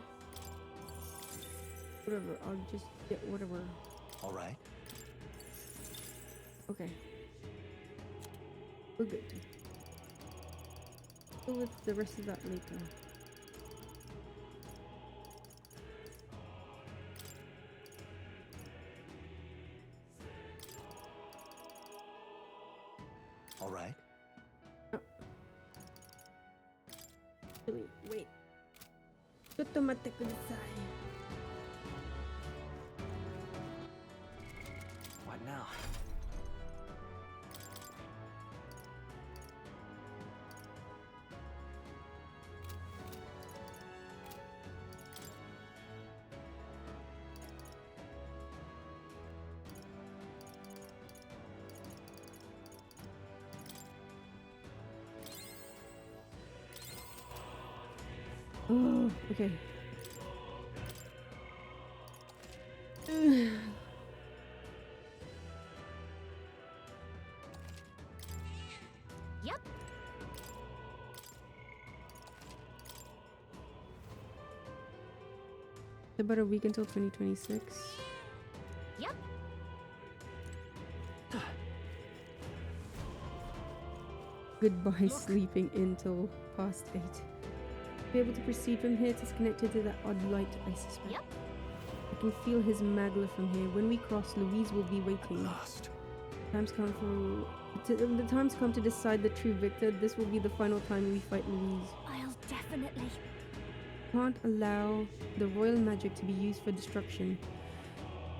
Whatever, I'll just get whatever. All right. Okay. We're good. Deal with the rest of that later. All right. Wait. Totomate kudasai. What now? Oh, okay. Yep. About a week until 2026. Yep. Goodbye sleeping until past 8. Be able to proceed from here. It is connected to that odd light, I suspect. Yep. I can feel his magla from here. When we cross, Louise will be waiting. Last. Time's come the time's come to decide the true victor. This will be the final time we fight Louise. I'll definitely. Can't allow the royal magic to be used for destruction.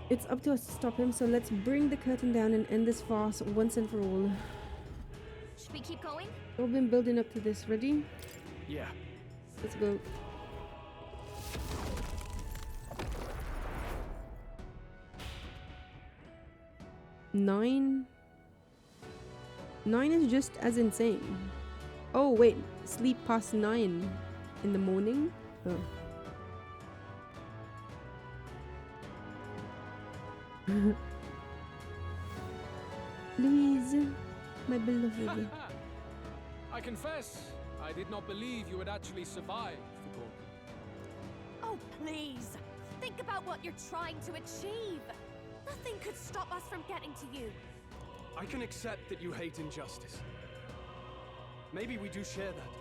It's up to us to stop him, so let's bring the curtain down and end this farce once and for all. Should we keep going? We've all been building up to this. Ready? Yeah. Let's go. Nine is just as insane. Oh wait, sleep past 9 in the morning? Oh. Louise, my beloved. I confess, I did not believe you would actually survive the gauntlet. Oh, please. Think about what you're trying to achieve. Nothing could stop us from getting to you. I can accept that you hate injustice. Maybe we do share that.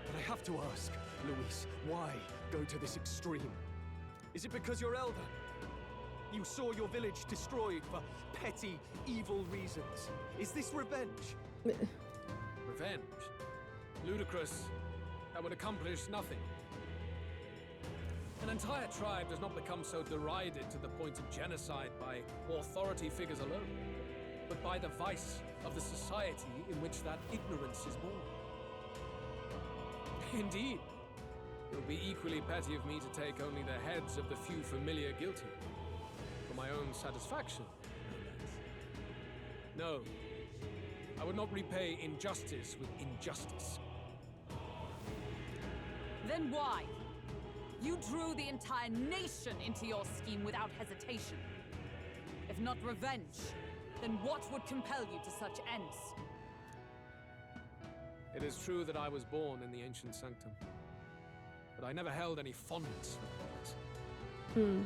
But I have to ask, Luis, why go to this extreme? Is it because you're elder? You saw your village destroyed for petty, evil reasons. Is this revenge? Revenge? Ludicrous. That would accomplish nothing. An entire tribe does not become so derided to the point of genocide by authority figures alone. but by the vice of the society in which that ignorance is born. Indeed, it would be equally petty of me to take only the heads of the few familiar guilty, for my own satisfaction, no less. No, I would not repay injustice with injustice. Then why? You drew the entire nation into your scheme without hesitation. If not revenge, then what would compel you to such ends? It is true that I was born in the ancient sanctum, but I never held any fondness for the place.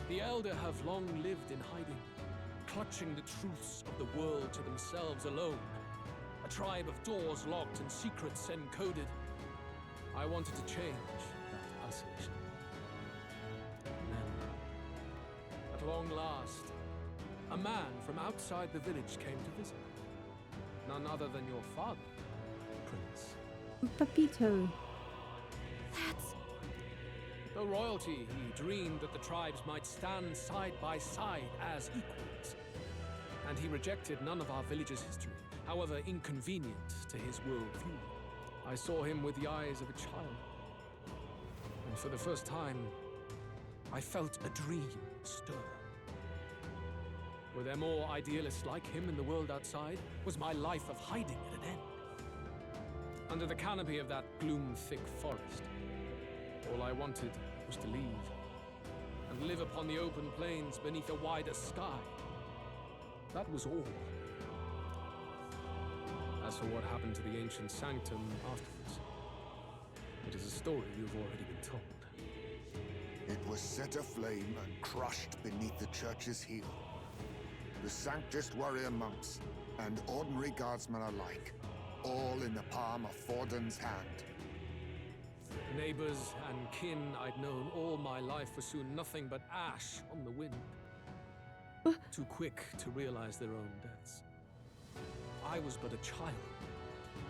The Elder have long lived in hiding, clutching the truths of the world to themselves alone. A tribe of doors locked and secrets encoded. I wanted to change that isolation. And then, at long last, a man from outside the village came to visit. None other than your father, Prince. Papito. That's... Though royalty, he dreamed that the tribes might stand side by side as equals. And he rejected none of our village's history, however inconvenient to his worldview. I saw him with the eyes of a child. And for the first time, I felt a dream stir. Were there more idealists like him in the world outside? Was my life of hiding at an end? Under the canopy of that gloom-thick forest, all I wanted was to leave and live upon the open plains beneath a wider sky. That was all. As for what happened to the ancient sanctum afterwards, it is a story you've already been told. It was set aflame and crushed beneath the church's heel. The Sanctist warrior monks and ordinary guardsmen alike, all in the palm of Forden's hand. Neighbors and kin I'd known all my life were soon nothing but ash on the wind. Too quick to realize their own deaths. I was but a child,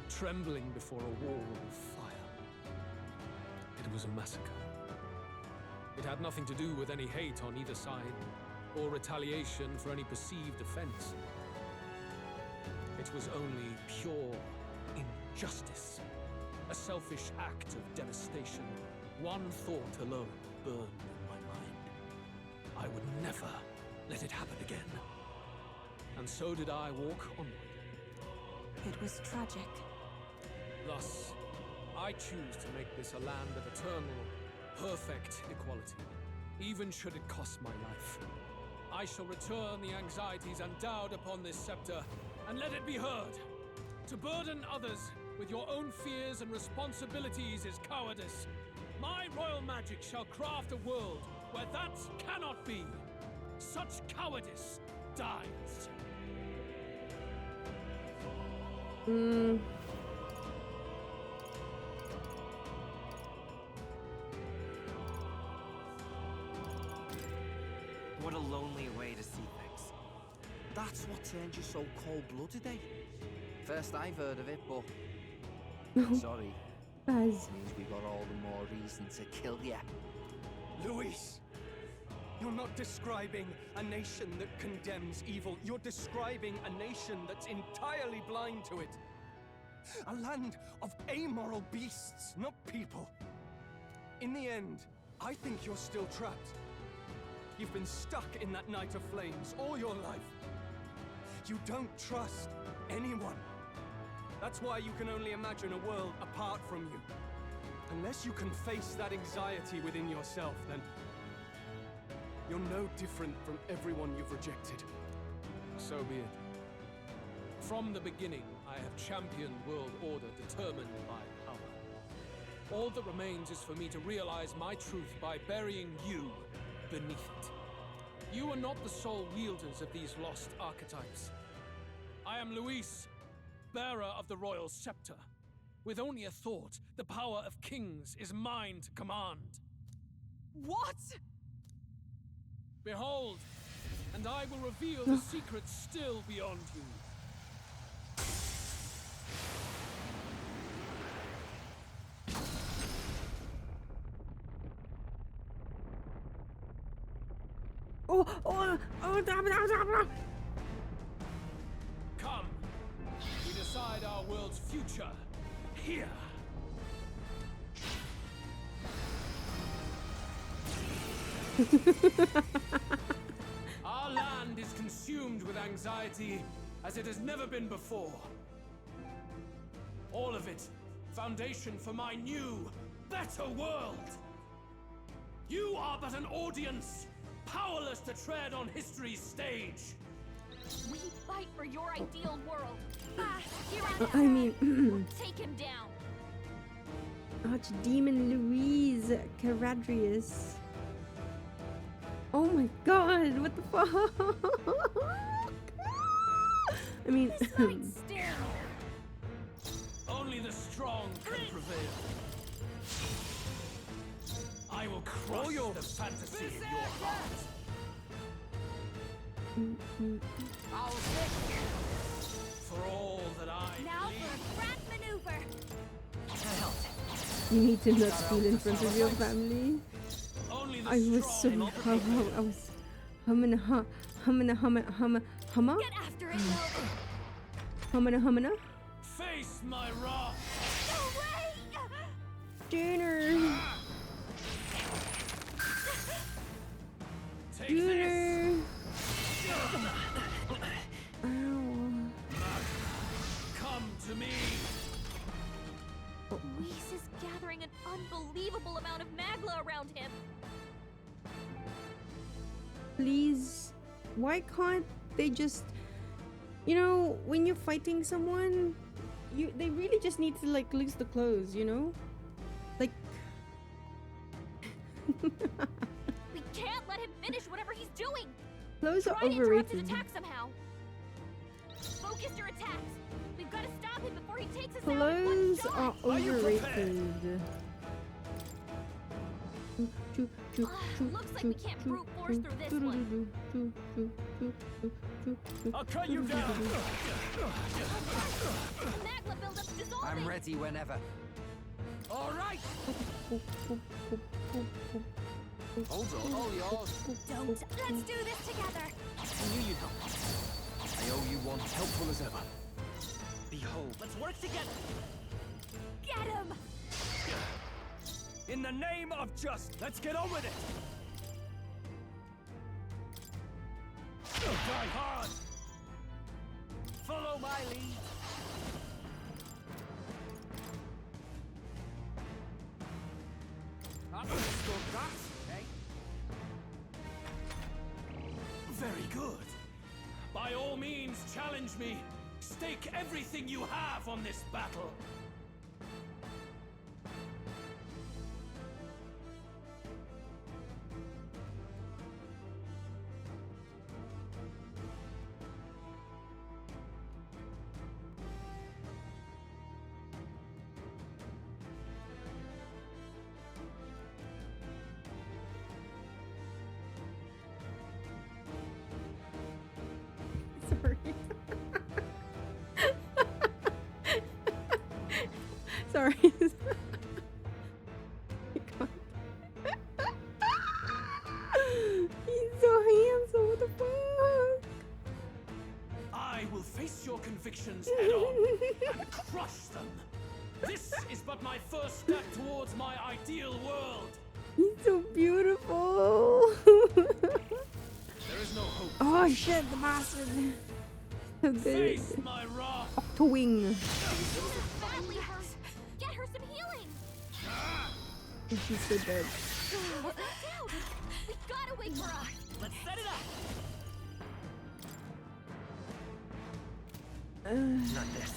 trembling before a wall of fire. It was a massacre. It had nothing to do with any hate on either side, or retaliation for any perceived offense. It was only pure injustice, a selfish act of devastation. One thought alone burned in my mind. I would never let it happen again. And so did I walk onward. It was tragic. Thus, I choose to make this a land of eternal, perfect equality, even should it cost my life. I shall return the anxieties endowed upon this scepter, and let it be heard. To burden others with your own fears and responsibilities is cowardice. My royal magic shall craft a world where that cannot be. Such cowardice dies. What a lonely way to see things. That's what turned you so cold-blooded, eh? First I've heard of it, but... Sorry. Baz. Means we got all the more reason to kill you. Luis! You're not describing a nation that condemns evil. You're describing a nation that's entirely blind to it. A land of amoral beasts, not people. In the end, I think you're still trapped. You've been stuck in that night of flames all your life. You don't trust anyone. That's why you can only imagine a world apart from you. Unless you can face that anxiety within yourself, then you're no different from everyone you've rejected. So be it. From the beginning, I have championed world order determined by power. All that remains is for me to realize my truth by burying you beneath it. You are not the sole wielders of these lost archetypes. I am Luis, bearer of the royal scepter. With only a thought, the power of kings is mine to command. What? Behold, and I will reveal the secrets still beyond you. Oh, damn it. world's future here. Our land is consumed with anxiety as it has never been before. All of it, foundation for my new, better world. You are but an audience, powerless to tread on history's stage. We fight for your ideal world. Here I mean, take him down. Archdemon Louise Caradrius. Oh my god, what the fuck? I mean, Only the strong can prevail. I will crush the fantasy in your heart. I'll fix you. For all that I Now for a grand maneuver. you need to not steal in front of your family. Only the I was so strong I was humming Get after it, though. humming face my wrath. No way! Junior. Take Junior. this. Ow. Come to me. Luis is gathering an unbelievable amount of magla around him. Please, why can't they just, you know, when you're fighting someone, they really just need to like lose the clothes, you know, like. We can't let him finish whatever he's doing. Clothes are Try to interrupt his overrated. attack somehow. Focus your attacks. We've got to stop him before he takes us Clothes out are in one shot. overrated. Looks like we can't brute force through this one. I'll cut you down. The magma buildup's dissolving. I'm ready whenever. All right. Hold on, all yours. Don't. Let's do this together. I knew you'd help. I owe you one. Helpful as ever. Behold, let's work together. Get him. In the name of let's get on with it. Die hard. Follow my lead. Understood that, eh? Very good. By all means, challenge me. Stake everything you have on this battle. Sorry. He's so handsome. What the fuck? I will face your convictions head on and crush them. This is but my first step towards my ideal world. He's so beautiful. There is no hope. Oh shit, the bastard. So good. Face my wrath. Octowing. Badly hurt. Get her some healing. She's so dead. We gotta wake her up. Let's set it up. Not this.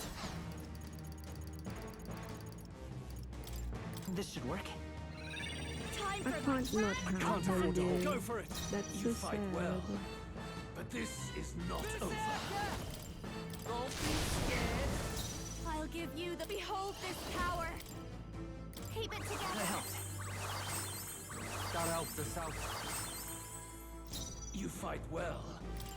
This should work. Time I for can't not have Can't afford to holiday. go for it. That's You so fight sad. well, but this is not over. Don't be scared. I'll give you the behold this power. Keep it together. I helped. That helped us out. You fight well.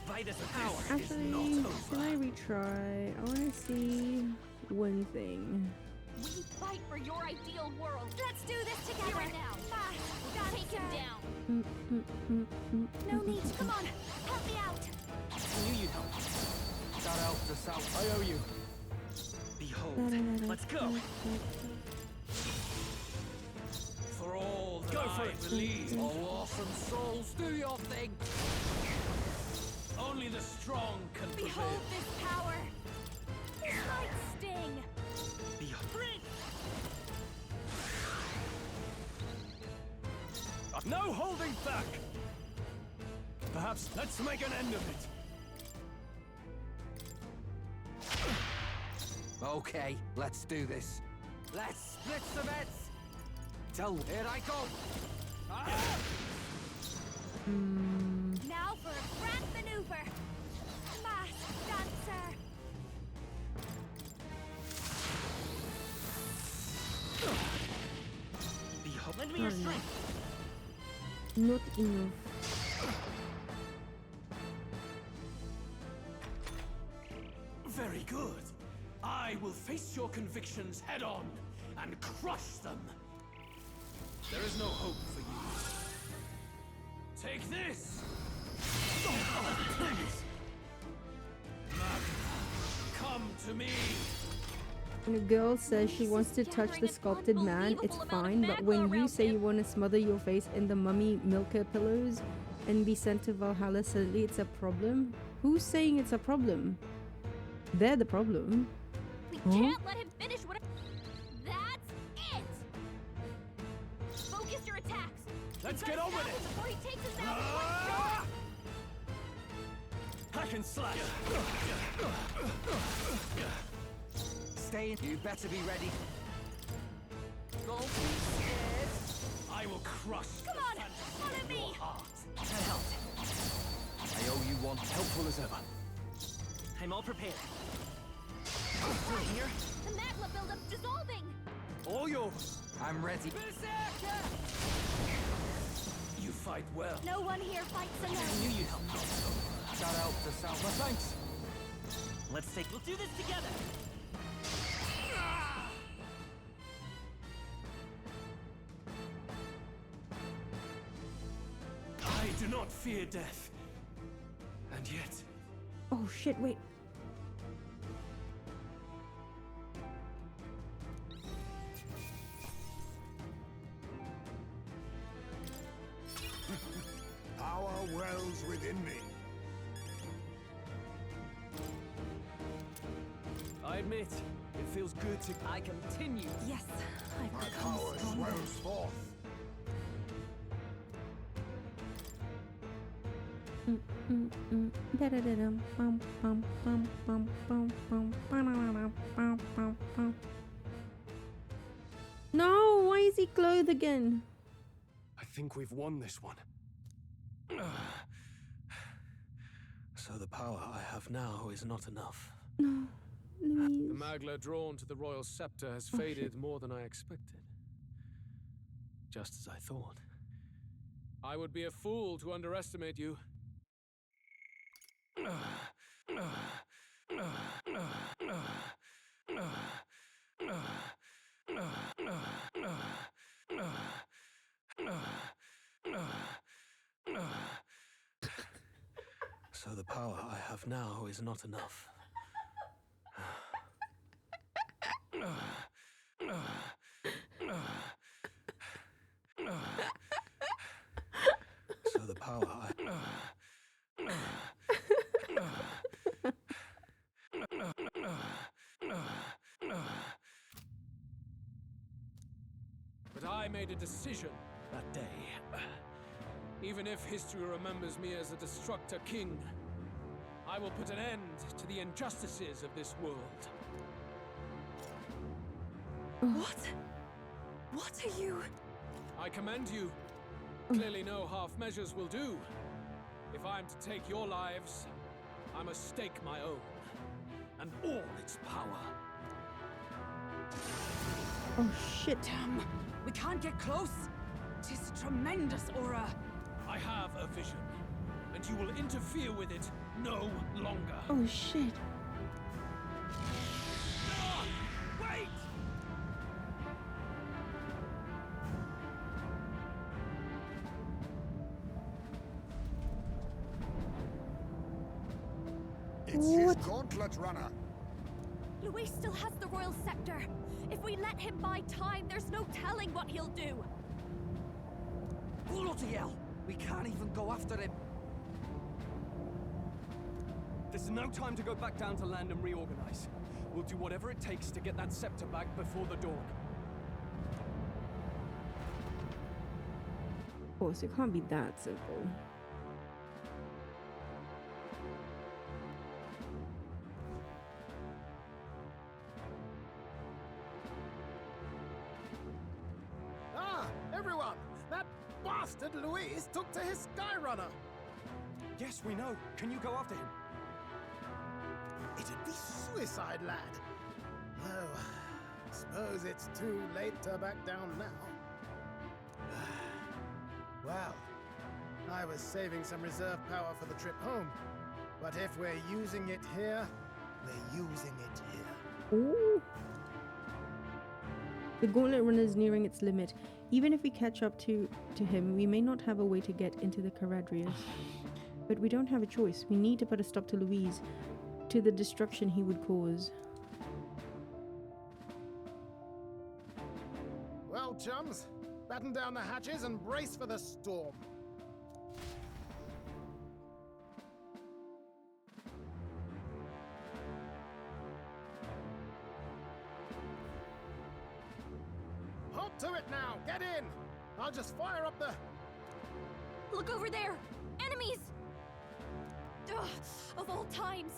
Fight as a Power power. is Actually, not can over. I retry? I want to see one thing. We fight for your ideal world. Let's do this together. Here and now. Take him down. No need. Come on. Help me out. I knew you'd help. That helped us out. I owe you. Behold, let's go. For all that Go for I it. believe. Oh, awesome souls, do your thing! Only the strong can prevail. Behold this power! This might sting! Behold. No holding back! Perhaps let's make an end of it. Okay, let's do this. Let's split some heads! Here I go! Now for a grand maneuver! Masked dancer! Behold. Lend me your strength. Not enough. Very good. I will face your convictions head on and crush them. There is no hope for you. Take this! Come to me! When a girl says she wants to touch the sculpted man, it's fine, but when you say you want to smother your face in the mummy milker pillows and be sent to Valhalla, suddenly it's a problem? Who's saying it's a problem? They're the problem. We can't let him finish what. That's it! Focus your attacks! Let's We've get gotta on with stop it! him before he takes us out with one shot! Hack and slash! Stay in. You better be ready. Don't be scared. I will crush Come on, follow me! that helped. I owe you one. Helpful as ever. I'm all prepared. Here. The magma buildup's dissolving! All yours. I'm ready. You fight well. No one here fights I alone! knew you'd help. That helped us out. Well, thanks. We'll do this together. I do not fear death. And yet, Oh shit, wait. Power wells within me. I admit, it feels good to... I continue. Yes, I've My become power stronger. swells forth. Da-da-da-dum, bum, bum, bum, bum, bum, bum, ba-da-da-dum, bum, bum, bum. No, why is he clothed again? I think we've won this one. So the power I have now is not enough. No, Louise. The Magla drawn to the royal scepter has faded more than I expected. Just as I thought. I would be a fool to underestimate you. So the power I have now is not enough. So the power I... But I made a decision that day. Even if history remembers me as a destructor king, I will put an end to the injustices of this world. What? What are you? I commend you. Clearly no half measures will do. If I'm to take your lives, I must stake my own, and all its power. Oh shit. Damn, we can't get close. 'Tis a tremendous aura. I have a vision, and you will interfere with it no longer. Oh shit. Wait! It's his gauntlet runner. Luis still has the royal scepter. If we let him buy time, there's no telling what he'll do. Bloody hell! We can't even go after him. There's no time to go back down to land and reorganize. We'll do whatever it takes to get that scepter back before the dawn. Of course, it can't be that simple. Ah, everyone! That bastard Luis took to his Skyrunner! Yes, we know. Can you go after him? It'd be suicide, lad. Oh, suppose it's too late to back down now. Well, I was saving some reserve power for the trip home. But if we're using it here, we're using it here. Ooh. The gauntlet runner is nearing its limit. Even if we catch up to him, we may not have a way to get into the Caradrius. But we don't have a choice. We need to put a stop to Luis, to the destruction he would cause. Well, chums, batten down the hatches and brace for the storm. Halt to it now! Get in! I'll just fire up the... Look over there! Enemies! Ugh, of all times.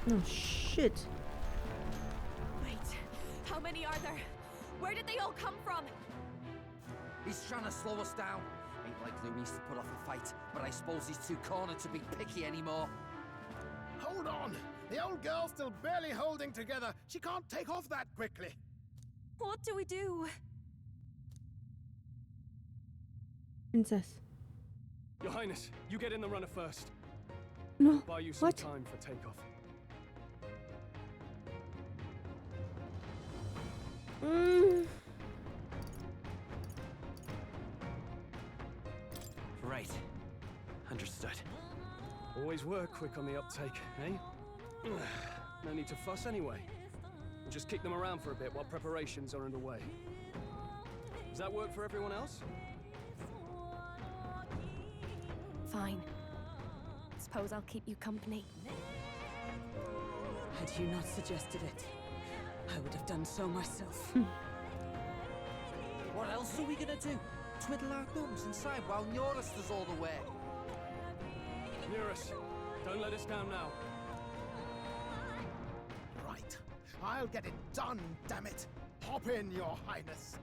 Oh shit. Wait, how many are there? Where did they all come from? He's trying to slow us down. Ain't like Luis to put off a fight, but I suppose he's too cornered to be picky anymore. Hold on! The old girl's still barely holding together. She can't take off that quickly. What do we do? Princess. Your Highness, you get in the runner first. No. I'll buy you some What? time for takeoff. Right. Understood. Always were quick on the uptake, eh? No need to fuss anyway. We'll just kick them around for a bit while preparations are underway. Does that work for everyone else? Fine. Suppose I'll keep you company. Had you not suggested it, I would have done so myself. What else are we gonna do? Twiddle our thumbs inside while Norris does all the work? Nearest, don't let us down now. Right. I'll get it done, damn it! Hop in, Your Highness.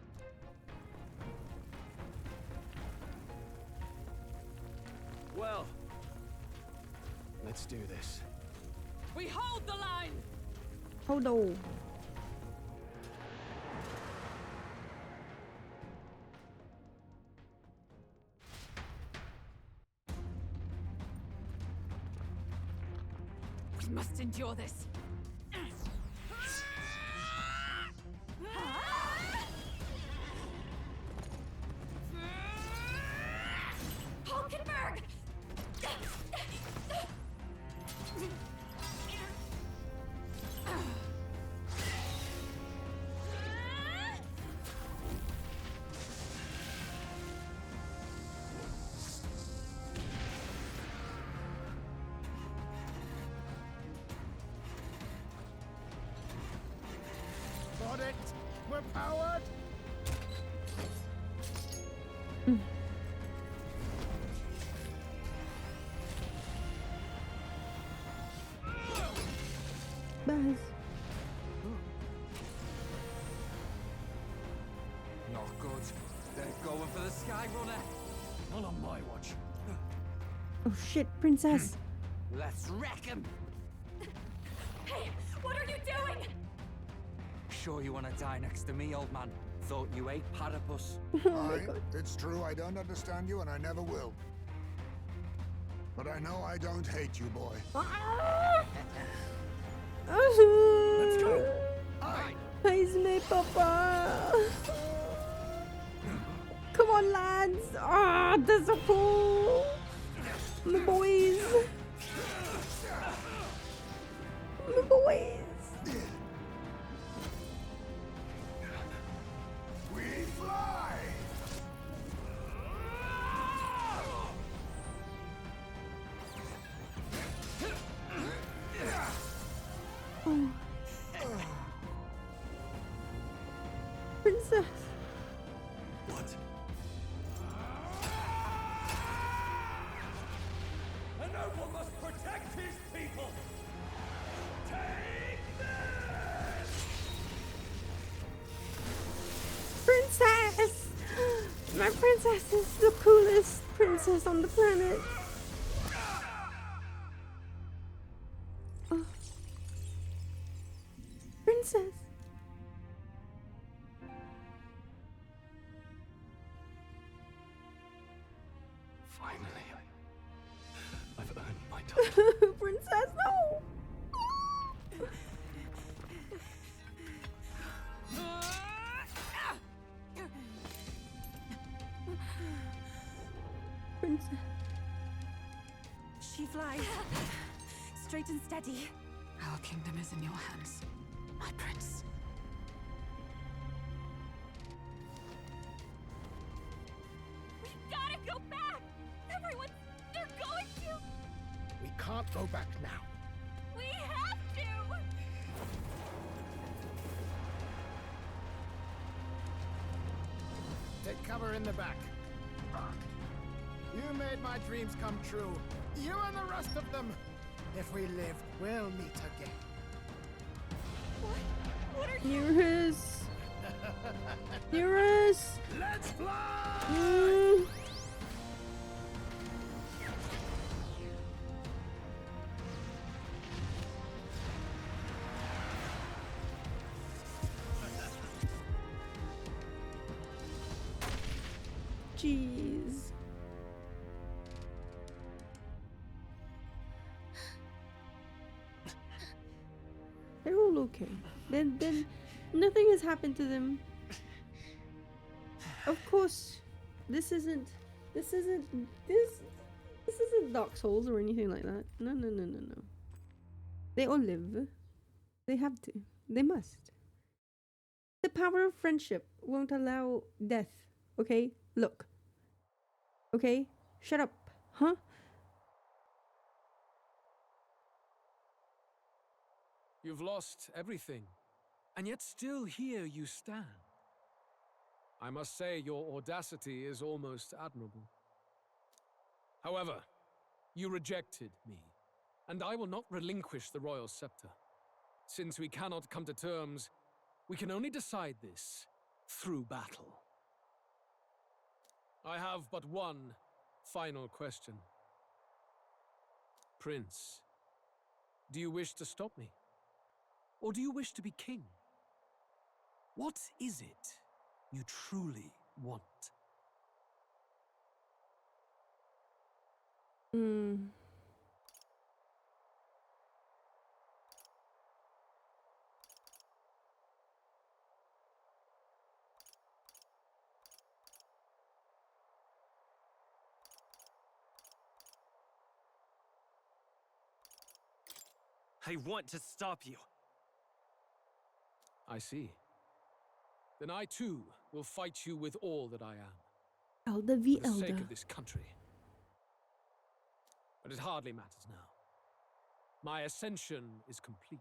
Well, let's do this. We hold the line! Hold on. We must endure this. Hulkenberg! Got it! We're powered! Buzz. Not good. They're going for the Skyrunner. Not on my watch. Oh shit, Princess. Let's wreck him. Hey, what are you doing? Sure you want to die next to me, old man? Thought you ate platypus. It's true, I don't understand you, and I never will. But I know I don't hate you, boy. Let's go. Praise me, Papa. Come on, lads. Ah, that's so cool. My boys. The boys. We fly! Oh. Princess. What? A noble must protect his people! Take this! Princess! My princess is the coolest princess on the planet. Oh. Princess. Finally, I've earned my title. Princess, no! Princess. She flies. Straight and steady. Our kingdom is in your hands, my prince. We gotta go back! Everyone, they're going to! We can't go back now. We have to! Take cover in the back. You made my dreams come true. You and the rest of them. If we live, we'll meet again. What are you? Nearest. Nearest. Let's fly! Jeez. They're all okay. Then nothing has happened to them. Of course, this isn't Dark Souls or anything like that. No. They all live. They have to. They must. The power of friendship won't allow death. Okay? Look. Okay? Shut up. Huh? You've lost everything, and yet still here you stand. I must say your audacity is almost admirable. However, you rejected me, and I will not relinquish the royal scepter. Since we cannot come to terms, we can only decide this through battle. I have but one final question. Prince, do you wish to stop me? Or do you wish to be king? What is it you truly want? I want to stop you. I see. Then I too will fight you with all that I am. Elder v. For the sake Elder. of this country. But it hardly matters now. My ascension is complete.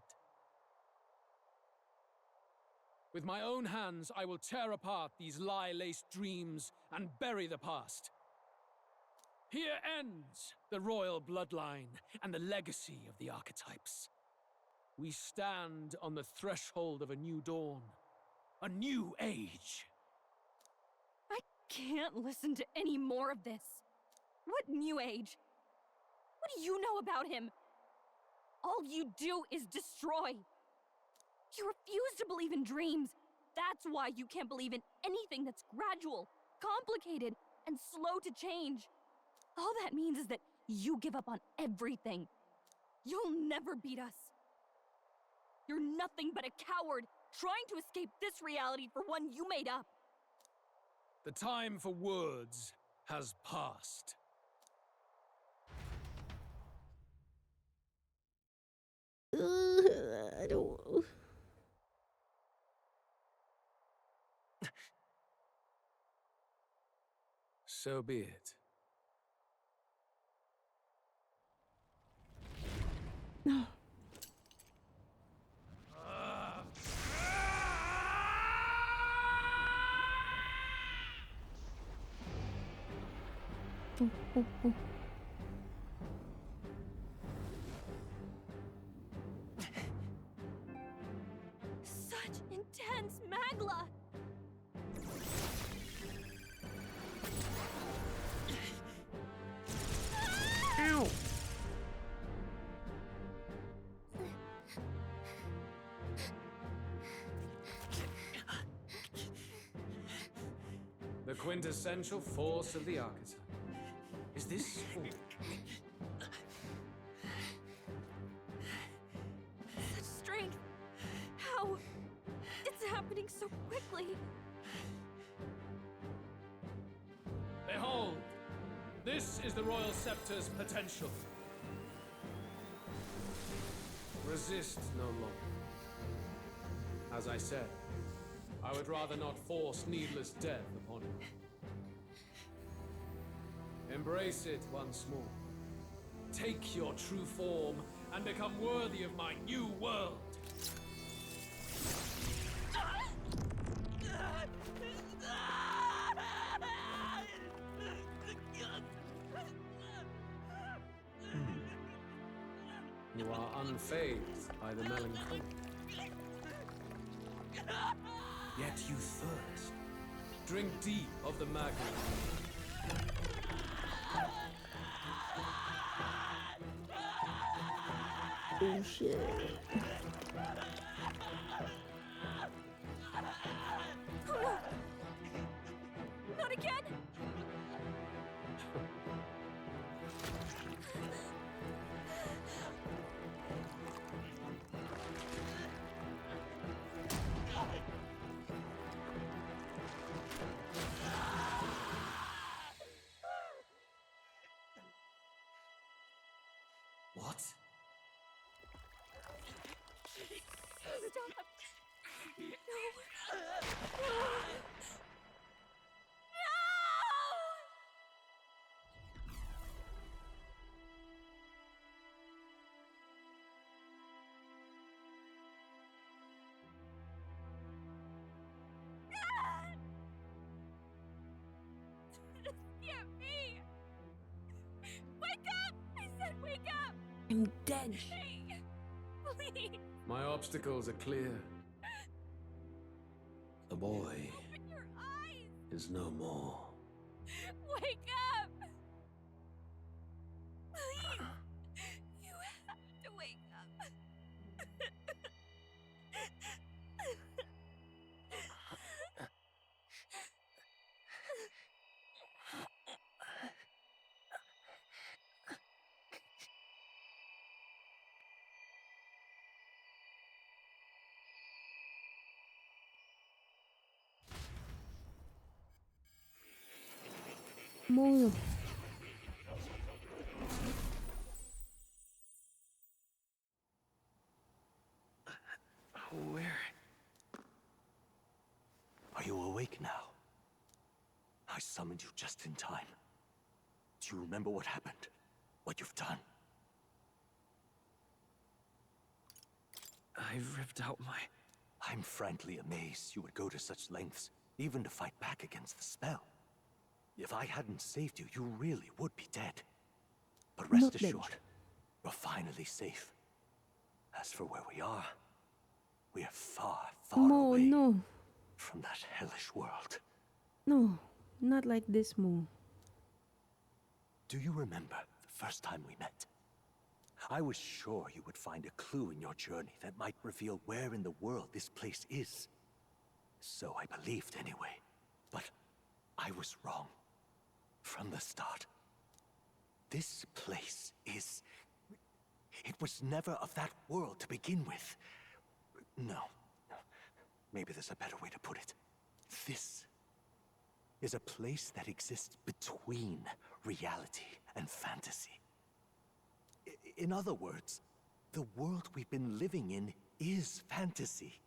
With my own hands, I will tear apart these lie-laced dreams and bury the past. Here ends the royal bloodline and the legacy of the archetypes. We stand on the threshold of a new dawn, a new age. I can't listen to any more of this. What new age? What do you know about him? All you do is destroy. You refuse to believe in dreams. That's why you can't believe in anything that's gradual, complicated, and slow to change. All that means is that you give up on everything. You'll never beat us. You're nothing but a coward trying to escape this reality for one you made up. The time for words has passed. I don't. So be it. No. Oh, oh, oh. Such intense magla! Ow! The quintessential force of the archetype. Is this all? Such strength! How? It's happening so quickly! Behold! This is the Royal Scepter's potential. Resist no longer. As I said, I would rather not force needless death upon you. Embrace it once more. Take your true form and become worthy of my new world. You are unfazed by the melancholy. Yet you thirst. Drink deep of the magma. Bullshit. Not again! What? Stop! No! No! This can't be! Wake up! I said wake up! I'm dead. Please! My obstacles are clear. The boy Open your eyes! is no more. Wake up! Please! You have to wake up! More. Where? Are you awake now? I summoned you just in time. Do you remember what happened? What you've done? I ripped out my... I'm frankly amazed you would go to such lengths, even to fight back against the spell. If I hadn't saved you, you really would be dead. But rest Not dead. assured, you're finally safe. As for where we are far, far Mo, away no. from that hellish world. No. Not like this, Mo. Do you remember the first time we met? I was sure you would find a clue in your journey that might reveal where in the world this place is. So I believed anyway. But I was wrong. From the start. This place is... It was never of that world to begin with. No. Maybe there's a better way to put it. This is a place that exists between reality and fantasy. In other words, The world we've been living in is fantasy.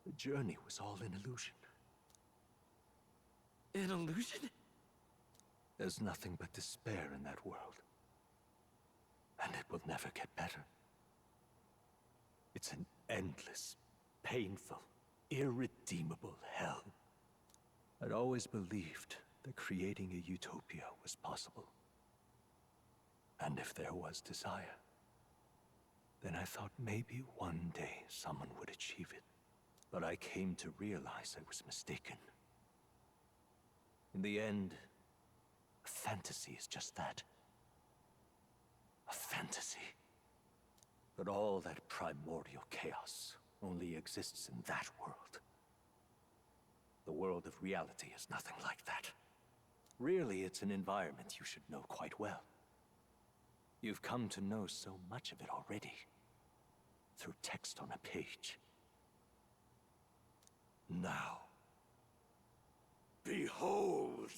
The journey was all an illusion. An illusion? There's nothing but despair in that world. And it will never get better. It's an endless, painful, irredeemable hell. I'd always believed that creating a utopia was possible. And if there was desire, then I thought maybe one day someone would achieve it. But I came to realize I was mistaken. In the end, a fantasy is just that. A fantasy. But all that primordial chaos only exists in that world. The world of reality is nothing like that. Really, it's an environment you should know quite well. You've come to know so much of it already, through text on a page. Now, behold!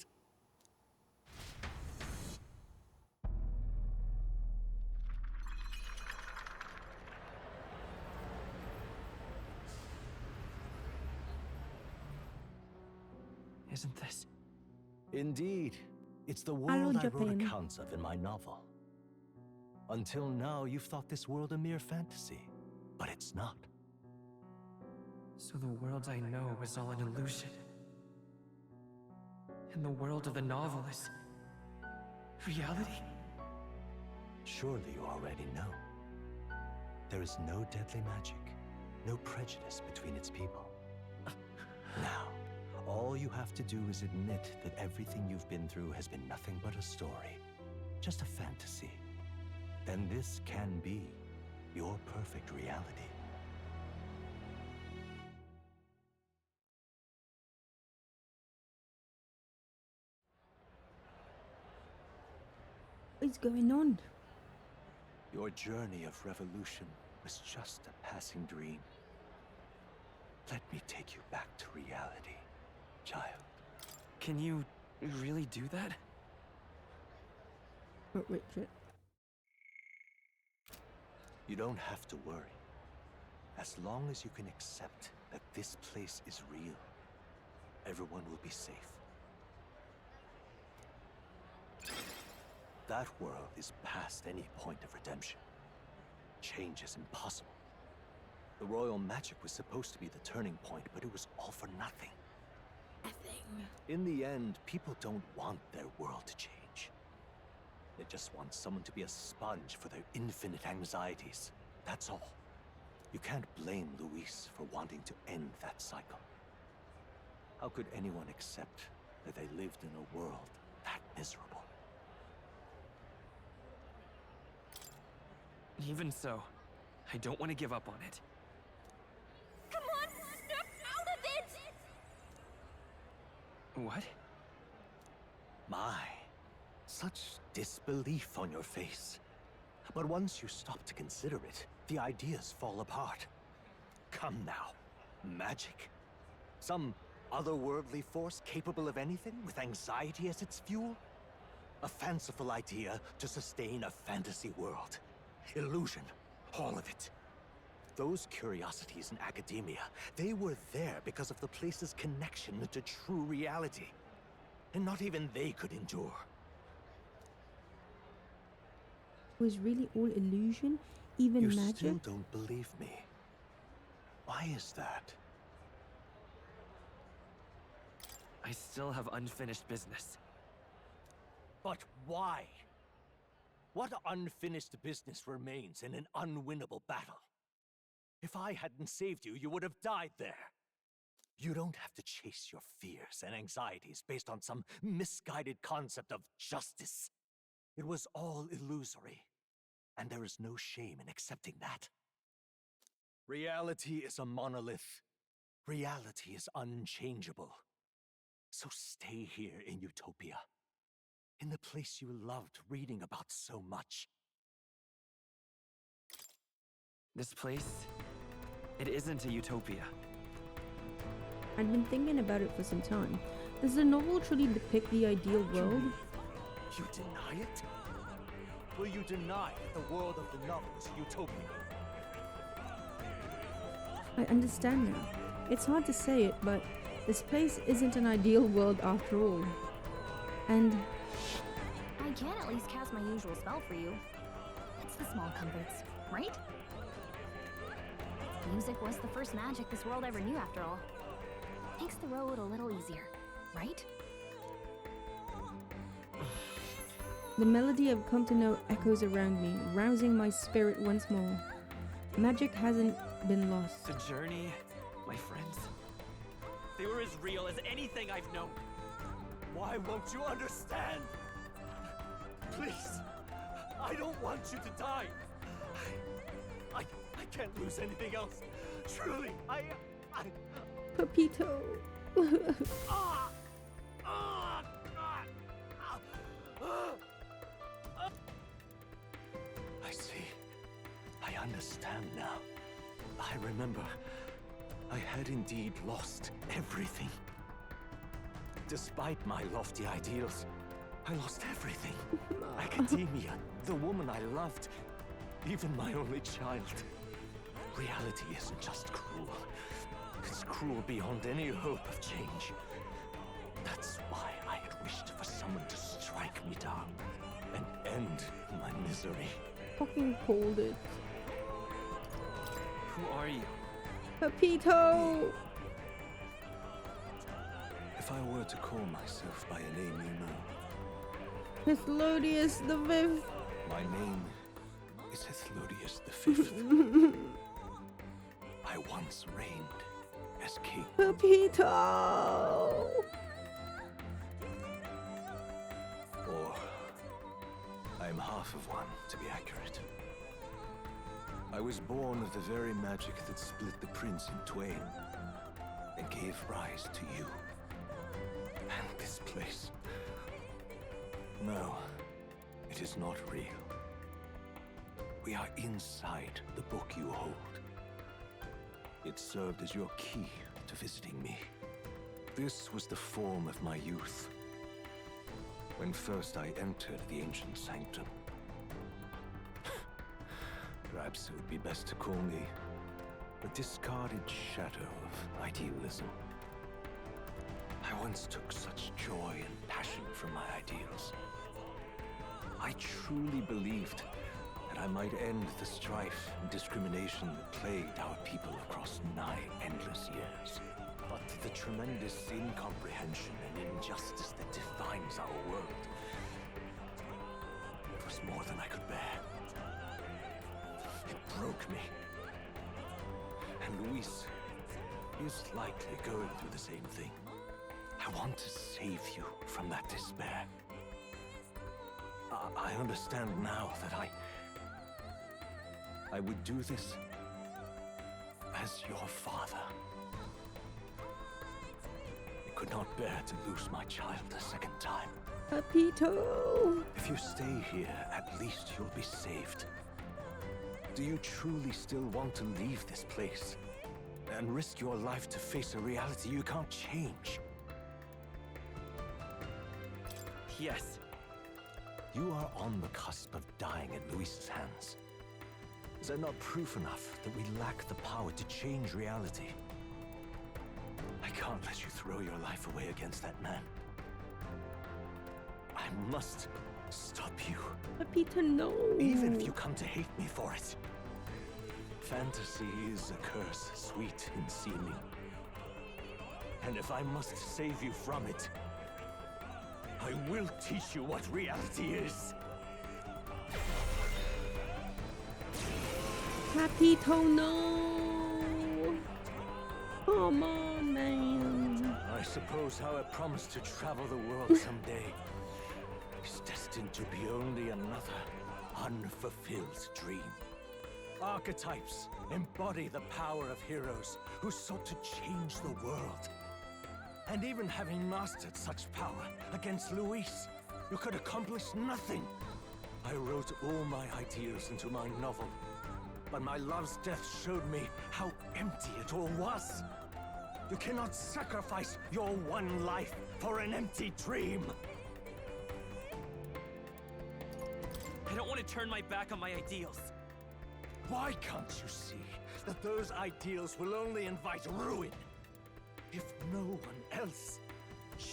Isn't this? Indeed. It's the world I wrote Japan. accounts of in my novel. Until now, you've thought this world a mere fantasy. But it's not. So the world I know is all an illusion. And the world of the novel is reality? Surely you already know. There is no deadly magic, no prejudice between its people. Now, all you have to do is admit that everything you've been through has been nothing but a story, just a fantasy. Then this can be your perfect reality. What is going on? Your journey of revolution was just a passing dream. Let me take you back to reality, child. Can you really do that? But Richard. You don't have to worry. As long as you can accept that this place is real, everyone will be safe. That world is past any point of redemption. Change is impossible. The royal magic was supposed to be the turning point, but it was all for nothing. Nothing. In the end, people don't want their world to change. They just want someone to be a sponge for their infinite anxieties. That's all. You can't blame Luis for wanting to end that cycle. How could anyone accept that they lived in a world that miserable? Even so, I don't want to give up on it. Come on, snap out of it! What? My, such disbelief on your face. But once you stop to consider it, the ideas fall apart. Come now, magic? Some otherworldly force capable of anything with anxiety as its fuel? A fanciful idea to sustain a fantasy world. Illusion, all of it. Those curiosities in academia, they were there because of the place's connection to true reality. And not even they could endure. It was really all illusion, even You magic. still don't believe me. Why is that? I still have unfinished business. But why? What unfinished business remains in an unwinnable battle? If I hadn't saved you, you would have died there. You don't have to chase your fears and anxieties based on some misguided concept of justice. It was all illusory, and there is no shame in accepting that. Reality is a monolith. Reality is unchangeable. So stay here in Utopia, in the place you loved reading about so much. This place, it isn't a utopia. I'd been thinking about it for some time. Does the novel truly depict the ideal world? You deny it? will you deny that the world of the novel is utopia? I understand now. It's hard to say it, but this place isn't an ideal world after all. And I can at least cast my usual spell for you. It's the small comforts, right? Music was the first magic this world ever knew, after all. Makes the road a little easier, right? the melody I've come to know echoes around me, rousing my spirit once more. Magic hasn't been lost. The journey, my friends, they were as real as anything I've known. Why won't you understand? Please, I don't want you to die. I can't lose anything else. Truly, Pepito. I see. I understand now. I remember. I had indeed lost everything. Despite my lofty ideals, I lost everything. Academia, the woman I loved, even my only child. Reality isn't just cruel. It's cruel beyond any hope of change. That's why I had wished for someone to strike me down and end my misery. Fucking hold it. Who are you? Pepito! If I were to call myself by a name you know, Hithlodeus the Fifth. my name is Hithlodeus the Fifth. I once reigned as king. Pepito! Or I'm half of one, to be accurate. I was born of the very magic that split the prince in twain and gave rise to you. And this place. No, it is not real. We are inside the book you hold. It served as your key to visiting me. This was the form of my youth, when first I entered the ancient sanctum. Perhaps it would be best to call me a discarded shadow of idealism. I once took such joy and passion from my ideals. I truly believed that I might end the strife and discrimination that plagued our people across 9 endless years. But the tremendous incomprehension and injustice that defines our world, it was more than I could bear. It broke me. And Luis is likely going through the same thing. I want to save you from that despair. I understand now that I would do this as your father. I could not bear to lose my child a second time. Pepito! If you stay here, at least you'll be saved. Do you truly still want to leave this place and risk your life to face a reality you can't change? Yes. You are on the cusp of dying at Luis's hands. Is that not proof enough that we lack the power to change reality? I can't let you throw your life away against that man. I must stop you. Pepito, no! Even if you come to hate me for it. Fantasy is a curse, sweet in seeming. And if I must save you from it, I will teach you what reality is. Pepito, no! Come on, man. I suppose how I promised to travel the world someday is destined to be only another unfulfilled dream. Archetypes embody the power of heroes who sought to change the world. And even having mastered such power against Luis, you could accomplish nothing. I wrote all my ideals into my novel, but my love's death showed me how empty it all was. You cannot sacrifice your one life for an empty dream. I don't want want to turn my back on my ideals. Why can't you see that those ideals will only invite ruin? If no one else,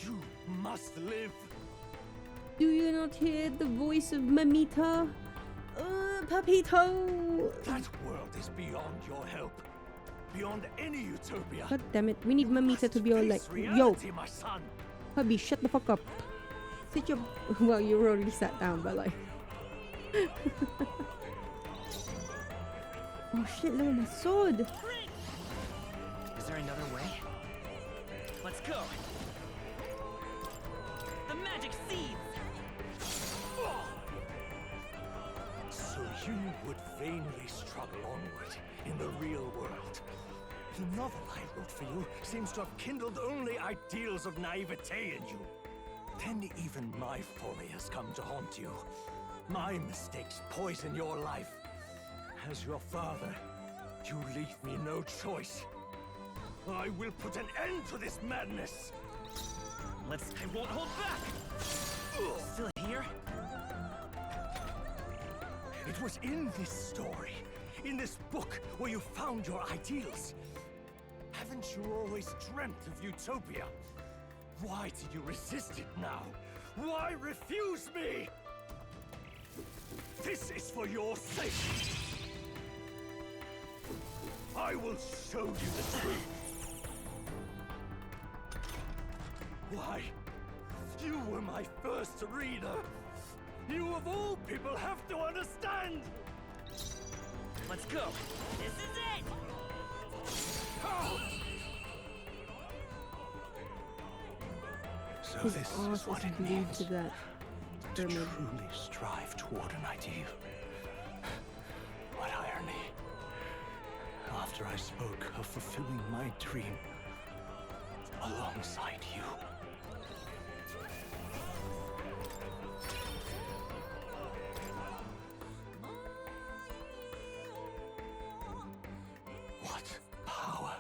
you must live. Do you not hear the voice of Mamita? Papito! That world is beyond your help. Beyond any utopia. God damn it, we need Mamita to be all like, yo, Reality, my son. hubby, shut the fuck up. Sit your... Well, you already sat down, but like... Oh shit, look at my sword. Is there another way? Let's go. The magic seeds. So you would vainly struggle onward in the real world. The novel I wrote for you seems to have kindled only ideals of naivete in you. Then even my folly has come to haunt you. My mistakes poison your life. As your father, you leave me no choice. I will put an end to this madness. I won't hold back. Still here? It was in this story, in this book, where you found your ideals. Haven't you always dreamt of utopia? Why did you resist it now? Why refuse me? This is for your sake. I will show you the truth. Why? You were my first reader. You of all people have to understand. Let's go. This is it. So His this ass is what is it glued means to that to pyramid. truly strive toward an ideal. What irony. After I spoke of fulfilling my dream alongside you. What power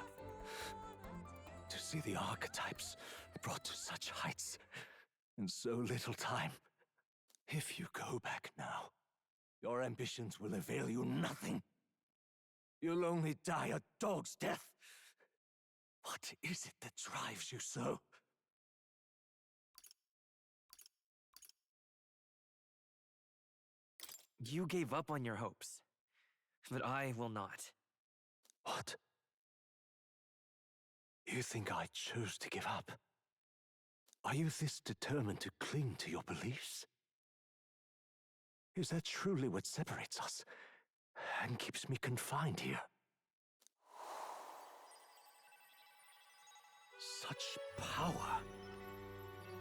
to see the archetypes brought to such heights in so little time. If you go back now, your ambitions will avail you nothing. You'll only die a dog's death. What is it that drives you so? You gave up on your hopes, but I will not. What? You think I chose to give up? Are you this determined to cling to your beliefs? Is that truly what separates us and keeps me confined here? Such power.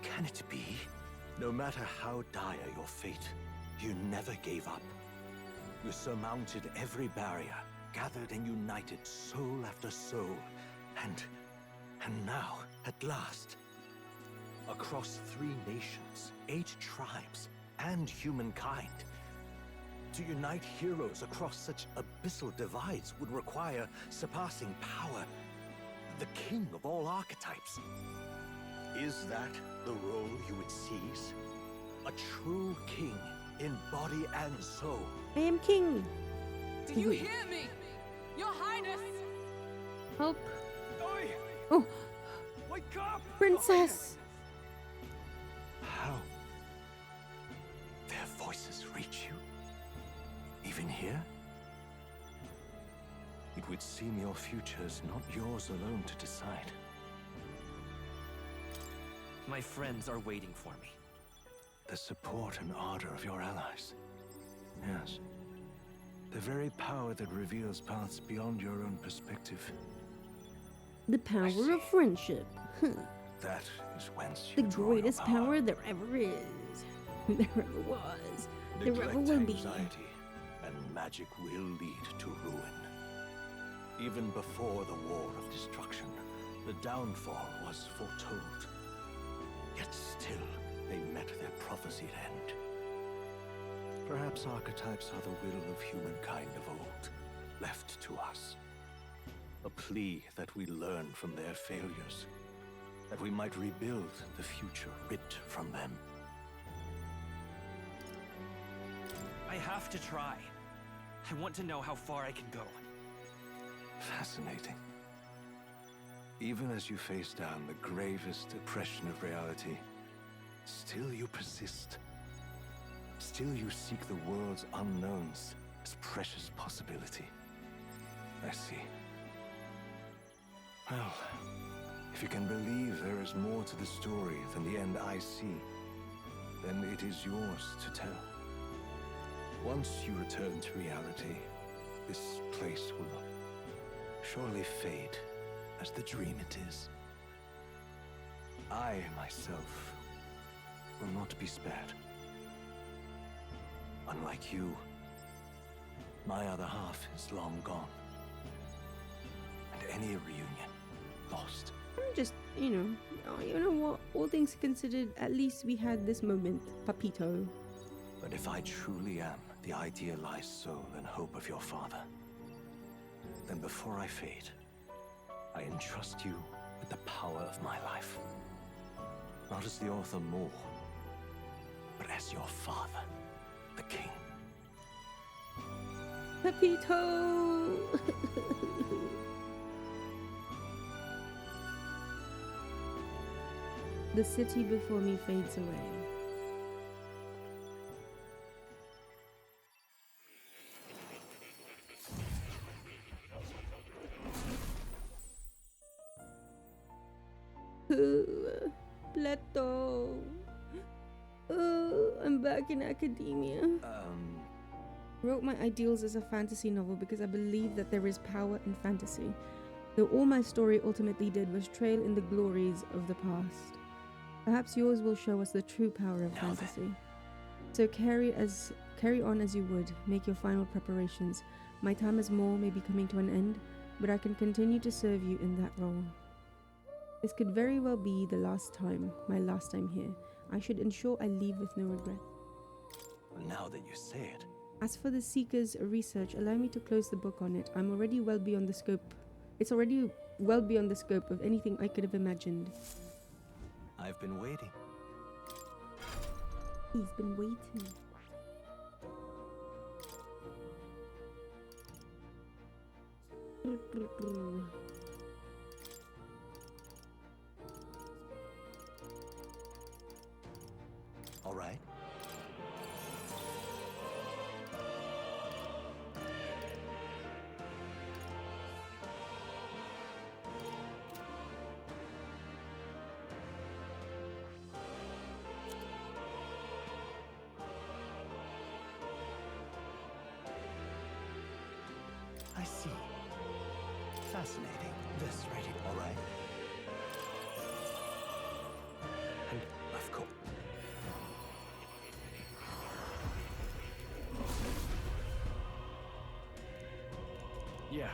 Can it be? No matter how dire your fate, you never gave up. You surmounted every barrier, gathered and united soul after soul, and now, at last, across 3 nations, 8 tribes, and humankind, to unite heroes across such abyssal divides would require surpassing power. The king of all archetypes. Is that the role you would seize? A true king in body and soul. I am king. Do you hear me? Your Highness! Help. Oi! Oh, Wake up! princess. How? Their voices reach you? Even here? It would seem your future is not yours alone to decide. My friends are waiting for me. The support and ardor of your allies. Yes. The very power that reveals paths beyond your own perspective. The power of friendship. Huh. That is whence The you draw your greatest power there ever is. There ever was. There ever Neglect will be. anxiety, and magic will lead to ruin. Even before the war of destruction, the downfall was foretold. Yet still, they met their prophesied end. Perhaps archetypes are the will of humankind of old, left to us. A plea that we learn from their failures, that we might rebuild the future ripped from them. I I have to try. I want to know how far I can go. Fascinating. Even as you face down the gravest oppression of reality, still you persist. Still you seek the world's unknowns as precious possibility. I see. Well, if you can believe there is more to the story than the end I see, then it is yours to tell. Once you return to reality, this place will surely fade as the dream it is. I, myself, will not be spared. Unlike you, my other half is long gone. And any reunion, lost. I'm just, you know what? All things considered, at least we had this moment, Papito. But if I truly am the idealized soul and hope of your father, then before I fade, I entrust you with the power of my life. Not as the author more, but as your father, the king. Pepito! The city before me fades away. Leto. I'm back in academia. Wrote my ideals as a fantasy novel because I believe that there is power in fantasy, though all my story ultimately did was trail in the glories of the past. Perhaps yours will show us the true power of fantasy. So carry on as you would, make your final preparations. My time as Maul may be coming to an end, but I can continue to serve you in that role. This could very well be the last time, my last time here. I should ensure I leave with no regret. Now that you say it. As for the Seeker's research, allow me to close the book on it. I'm already well beyond the scope. It's already well beyond the scope of anything I could have imagined. I've been waiting. He's been waiting. All right. I see. Fascinating. This right here. All right. And of course. Yeah.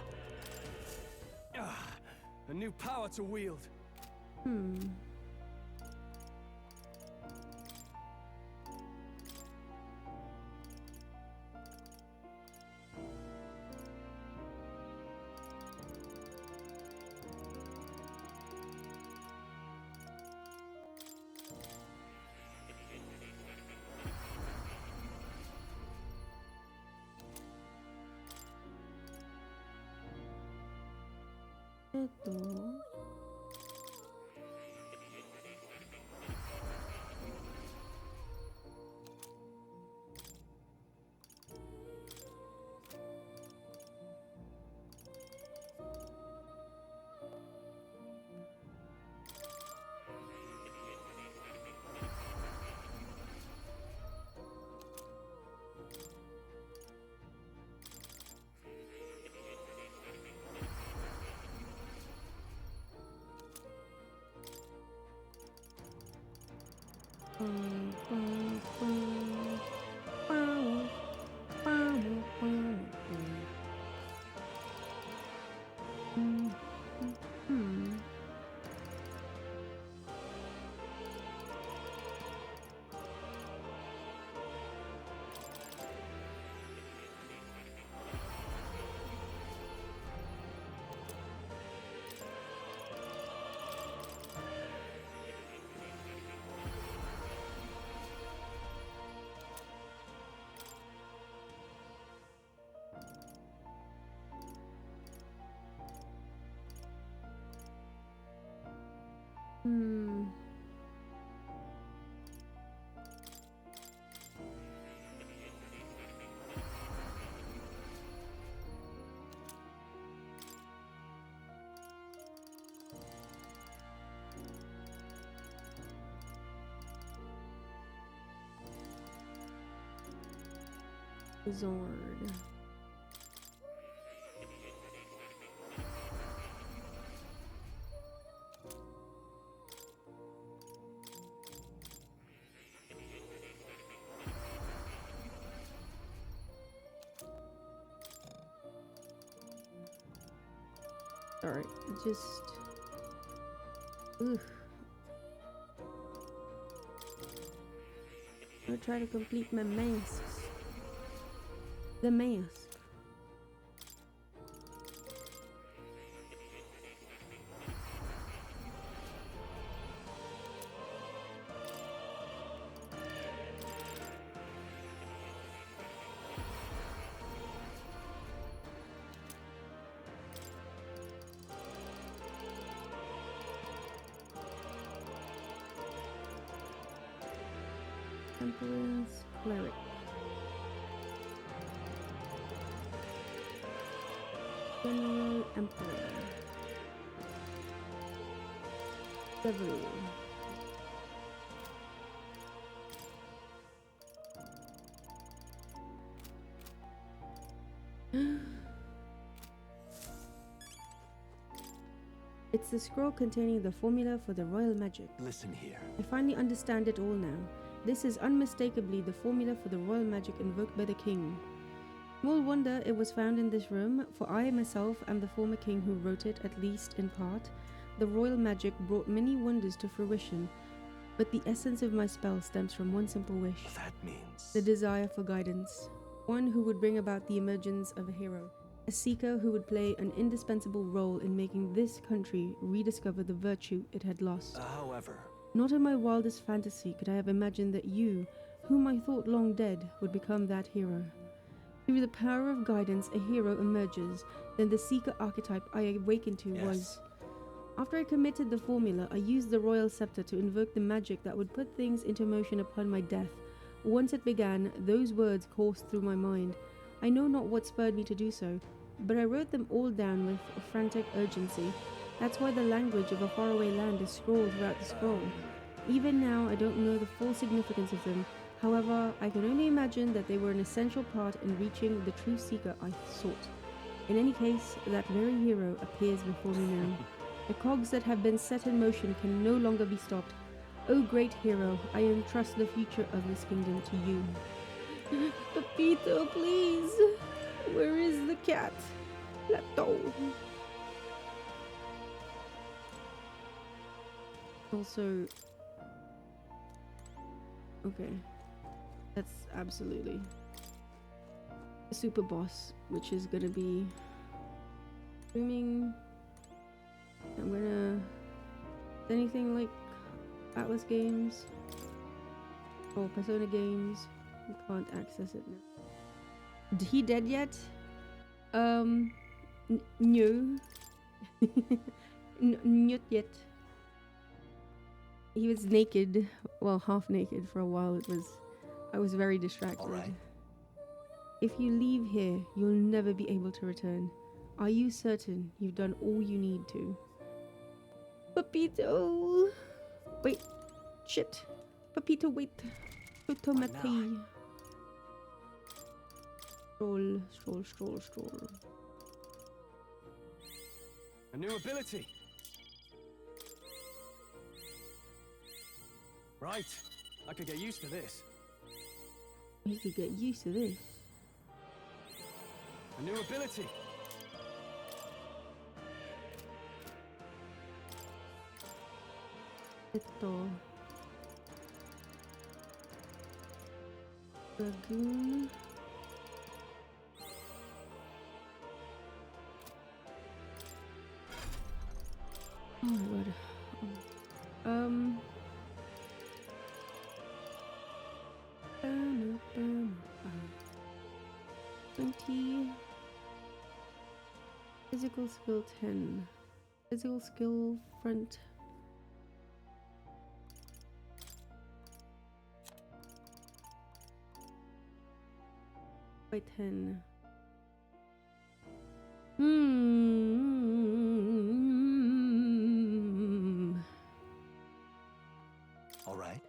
A new power to wield. Hmm. Zord. Alright, just... Oof. I'll try to complete my masks. The mask. Temperance cleric. General Emperor. Devil. It's the scroll containing the formula for the royal magic. Listen here. I finally understand it all now. This is unmistakably the formula for the royal magic invoked by the king. Small wonder it was found in this room, for I myself am the former king who wrote it, at least in part. The royal magic brought many wonders to fruition, but the essence of my spell stems from one simple wish. That means... The desire for guidance. One who would bring about the emergence of a hero. A seeker who would play an indispensable role in making this country rediscover the virtue it had lost. However... Not in my wildest fantasy could I have imagined that you, whom I thought long dead, would become that hero. Through the power of guidance, a hero emerges. Then the seeker archetype I awakened to was... After I committed the formula, I used the royal scepter to invoke the magic that would put things into motion upon my death. Once it began, those words coursed through my mind. I know not what spurred me to do so, but I wrote them all down with frantic urgency. That's why the language of a faraway land is scrawled throughout the scroll. Even now, I don't know the full significance of them. However, I can only imagine that they were an essential part in reaching the true seeker I sought. In any case, that very hero appears before me now. The cogs that have been set in motion can no longer be stopped. O great hero, I entrust the future of this kingdom to you. Pepito, please! Where is the cat? Plateau. Also... Okay. That's absolutely a super boss, which is gonna be... Assuming... I'm gonna... Anything like Atlas games or Persona games, you can't access it now. Is he dead yet? No. Not yet. He was naked, well, half naked for a while. I was very distracted. Right. If you leave here, you'll never be able to return. Are you certain you've done all you need to? Pepito! Wait. Shit. Pepito, wait. Automati. Stroll. A new ability. Right. I could get used to this. You could get used to this. A new ability. Esto. Lagoon. Oh my god. 20. Physical skill 10. Physical skill front by 10. All right.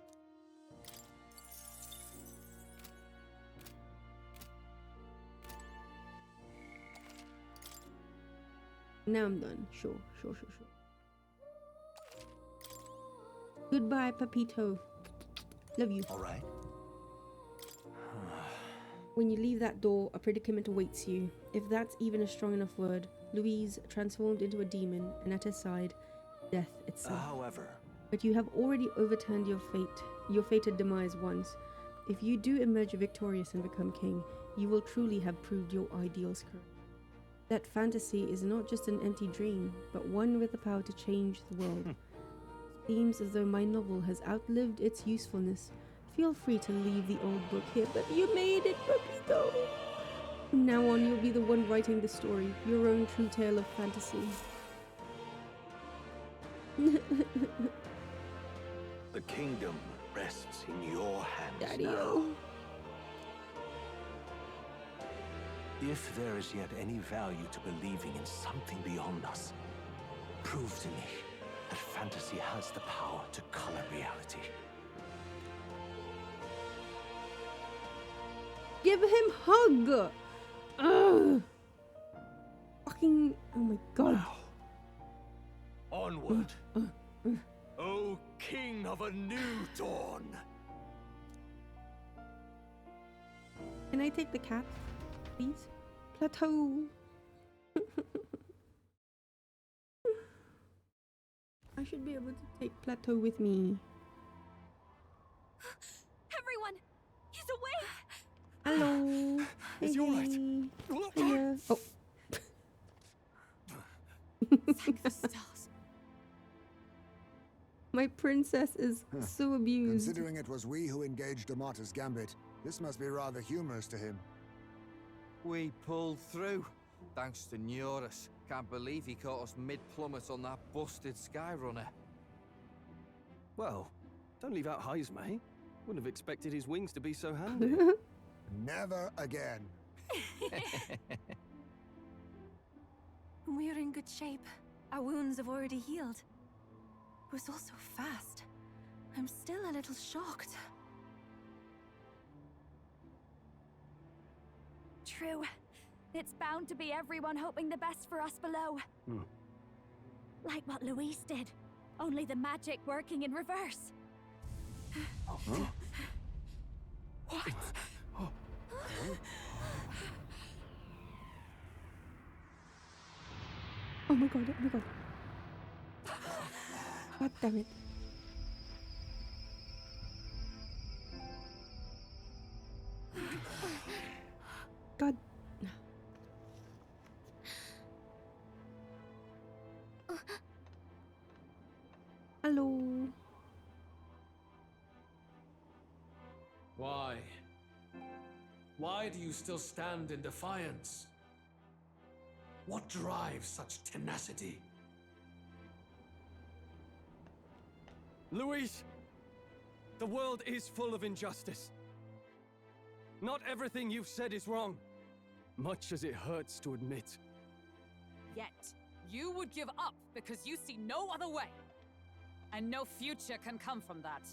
Now I'm done. Sure. Goodbye, Papito. Love you. All right. When you leave that door, a predicament awaits you. If that's even a strong enough word. Louise transformed into a demon, and at her side, death itself. However, but you have already overturned your fated demise once. If you do emerge victorious and become king, you will truly have proved your ideals correct. That fantasy is not just an empty dream, but one with the power to change the world. Seems as though my novel has outlived its usefulness. Feel free to leave the old book here, but you made it, Papito! From now on, you'll be the one writing the story, your own true tale of fantasy. the kingdom rests in your hands Daddy-o. now. If there is yet any value to believing in something beyond us, prove to me that fantasy has the power to color reality. Give him hug! Ugh! Fucking... Oh my god. Now, onward. O King of a new dawn! Can I take the cat, please? Plateau! I should be able to take Plateau with me. Everyone! He's awake! Hello! Is he alright? Hiya. Oh. Thank the stars. My princess is so abused. Considering it was we who engaged Amata's gambit, this must be rather humorous to him. We pulled through, thanks to Neurus. Can't believe he caught us mid-plummet on that busted Skyrunner. Well, don't leave out Heismay. Wouldn't have expected his wings to be so handy. Never again. We're in good shape. Our wounds have already healed. It was all so fast. I'm still a little shocked. True. It's bound to be everyone hoping the best for us below. Like what Louise did. Only the magic working in reverse. What? Oh my god, oh my god. God damn it. God. Hello. Why? Why do you still stand in defiance? What drives such tenacity? Louise! The world is full of injustice. Not everything you've said is wrong, much as it hurts to admit. Yet, you would give up because you see no other way. And no future can come from that.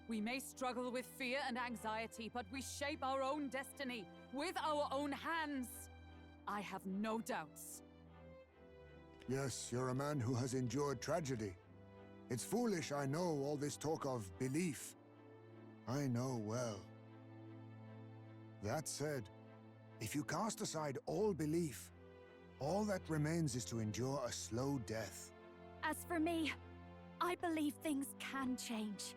We may struggle with fear and anxiety, but we shape our own destiny with our own hands. I have no doubts. Yes, you're a man who has endured tragedy. It's foolish, I know, all this talk of belief. I know well. That said, if you cast aside all belief, all that remains is to endure a slow death. As for me, I believe things can change.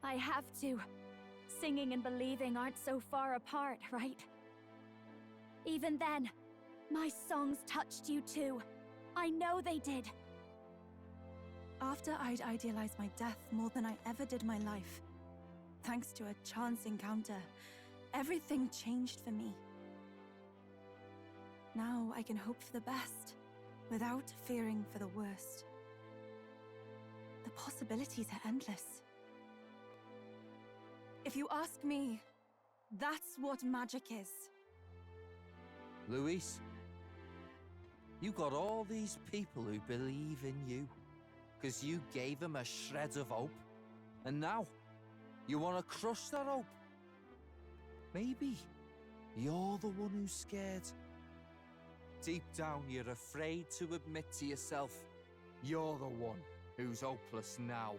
I have to. Singing and believing aren't so far apart, right? Even then, my songs touched you too. I know they did. After I'd idealized my death more than I ever did my life, thanks to a chance encounter, everything changed for me. Now I can hope for the best, without fearing for the worst. The possibilities are endless. If you ask me, That's what magic is. Luis, you got all these people who believe in you, because you gave them a shred of hope. And now, you want to crush that hope? Maybe you're the one who's scared. Deep down, you're afraid to admit to yourself you're the one who's hopeless now.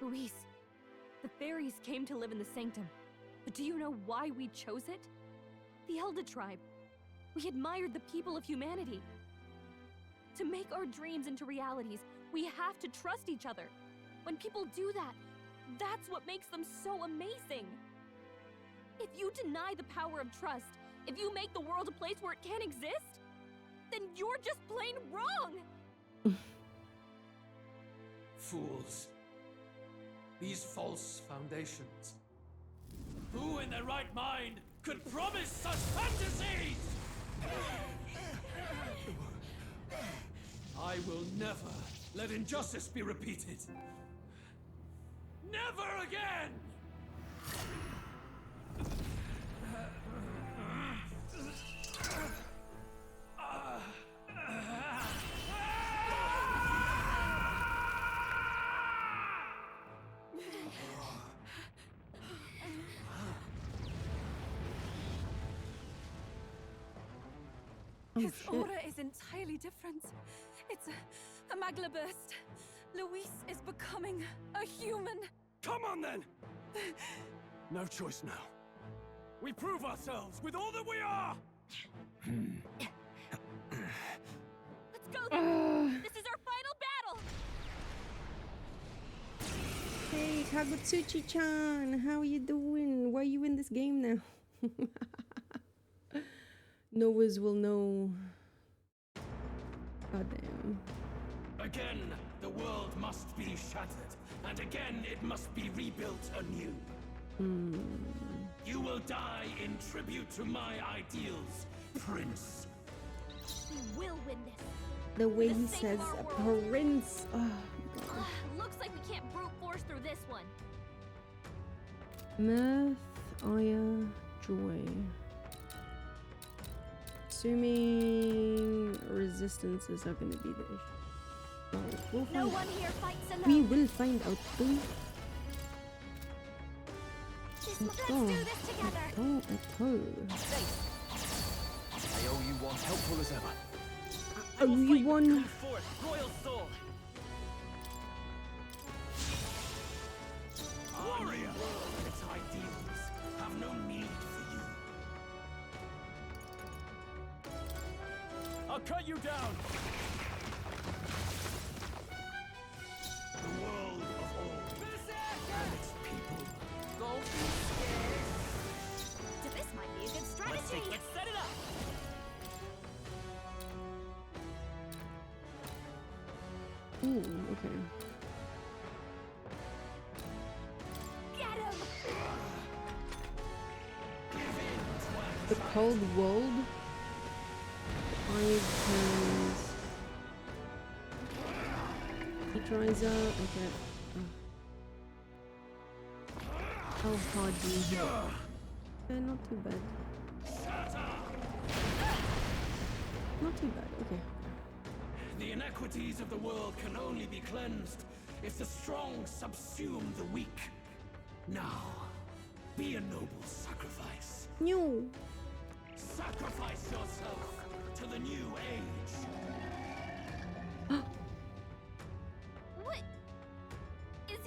Luis, the fairies came to live in the Sanctum. But do you know why we chose it? The Elder Tribe. We admired the people of humanity. To make our dreams into realities, we have to trust each other. When people do that, that's what makes them so amazing. If you deny the power of trust, if you make the world a place where it can't exist, then you're just plain wrong! Fools. These false foundations. Who in their right mind could promise such fantasies? I will never let injustice be repeated. Never again! His aura is entirely different. It's a magla burst. Luis is becoming a human. Come on then! No choice now. We prove ourselves with all that we are! Let's go then! This is our final battle! Hey, Kagutsuchi-chan, how are you doing? Why are you in this game now? Noahs will know. God damn. Again, the world must be shattered, and again it must be rebuilt anew. You will die in tribute to my ideals, Prince. We will win this. The way he says prince. Oh, God. Looks like we can't brute force through this one. Mirth, ire, joy. Assuming resistances are going to be the issue. Oh, we'll No find one out. here fights alone. We will find out, boo. Let's do this together. I owe you one, helpful as ever. Oh, you won. Royal soul. Warrior! Its ideals have no need for you. I'll cut you down! The world of all and its people. Don't be scared. This might be a good strategy. Let's set it up. Ooh, okay. Get him! The cold world. 5 turns. He tries out. Okay. How hard do you hit? Not too bad. Not too bad. Okay. The inequities of the world can only be cleansed if the strong subsume the weak. Now, be a noble sacrifice. No. Sacrifice yourself to the new age. What? Is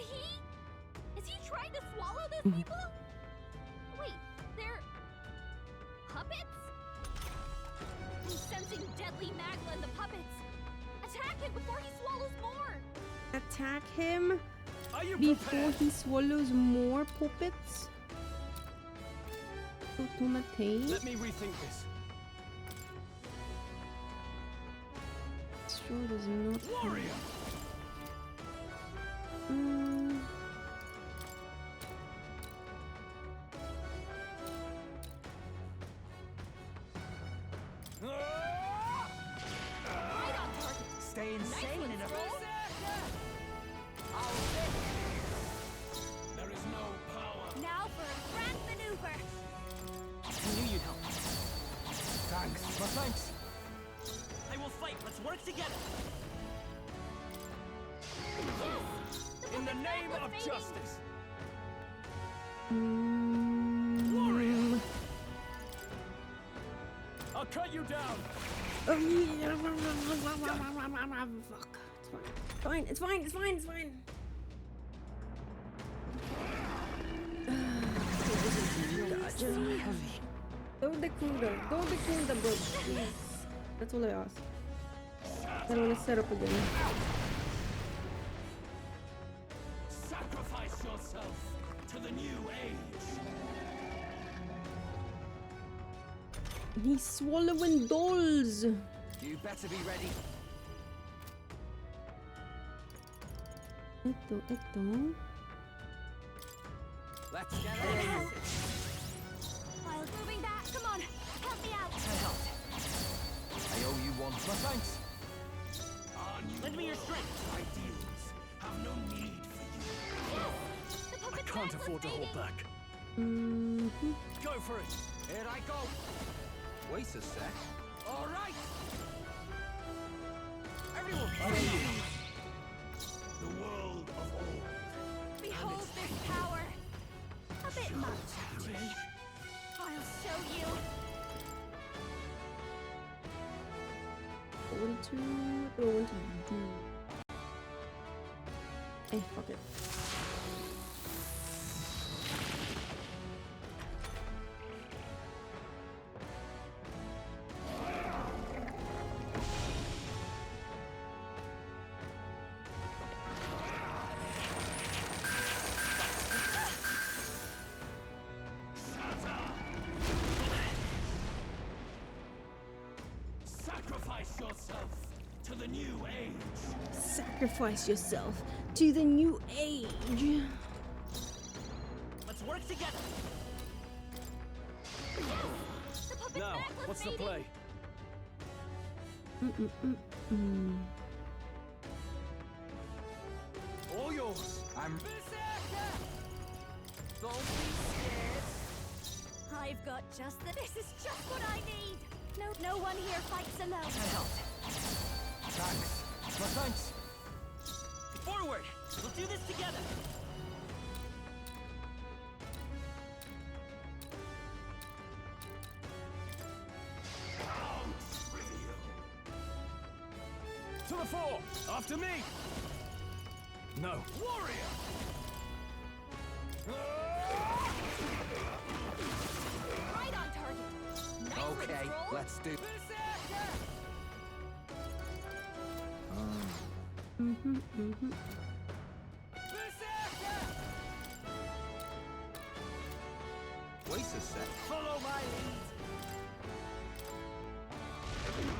he trying to swallow those people? Wait, they're puppets? I'm sensing deadly magma in the puppets. Attack him before he swallows more. Attack him Are you before prepared? he swallows more puppets. Automate. Let me rethink this. Straw does not. Warrior! Stay insane in a There is no power. Now for a grand maneuver. maneuver. I knew you'd help. Thanks. Well, thanks. I will fight. Let's work together. In the name of justice. Warrior. I'll cut you down. Oh, yeah. Fuck. It's fine. It's fine. It's fine. It's fine. Gotcha. Go the kingdom. Go the kingdom, bro. Please. That's all I ask. I don't want to set up again. Sacrifice yourself to the new age. He's swallowing dolls. You better be ready. Esto. Let's get it. Miles, moving back. Come on, help me out. I helped. I owe you one. Well, thanks. Lend me your strength. Ideals have no need for you. I can't afford to hold back. Go for it. Here I go. Wait a sec. All right. Everyone, The world of all. Behold this power. A bit much, actually. I'll show you. What do I want to do? Hey, fuck it. Sacrifice yourself to the new age. Sacrifice yourself to the new age. Let's work together. Now, what's the play? All yours. I'm. Don't be scared. I've got just the. This is just what I need. No one here fights alone. I helped. Thanks. Well, thanks. Forward. We'll do this together. To the fore! After me! No. Warrior! Right on target. Nice Okay, let's do. Wait a sec. Follow my lead.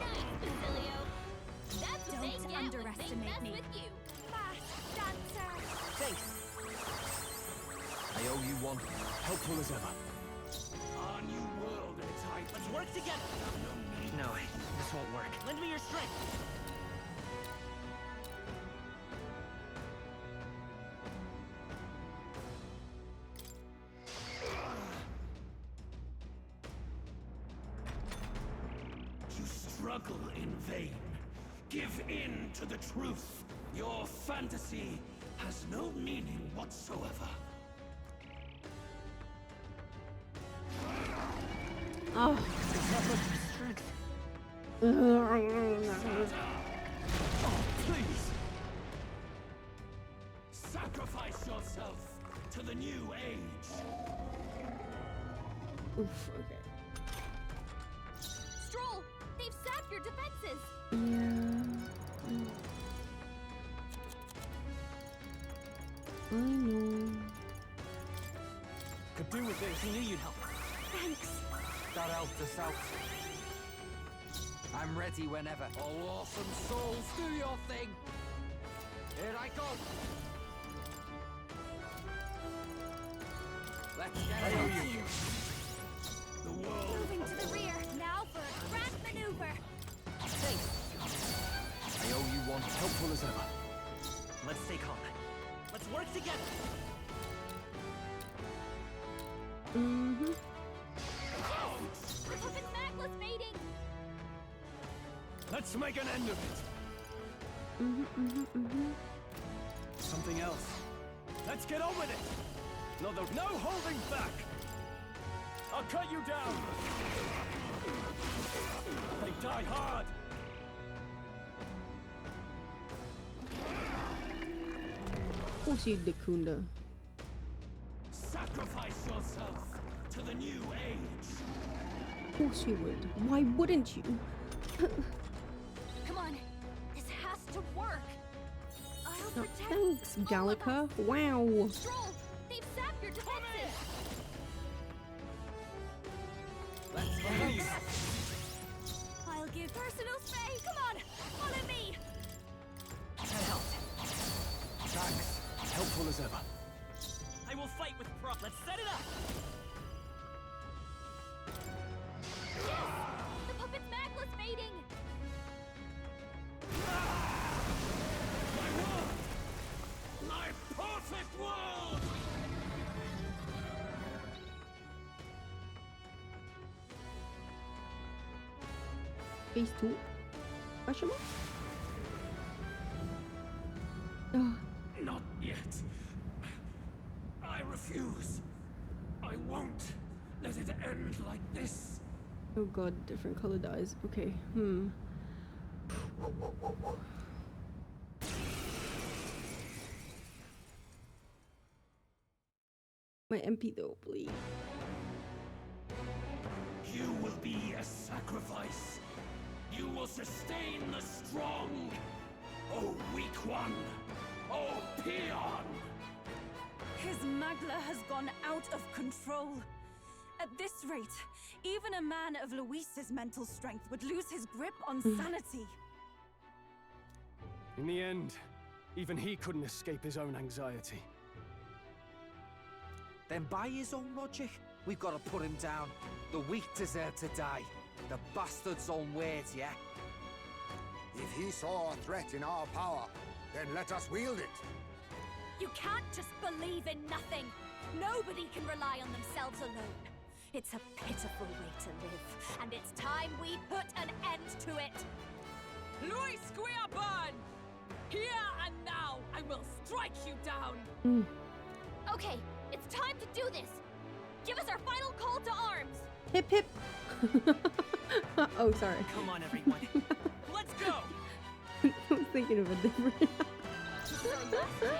Nice, Basilio. That's what they Don't get when they underestimate mess me. with you. Fast dancer. Thanks. I owe you one. Helpful as ever. Our new world at its height. Let's work together. No, this won't work. Lend me your strength. You struggle in vain. Give in to the truth. Your fantasy has no meaning whatsoever. Oh. Please! Sacrifice yourself to the new age! Oof, okay. Stroll, they've sapped your defenses. Yeah. I know. Could do with this. He knew you'd help. Thanks. That helped us out. I'm ready whenever. Oh, awesome souls, do your thing. Here I go. Let's get it. The world Moving to the rear. Now for a grand maneuver. Thanks. I owe you one. Helpful as ever. Let's stay calm. Let's work together. Mm-hmm. The puppet's Magla's fading! Let's make an end of it. Mm-hmm. Something else. Let's get on with it. No holding back. I'll cut you down. They die hard. Of course you did, Kunda. Sacrifice yourself to the new age. Of course you would. Why wouldn't you? Come on, this has to work. I'll Oh, protect. thanks, Gallica. Wow. Stroll, they've sapped your defenses. Let's go. I'll give personal space. Come on, follow me. That helped. Thanks. Helpful as ever. I will fight with prop. Let's set it up. The puppet's Magla's fading. My world! My perfect world! Phase 2? Question mark? Oh. Not yet. I refuse. I won't let it end like this. Oh god, different color dyes. Okay, My MP though, please. You will be a sacrifice. You will sustain the strong. Oh, weak one. Oh, peon. His Magla has gone out of control. At this rate, even a man of Luis's mental strength would lose his grip on sanity. In the end, even he couldn't escape his own anxiety. Then by his own logic, we've got to put him down. The weak deserve to die. The bastard's own words, yeah? If he saw a threat in our power, then let us wield it. You can't just believe in nothing. Nobody can rely on themselves alone. It's a pitiful way to live, and it's time we put an end to it. Luis Guiaban! Here and now, I will strike you down! Okay, it's time to do this. Give us our final call to arms. Hip hip. Oh, sorry. Come on, everyone. Let's go! I was thinking of a different. This is our last chance.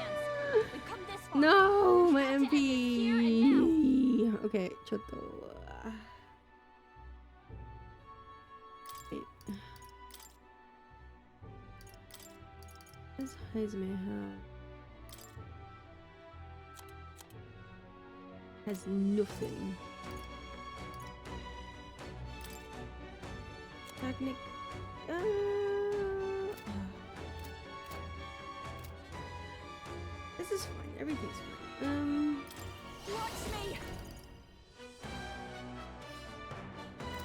We've come this far. No, my We have to end this here and now. MP. Okay, chotto. Wait. What does Heisme have? Has nothing. Technic. This is fine. Everything's fine. Watch me!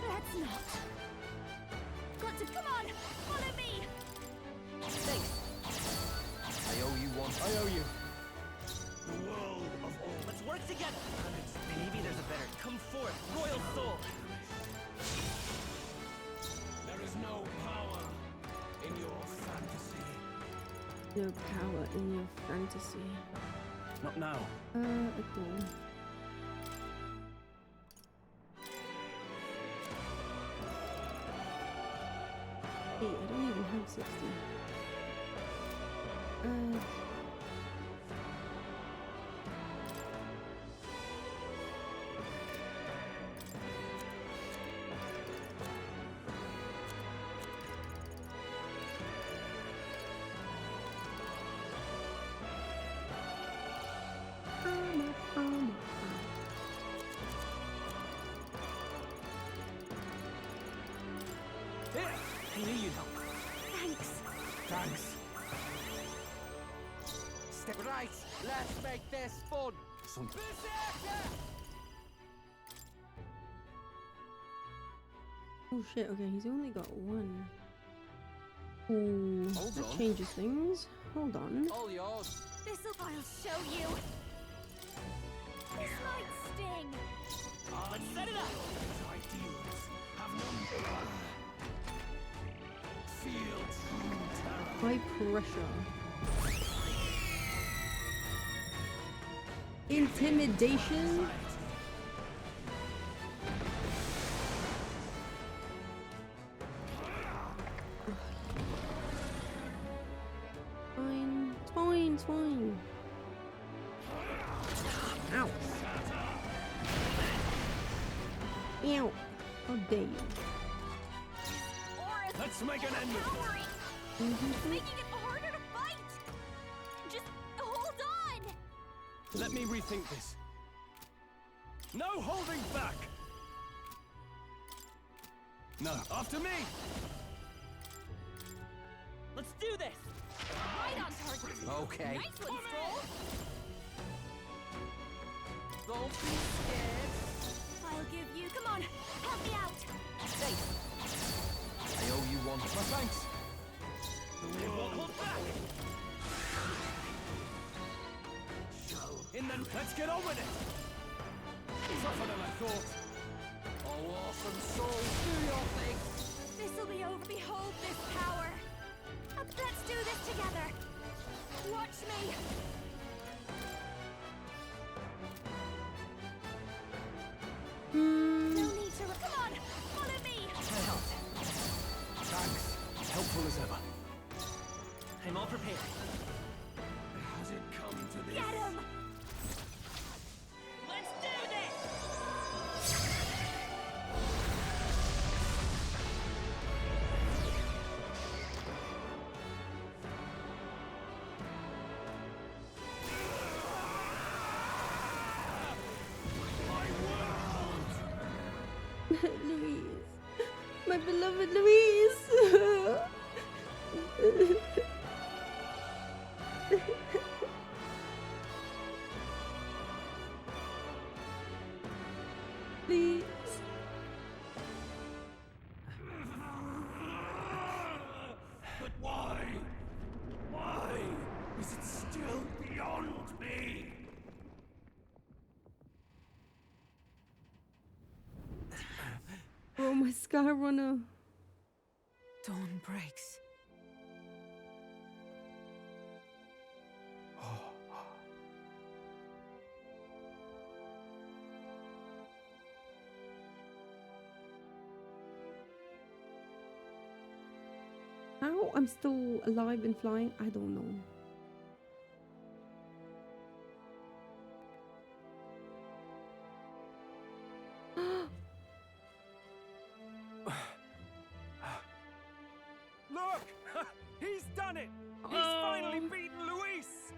Let's not. Got to, come on! Follow me! Thanks. I owe you one. I owe you. The world of all. Let's work together. Maybe there's a better. Come forth, royal soul. There is no power in your fantasy. No power in your fantasy. Not now. Cool. Hey, I don't even have 60. Here, I knew you'd help. Thanks. Thanks. Step right. Let's make this fun. Some Oh shit, okay, he's only got one. Ooh, Hold that on. changes things. Hold on. All yours. This'll I'll show you. This light's sting! Let's set it up! Ideals have no feel true terror. High pressure. Intimidation. Fine, it's fine, it's fine. Ow. Ew. How dare you. Let's make an end of this. It's making it harder to fight! Just hold on! Let me rethink this. No holding back! No, After me! Let's do this! Right on target! Okay. Nice one, Stroll! Don't be scared. I'll give you. Come on, help me out. Safe. I owe you one. my thanks. It won't hold back! In the... Let's get on with it! Tougher than I thought. Oh, awesome soul, do your thing. This'll be over. Behold this power. Let's do this together. Watch me. No need to. Come on, follow me. Thanks. Helpful as ever. I'm all prepared. Has it come to this? Get him. Let's do this! Louise. My beloved Louise. Please. But why? Why is it still beyond me? Oh, my Sky Runner. Dawn breaks. How I'm still alive and flying, I don't know. Look! He's done it! He's finally beaten Luis!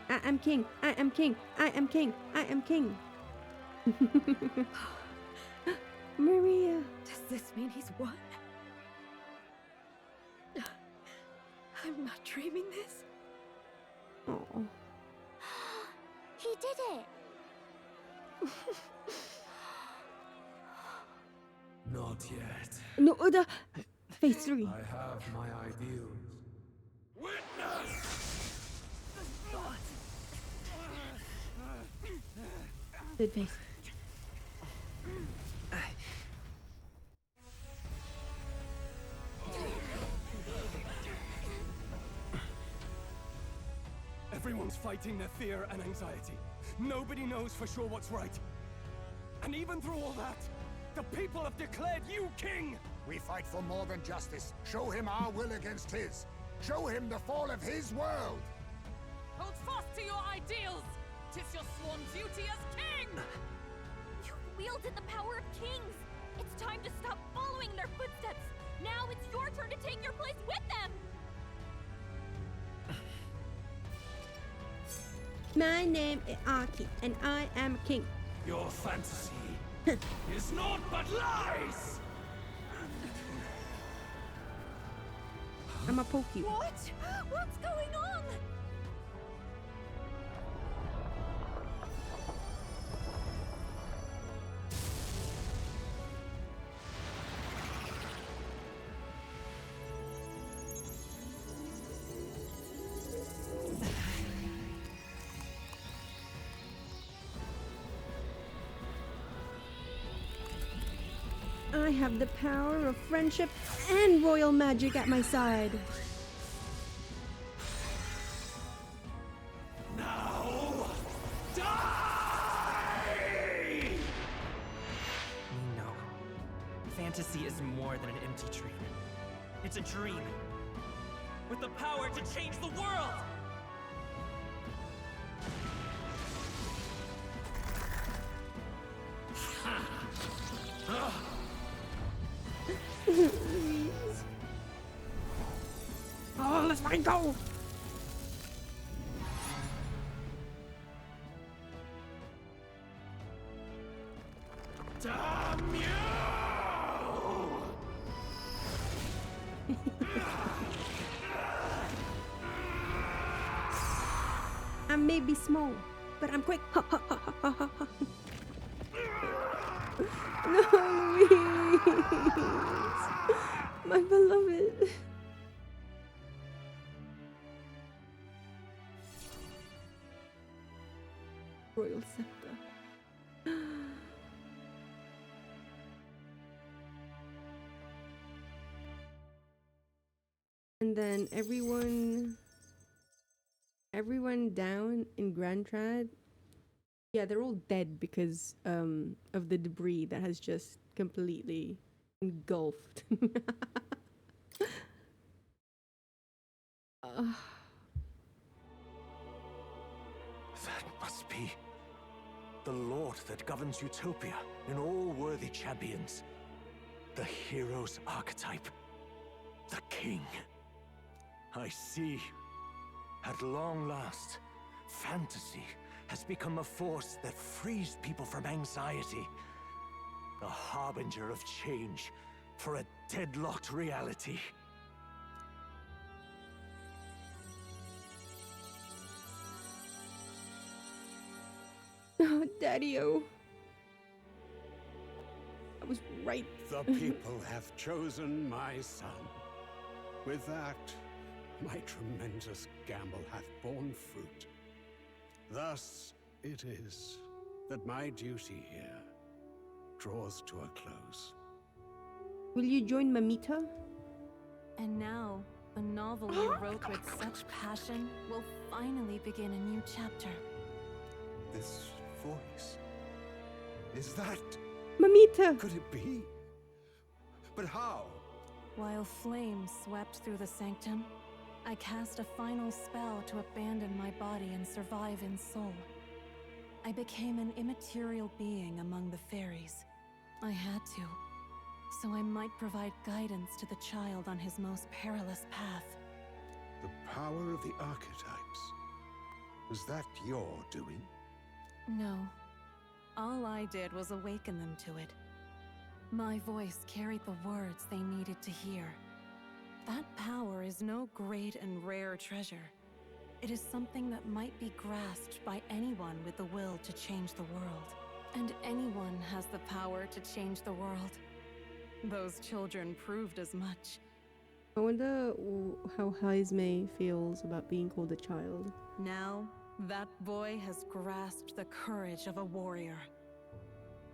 I am king. I am king. I am king. I am king. Maria. Does this mean he's won? I'm not dreaming this. Oh. He did it! Not yet. No, the phase 3. I have my ideals. Third phase. Everyone's fighting their fear and anxiety. Nobody knows for sure what's right. And even through all that, the people have declared you king! We fight for more than justice. Show him our will against his. Show him the fall of his world. Hold fast to your ideals! 'Tis your sworn duty as king! You've wielded the power of kings! It's time to stop following in their footsteps! Now it's your turn to take your place with them! My name is Aki, and I am king. Your fantasy is naught but lies! I'm a poke you. What? What's going on? have the power of friendship and royal magic at my side. Now, die! No. Fantasy is more than an empty dream. It's a dream with the power to change the world! Oh, let's find go! Damn you! I may be small, but I'm quick. No, Louise! My beloved. Royal scepter. And then everyone down in Grand Trad, yeah, they're all dead because of the debris that has just completely engulfed. That must be the Lord that governs Utopia in all worthy champions. The hero's archetype. The king. I see. At long last, fantasy has become a force that frees people from anxiety. A harbinger of change for a deadlocked reality. Oh, Daddy-o. I was right. The people have chosen my son. With that, my tremendous gamble hath borne fruit. Thus it is that my duty here draws to a close. Will you join Mamita? And now, a novel you wrote with such passion will finally begin a new chapter. This voice... is that... Mamita! Could it be? But how? While flames swept through the sanctum, I cast a final spell to abandon my body and survive in soul. I became an immaterial being among the fairies. I had to, so I might provide guidance to the child on his most perilous path. The power of the archetypes. Is that your doing? No. All I did was awaken them to it. My voice carried the words they needed to hear. That power is no great and rare treasure. It is something that might be grasped by anyone with the will to change the world. And anyone has the power to change the world. Those children proved as much. I wonder how Haizme feels about being called a child. Now, that boy has grasped the courage of a warrior.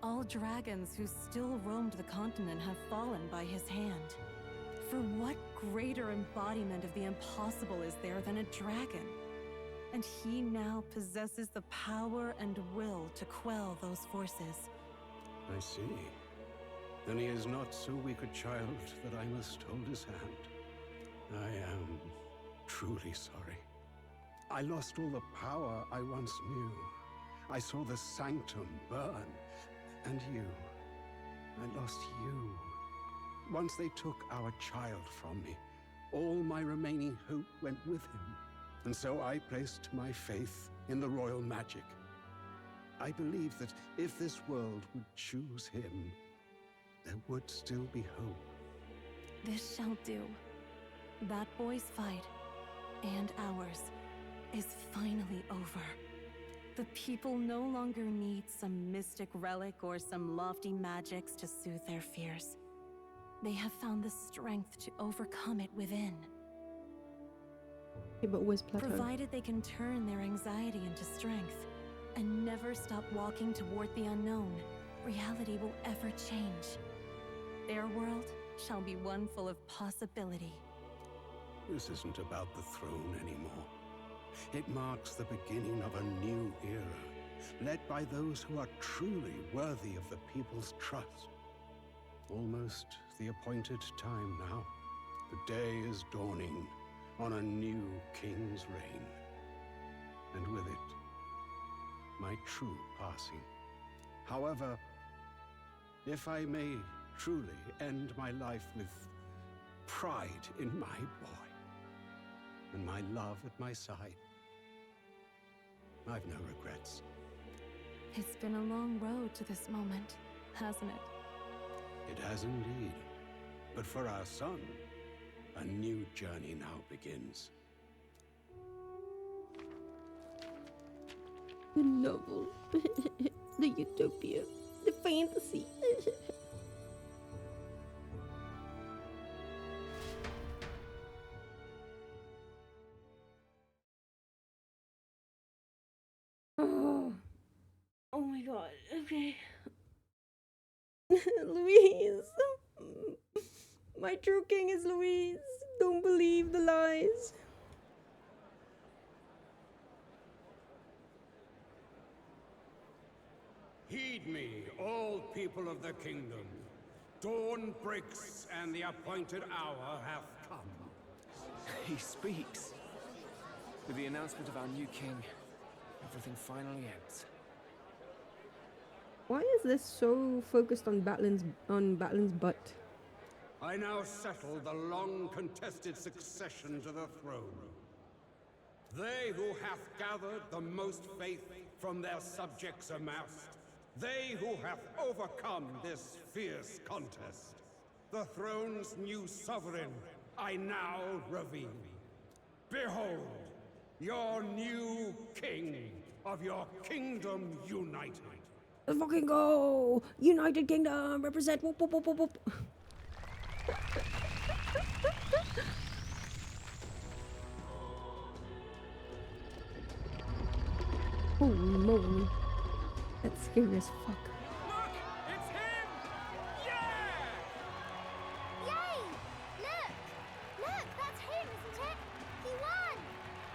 All dragons who still roamed the continent have fallen by his hand. For what greater embodiment of the impossible is there than a dragon? And he now possesses the power and will to quell those forces. I see. Then he is not so weak a child that I must hold his hand. I am truly sorry. I lost all the power I once knew. I saw the sanctum burn. And you. I lost you. Once they took our child from me, all my remaining hope went with him. And so I placed my faith in the royal magic. I believed that if this world would choose him, there would still be hope. This shall do. That boy's fight, and ours, is finally over. The people no longer need some mystic relic or some lofty magics to soothe their fears. They have found the strength to overcome it within. Yeah, but where's Plateau? Provided they can turn their anxiety into strength and never stop walking toward the unknown, reality will ever change. Their world shall be one full of possibility. This isn't about the throne anymore. It marks the beginning of a new era, led by those who are truly worthy of the people's trust. Almost the appointed time now. The day is dawning on a new king's reign. And with it, my true passing. However, if I may truly end my life with pride in my boy and my love at my side, I've no regrets. It's been a long road to this moment, hasn't it? It has indeed. But for our son, a new journey now begins. The novel. The utopia. The fantasy. Oh my god, okay. Louise! My true king is Louise. Don't believe the lies. Heed me, all people of the kingdom. Dawn breaks, and the appointed hour hath come. He speaks. With the announcement of our new king, everything finally ends. Why is this so focused on Battlin's butt? I now settle the long-contested succession to the throne. They who hath gathered the most faith from their subjects amassed, they who have overcome this fierce contest, the throne's new sovereign, I now reveal. Behold, your new king of your kingdom united. Let's fucking go! United Kingdom, represent! Whoop, whoop, whoop, whoop, whoop. Holy moly. That's scary as fuck. Look! It's him! Yeah! Yay! Look, that's him, isn't it? He won!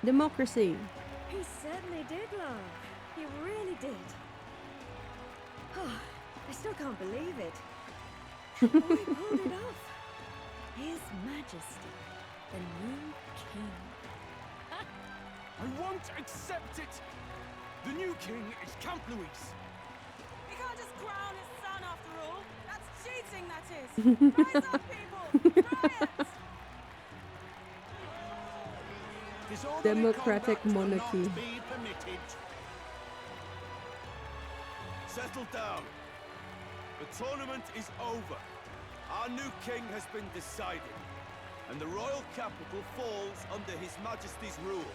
Democracy. He certainly did, love. He really did. I still can't believe it. The boy pulled it off. His Majesty, the new king. I won't accept it! The new king is Camp Louis. We can't just crown his son after all. That's cheating, that is. Rise up, people! Riot! Disorderly Democratic conduct will monarchy. not be permitted. Settle down. The tournament is over. Our new king has been decided, and the royal capital falls under His Majesty's rule.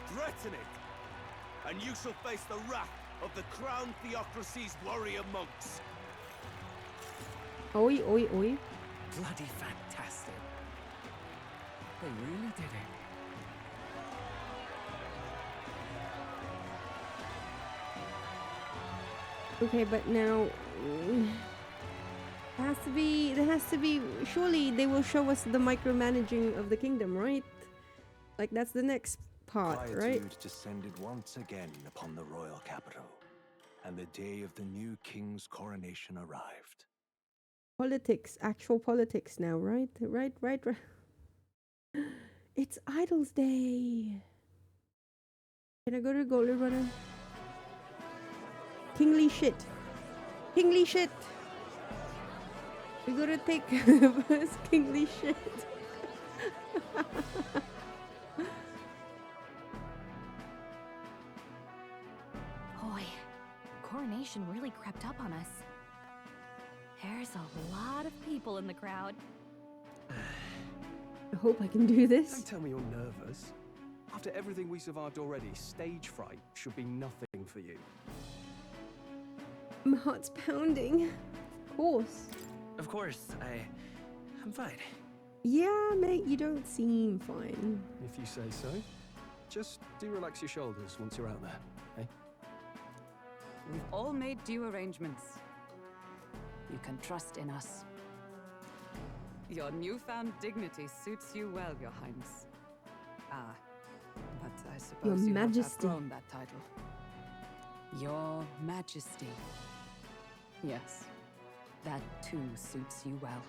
Threaten it, and you shall face the wrath of the crown theocracy's warrior monks. Oi, oi, oi. Bloody fantastic. They really did it. Okay, but now there has to be surely they will show us the micromanaging of the kingdom, right? Like that's the next part, right? Quietude descended once again upon the royal capital, and the day of the new king's coronation arrived. Politics, actual politics now, right? Right. It's Idols Day. Can I go to Golden Runner? Kingly shit. Kingly shit. We gotta take first kingly shit. Boy, coronation really crept up on us. There's a lot of people in the crowd. I hope I can do this. Don't tell me you're nervous. After everything we survived already, stage fright should be nothing for you. My heart's pounding. Of course. Of course, I'm fine. Yeah, mate, you don't seem fine. If you say so. Just do relax your shoulders once you're out there, eh? We've all made due arrangements. You can trust in us. Your newfound dignity suits you well, Your Highness. Ah, but I suppose you Majesty. have outgrown that title. Your Majesty. Yes, that too suits you well.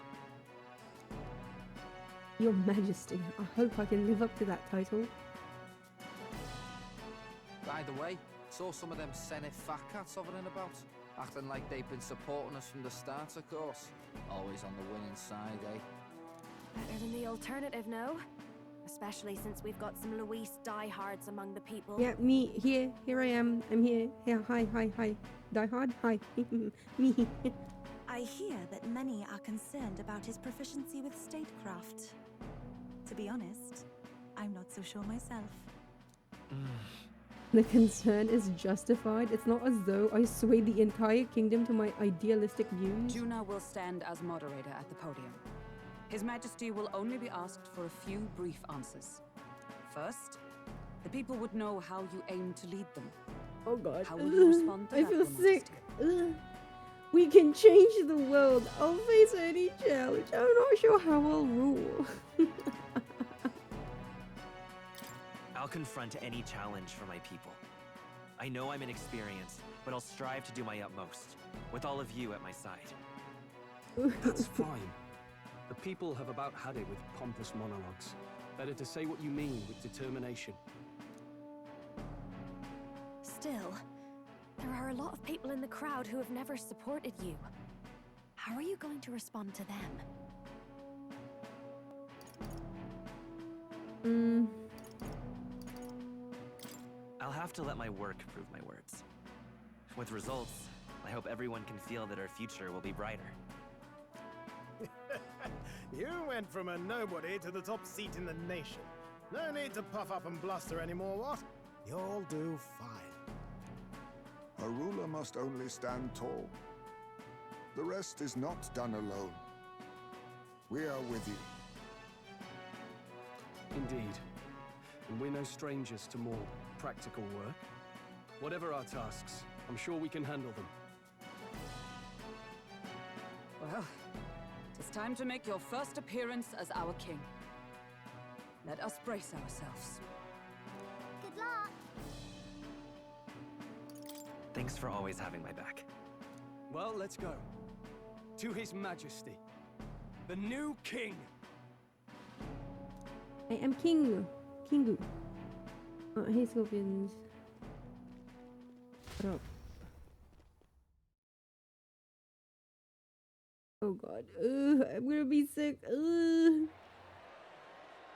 Your Majesty. I hope I can live up to that title. By the way, saw some of them Senate fat cats hovering about, acting like they've been supporting us from the start, of course. Always on the winning side, eh? Better than the alternative, no? Especially since we've got some Luis diehards among the people. Yeah, me here. Here I am. I'm here. Yeah, hi. Die Hard, hi. Me. I hear that many are concerned about his proficiency with statecraft. To be honest, I'm not so sure myself. The concern is justified. It's not as though I swayed the entire kingdom to my idealistic views. Juna will stand as moderator at the podium. His Majesty will only be asked for a few brief answers. First, the people would know how you aim to lead them. Oh god. How will you respond to I that, feel Your sick. Majesty? We can change the world. I'll face any challenge. I'm not sure how I'll rule. I'll confront any challenge for my people. I know I'm inexperienced, but I'll strive to do my utmost, with all of you at my side. That's fine. The people have about had it with pompous monologues. Better to say what you mean with determination. Still, there are a lot of people in the crowd who have never supported you. How are you going to respond to them? I'll have to let my work prove my words. With results, I hope everyone can feel that our future will be brighter. You went from a nobody to the top seat in the nation. No need to puff up and bluster anymore, what? You'll do fine. A ruler must only stand tall. The rest is not done alone. We are with you. Indeed. And we're no strangers to more practical work. Whatever our tasks, I'm sure we can handle them. Well, it is time to make your first appearance as our king. Let us brace ourselves. Good luck. Thanks for always having my back. Well, let's go. To His Majesty, the new king. I am King. Kingu. Hey, Scorpions. What up? Oh god. I'm gonna be sick. I'm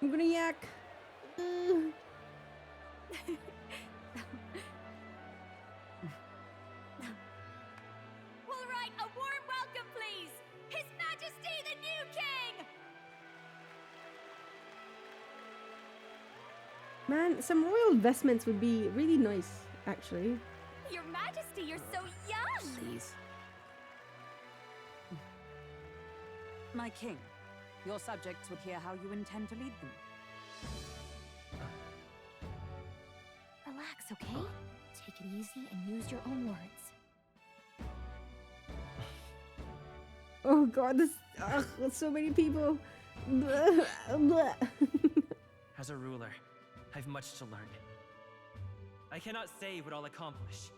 gonna yak. All right, a warm welcome, please! His Majesty the new king! Man, some royal vestments would be really nice, actually. Your Majesty, you're so young! Please. My king, your subjects would hear how you intend to lead them. Relax, okay? Take it easy and use your own words. Oh god, this so many people. Blah, blah. As a ruler, I've much to learn. I cannot say what I'll accomplish.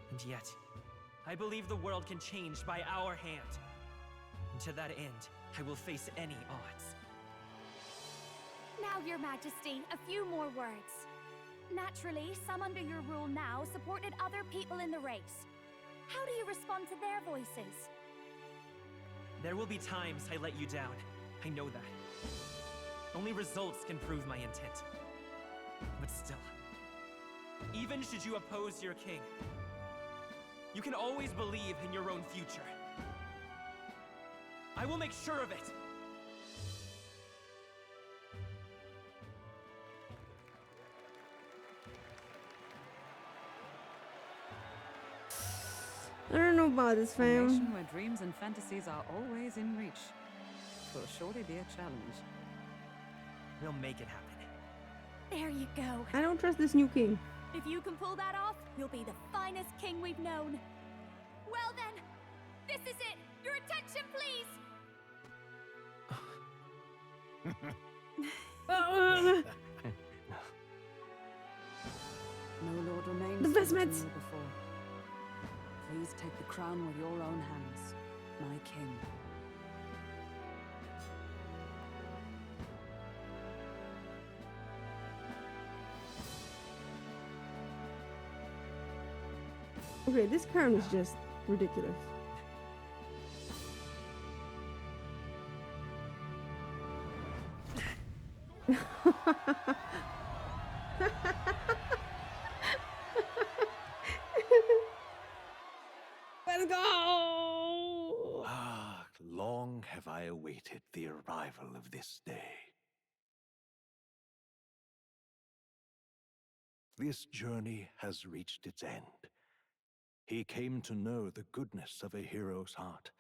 And yet, I believe the world can change by our hand. And to that end, I will face any odds. Now, Your Majesty, a few more words. Naturally, some under your rule now supported other people in the race. How do you respond to their voices? There will be times I let you down. I know that. Only results can prove my intent. But still, even should you oppose your king, you can always believe in your own future. I will make sure of it. I don't know about this, A fam. nation where dreams and fantasies are always in reach. Will surely be a challenge. We'll make it happen. There you go. I don't trust this new king. If you can pull that off, you'll be the finest king we've known. Well then, this is it. Your attention, please. No lord remains The for you to vestments. kneel before. Please take the crown with your own hands, my king. Okay, this crown is just ridiculous. Let's go! Ah, long have I awaited the arrival of this day. This journey has reached its end. He came to know the goodness of a hero's heart,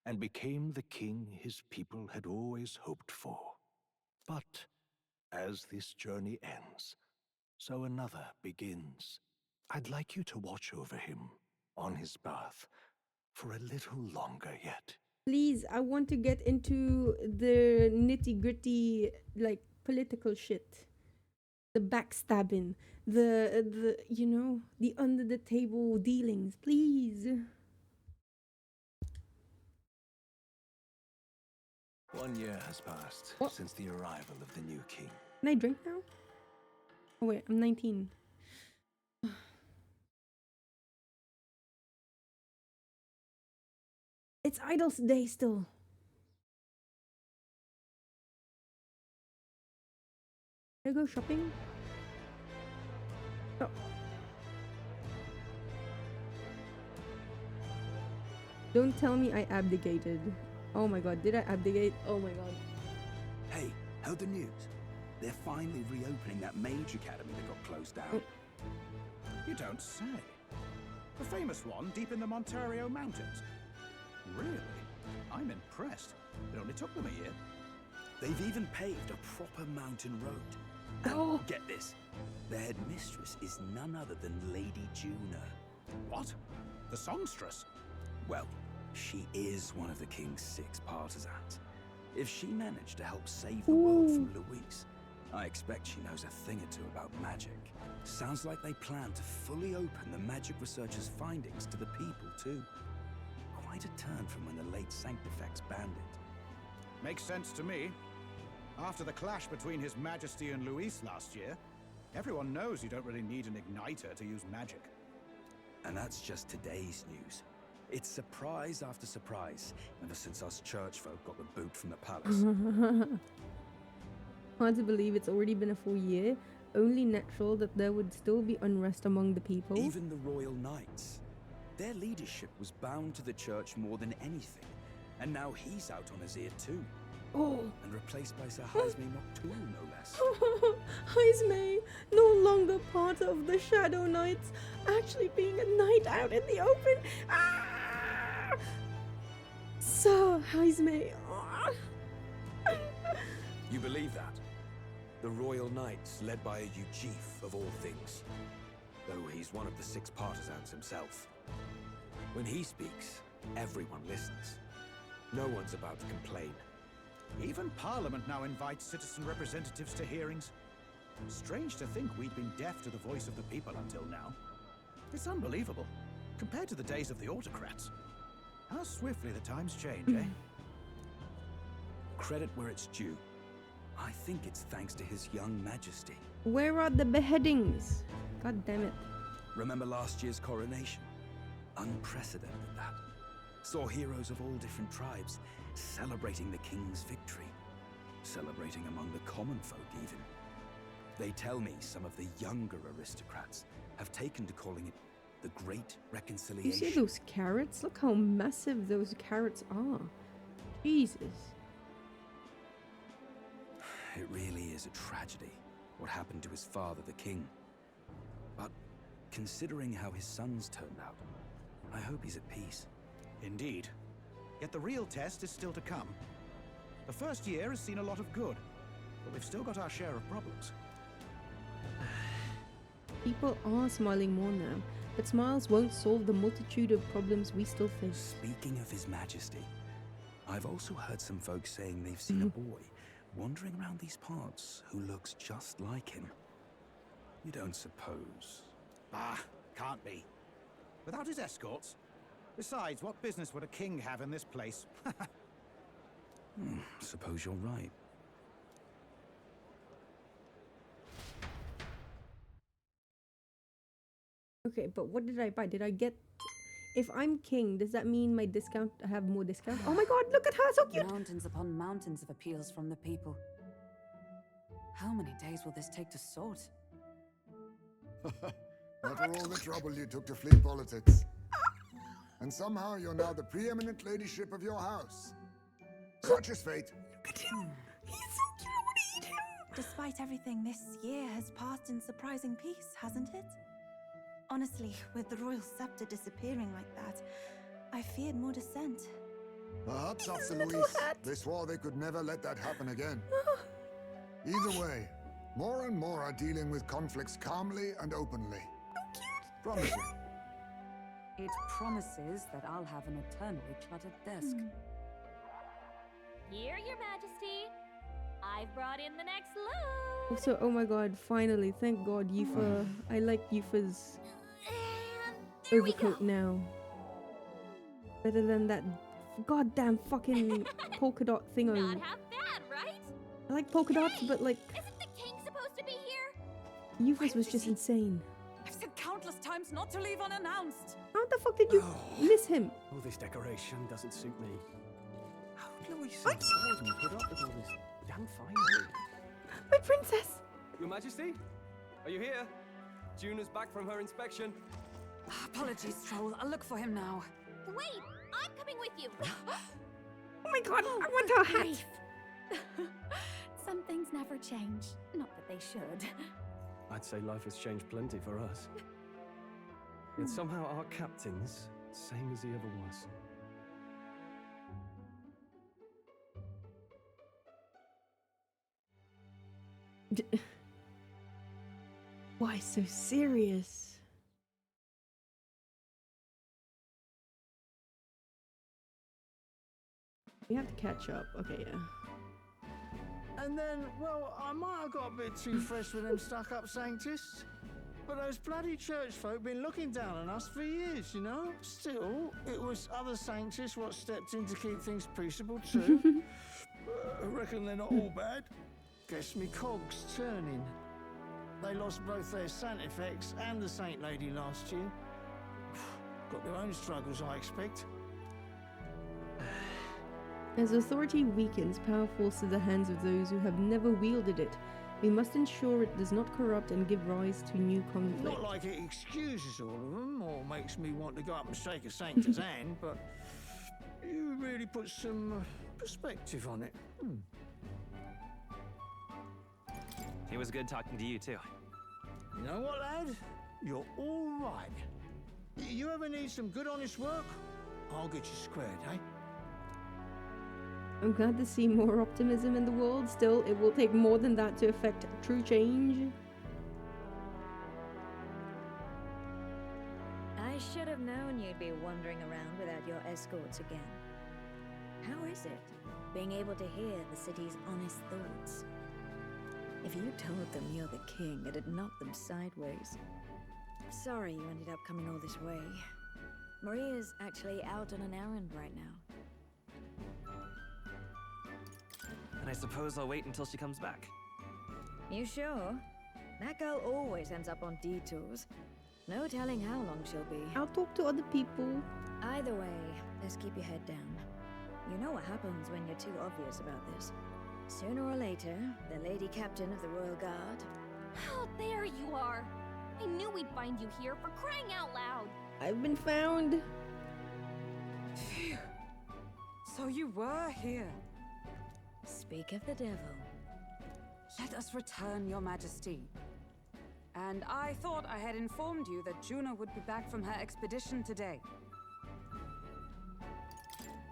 and became the king his people had always hoped for. But as this journey ends, so another begins. I'd like you to watch over him on his path for a little longer yet. Please, I want to get into the nitty-gritty, like, political shit. The backstabbing, the you know, the under the table dealings, please. 1 year has passed since the arrival of the new king. Can I drink now? Oh wait, I'm 19. It's Idol's Day still. Can I go shopping? Oh. Don't tell me I abdicated. Oh my god, did I abdicate? Oh my god. Hey, heard the news? They're finally reopening that mage academy that got closed down. You don't say. The famous one deep in the Montario Mountains. Really? I'm impressed. It only took them a year. They've even paved a proper mountain road. And get this, their headmistress is none other than Lady Juna. What? The songstress? Well, she is one of the king's 6 partisans. If she managed to help save the world from Louise, I expect she knows a thing or two about magic. Sounds like they plan to fully open the magic researchers' findings to the people, too. Quite a turn from when the late Sanctifex banned it. Makes sense to me. After the clash between His Majesty and Luis last year, everyone knows you don't really need an igniter to use magic. And that's just today's news. It's surprise after surprise, ever since us church folk got the boot from the palace. Hard to believe it's already been a full year. Only natural that there would still be unrest among the people. Even the royal knights. Their leadership was bound to the church more than anything, and now he's out on his ear too. Oh. And replaced by Sir Jaime Nocturne, no less. Jaime, no longer part of the Shadow Knights, actually being a knight out in the open. Ah! Sir Jaime. You believe that? The royal knights, led by a Uchief of all things. Though he's one of the 6 partisans himself. When he speaks, everyone listens. No one's about to complain. Even Parliament now invites citizen representatives to hearings. Strange to think we'd been deaf to the voice of the people until now. It's unbelievable, compared to the days of the autocrats. How swiftly the times change, eh? Credit where it's due. I think it's thanks to His young majesty. Where are the beheadings? God damn it. Remember last year's coronation? Unprecedented, that. Saw heroes of all different tribes celebrating the king's victory. Celebrating among the common folk, even. They tell me some of the younger aristocrats have taken to calling it the Great Reconciliation. You see those carrots? Look how massive those carrots are. Jesus. It really is a tragedy, what happened to his father, the king. But considering how his sons turned out, I hope he's at peace. Indeed. Yet the real test is still to come. The first year has seen a lot of good, but we've still got our share of problems. People are smiling more now, but smiles won't solve the multitude of problems we still face. Speaking of His Majesty, I've also heard some folks saying they've seen a boy wandering around these parts who looks just like him? You don't suppose? Ah, can't be. Without his escorts? Besides, what business would a king have in this place? Suppose you're right. Okay, but what did I buy? Did I get... If I'm king, does that mean my discount... I have more discount? Oh my god, look at her, so cute! Mountains upon mountains of appeals from the people. How many days will this take to sort? Not for all the trouble you took to flee politics. And somehow you're now the preeminent ladyship of your house. Such is fate. Look at him. He's so cute. Eat him. Despite everything, this year has passed in surprising peace, hasn't it? Honestly, with the royal scepter disappearing like that, I feared more dissent. Perhaps after Luis, they swore they could never let that happen again. Either way, more and more are dealing with conflicts calmly and openly. Promising. It promises that I'll have an eternally cluttered desk. Here, Your Majesty. I've brought in the next load. Also, oh my god, finally, thank god, Yufa. I like Yufa's overcoat now. Better than that goddamn fucking polka dot thingo. Not half bad, right? I like polka dots, but like... Isn't the king supposed to be here? Yufa's was just insane. I've said countless times not to leave unannounced. How the fuck did you miss him? All this decoration doesn't suit me. How would Louis What? put up with all this damn finery? My princess! Your Majesty? Are you here? Juna's back from her inspection. Apologies, Troll. I'll look for him now. Wait, I'm coming with you. Oh my god, I want her hat! Some things never change. Not that they should. I'd say life has changed plenty for us. Yet somehow our captain's same as he ever was. Why so serious? We have to catch up. Okay, yeah. And then, well, I might have got a bit too fresh with them stuck-up sanctists. But those bloody church folk been looking down on us for years, you know? Still, it was other sanctists what stepped in to keep things peaceable too. I reckon they're not all bad. Guess me cogs turning. They lost both their Santifex and the Saint Lady last year. Got their own struggles, I expect. As authority weakens, power falls to the hands of those who have never wielded it. We must ensure it does not corrupt and give rise to new conflict. Not like it excuses all of them or makes me want to go up and shake a saint's hand, but you really put some perspective on it. It was good talking to you, too. You know what, lad? You're all right. You ever need some good, honest work? I'll get you squared, eh? I'm glad to see more optimism in the world. Still, it will take more than that to affect true change. I should have known you'd be wandering around without your escorts again. How is it, being able to hear the city's honest thoughts? If you told them you're the king, it'd knock them sideways. Sorry you ended up coming all this way. Maria's actually out on an errand right now. And I suppose I'll wait until she comes back. You sure? That girl always ends up on detours. No telling how long she'll be. I'll talk to other people. Either way, let's keep your head down. You know what happens when you're too obvious about this. Sooner or later, the Lady Captain of the Royal Guard... Oh, there you are. I knew we'd find you here, for crying out loud. I've been found. Phew. So you were here. Speak of the devil. Let us return, Your Majesty. And I thought I had informed you that Juna would be back from her expedition today.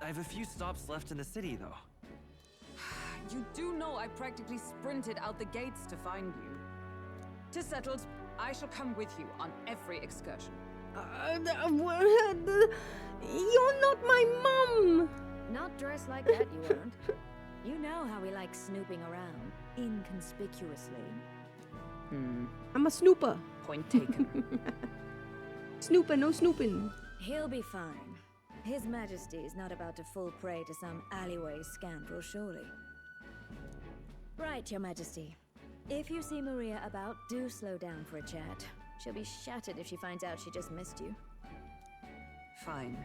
I have a few stops left in the city, though. You do know I practically sprinted out the gates to find you. 'Tis settled. I shall come with you on every excursion. You're not my mum! Not dressed like that, you won't. You know how we like snooping around, inconspicuously. I'm a snooper. Point taken. Snooper, no snooping. He'll be fine. His Majesty is not about to fall prey to some alleyway scandal, surely. Right, Your Majesty. If you see Maria about, do slow down for a chat. She'll be shattered if she finds out she just missed you. Fine.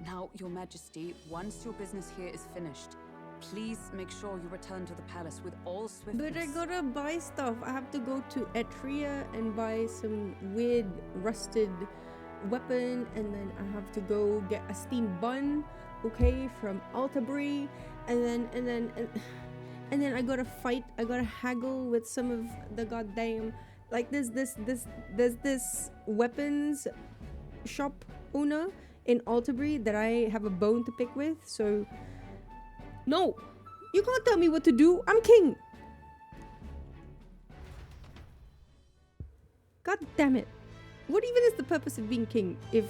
Now, Your Majesty, once your business here is finished, please make sure you return to the palace with all swiftness. But I gotta buy stuff. I have to go to Etria and buy some weird rusted weapon, and then I have to go get a steamed bun, okay, from Altabury, and then I gotta fight. I gotta haggle with some of the goddamn, like there's this weapons shop owner in Altabury that I have a bone to pick with. So no, you can't tell me what to do. I'm king. God damn it. What even is the purpose of being king if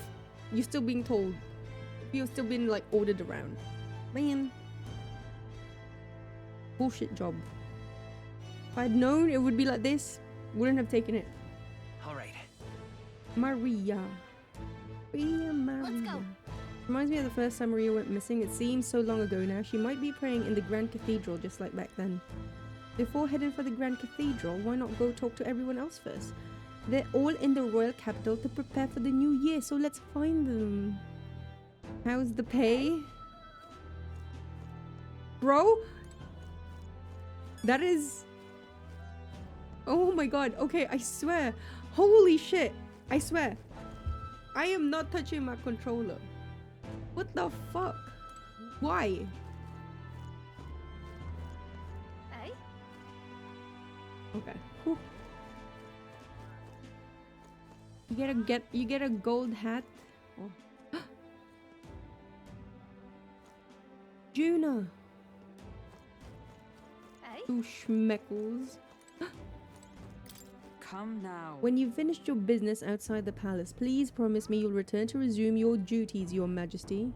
you're still being told, if you're still being like ordered around? Man. Bullshit job. If I'd known it would be like this, wouldn't have taken it. Alright. Maria. Maria. Let's go. Reminds me of the first time Maria went missing. It seems so long ago now. She might be praying in the Grand Cathedral just like back then. Before heading for the Grand Cathedral, why not go talk to everyone else first? They're all in the royal capital to prepare for the new year, so let's find them. How's the pay? Bro? That is... Oh my god, okay, I swear. Holy shit, I swear. I am not touching my controller. What the fuck? Why? Hey? Okay. Whew. You get a gold hat. Oh. Juna. Hey? Two schmeckles. Come now. When you've finished your business outside the palace, please promise me you'll return to resume your duties, Your Majesty.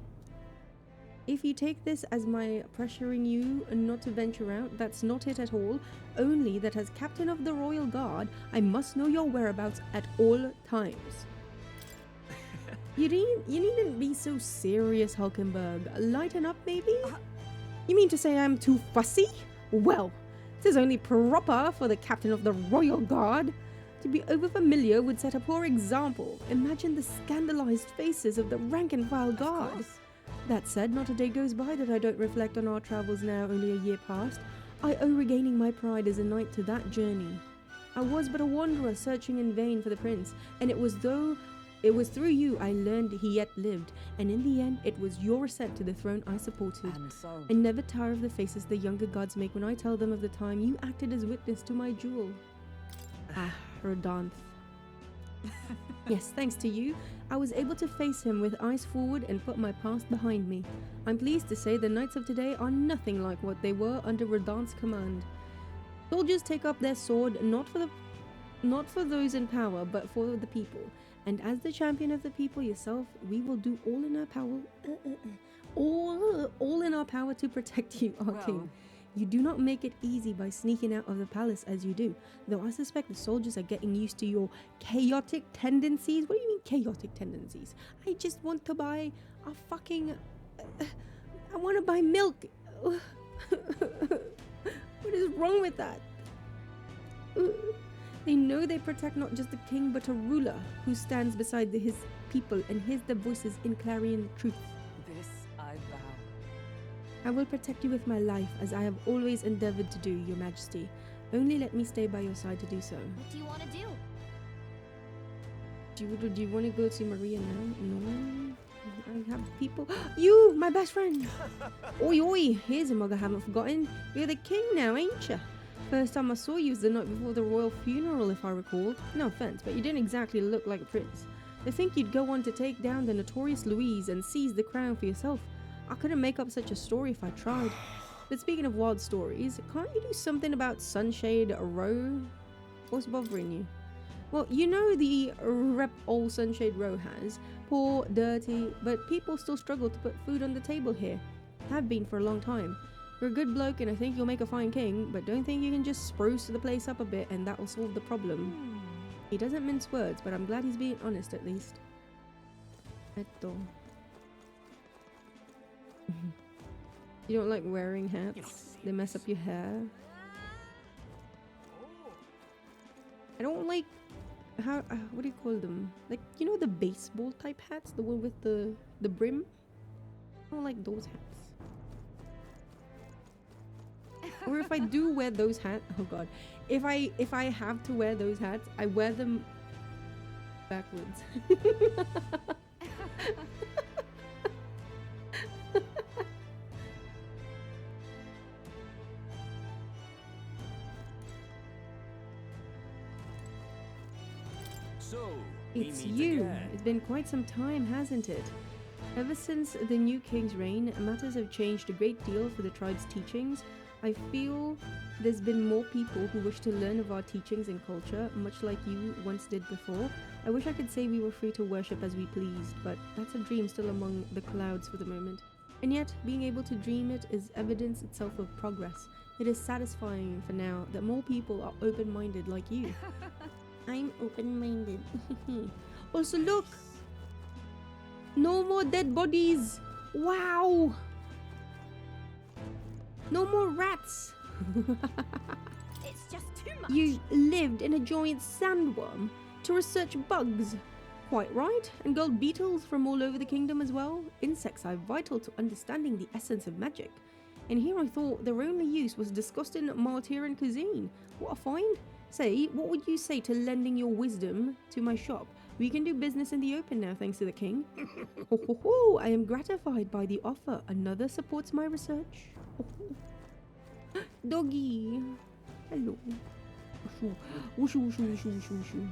If you take this as my pressuring you not to venture out, that's not it at all. Only that as Captain of the Royal Guard, I must know your whereabouts at all times. You needn't be so serious, Hulkenberg. Lighten up, maybe? You mean to say I'm too fussy? Well, it is only proper for the Captain of the Royal Guard. To be over-familiar would set a poor example. Imagine the scandalized faces of the rank-and-file guard. That said, not a day goes by that I don't reflect on our travels now only a year past. I owe regaining my pride as a knight to that journey. I was but a wanderer searching in vain for the prince, and it was through you I learned he yet lived, and in the end it was your ascent to the throne I supported. And so... I never tire of the faces the younger gods make when I tell them of the time you acted as witness to my duel. Ah, Rodanth. Yes, thanks to you, I was able to face him with eyes forward and put my past behind me. I'm pleased to say the knights of today are nothing like what they were under Rodanth's command. Soldiers take up their sword not for those in power, but for the people. And as the champion of the people yourself, we will do all in our power, all in our power to protect you, our king. You do not make it easy by sneaking out of the palace as you do, though I suspect the soldiers are getting used to your chaotic tendencies. What do you mean chaotic tendencies? I just want to buy a fucking... I want to buy milk. What is wrong with that? They know they protect not just the king, but a ruler who stands beside his people and hears their voices in clarion truth. This I vow. I will protect you with my life, as I have always endeavored to do, Your Majesty. Only let me stay by your side to do so. What do you want to do? Do you want to go to Maria now? No. I have people. You, my best friend. Oi, oi. Here's a mug I haven't forgotten. You're the king now, ain't you? First time I saw you was the night before the royal funeral, if I recall. No offense, but you didn't exactly look like a prince. I think you'd go on to take down the notorious Louise and seize the crown for yourself. I couldn't make up such a story if I tried. But speaking of wild stories, can't you do something about Sunshade Row? What's bothering you? Well, you know the rep old Sunshade Row has. Poor, dirty, but people still struggle to put food on the table here. Have been for a long time. You're a good bloke and I think you'll make a fine king, but don't think you can just spruce the place up a bit and that'll solve the problem. He doesn't mince words, but I'm glad he's being honest at least. Etto. You don't like wearing hats? They mess up your hair. I don't like how what do you call them? Like, you know, the baseball type hats, the one with the brim? I don't like those hats. Or if I do wear those hats, oh god. If I have to wear those hats, I wear them backwards. So, It's you. It's been quite some time, hasn't it? Ever since the new king's reign, matters have changed a great deal for the tribe's teachings. I feel there's been more people who wish to learn of our teachings and culture, much like you once did before. I wish I could say we were free to worship as we pleased, but that's a dream still among the clouds for the moment. And yet, being able to dream it is evidence itself of progress. It is satisfying for now that more people are open-minded like you. I'm open-minded. Also, look! No more dead bodies! Wow! No more rats! It's just too much. You lived in a giant sandworm to research bugs. Quite right, and gold beetles from all over the kingdom as well. Insects are vital to understanding the essence of magic. And here I thought their only use was disgusting Maltiran cuisine. What a find! Say, what would you say to lending your wisdom to my shop? We can do business in the open now, thanks to the king. Ho ho ho! I am gratified by the offer. Another supports my research. Ho, ho. Doggy! Hello. Wushu, wushu, wushu, wushu,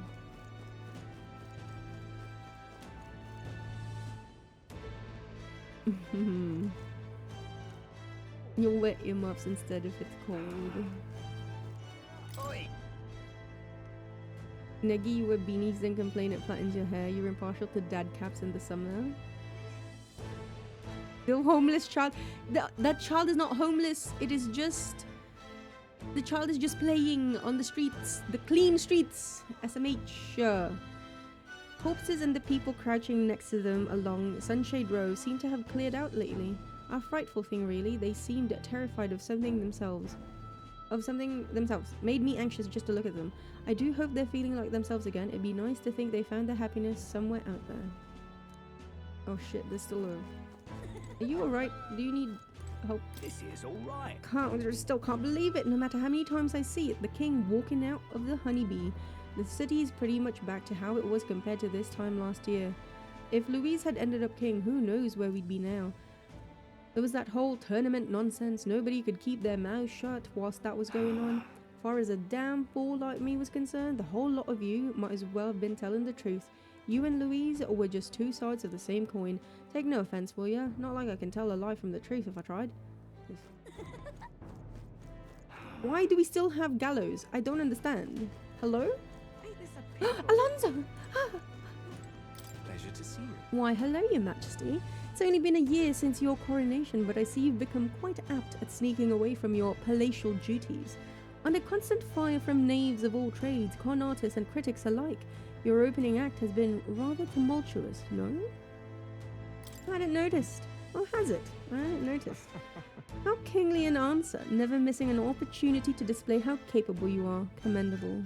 wushu. You'll wet your muffs instead if it's cold. Oi! Neggy, you wear beanies then complain it flattens your hair. You're impartial to dad caps in the summer. The homeless child. That child is not homeless. It is just... The child is just playing on the streets. The clean streets. SMH. Corpses and the people crouching next to them along Sunshade Row seem to have cleared out lately. A frightful thing, really. They seemed terrified of something themselves. Made me anxious just to look at them. I do hope they're feeling like themselves again. It'd be nice to think they found their happiness somewhere out there. Oh shit, there's still a... Are you alright? Do you need help? This is alright. Still can't believe it. No matter how many times I see it, the king walking out of the honeybee. The city is pretty much back to how it was compared to this time last year. If Louise had ended up king, who knows where we'd be now. There was that whole tournament nonsense. Nobody could keep their mouths shut whilst that was going on. As far as a damn fool like me was concerned, the whole lot of you might as well have been telling the truth. You and Louise were just two sides of the same coin. Take no offense, will ya? Not like I can tell a lie from the truth if I tried. Why do we still have gallows? I don't understand. Hello? Alonso! Pleasure to see you. Why, hello, your majesty. It's only been a year since your coronation, but I see you've become quite apt at sneaking away from your palatial duties. Under constant fire from knaves of all trades, con artists and critics alike, your opening act has been rather tumultuous, no? I hadn't noticed. Or has it? I hadn't noticed. How kingly an answer, never missing an opportunity to display how capable you are. Commendable.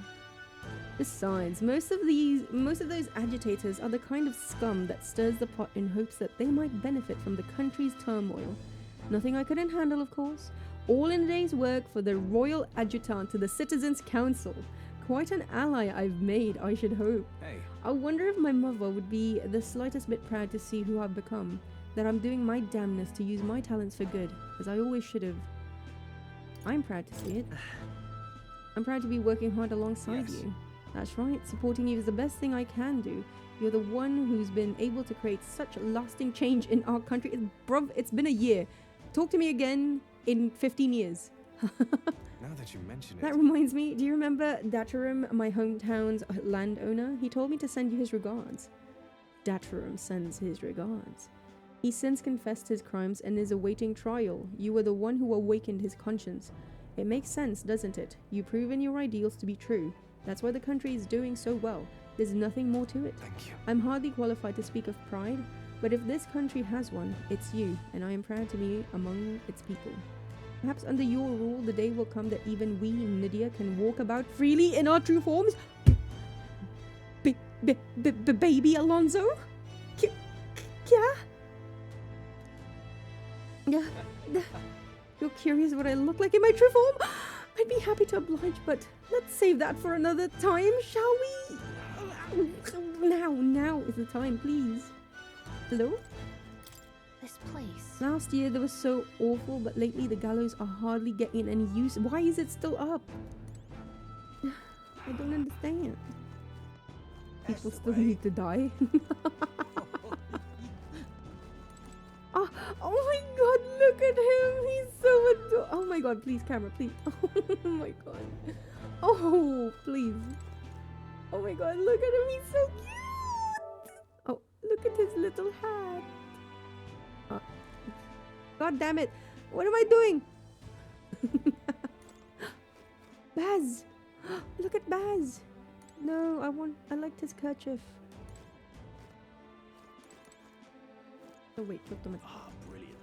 Besides, most of those agitators are the kind of scum that stirs the pot in hopes that they might benefit from the country's turmoil. Nothing I couldn't handle, of course. All in a day's work for the royal adjutant to the Citizens' Council. Quite an ally I've made, I should hope. Hey. I wonder if my mother would be the slightest bit proud to see who I've become. That I'm doing my damnness to use my talents for good, as I always should have. I'm proud to see it. I'm proud to be working hard alongside you. That's right, supporting you is the best thing I can do. You're the one who's been able to create such lasting change in our country. Bruv, it's been a year. Talk to me again in 15 years. Now that you mention it... That reminds me, do you remember Datarum, my hometown's landowner? He told me to send you his regards. Datarum sends his regards. He since confessed his crimes and is awaiting trial. You were the one who awakened his conscience. It makes sense, doesn't it? You've proven your ideals to be true. That's why the country is doing so well. There's nothing more to it. Thank you. I'm hardly qualified to speak of pride, but if this country has one, it's you, and I am proud to be among its people. Perhaps under your rule, the day will come that even we, Nydia, can walk about freely in our true forms. Baby Alonso? Yeah? You're curious what I look like in my true form? I'd be happy to oblige, but let's save that for another time, shall we? Now is the time, please. Hello? This place. Last year they were so awful, but lately the gallows are hardly getting any use. Why is it still up? I don't understand. People still need to die. Oh my god, look at him! He's so adorable. Oh my god, please, camera, please. Oh my god. Oh, please. Oh my god, look at him, he's so cute! Oh, look at his little hat. God damn it! What am I doing? Baz! Look at Baz! No, I liked his kerchief. Oh wait, drop them. Ah, brilliant.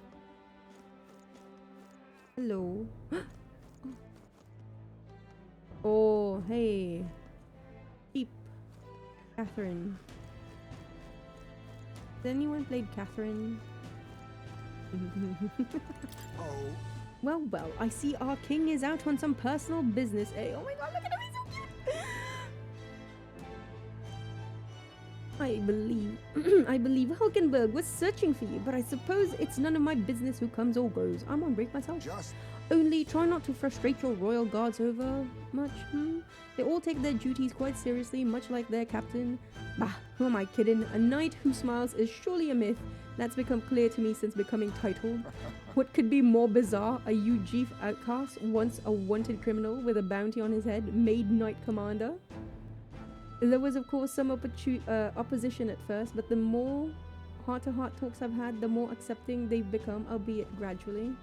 Hello. Oh, hey. Sheep. Catherine. Has anyone played Catherine? Oh. Well, I see our king is out on some personal business, eh? Oh my god, look at him, he's so cute! I believe Hulkenberg was searching for you, but I suppose it's none of my business who comes or goes. I'm on break myself. Only try not to frustrate your royal guards over much, They all take their duties quite seriously, much like their captain. Bah, who am I kidding? A knight who smiles is surely a myth. That's become clear to me since becoming titled. What could be more bizarre? A Ujif outcast, once a wanted criminal with a bounty on his head, made knight commander? There was of course some opposition at first, but the more heart-to-heart talks I've had, the more accepting they've become, albeit gradually.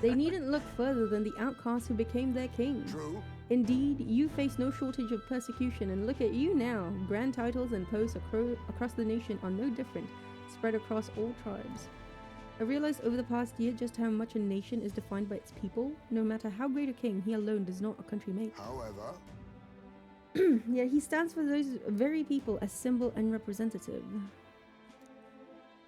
They needn't look further than the outcasts who became their king. True. Indeed, you face no shortage of persecution, and look at you now. Grand titles and posts across the nation are no different, spread across all tribes. I realized over the past year just how much a nation is defined by its people. No matter how great a king, he alone does not a country make. However... Yeah, he stands for those very people as symbol and representative.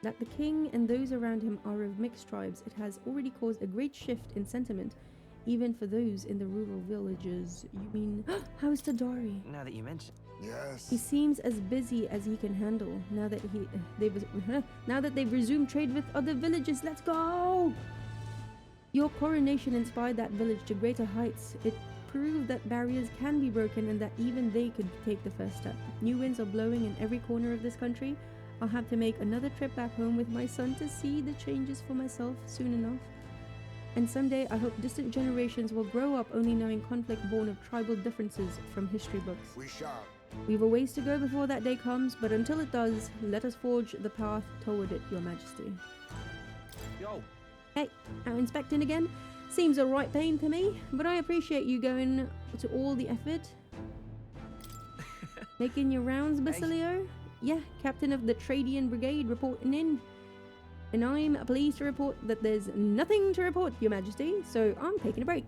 That the king and those around him are of mixed tribes, it has already caused a great shift in sentiment, even for those in the rural villages. You mean, how is Tadari? Now that you mention. Yes. He seems as busy as he can handle. Now that they've resumed trade with other villages. Let's go! Your coronation inspired that village to greater heights. It proved that barriers can be broken and that even they could take the first step. New winds are blowing in every corner of this country. I'll have to make another trip back home with my son to see the changes for myself soon enough. And someday I hope distant generations will grow up only knowing conflict born of tribal differences from history books. We shall. We've a ways to go before that day comes, but until it does, let us forge the path toward it, Your Majesty. Yo. Hey, out inspecting again? Seems a right pain to me, but I appreciate you going to all the effort. Making your rounds, Basilio? Yeah, captain of the Tradian Brigade reporting in. And I'm pleased to report that there's nothing to report, Your Majesty, so I'm taking a break.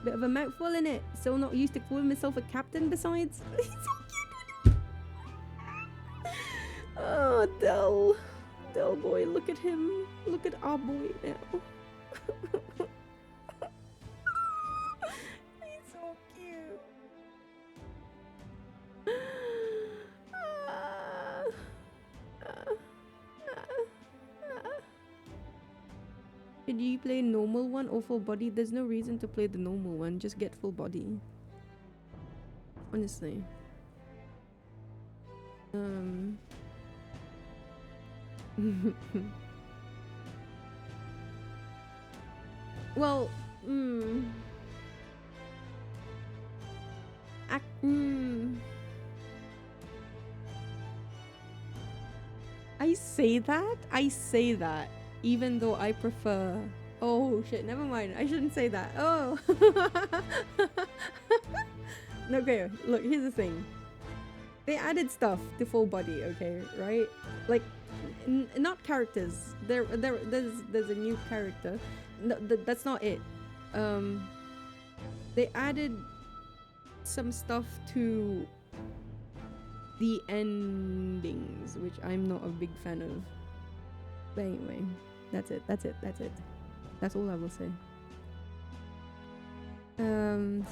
Bit of a mouthful in it, still not used to calling myself a captain besides. He's so cute. Oh, Del boy, look at him. Look at our boy now. He's so cute. Should you play normal one or full body? There's no reason to play the normal one, just get full body. Honestly. Well, I I say that, even though I prefer. Oh shit! Never mind. I shouldn't say that. Oh. Okay. Look. Here's the thing. They added stuff to full body. Okay. Right. Like, not characters. There's a new character. No, that's not it. They added some stuff to the endings, which I'm not a big fan of. But anyway, that's it. That's all I will say.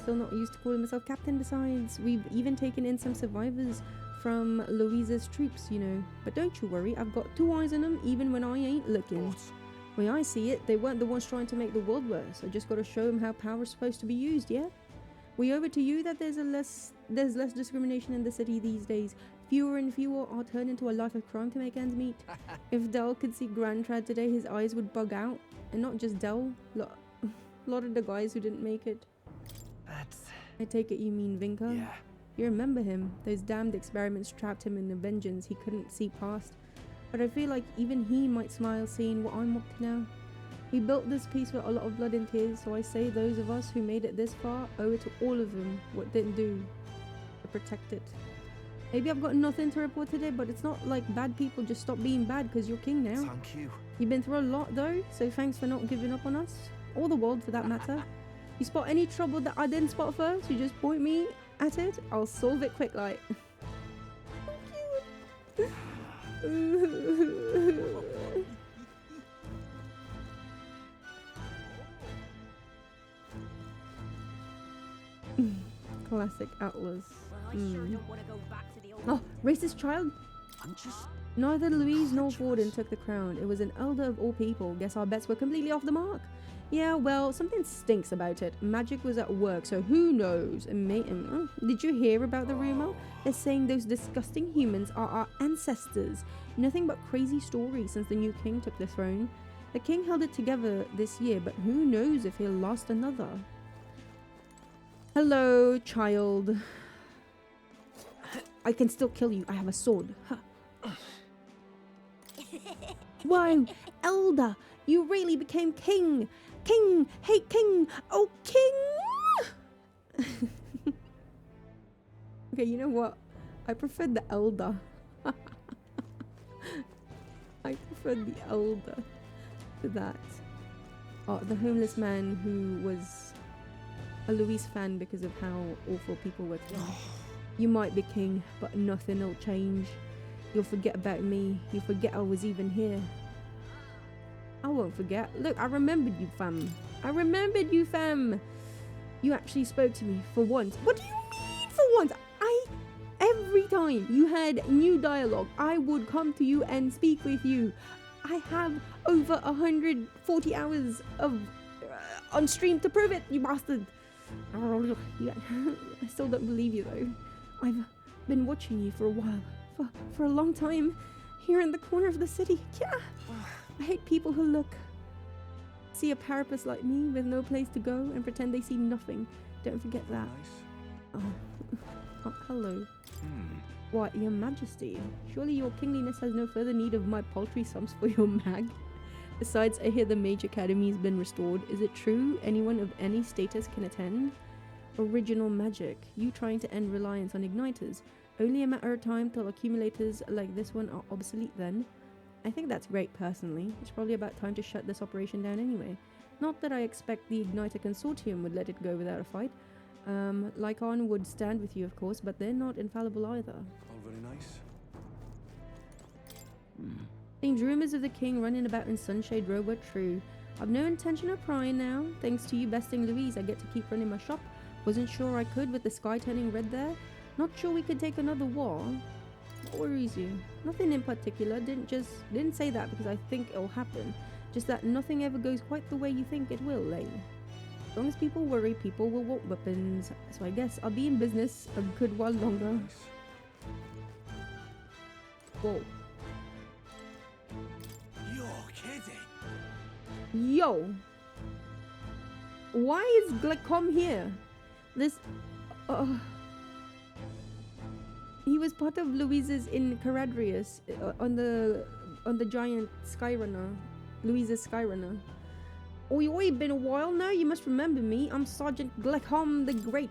Still not used to calling myself captain. Besides, we've even taken in some survivors from Louisa's troops, you know. But don't you worry, I've got 2 eyes on them, even when I ain't looking. When I see it, they weren't the ones trying to make the world worse. I just got to show them how power's supposed to be used, yeah? We owe it to you that there's less discrimination in the city these days. Fewer and fewer are turned into a life of crime to make ends meet. If Del could see Grandtrad today, his eyes would bug out. And not just Del, a lot of the guys who didn't make it. I take it you mean Vinka? Yeah. You remember him. Those damned experiments trapped him in a vengeance he couldn't see past. But I feel like even he might smile seeing what I'm up to now. We built this piece with a lot of blood and tears, so I say those of us who made it this far owe it to all of them what didn't do to protect it. Maybe I've got nothing to report today, but it's not like bad people just stop being bad because you're king now. Thank you. You've been through a lot though, so thanks for not giving up on us. Or the world for that matter. You spot any trouble that I didn't spot first, you just point me at it, I'll solve it quick like. Classic Atlas. Oh, racist child? Neither Louise nor Gordon took the crown. It was an elder of all people. Guess our bets were completely off the mark. Yeah, well, something stinks about it. Magic was at work, so who knows? Did you hear about the rumor? They're saying those disgusting humans are our ancestors. Nothing but crazy stories since the new king took the throne. The king held it together this year, but who knows if he'll last another. Hello, child. I can still kill you. I have a sword. Whoa, elder, you really became king. King, hey king, oh king. Okay, you know what? I preferred the elder. I preferred the elder to that. Oh, the homeless man who was a Louise fan because of how awful people were to him. You might be king, but nothing'll change. You'll forget about me. You'll forget I was even here. I won't forget. Look, I remembered you, fam. I remembered you, fam. You actually spoke to me for once. What do you mean for once? Every time you had new dialogue, I would come to you and speak with you. I have over 140 hours of on stream to prove it, you bastard. I still don't believe you though. I've been watching you for a while. For a long time. Here in the corner of the city. Yeah. I hate people who see a parapet like me with no place to go and pretend they see nothing. Don't forget that. Oh, hello. What, your majesty? Surely your kingliness has no further need of my paltry sums for your mag? Besides, I hear the mage academy has been restored. Is it true anyone of any status can attend? Original magic. You trying to end reliance on igniters. Only a matter of time till accumulators like this one are obsolete then. I think that's great personally. It's probably about time to shut this operation down anyway. Not that I expect the Igniter Consortium would let it go without a fight. Lycon would stand with you of course, but they're not infallible either. All very nice. Seems rumors of the king running about in Sunshade Row were true. I've no intention of prying now. Thanks to you besting Louise, I get to keep running my shop. Wasn't sure I could with the sky turning red there. Not sure we could take another war. What worries you? Nothing in particular. Didn't say that because I think it'll happen. Just that nothing ever goes quite the way you think it will, Lane. As long as people worry, people will want weapons. So I guess I'll be in business a good while longer. Whoa. You're kidding. Yo. Why is Glycom here? This... he was part of Louise's in Caradrius on the on the giant Skyrunner, Louise's Skyrunner. Oi, oi, been a while now. You must remember me. I'm Sergeant Gleckham the Great.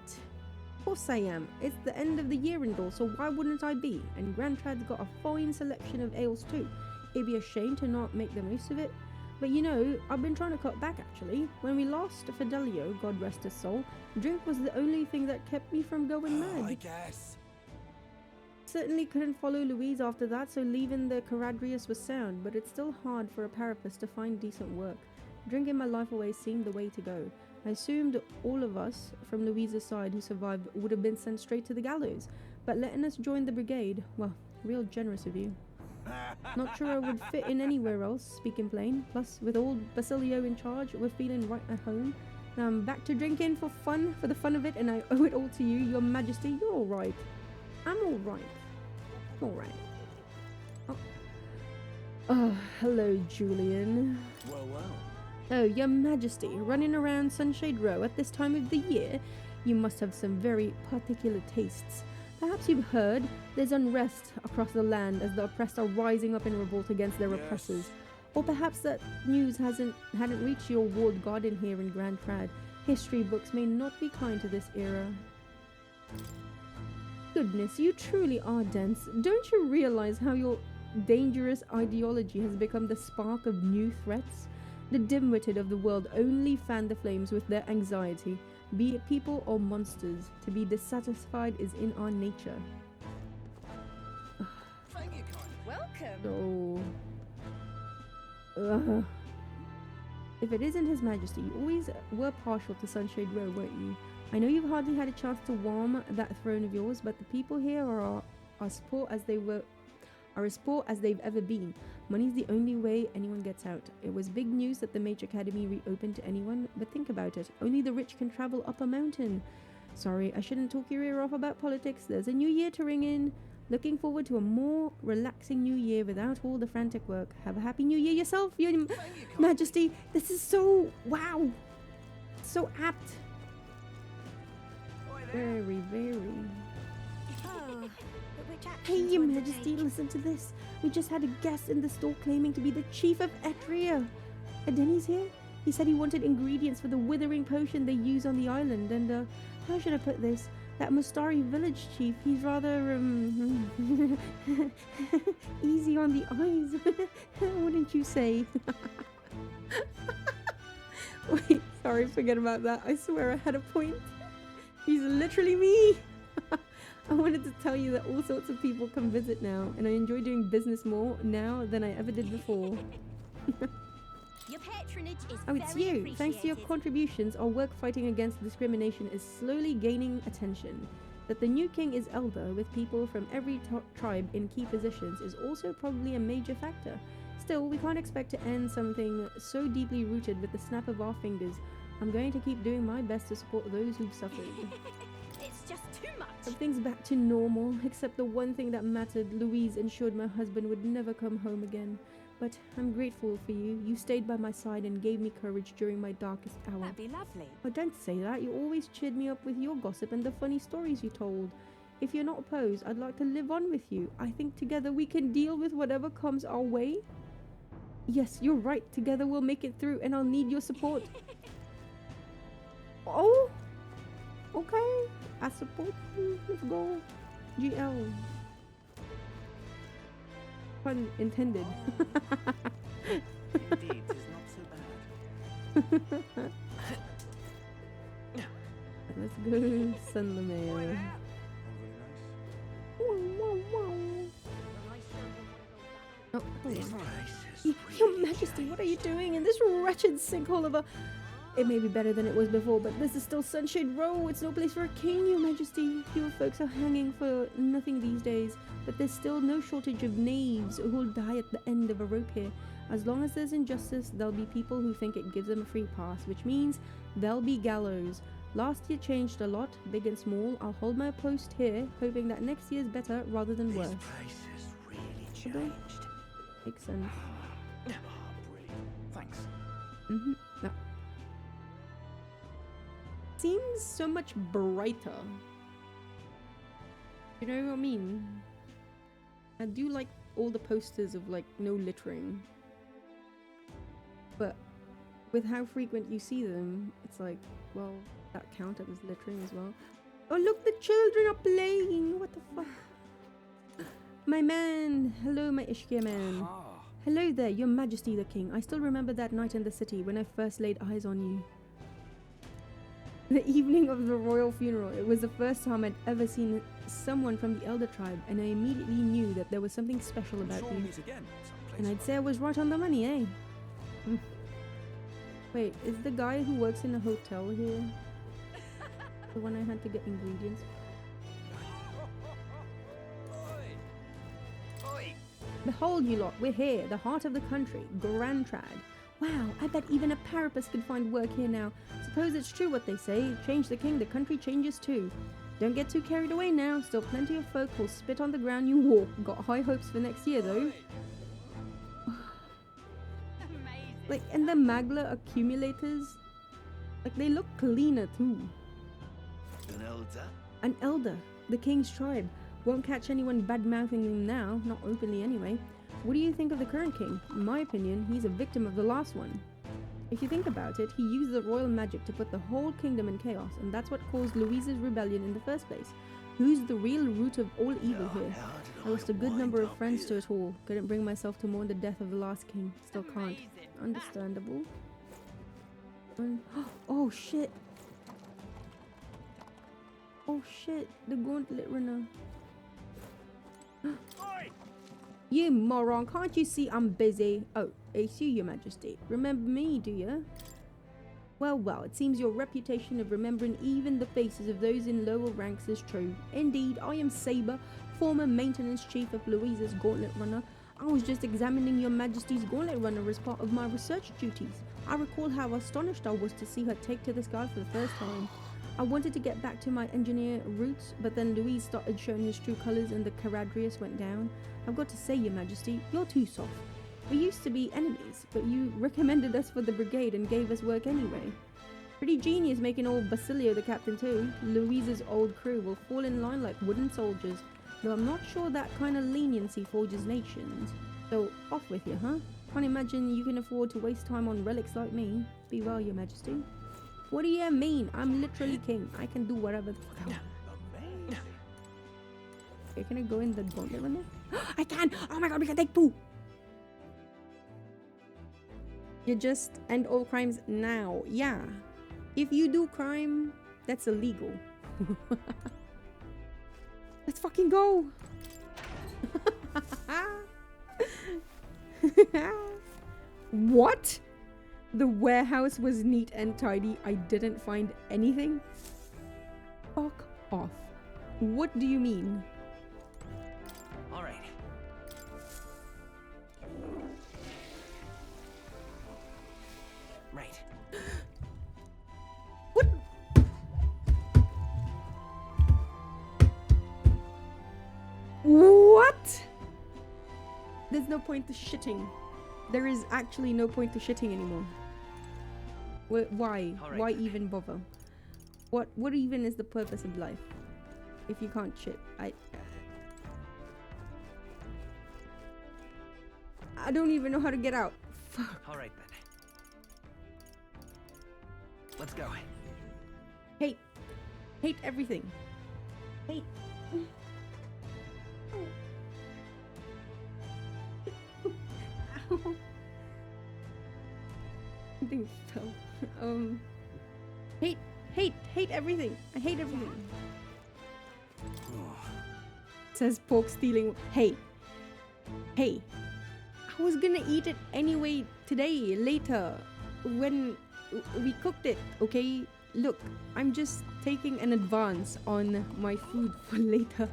Of course I am. It's the end of the year and all, so why wouldn't I be? And Grand Trad's got a fine selection of ales too. It'd be a shame to not make the most of it. But you know, I've been trying to cut back actually. When we lost Fidelio, God rest his soul, drink was the only thing that kept me from going mad. I guess. Certainly couldn't follow Louise after that, so leaving the Caradrius was sound, but it's still hard for a parapist to find decent work. Drinking my life away seemed the way to go. I assumed all of us from Louise's side who survived would have been sent straight to the gallows, but letting us join the brigade, well, real generous of you. Not sure I would fit in anywhere else, speaking plain. Plus, with old Basilio in charge, we're feeling right at home. Now I'm back to drinking for the fun of it, and I owe it all to you, Your Majesty. You're alright. I'm alright. Alright. Oh, hello, Julian. Well, well. Oh, Your Majesty, running around Sunshade Row at this time of the year? You must have some very particular tastes. Perhaps you've heard there's unrest across the land as the oppressed are rising up in revolt against their oppressors. Or perhaps that news hadn't reached your walled garden here in Grand Trad. History books may not be kind to this era. Goodness, you truly are dense. Don't you realize how your dangerous ideology has become the spark of new threats? The dim-witted of the world only fan the flames with their anxiety. Be it people or monsters, to be dissatisfied is in our nature. Thank you, Welcome. So... If it isn't His Majesty, you always were partial to Sunshade Row, weren't you? I know you've hardly had a chance to warm that throne of yours, but the people here are as poor as they've ever been. Money's the only way anyone gets out. It was big news that the Mage Academy reopened to anyone, but think about it. Only the rich can travel up a mountain. Sorry, I shouldn't talk your ear off about politics. There's a new year to ring in. Looking forward to a more relaxing new year without all the frantic work. Have a happy new year yourself, Your Majesty. This is so... wow. So apt. Very, very... Hey, Your Majesty, listen to this. We just had a guest in the store claiming to be the Chief of Etria. Denny's here? He said he wanted ingredients for the withering potion they use on the island, and, how should I put this? That Mustari village chief, he's rather, easy on the eyes, wouldn't you say? Wait, sorry, forget about that. I swear I had a point. He's literally me! I wanted to tell you that all sorts of people come visit now, and I enjoy doing business more now than I ever did before. Your patronage is Oh, it's very you! Thanks to your appreciated. contributions, our work fighting against discrimination is slowly gaining attention. That the new king is elder, with people from every tribe in key positions, is also probably a major factor. Still, we can't expect to end something so deeply rooted with the snap of our fingers. I'm going to keep doing my best to support those who've suffered. It's just too much. Everything's back to normal, except the one thing that mattered. Louise ensured my husband would never come home again. But I'm grateful for you. You stayed by my side and gave me courage during my darkest hour. That'd be lovely. Oh, don't say that. You always cheered me up with your gossip and the funny stories you told. If you're not opposed, I'd like to live on with you. I think together we can deal with whatever comes our way. Yes, you're right. Together we'll make it through, and I'll need your support. Oh, okay. I support you. Let's go. GL. Pun intended. Indeed, 'tis not so bad. Let's go, San Lemare. Oh, hold on. Your Majesty, what are you doing in this wretched sinkhole of a... It may be better than it was before, but this is still Sunshade Row. It's no place for a king, Your Majesty. You folks are hanging for nothing these days, but there's still no shortage of knaves who'll die at the end of a rope here. As long as there's injustice, there'll be people who think it gives them a free pass, which means there'll be gallows. Last year changed a lot, big and small. I'll hold my post here, hoping that next year's better rather than worse. This place has really changed. Makes sense. Oh, brilliant. Thanks. Mm-hmm. No. Seems so much brighter. You know what I mean? I do like all the posters of like no littering. But with how frequent you see them, it's like, well, that count as littering as well. Oh look, the children are playing. What the fuck? My man, hello my Ishkia man. Hello there, your majesty the king. I still remember that night in the city when I first laid eyes on you. The evening of the royal funeral, it was the first time I'd ever seen someone from the Elder tribe, and I immediately knew that there was something special about you. And I'd say I was right on the money, eh? Wait, is the guy who works in a hotel here the one I had to get ingredients? Behold, you lot, we're here, the heart of the country, Grand Trad. Wow, I bet even a Parapus could find work here now. Suppose it's true what they say, change the king, the country changes too. Don't get too carried away now, still plenty of folk will spit on the ground you walk. Got high hopes for next year though. Like, and the Magla accumulators, like they look cleaner too. An elder? An elder, the king's tribe. Won't catch anyone bad-mouthing him now, not openly anyway. What do you think of the current king? In my opinion, he's a victim of the last one. If you think about it, he used the royal magic to put the whole kingdom in chaos, and that's what caused Louise's rebellion in the first place. Who's the real root of all evil here? I lost a good number of friends to it all. Couldn't bring myself to mourn the death of the last king. Still can't. Understandable. Oh shit. Oh shit, the gauntlet runner. You moron, can't you see I'm busy? Oh, it's you, your majesty. Remember me, do you? Well, it seems your reputation of remembering even the faces of those in lower ranks is true. Indeed, I am Saber, former maintenance chief of Louisa's gauntlet runner. I was just examining your majesty's gauntlet runner as part of my research duties. I recall how astonished I was to see her take to the sky for the first time. I wanted to get back to my engineer roots, but then Louise started showing his true colours and the Caradrius went down. I've got to say, your majesty, you're too soft. We used to be enemies, but you recommended us for the brigade and gave us work anyway. Pretty genius making old Basilio the captain too. Louise's old crew will fall in line like wooden soldiers, though I'm not sure that kind of leniency forges nations. So, off with you, huh? Can't imagine you can afford to waste time on relics like me. Be well, your majesty. What do you mean? I'm literally king. I can do whatever the fuck I want. Okay, can I go in the gauntlet runner? I can! Oh my god, we can take poo! You just end all crimes now. Yeah. If you do crime, that's illegal. Let's fucking go! What? The warehouse was neat and tidy. I didn't find anything? Fuck off. What do you mean? All right. Right. What? What? There's no point to shitting. There is actually no point to shitting anymore. Why? Right. Why even bother? What even is the purpose of life if you can't shit? I don't even know how to get out. Fuck. All right then. Let's go. Hate everything. Hate. Something fell. Hate everything. I hate everything. Says pork stealing. Hey. I was gonna eat it anyway today, later, when we cooked it, okay? Look, I'm just taking an advance on my food for later.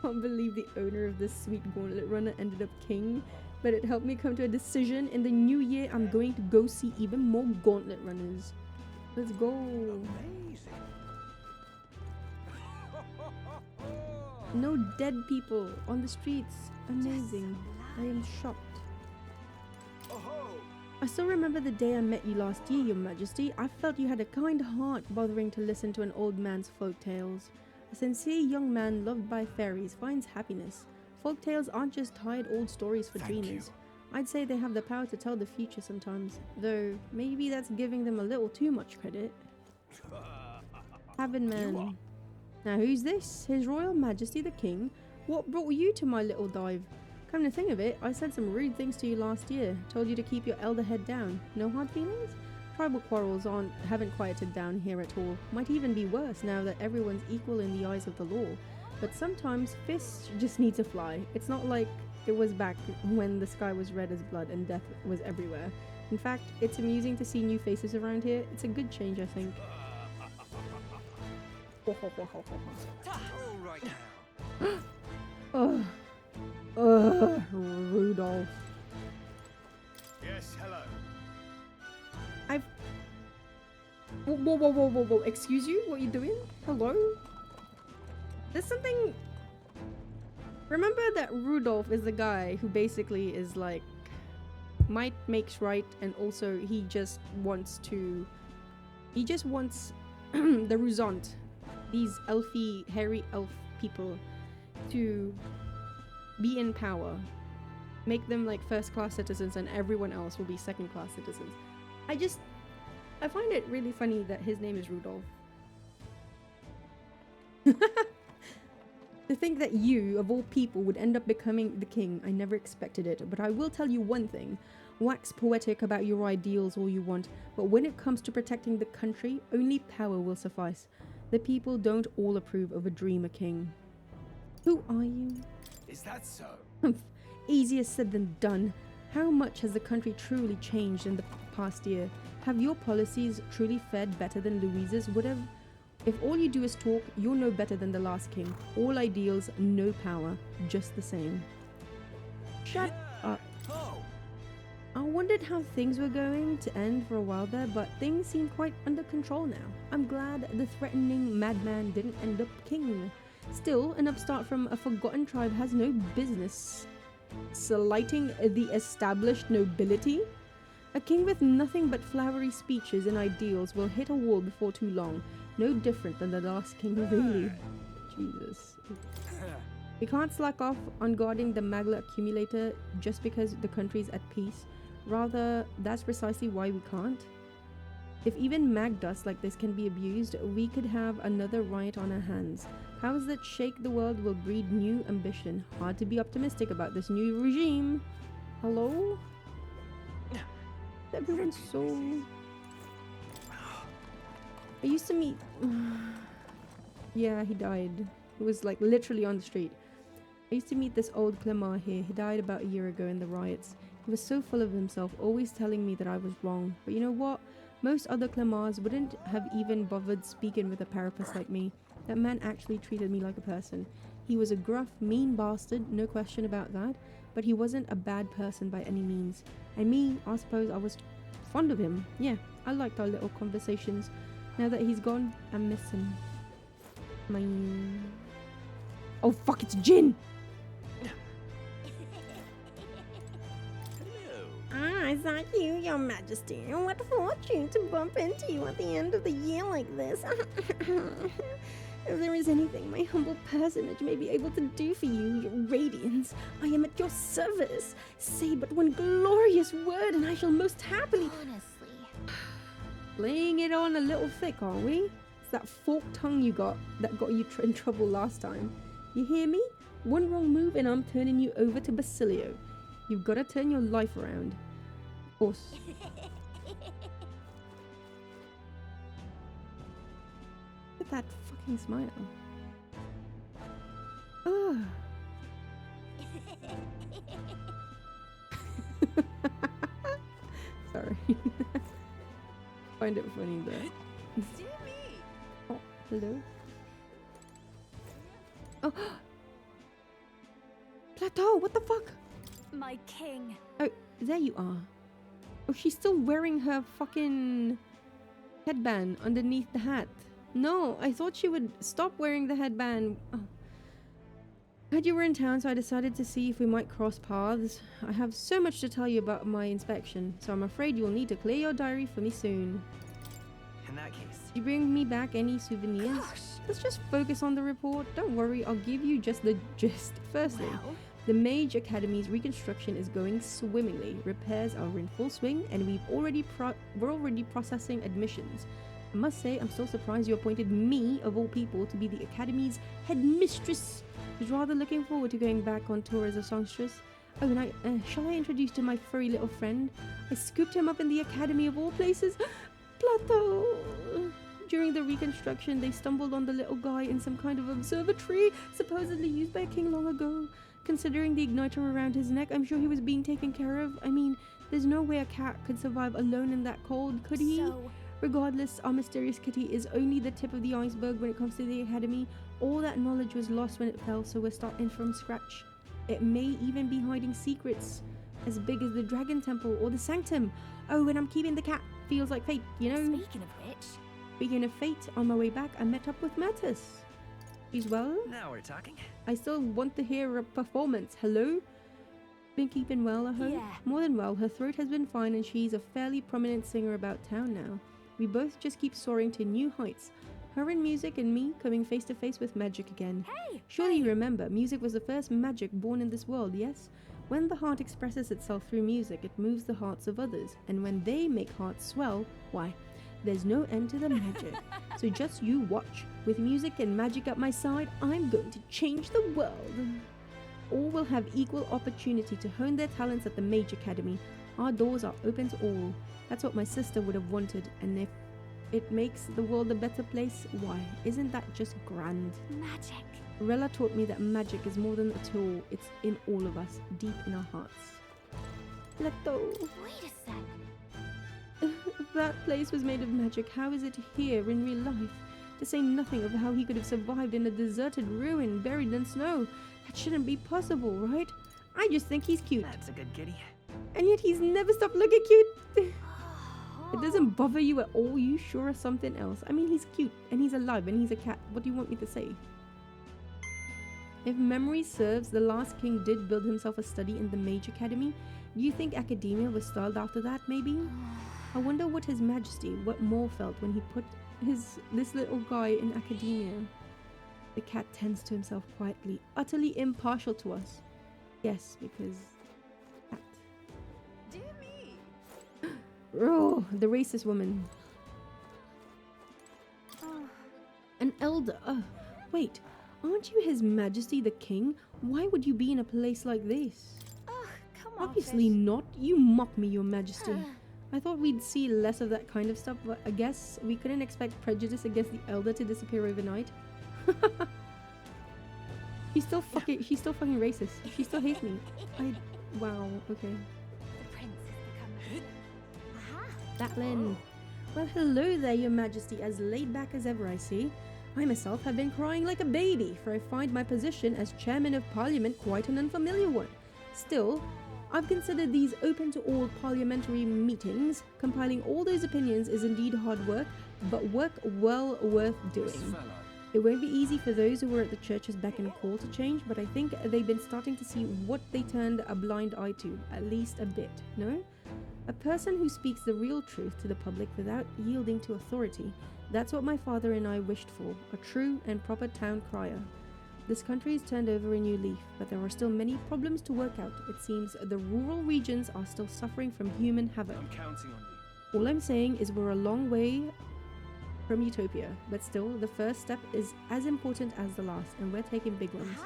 Can't believe the owner of this sweet gauntlet runner ended up king, but it helped me come to a decision. In the new year, I'm going to go see even more gauntlet runners. Let's go. Amazing. No dead people on the streets. Amazing. I am shocked. I still remember the day I met you last year, your majesty. I felt you had a kind heart bothering to listen to an old man's folk tales. A sincere young man loved by fairies finds happiness. Folktales aren't just tired old stories for dreamers. I'd say they have the power to tell the future sometimes, though maybe that's giving them a little too much credit. Cabin man. Now who's this? His Royal Majesty the King? What brought you to my little dive? Come to think of it, I said some rude things to you last year. Told you to keep your elder head down. No hard feelings? Tribal quarrels haven't quieted down here at all. Might even be worse now that everyone's equal in the eyes of the law. But sometimes fists just need to fly. It's not like it was back when the sky was red as blood and death was everywhere. In fact, it's amusing to see new faces around here. It's a good change, I think. All right now. Rudolph. Yes, hello. Whoa. Excuse you? What are you doing? Hello? There's something... Remember that Rudolph is the guy who basically is like... Might makes right, and also he just wants the Rusant, these elfy, hairy elf people, to be in power. Make them like first-class citizens and everyone else will be second-class citizens. I find it really funny that his name is Rudolph. To think that you, of all people, would end up becoming the king, I never expected it. But I will tell you one thing. Wax poetic about your ideals all you want, but when it comes to protecting the country, only power will suffice. The people don't all approve of a dreamer king. Who are you? Is that so? Easier said than done. How much has the country truly changed in the past year? Have your policies truly fared better than Louise's would have? If all you do is talk, you're no better than the last king. All ideals, no power, just the same. Shut up. I wondered how things were going to end for a while there, but things seem quite under control now. I'm glad the threatening madman didn't end up king. Still, an upstart from a forgotten tribe has no business slighting the established nobility. A king with nothing but flowery speeches and ideals will hit a wall before too long. No different than the last king, really. Jesus. We can't slack off on guarding the Magla accumulator just because the country's at peace. Rather, that's precisely why we can't. If even mag dust like this can be abused, we could have another riot on our hands. Powers that shake the world will breed new ambition. Hard to be optimistic about this new regime. Hello? Everyone's so... I used to meet... Yeah, he died. He was like literally on the street. I used to meet this old Clemar here. He died about a year ago in the riots. He was so full of himself, always telling me that I was wrong. But you know what? Most other Clemars wouldn't have even bothered speaking with a carapace like me. That man actually treated me like a person. He was a gruff, mean bastard, no question about that. But he wasn't a bad person by any means. And me, I suppose I was fond of him. Yeah, I liked our little conversations. Now that he's gone, I miss him. Oh fuck, it's Jin! I saw you, your majesty. What fortune to bump into you at the end of the year like this. If there is anything my humble personage may be able to do for you, your radiance, I am at your service. Say but one glorious word and I shall most happily... Honestly. Laying it on a little thick, are we? It's that forked tongue you got that got you in trouble last time. You hear me? One wrong move and I'm turning you over to Basilio. You've got to turn your life around. Of course. Look at that fucking smile. Ugh. Sorry. Find it funny though. Oh, hello. Oh. Plateau, what the fuck? My king. Oh, there you are. Oh, she's still wearing her fucking headband underneath the hat. No, I thought she would stop wearing the headband. Oh. Heard you were in town, so I decided to see if we might cross paths. I have so much to tell you about my inspection, so I'm afraid you'll need to clear your diary for me soon. In that case... Did you bring me back any souvenirs? Gosh, let's just focus on the report. Don't worry, I'll give you just the gist. Firstly, the Mage Academy's reconstruction is going swimmingly. Repairs are in full swing, and we're already processing admissions. I must say, I'm still surprised you appointed me, of all people, to be the Academy's headmistress. I was rather looking forward to going back on tour as a songstress. Oh, and shall I introduce to my furry little friend? I scooped him up in the Academy of all places. Plateau! During the reconstruction, they stumbled on the little guy in some kind of observatory, supposedly used by a king long ago. Considering the igniter around his neck, I'm sure he was being taken care of. I mean, there's no way a cat could survive alone in that cold, could he? So... Regardless, our mysterious kitty is only the tip of the iceberg when it comes to the Academy. All that knowledge was lost when it fell, so we're starting from scratch. It may even be hiding secrets as big as the Dragon Temple or the Sanctum. Oh, and I'm keeping the cat. Feels like fate, you know? Speaking of fate, on my way back, I met up with Mattis. She's well. Now we're talking. I still want to hear a performance. Hello? Been keeping well, I hope? Yeah. More than well. Her throat has been fine and she's a fairly prominent singer about town now. We both just keep soaring to new heights. Her in music and me coming face to face with magic again. Hey! Surely you remember, music was the first magic born in this world, yes? When the heart expresses itself through music, it moves the hearts of others. And when they make hearts swell, why, there's no end to the magic. So just you watch. With music and magic at my side, I'm going to change the world. All will have equal opportunity to hone their talents at the Mage Academy. Our doors are open to all. That's what my sister would have wanted, and if it makes the world a better place, why, isn't that just grand? Magic. Rella taught me that magic is more than a tool, it's in all of us, deep in our hearts. Leto. Wait a sec. If that place was made of magic, how is it here in real life? To say nothing of how he could have survived in a deserted ruin buried in snow. That shouldn't be possible, right? I just think he's cute. That's a good kitty. And yet he's never stopped looking cute. It doesn't bother you at all. You sure are something else. I mean, he's cute and he's alive and he's a cat. What do you want me to say? If memory serves, the last king did build himself a study in the Mage Academy. Do you think academia was styled after that, maybe? I wonder what His Majesty, what Moore felt when he put this little guy in academia. The cat tends to himself quietly, utterly impartial to us. Yes, because... cat. Dear me. Oh, the racist woman. An elder. Wait, aren't you His Majesty the King? Why would you be in a place like this? Come on, Obviously fish. not. You mock me, Your Majesty. I thought we'd see less of that kind of stuff, but I guess we couldn't expect prejudice against the elder to disappear overnight. She's still fucking racist. She still hates me. Wow, okay. The prince has become... Batlin. Well, hello there, Your Majesty, as laid back as ever, I see. I myself have been crying like a baby, for I find my position as Chairman of Parliament quite an unfamiliar one. Still, I've considered these open to all parliamentary meetings. Compiling all those opinions is indeed hard work, but work well worth doing. It won't be easy for those who were at the church's beck and call to change, but I think they've been starting to see what they turned a blind eye to, at least a bit, no? A person who speaks the real truth to the public without yielding to authority. That's what my father and I wished for, a true and proper town crier. This country has turned over a new leaf, but there are still many problems to work out. It seems the rural regions are still suffering from human havoc. I'm counting on you. All I'm saying is we're a long way from utopia, but still, the first step is as important as the last, and we're taking big ones.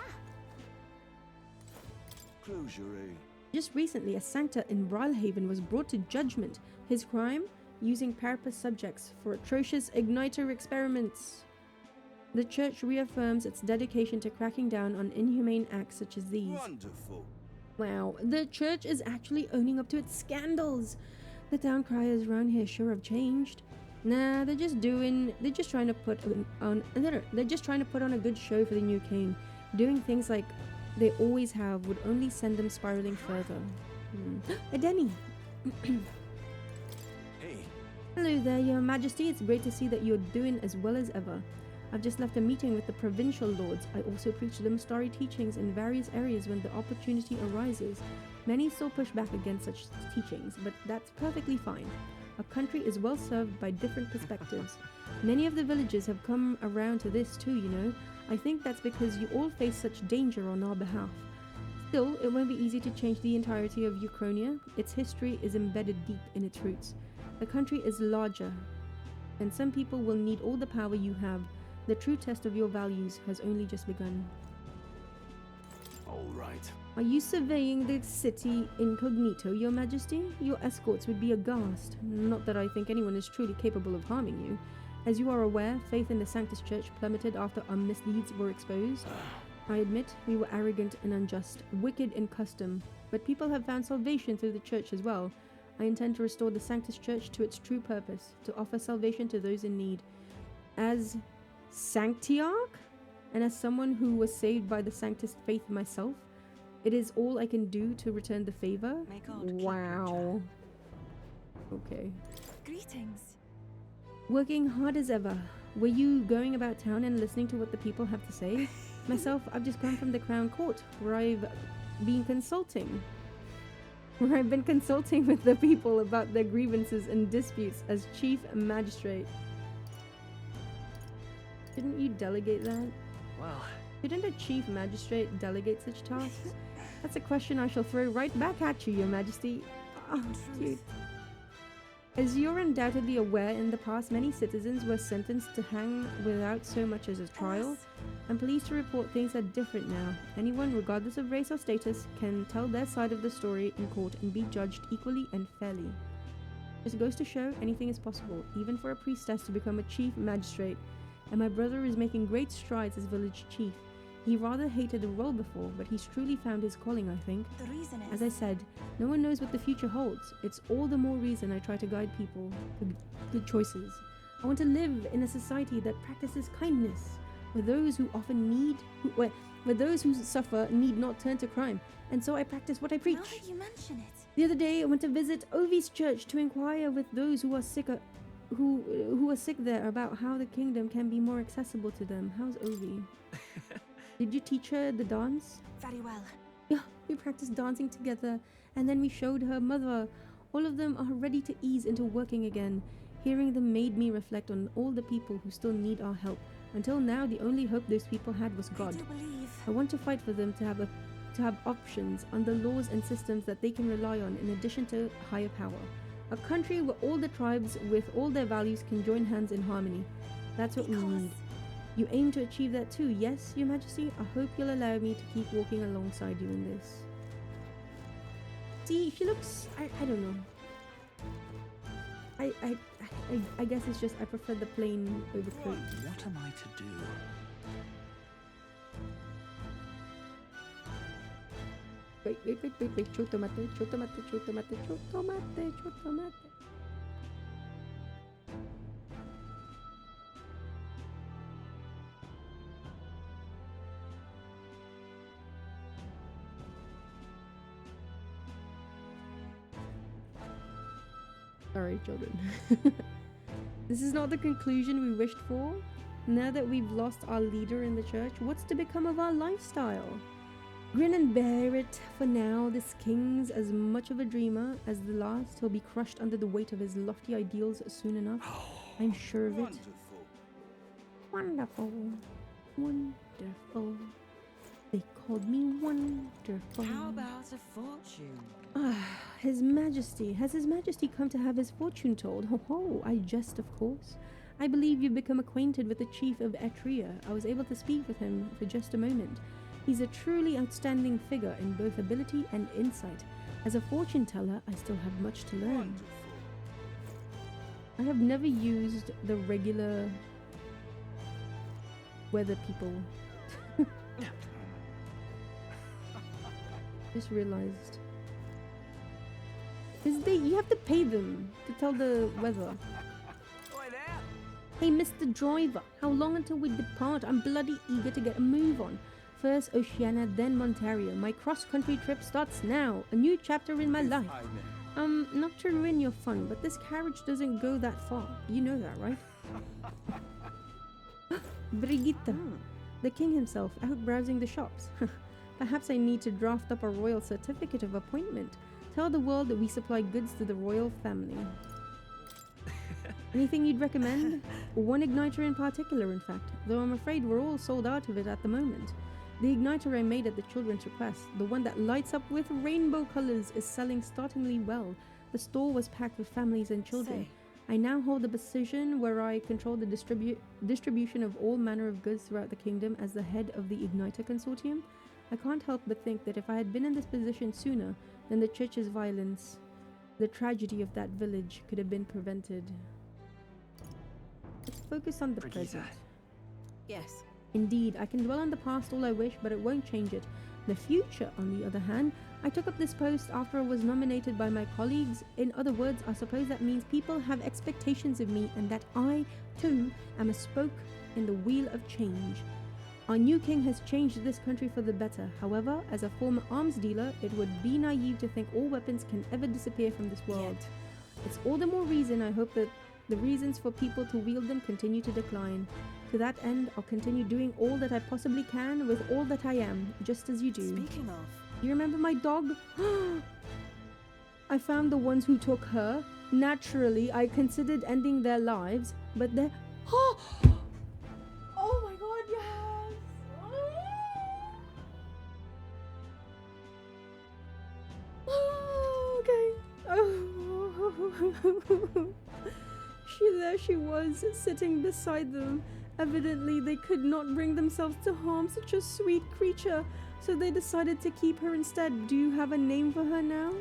Closure. Just recently, a sancta in Rylhaven was brought to judgment. His crime? Using Parapus subjects for atrocious igniter experiments. The church reaffirms its dedication to cracking down on inhumane acts such as these. Wonderful. Wow, the church is actually owning up to its scandals. The town criers around here sure have changed. Nah, they're just trying to put on a good show for the new king. Doing things like they always have would only send them spiraling further. A Denny. Hey. Hello there, Your Majesty. It's great to see that you're doing as well as ever. I've just left a meeting with the provincial lords. I also preach them starry teachings in various areas when the opportunity arises. Many still push back against such teachings, but that's perfectly fine. A country is well served by different perspectives. Many of the villagers have come around to this too, you know. I think that's because you all face such danger on our behalf. Still, it won't be easy to change the entirety of Ukrainia. Its history is embedded deep in its roots. The country is larger, and some people will need all the power you have. The true test of your values has only just begun. All right. Are you surveying the city incognito, Your Majesty? Your escorts would be aghast. Not that I think anyone is truly capable of harming you. As you are aware, faith in the Sanctus Church plummeted after our misdeeds were exposed. I admit we were arrogant and unjust, wicked in custom, but people have found salvation through the Church as well. I intend to restore the Sanctus Church to its true purpose, to offer salvation to those in need. As Sanctiarch, and as someone who was saved by the Sanctus faith myself, it is all I can do to return the favor. Wow. Okay. Greetings. Working hard as ever. Were you going about town and listening to what the people have to say? Myself, I've just come from the Crown Court, where I've been consulting with the people about their grievances and disputes as Chief Magistrate. Didn't you delegate that? Well, Shouldn't a Chief Magistrate delegate such tasks? That's a question I shall throw right back at you, Your Majesty. Oh, cute. As you're undoubtedly aware, in the past many citizens were sentenced to hang without so much as a trial. I'm pleased to report things are different now. Anyone, regardless of race or status, can tell their side of the story in court and be judged equally and fairly. This goes to show anything is possible, even for a priestess to become a chief magistrate. And my brother is making great strides as village chief. He rather hated the role before, but he's truly found his calling, I think. The reason is... As I said, no one knows what the future holds. It's all the more reason I try to guide people to good choices. I want to live in a society that practices kindness, where those who where those who suffer need not turn to crime. And so I practice what I preach. Now that you mention it... The other day, I went to visit Ovi's church to inquire with those who are sick, who are sick there about how the kingdom can be more accessible to them. How's Ovi? Did you teach her the dance? Very well. Yeah, we practiced dancing together, and then we showed her mother. All of them are ready to ease into working again. Hearing them made me reflect on all the people who still need our help. Until now, the only hope those people had was God. I do believe... I want to fight for them to have options under laws and systems that they can rely on in addition to higher power. A country where all the tribes with all their values can join hands in harmony. That's what we need. You aim to achieve that too, yes, Your Majesty? I hope you'll allow me to keep walking alongside you in this. See, she looks... I don't know. I guess it's just I prefer the plain overcoat. What am I to do? Wait. Chotomate. Sorry, children. This is not the conclusion we wished for. Now that we've lost our leader in the church, what's to become of our lifestyle? Grin and bear it. For now, this king's as much of a dreamer as the last. He'll be crushed under the weight of his lofty ideals soon enough. I'm sure of it. Wonderful. Wonderful. They called me wonderful. How about a fortune? His Majesty. Has His Majesty come to have his fortune told? Ho, I jest, of course. I believe you've become acquainted with the chief of Etria. I was able to speak with him for just a moment. He's a truly outstanding figure in both ability and insight. As a fortune teller, I still have much to learn. Wonderful. I have never used the regular weather people. Just realized. You have to pay them to tell the weather. Hey, Mr. Driver, how long until we depart? I'm bloody eager to get a move on. First Oceania, then Montario. My cross-country trip starts now. A new chapter in my life. Not to ruin your fun, but this carriage doesn't go that far. You know that, right? Brigitte, the king himself, out browsing the shops. Perhaps I need to draft up a royal certificate of appointment. Tell the world that we supply goods to the royal family. Anything you'd recommend? One igniter in particular, in fact, though I'm afraid we're all sold out of it at the moment. The igniter I made at the children's request, the one that lights up with rainbow colors, is selling startlingly well. The store was packed with families and children. I now hold a position where I control the distribution of all manner of goods throughout the kingdom as the head of the Igniter Consortium. I can't help but think that if I had been in this position sooner, then the church's violence, the tragedy of that village, could have been prevented. Let's focus on the present. Yes. Indeed, I can dwell on the past all I wish, but it won't change it. The future, on the other hand, I took up this post after I was nominated by my colleagues. In other words, I suppose that means people have expectations of me and that I, too, am a spoke in the wheel of change. Our new king has changed this country for the better. However, as a former arms dealer, it would be naive to think all weapons can ever disappear from this world. It's all the more reason I hope that the reasons for people to wield them continue to decline. To that end, I'll continue doing all that I possibly can with all that I am, just as you do. Speaking of... You remember my dog? I found the ones who took her. Naturally, I considered ending their lives, but they're... Oh my god, yes! Oh, okay. There she was, sitting beside them. Evidently, they could not bring themselves to harm such a sweet creature, so they decided to keep her instead. Do you have a name for her now?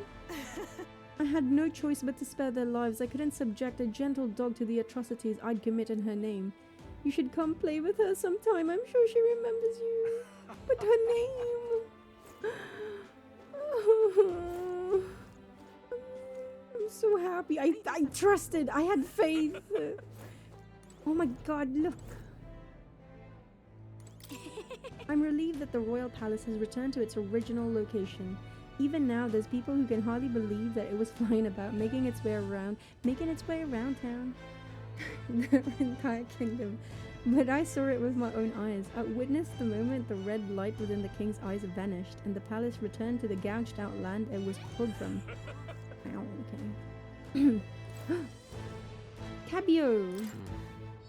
I had no choice but to spare their lives. I couldn't subject a gentle dog to the atrocities I'd commit in her name. You should come play with her sometime. I'm sure she remembers you. But her name... I'm so happy. I trusted. I had faith. Oh my god, look. I'm relieved that the royal palace has returned to its original location. Even now, there's people who can hardly believe that it was flying about, making its way around town. The entire kingdom. But I saw it with my own eyes. I witnessed the moment the red light within the king's eyes vanished, and the palace returned to the gouged out land it was pulled from. Ow, okay. Cabio!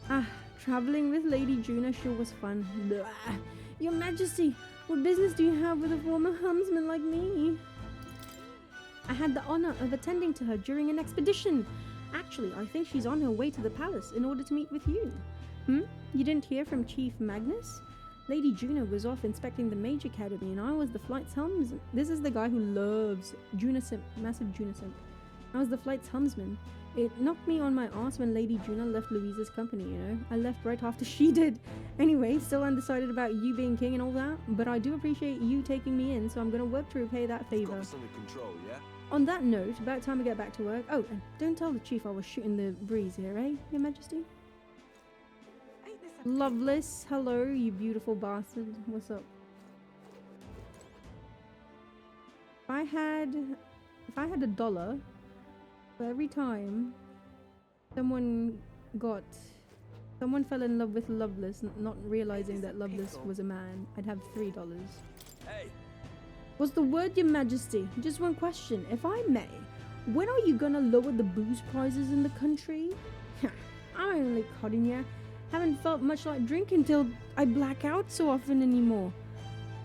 Ah, traveling with Lady Juna sure was fun. Blah. Your Majesty, what business do you have with a former helmsman like me? I had the honor of attending to her during an expedition. Actually, I think she's on her way to the palace in order to meet with you. You didn't hear from Chief Magnus? Lady Juna was off inspecting the Mage Academy and I was the flight's helmsman. This is the guy who loves Juna-simp, massive Juna-simp. I was the flight's helmsman. It knocked me on my ass when Lady Juna left Louisa's company, you know. I left right after she did. Anyway, still undecided about you being king and all that, but I do appreciate you taking me in, so I'm gonna work to repay that favor. Got this under control, yeah? On that note, about time we get back to work. Oh, and don't tell the chief I was shooting the breeze here, eh, Your Majesty? Loveless, hello, you beautiful bastard. What's up? If I had $1 for every time someone fell in love with Loveless, not realizing that Loveless was a man, I'd have $3. Hey. What's the word, Your Majesty? Just one question, if I may. When are you gonna lower the booze prices in the country? I'm only kidding ya. Haven't felt much like drinking till I black out so often anymore.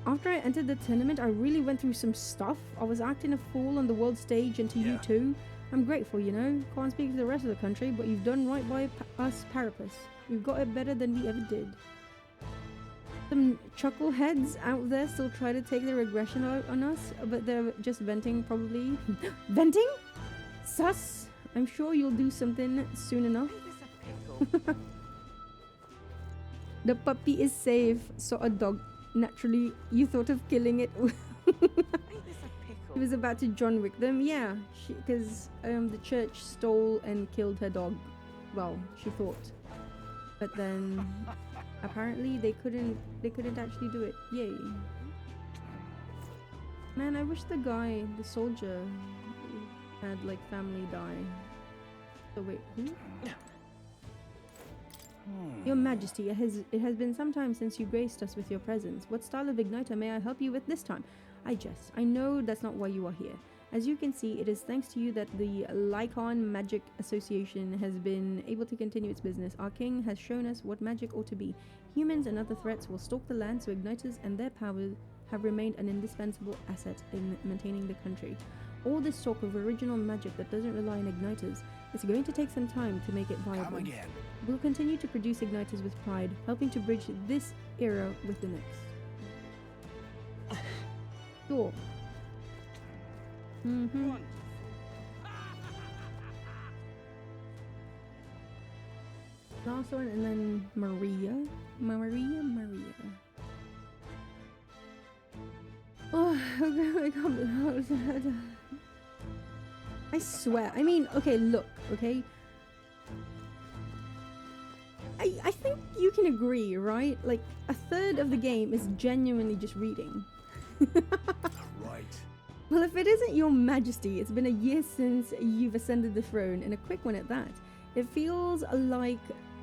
After I entered the tournament, I really went through some stuff. I was acting a fool on the world stage, and to you too. I'm grateful, you know. Can't speak for the rest of the country, but you've done right by us Parapus. We've got it better than we ever did. Some chuckleheads out there still try to take their aggression out on us, but they're just venting, probably. Venting? Sus! I'm sure you'll do something soon enough. The puppy is safe, saw a dog. Naturally, you thought of killing it. He was about to John Wick them. Yeah, because the church stole and killed her dog. Well, she thought. But then, apparently they couldn't actually do it. Yay. Man, I wish the soldier, had like family die. So wait, who? Your Majesty, it has been some time since you graced us with your presence. What style of igniter may I help you with this time? I jest. I know that's not why you are here. As you can see, it is thanks to you that the Lycon Magic Association has been able to continue its business. Our king has shown us what magic ought to be. Humans and other threats will stalk the land, so igniters and their powers have remained an indispensable asset in maintaining the country. All this talk of original magic that doesn't rely on igniters, it's going to take some time to make it viable. Come again. We'll continue to produce igniters with pride, helping to bridge this era with the next. Sure. Last one, and then Maria. Oh, I can't. I swear. I mean, okay, look, okay? I think you can agree, right? Like, a third of the game is genuinely just reading. Right. Well, if it isn't your majesty, it's been a year since you've ascended the throne, and a quick one at that. It feels like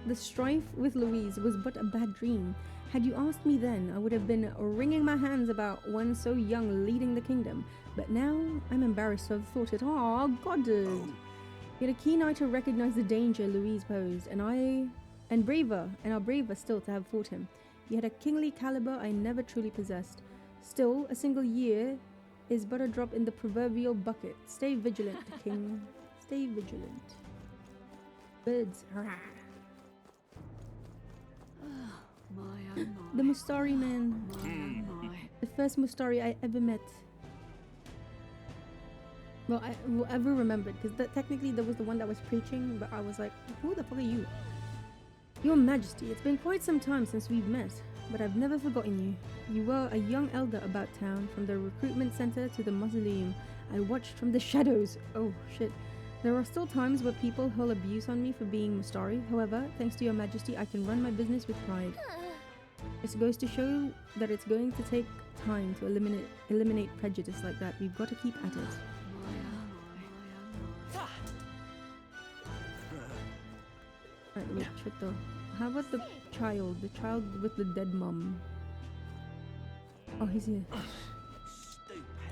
the strife with Louise was but a bad dream. Had you asked me then, I would have been wringing my hands about one so young leading the kingdom. But now, I'm embarrassed to have thought it. Oh, Goddard. You had a keen eye to recognize the danger Louise posed, and are braver still to have fought him. You had a kingly caliber I never truly possessed. Still, a single year is but a drop in the proverbial bucket. Stay vigilant, king. Stay vigilant. Birds. The Mustari man. The first Mustari I ever met. Well, I ever remembered, because technically there was the one that was preaching, but I was like, who the fuck are you? Your Majesty, it's been quite some time since we've met, but I've never forgotten you. You were a young elder about town, from the recruitment center to the mausoleum. I watched from the shadows. Oh, shit. There are still times where people hurl abuse on me for being Mustari. However, thanks to your Majesty, I can run my business with pride. This goes to show that it's going to take time to eliminate prejudice like that. We've got to keep at it. Right, wait, shit though. How about the child with the dead mum? Oh, he's here.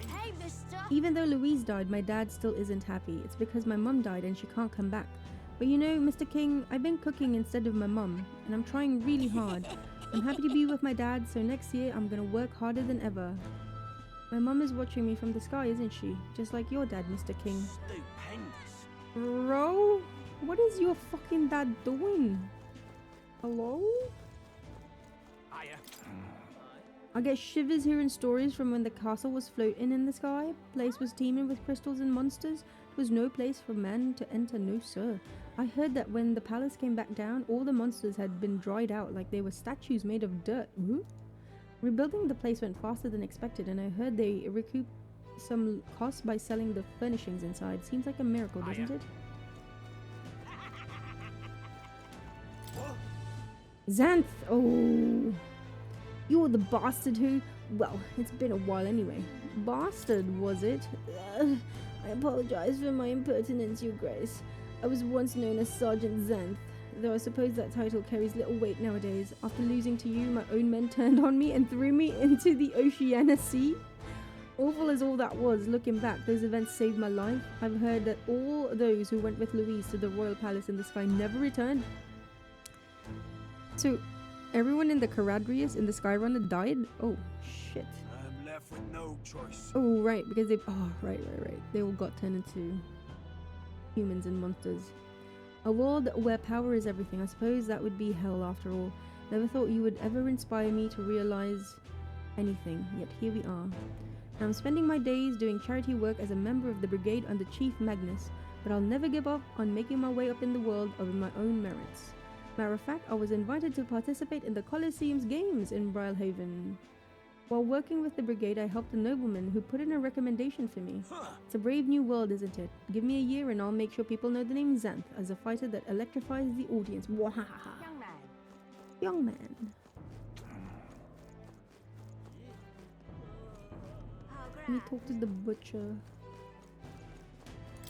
Hey, mister! Even though Louise died, my dad still isn't happy. It's because my mum died and she can't come back. But you know, Mr. King, I've been cooking instead of my mum, and I'm trying really hard. I'm happy to be with my dad, so next year I'm gonna work harder than ever. My mum is watching me from the sky, isn't she? Just like your dad, Mr. King. Stupendous. Bro, what is your fucking dad doing? Hello? Hiya. I get shivers hearing stories from when the castle was floating in the sky. Place was teeming with crystals and monsters. It was no place for man to enter, no sir. I heard that when the palace came back down, all the monsters had been dried out like they were statues made of dirt. Ooh. Rebuilding the place went faster than expected, and I heard they recouped some costs by selling the furnishings inside. Seems like a miracle, doesn't it? Xanth! Oh! You're the bastard who... Well, it's been a while anyway. Bastard, was it? I apologize for my impertinence, Your Grace. I was once known as Sergeant Xanth, though I suppose that title carries little weight nowadays. After losing to you, my own men turned on me and threw me into the Oceania Sea. Awful as all that was, looking back, those events saved my life. I've heard that all those who went with Louise to the royal palace in the sky never returned. So, everyone in the Caradrius in the Skyrunner died? Oh, shit. I'm left with no choice. Oh, right, because they... Oh, right. They all got turned into humans and monsters. A world where power is everything. I suppose that would be hell after all. Never thought you would ever inspire me to realize anything, yet here we are. Now I'm spending my days doing charity work as a member of the brigade under Chief Magnus, but I'll never give up on making my way up in the world of my own merits. Matter of fact, I was invited to participate in the Colosseum's games in Brilhaven. While working with the brigade, I helped a nobleman who put in a recommendation for me. It's a brave new world, isn't it? Give me a year and I'll make sure people know the name Xanth as a fighter that electrifies the audience. Wahaha. Young man. Let me talk to the butcher.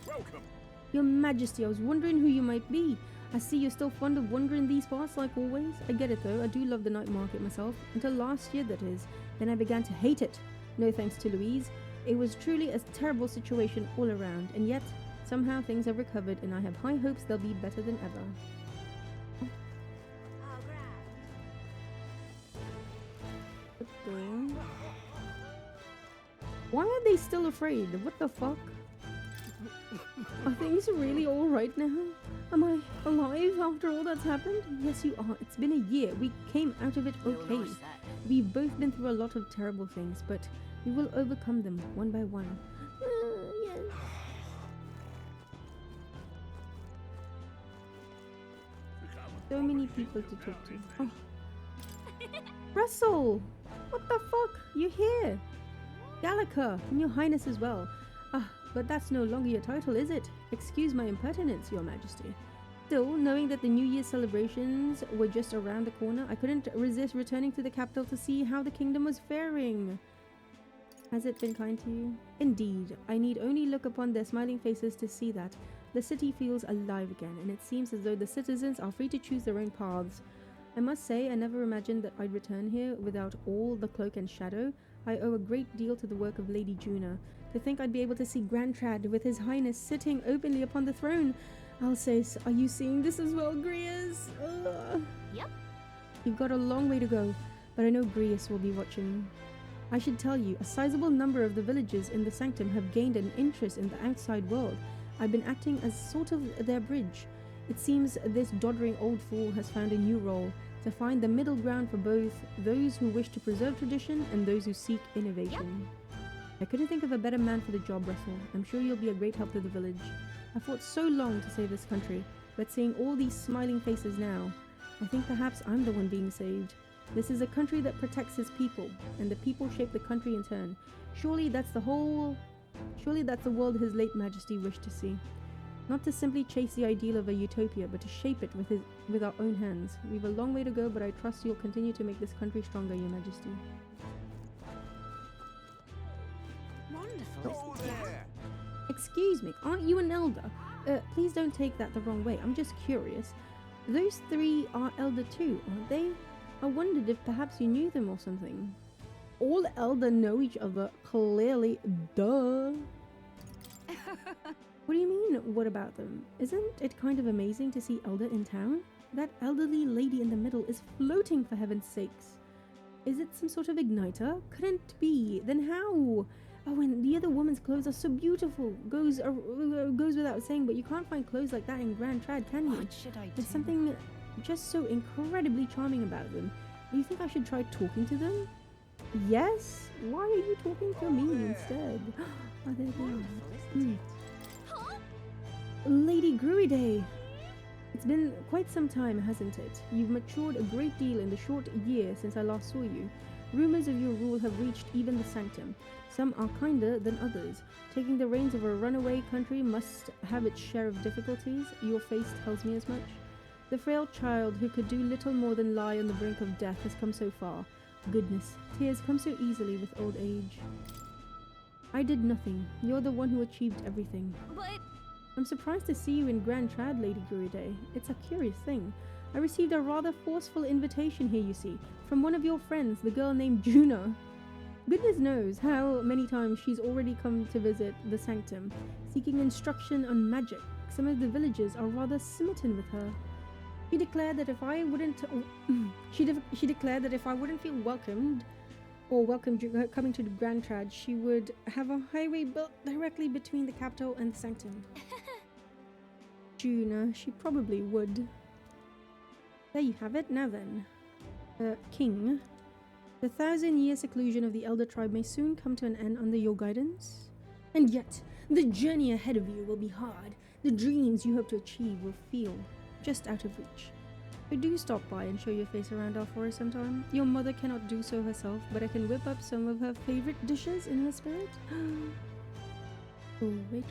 Welcome. Your Majesty, I was wondering who you might be. I see you're still fond of wandering these parts like always. I get it though, I do love the night market myself. Until last year, that is. Then I began to hate it. No thanks to Louise. It was truly a terrible situation all around, and yet somehow things have recovered and I have high hopes they'll be better than ever. Why are they still afraid? What the fuck? Are things really alright now? Am I alive after all that's happened? Yes, you are. It's been a year. We came out of it okay. We've both been through a lot of terrible things, but we will overcome them one by one. Yes. So many people to talk to. Oh. Russell! What the fuck? You're here! Gallica, and your highness as well. Ah, but that's no longer your title, is it? Excuse my impertinence, your majesty. Still, knowing that the New Year's celebrations were just around the corner, I couldn't resist returning to the capital to see how the kingdom was faring. Has it been kind to you? Indeed, I need only look upon their smiling faces to see that. The city feels alive again, and it seems as though the citizens are free to choose their own paths. I must say, I never imagined that I'd return here without all the cloak and shadow. I owe a great deal to the work of Lady Juna. To think I'd be able to see Grand Trad with his highness sitting openly upon the throne. Alsace, are you seeing this as well, Grius? Yep. You've got a long way to go, but I know Grius will be watching. I should tell you, a sizable number of the villagers in the Sanctum have gained an interest in the outside world. I've been acting as sort of their bridge. It seems this doddering old fool has found a new role, to find the middle ground for both those who wish to preserve tradition and those who seek innovation. Yep. I couldn't think of a better man for the job, Russell. I'm sure you'll be a great help to the village. I fought so long to save this country, but seeing all these smiling faces now, I think perhaps I'm the one being saved. This is a country that protects its people, and the people shape the country in turn. Surely that's the world His late Majesty wished to see. Not to simply chase the ideal of a utopia, but to shape it with our own hands. We've a long way to go, but I trust you'll continue to make this country stronger, Your Majesty. Wonderful, isn't it? Excuse me, aren't you an elder? Please don't take that the wrong way. I'm just curious. Those three are elder too, aren't they? I wondered if perhaps you knew them or something. All elder know each other, clearly. Duh. What do you mean, what about them? Isn't it kind of amazing to see Elder in town? That elderly lady in the middle is floating, for heaven's sakes. Is it some sort of igniter? Couldn't be. Then how? Oh, and the other woman's clothes are so beautiful. Goes without saying, but you can't find clothes like that in Grand Trad, can you? What should I do? There's something just so incredibly charming about them. Do you think I should try talking to them? Yes? Why are you talking to me instead? Oh, there they are. Lady Gruiday! It's been quite some time, hasn't it? You've matured a great deal in the short year since I last saw you. Rumors of your rule have reached even the Sanctum. Some are kinder than others. Taking the reins of a runaway country must have its share of difficulties. Your face tells me as much. The frail child who could do little more than lie on the brink of death has come so far. Goodness, tears come so easily with old age. I did nothing. You're the one who achieved everything. But I'm surprised to see you in Grand Trad, Lady Gruiday. It's a curious thing. I received a rather forceful invitation here, you see, from one of your friends, the girl named Juna. Goodness knows how many times she's already come to visit the Sanctum, seeking instruction on magic. Some of the villagers are rather smitten with her. She declared that if I wouldn't feel welcomed, or welcomed coming to the Grand Trad, she would have a highway built directly between the capital and the Sanctum. Juna, she probably would. There you have it. Now then, King, the 1,000-year seclusion of the Elder Tribe may soon come to an end under your guidance. And yet, the journey ahead of you will be hard. The dreams you hope to achieve will feel just out of reach. So do stop by and show your face around our forest sometime. Your mother cannot do so herself, but I can whip up some of her favorite dishes in her spirit. Oh, wait.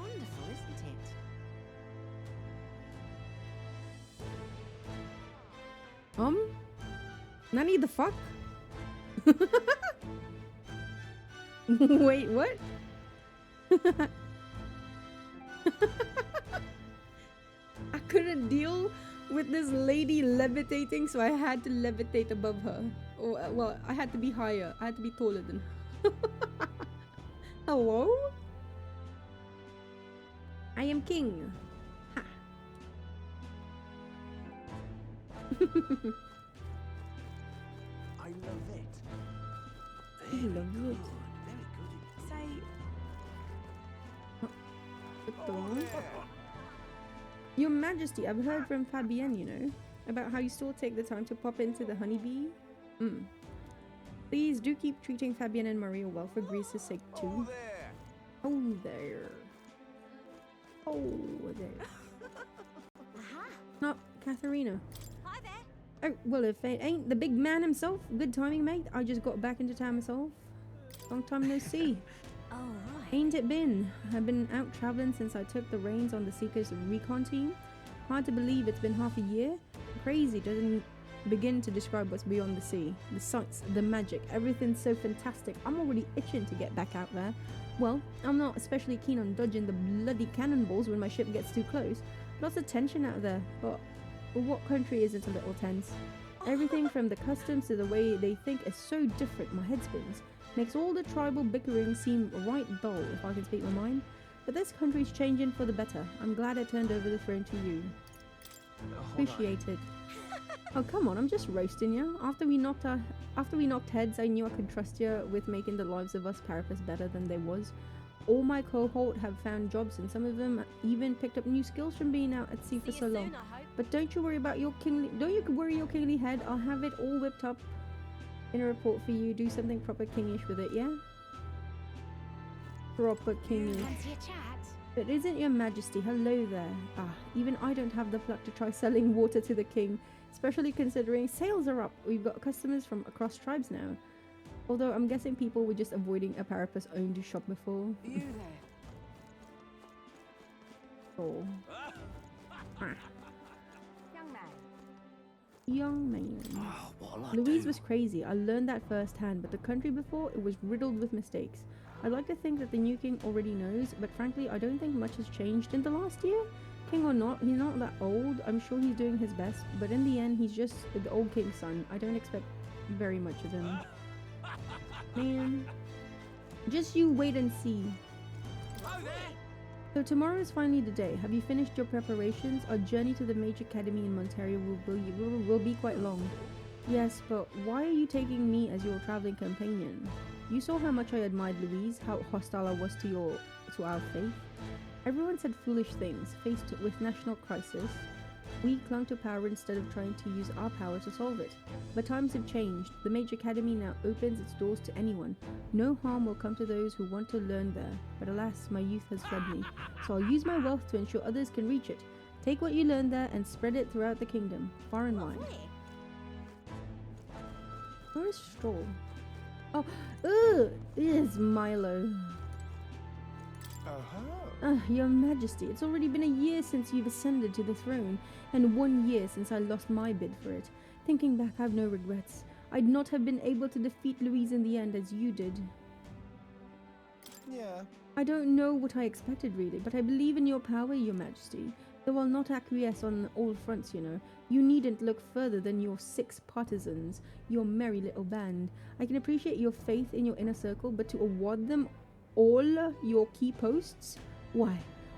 wonderful, isn't it? Nani the fuck? Wait, what? I couldn't deal with this lady levitating, so I had to levitate above her. Or, well, I had to be higher. I had to be taller than her. Hello? I am king. Ha. I love it. I love it. Very good. Say, Your Majesty, I've heard from Fabienne, you know, about how you still take the time to pop into the honeybee. Please do keep treating Fabienne and Maria well for Greece's sake too. Oh there. Oh there. Oh, Katharina. Hi there. Oh, well, if it ain't the big man himself, good timing, mate. I just got back into town myself. Long time no see. Oh, right. Ain't it been? I've been out traveling since I took the reins on the Seekers recon team. Hard to believe it's been half a year. Crazy doesn't begin to describe what's beyond the sea. The sights, the magic, everything's so fantastic. I'm already itching to get back out there. Well, I'm not especially keen on dodging the bloody cannonballs when my ship gets too close. Lots of tension out there, but what country isn't a little tense? Everything from the customs to the way they think is so different, my head spins. Makes all the tribal bickering seem right dull, if I can speak my mind. But this country's changing for the better. I'm glad I turned over the throne to you. Appreciate it. Oh, come on, I'm just roasting you. After we knocked heads, I knew I could trust you with making the lives of us carapace better than they was. All my cohort have found jobs, and some of them even picked up new skills from being out at sea for so long. But don't you worry about your kingly head. I'll have it all whipped up in a report for you. Do something proper kingish with it, yeah? Proper kingish. But isn't your Majesty? Hello there. Ah, even I don't have the pluck to try selling water to the king, especially considering sales are up. We've got customers from across tribes now. Although I'm guessing people were just avoiding a Parapus owned shop before. You there. Oh. Ah. Young man. Young man. Oh, what'll I Louise do? was crazy. I learned that firsthand, but the country before, it was riddled with mistakes. I'd like to think that the new king already knows, but frankly, I don't think much has changed in the last year. King or not, he's not that old. I'm sure he's doing his best, but in the end, he's just the old king's son. I don't expect very much of him. Man. Just you wait and see. So tomorrow is finally the day. Have you finished your preparations? Our journey to the Major Academy in Montario will be quite long. Yes, but why are you taking me as your traveling companion? You saw how much I admired Louise, how hostile I was to our faith. Everyone said foolish things, faced with national crisis. We clung to power instead of trying to use our power to solve it. But times have changed. The Major Academy now opens its doors to anyone. No harm will come to those who want to learn there. But alas, my youth has fled me. So I'll use my wealth to ensure others can reach it. Take what you learn there and spread it throughout the kingdom, far and wide. Where is Stroll? Oh, ugh! It is Milo. Your Majesty, it's already been a year since you've ascended to the throne, and 1 year since I lost my bid for it. Thinking back, I've no regrets. I'd not have been able to defeat Louise in the end as you did. Yeah. I don't know what I expected really, but I believe in your power, Your Majesty. Though I'll not acquiesce on all fronts, you know. You needn't look further than your 6 partisans, your merry little band. I can appreciate your faith in your inner circle, but to award them all your key posts? Why,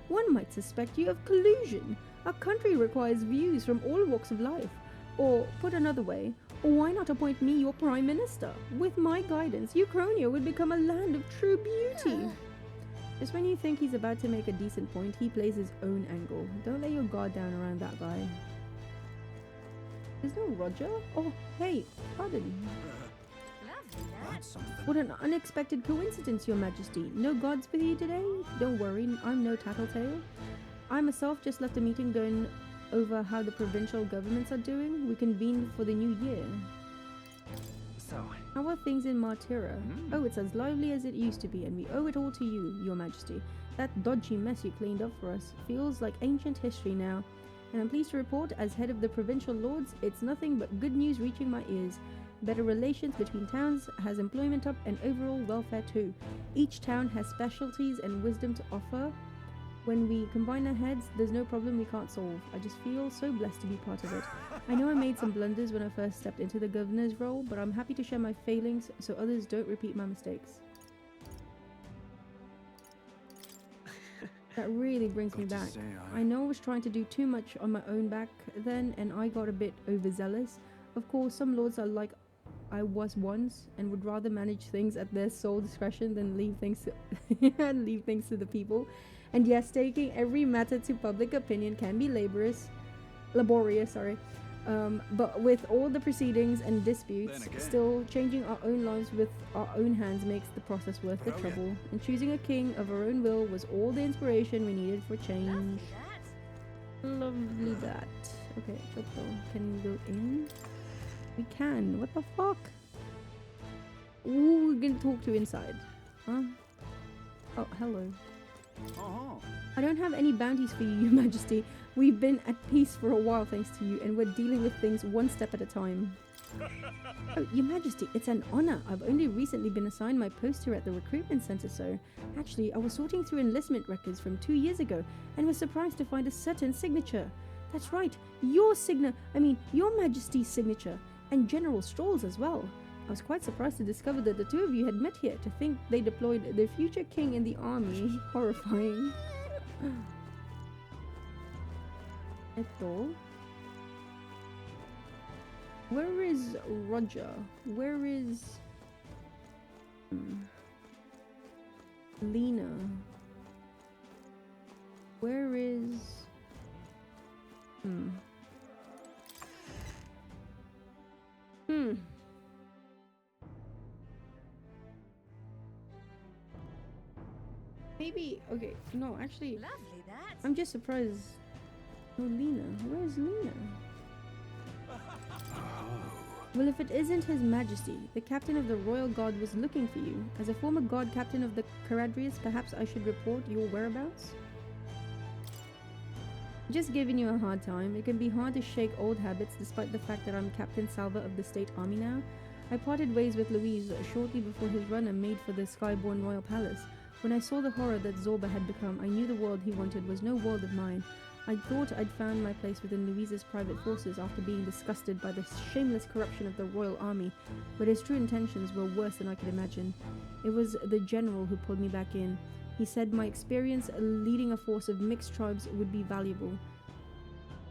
one might suspect you of collusion. Our country requires views from all walks of life. Or, put another way, why not appoint me your Prime Minister? With my guidance, Uchronia would become a land of true beauty. Just when you think he's about to make a decent point, he plays his own angle. Don't let your guard down around that guy. There's no Roger? Oh, hey, pardon. What an unexpected coincidence, Your Majesty. No gods with you today? Don't worry, I'm no tattletale. I myself just left a meeting going over how the provincial governments are doing. We convened for the new year. So, how are things in Martira? Oh, it's as lively as it used to be, and we owe it all to you, Your Majesty. That dodgy mess you cleaned up for us feels like ancient history now. And I'm pleased to report, as head of the provincial lords, it's nothing but good news reaching my ears. Better relations between towns has employment up and overall welfare too. Each town has specialties and wisdom to offer. When we combine our heads, there's no problem we can't solve. I just feel so blessed to be part of it. I know I made some blunders when I first stepped into the governor's role, but I'm happy to share my failings so others don't repeat my mistakes. That really brings me back. I know I was trying to do too much on my own back then, and I got a bit overzealous. Of course, some lords are like I was once, and would rather manage things at their sole discretion than leave things to leave things to the people. And yes, taking every matter to public opinion can be laborious, but with all the proceedings and disputes, still changing our own lives with our own hands makes the process worth the trouble. And choosing a king of our own will was all the inspiration we needed for change. Lovely that. Okay, can we go in? We can. What the fuck? Ooh, we're gonna talk to inside. Huh? Oh, hello. I don't have any bounties for you, Your Majesty. We've been at peace for a while thanks to you, and we're dealing with things one step at a time. Oh, Your Majesty, it's an honor. I've only recently been assigned my post here at the recruitment center, so... Actually, I was sorting through enlistment records from 2 years ago, and was surprised to find a certain signature. That's right, your Majesty's signature, and General Stroll's as well. I was quite surprised to discover that the two of you had met here. To think they deployed their future king in the army. Horrifying. Eto. Where is Roger? Where is... Lena? Where is... Maybe, okay, no, actually, Lovely that. I'm just surprised. No, Lena. Where's Lena? Well, if it isn't His Majesty, the captain of the Royal Guard was looking for you. As a former guard captain of the Caradrius, perhaps I should report your whereabouts? Just giving you a hard time. It can be hard to shake old habits despite the fact that I'm Captain Salva of the State Army now. I parted ways with Louise shortly before his runner made for the Skyborn Royal Palace. When I saw the horror that Zorba had become, I knew the world he wanted was no world of mine. I thought I'd found my place within Louise's private forces after being disgusted by the shameless corruption of the Royal Army, but his true intentions were worse than I could imagine. It was the general who pulled me back in. He said my experience leading a force of mixed tribes would be valuable.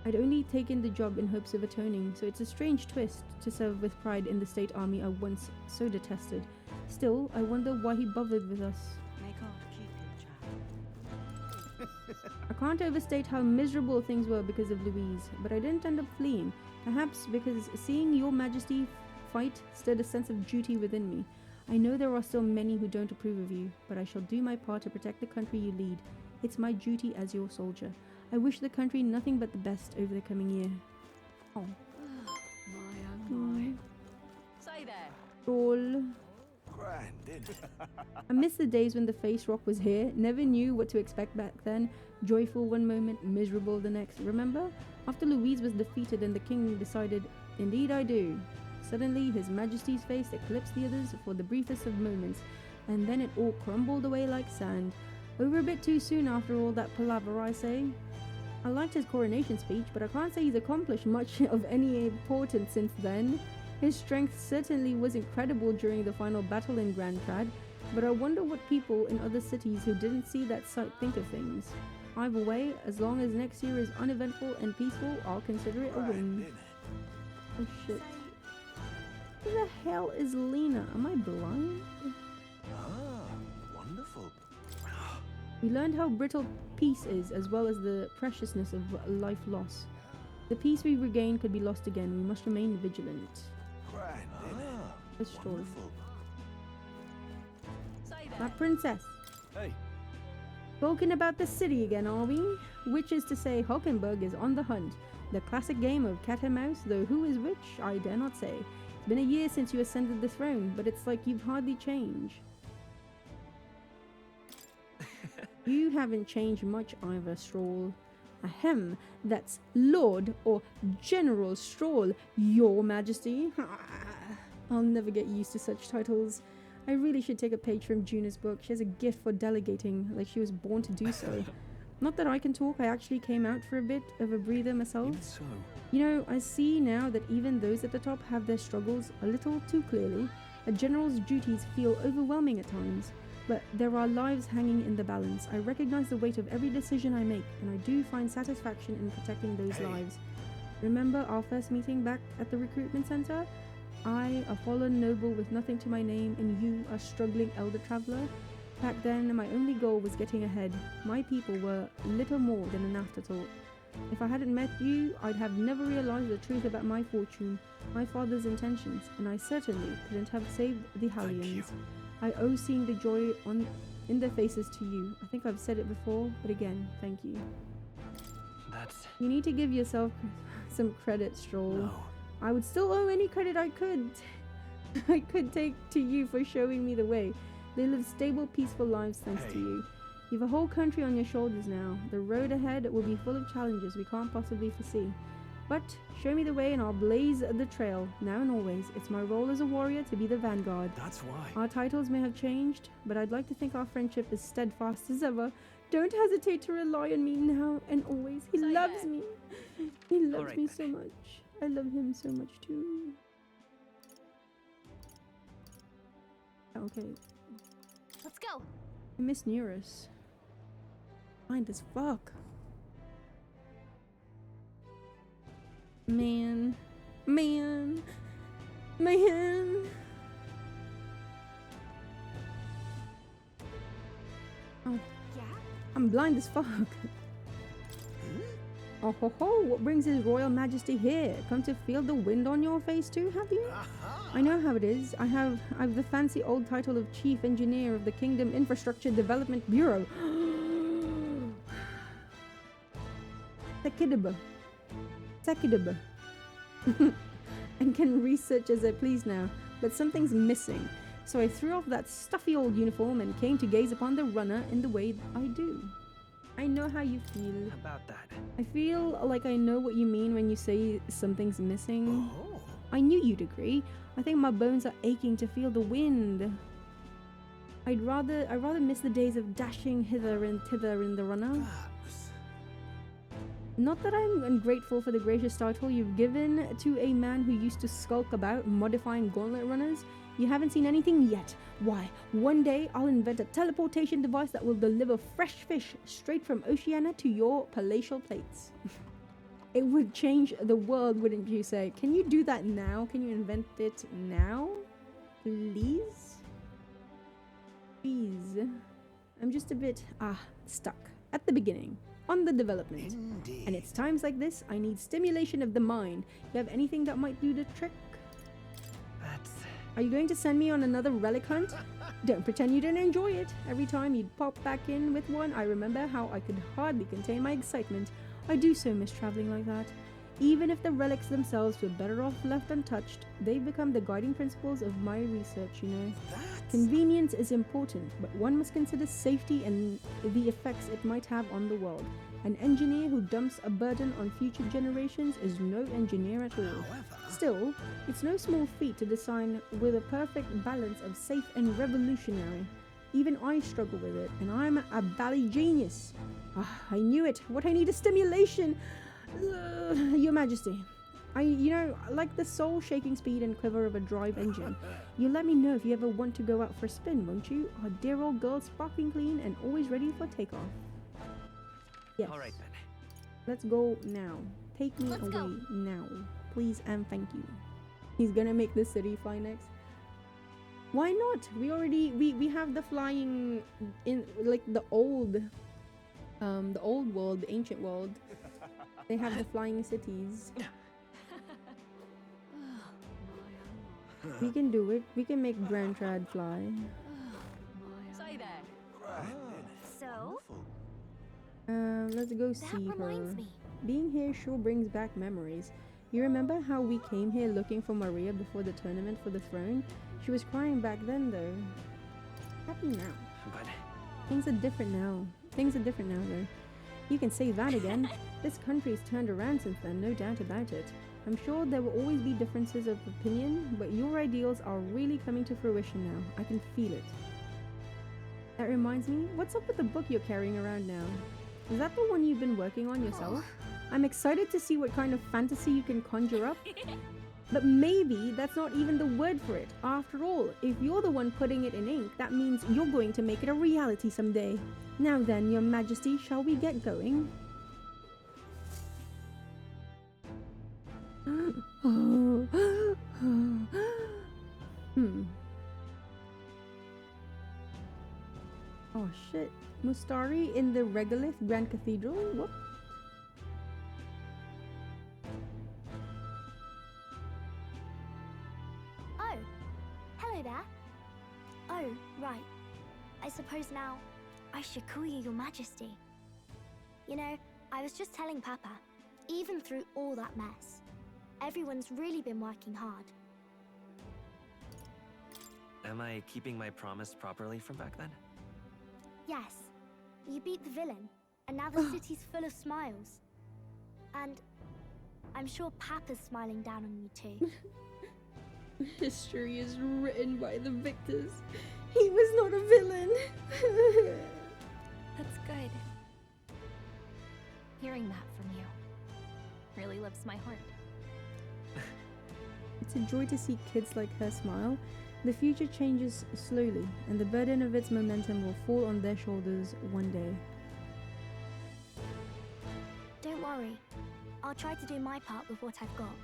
I'd only taken the job in hopes of atoning, so it's a strange twist to serve with pride in the State Army I once so detested. Still, I wonder why he bothered with us. May God keep you, child. I can't overstate how miserable things were because of Louise, but I didn't end up fleeing. Perhaps because seeing Your Majesty fight stirred a sense of duty within me. I know there are still many who don't approve of you, but I shall do my part to protect the country you lead. It's my duty as your soldier. I wish the country nothing but the best over the coming year. Oh. My. Say there. Roll. I miss the days when the face rock was here. Never knew what to expect back then. Joyful one moment, miserable the next. Remember? After Louise was defeated and the king decided, indeed I do. Suddenly, His Majesty's face eclipsed the others for the briefest of moments, and then it all crumbled away like sand. Over a bit too soon after all that palaver, I say. I liked his coronation speech, but I can't say he's accomplished much of any importance since then. His strength certainly was incredible during the final battle in Grand Prad, but I wonder what people in other cities who didn't see that sight think of things. Either way, as long as next year is uneventful and peaceful, I'll consider it a win. Oh shit. Who the hell is Lena? Am I blind? Wonderful. We learned how brittle peace is, as well as the preciousness of life loss. The peace we regain could be lost again. We must remain vigilant. My princess. Hey. Spoken about the city again, are we? Which is to say, Hockenberg is on the hunt. The classic game of cat and mouse, though who is which, I dare not say. It's been a year since you ascended the throne, but it's like you've hardly changed. You haven't changed much either, Stroll. Ahem, that's Lord or General Stroll, Your Majesty. I'll never get used to such titles. I really should take a page from Juna's book. She has a gift for delegating, like she was born to do so. Not that I can talk, I actually came out for a bit of a breather myself. Even so, You know, I see now that even those at the top have their struggles a little too clearly. A general's duties feel overwhelming at times, but there are lives hanging in the balance. I recognize the weight of every decision I make, and I do find satisfaction in protecting those lives. Remember our first meeting back at the recruitment center? I, a fallen noble with nothing to my name, and you, a struggling elder traveler? Back then, my only goal was getting ahead. My people were little more than an afterthought. If I hadn't met you, I'd have never realized the truth about my fortune, my father's intentions, and I certainly couldn't have saved the Hallions. I owe seeing the joy in their faces to you. I think I've said it before, but again, thank you. You need to give yourself some credit, Stroll. No. I would still owe any credit I could take to you for showing me the way. They live stable, peaceful lives thanks to you. You've a whole country on your shoulders now. The road ahead will be full of challenges we can't possibly foresee. But show me the way and I'll blaze the trail, now and always. It's my role as a warrior to be the vanguard. That's why. Our titles may have changed, but I'd like to think our friendship is steadfast as ever. Don't hesitate to rely on me now and always. He loves me. He loves me so much. I love him so much too. Okay. Let's go. I miss Neurus. Blind as fuck. Man. Man. Man. Oh. Yeah? I'm blind as fuck. Oh ho ho, what brings His Royal Majesty here? Come to feel the wind on your face too, have you? I know how it is. I've the fancy old title of Chief Engineer of the Kingdom Infrastructure Development Bureau. Sekidaba. Sekidaba. And can research as I please now, but something's missing. So I threw off that stuffy old uniform and came to gaze upon the runner in the way I do. I know how you feel. About that. I feel like I know what you mean when you say something's missing. Oh. I knew you'd agree. I think my bones are aching to feel the wind. I'd rather miss the days of dashing hither and thither in the runner. Not that I'm ungrateful for the gracious title you've given to a man who used to skulk about modifying gauntlet runners. You haven't seen anything yet. Why, one day I'll invent a teleportation device that will deliver fresh fish straight from Oceania to your palatial plates. It would change the world, wouldn't you say? Can you do that now? Can you invent it now? Please? Please. I'm just a bit, stuck at the beginning. On the development. Indeed. And it's times like this I need stimulation of the mind. You have anything that might do the trick? Are you going to send me on another relic hunt? Don't pretend you didn't enjoy it. Every time you'd pop back in with one, I remember how I could hardly contain my excitement. I do so miss traveling like that. Even if the relics themselves were better off left untouched, they've become the guiding principles of my research, you know. Convenience is important, but one must consider safety and the effects it might have on the world. An engineer who dumps a burden on future generations is no engineer at all. Still, it's no small feat to design with a perfect balance of safe and revolutionary. Even I struggle with it, and I'm a bally genius. I knew it. What I need is stimulation. Your Majesty, like the soul-shaking speed and quiver of a drive engine. You let me know if you ever want to go out for a spin, won't you? Our dear old girl, sparkling clean and always ready for takeoff. Yes. All right then. Let's go now. Take me away now, please and thank you. He's gonna make the city fly next. Why not? We have the flying in like the old world, the ancient world. They have the flying cities. We can do it. We can make Grand Trad fly. Say there. So? Let's go see her. Being here sure brings back memories. You remember how we came here looking for Maria before the tournament for the throne? She was crying back then, though. Happy now. But Things are different now. Though. You can say that again. This country's turned around since then, no doubt about it. I'm sure there will always be differences of opinion, but your ideals are really coming to fruition now. I can feel it. That reminds me, what's up with the book you're carrying around now? Is that the one you've been working on yourself? I'm excited to see what kind of fantasy you can conjure up. But maybe that's not even the word for it. After all, if you're the one putting it in ink, that means you're going to make it a reality someday. Now then, Your Majesty, shall we get going? Oh shit. Mustari in the Regolith Grand Cathedral? What? Oh, hello there. Oh, right. I suppose now I should call you Your Majesty. You know, I was just telling Papa, even through all that mess, everyone's really been working hard. Am I keeping my promise properly from back then? Yes, you beat the villain, and now the city's full of smiles. And I'm sure Papa's smiling down on you too. History is written by the victors. He was not a villain. That's good. Hearing that from you really lifts my heart. It's a joy to see kids like her smile. The future changes slowly, and the burden of its momentum will fall on their shoulders one day. Don't worry. I'll try to do my part with what I've got.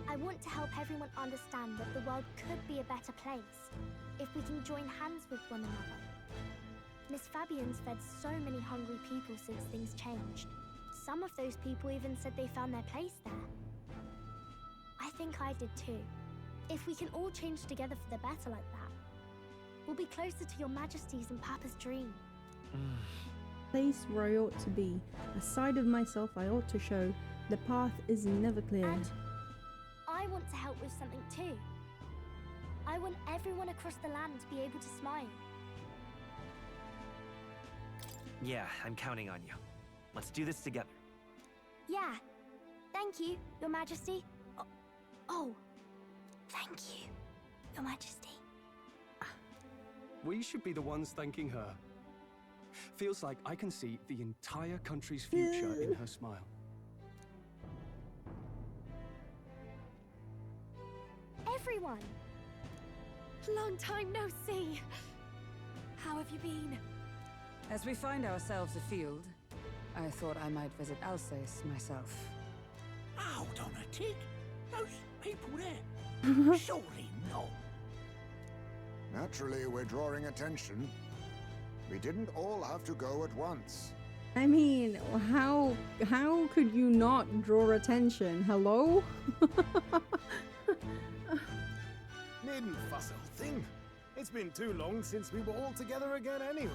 I want to help everyone understand that the world could be a better place if we can join hands with one another. Miss Fabian's fed so many hungry people since things changed. Some of those people even said they found their place there. I think I did too. If we can all change together for the better like that, we'll be closer to Your Majesty's and Papa's dream. Place where I ought to be, a side of myself I ought to show. The path is never clear. And I want to help with something too. I want everyone across the land to be able to smile. Yeah, I'm counting on you. Let's do this together. Yeah. Thank you, Your Majesty. Oh. Thank you, Your Majesty. We should be the ones thanking her. Feels like I can see the entire country's future in her smile. Everyone! Long time no see. How have you been? As we find ourselves afield, I thought I might visit Alsace myself. Hold on a tick. Those people there. Surely not. Naturally, we're drawing attention. We didn't all have to go at once. I mean, how could you not draw attention? Hello? Needn't fuss, old thing. It's been too long since we were all together again anyway.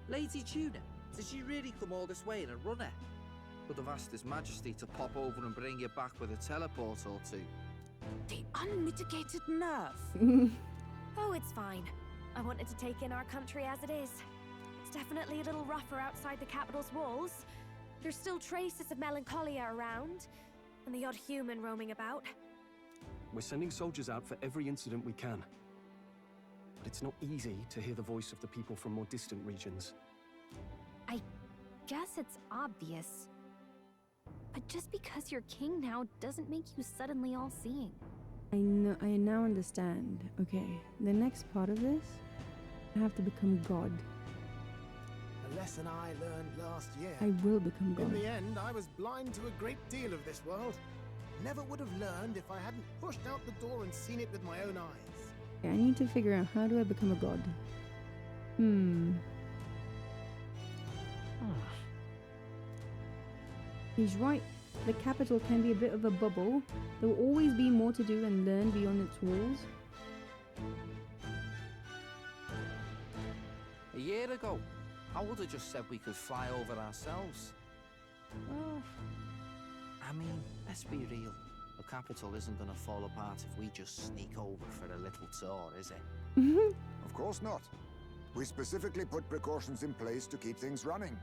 Lady Tuna, did she really come all this way in a runner? Could have asked His Majesty to pop over and bring you back with a teleport or two. The unmitigated nerve. Oh, it's fine. I wanted to take in our country as it is. It's definitely a little rougher outside the capital's walls. There's still traces of melancholia around, and the odd human roaming about. We're sending soldiers out for every incident we can. But it's not easy to hear the voice of the people from more distant regions. I guess it's obvious. But just because you're king now doesn't make you suddenly all-seeing. I now understand. Okay, the next part of this, I have to become God. A lesson I learned last year. I will become God. In the end, I was blind to a great deal of this world. Never would have learned if I hadn't pushed out the door and seen it with my own eyes. Okay, I need to figure out, how do I become a god? He's right. The capital can be a bit of a bubble. There will always be more to do and learn beyond its walls. A year ago, I would have just said we could fly over ourselves. I mean, let's be real. The capital isn't going to fall apart if we just sneak over for a little tour, is it? Of course not. We specifically put precautions in place to keep things running.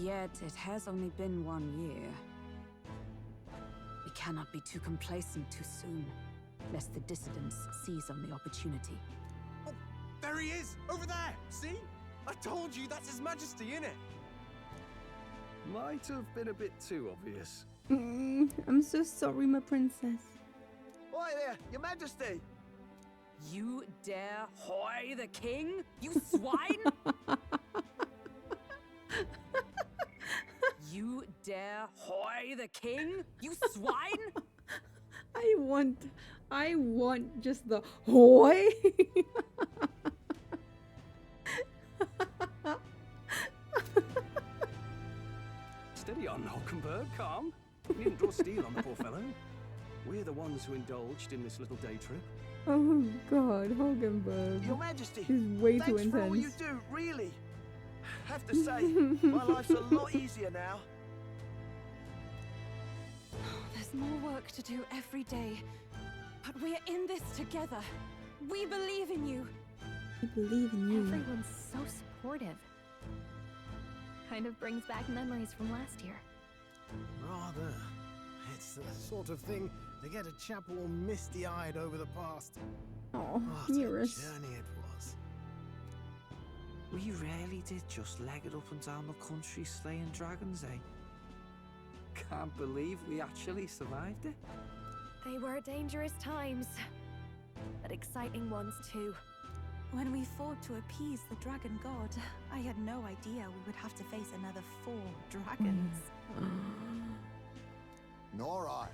Yet, it has only been 1 year. We cannot be too complacent too soon, lest the dissidents seize on the opportunity. Oh, there he is! Over there! See? I told you, that's His Majesty, innit? Might have been a bit too obvious. I'm so sorry, my princess. Oi there, Your Majesty! You dare hoy the king? You swine! You dare hoy the king? You swine! I want just the hoy. Steady on, Hulkenberg, calm. We didn't draw steel on the poor fellow. We're the ones who indulged in this little day trip. Oh God, Hulkenberg. Your Majesty, is way too thanks for all you intense. do, really. Have to say, my life's a lot easier now. There's more work to do every day, but we're in this together. We believe in you. I believe in you. Everyone's so supportive. Kind of brings back memories from last year. Rather. It's the sort of thing to get a chap all misty-eyed over the past. Oh, what a Eurus. journey it was. We really did just leg it up and down the country slaying dragons, eh? Can't believe we actually survived it. They were dangerous times, but exciting ones too. When we fought to appease the dragon god, I had no idea we would have to face another 4 dragons. Nor I.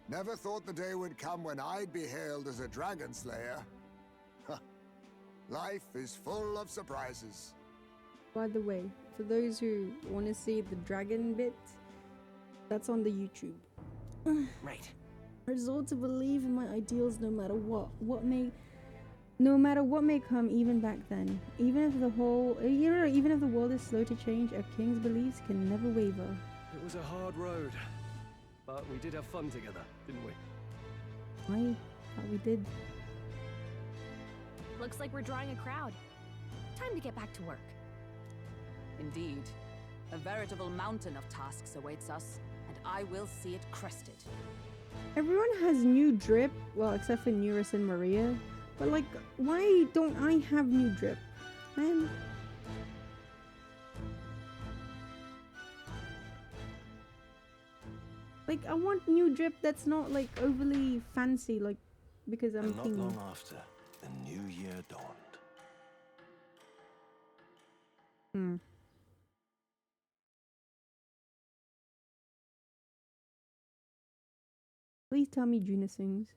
Never thought the day would come when I'd be hailed as a dragon slayer. Huh. Life is full of surprises. By the way, for those who want to see the dragon bit, that's on the YouTube. Right. Resolve to believe in my ideals no matter no matter what may come, even back then. Even if even if the world is slow to change, a king's beliefs can never waver. It was a hard road, but we did have fun together, didn't we? I thought we did. Looks like we're drawing a crowd. Time to get back to work. Indeed. A veritable mountain of tasks awaits us, and I will see it crested. Everyone has new drip, well, except for Eurus and Maria. But like, why don't I have new drip, man? Like, I want new drip that's not like overly fancy, like, because I'm And not king. long after, the new year dawned. Please tell me Juna sings.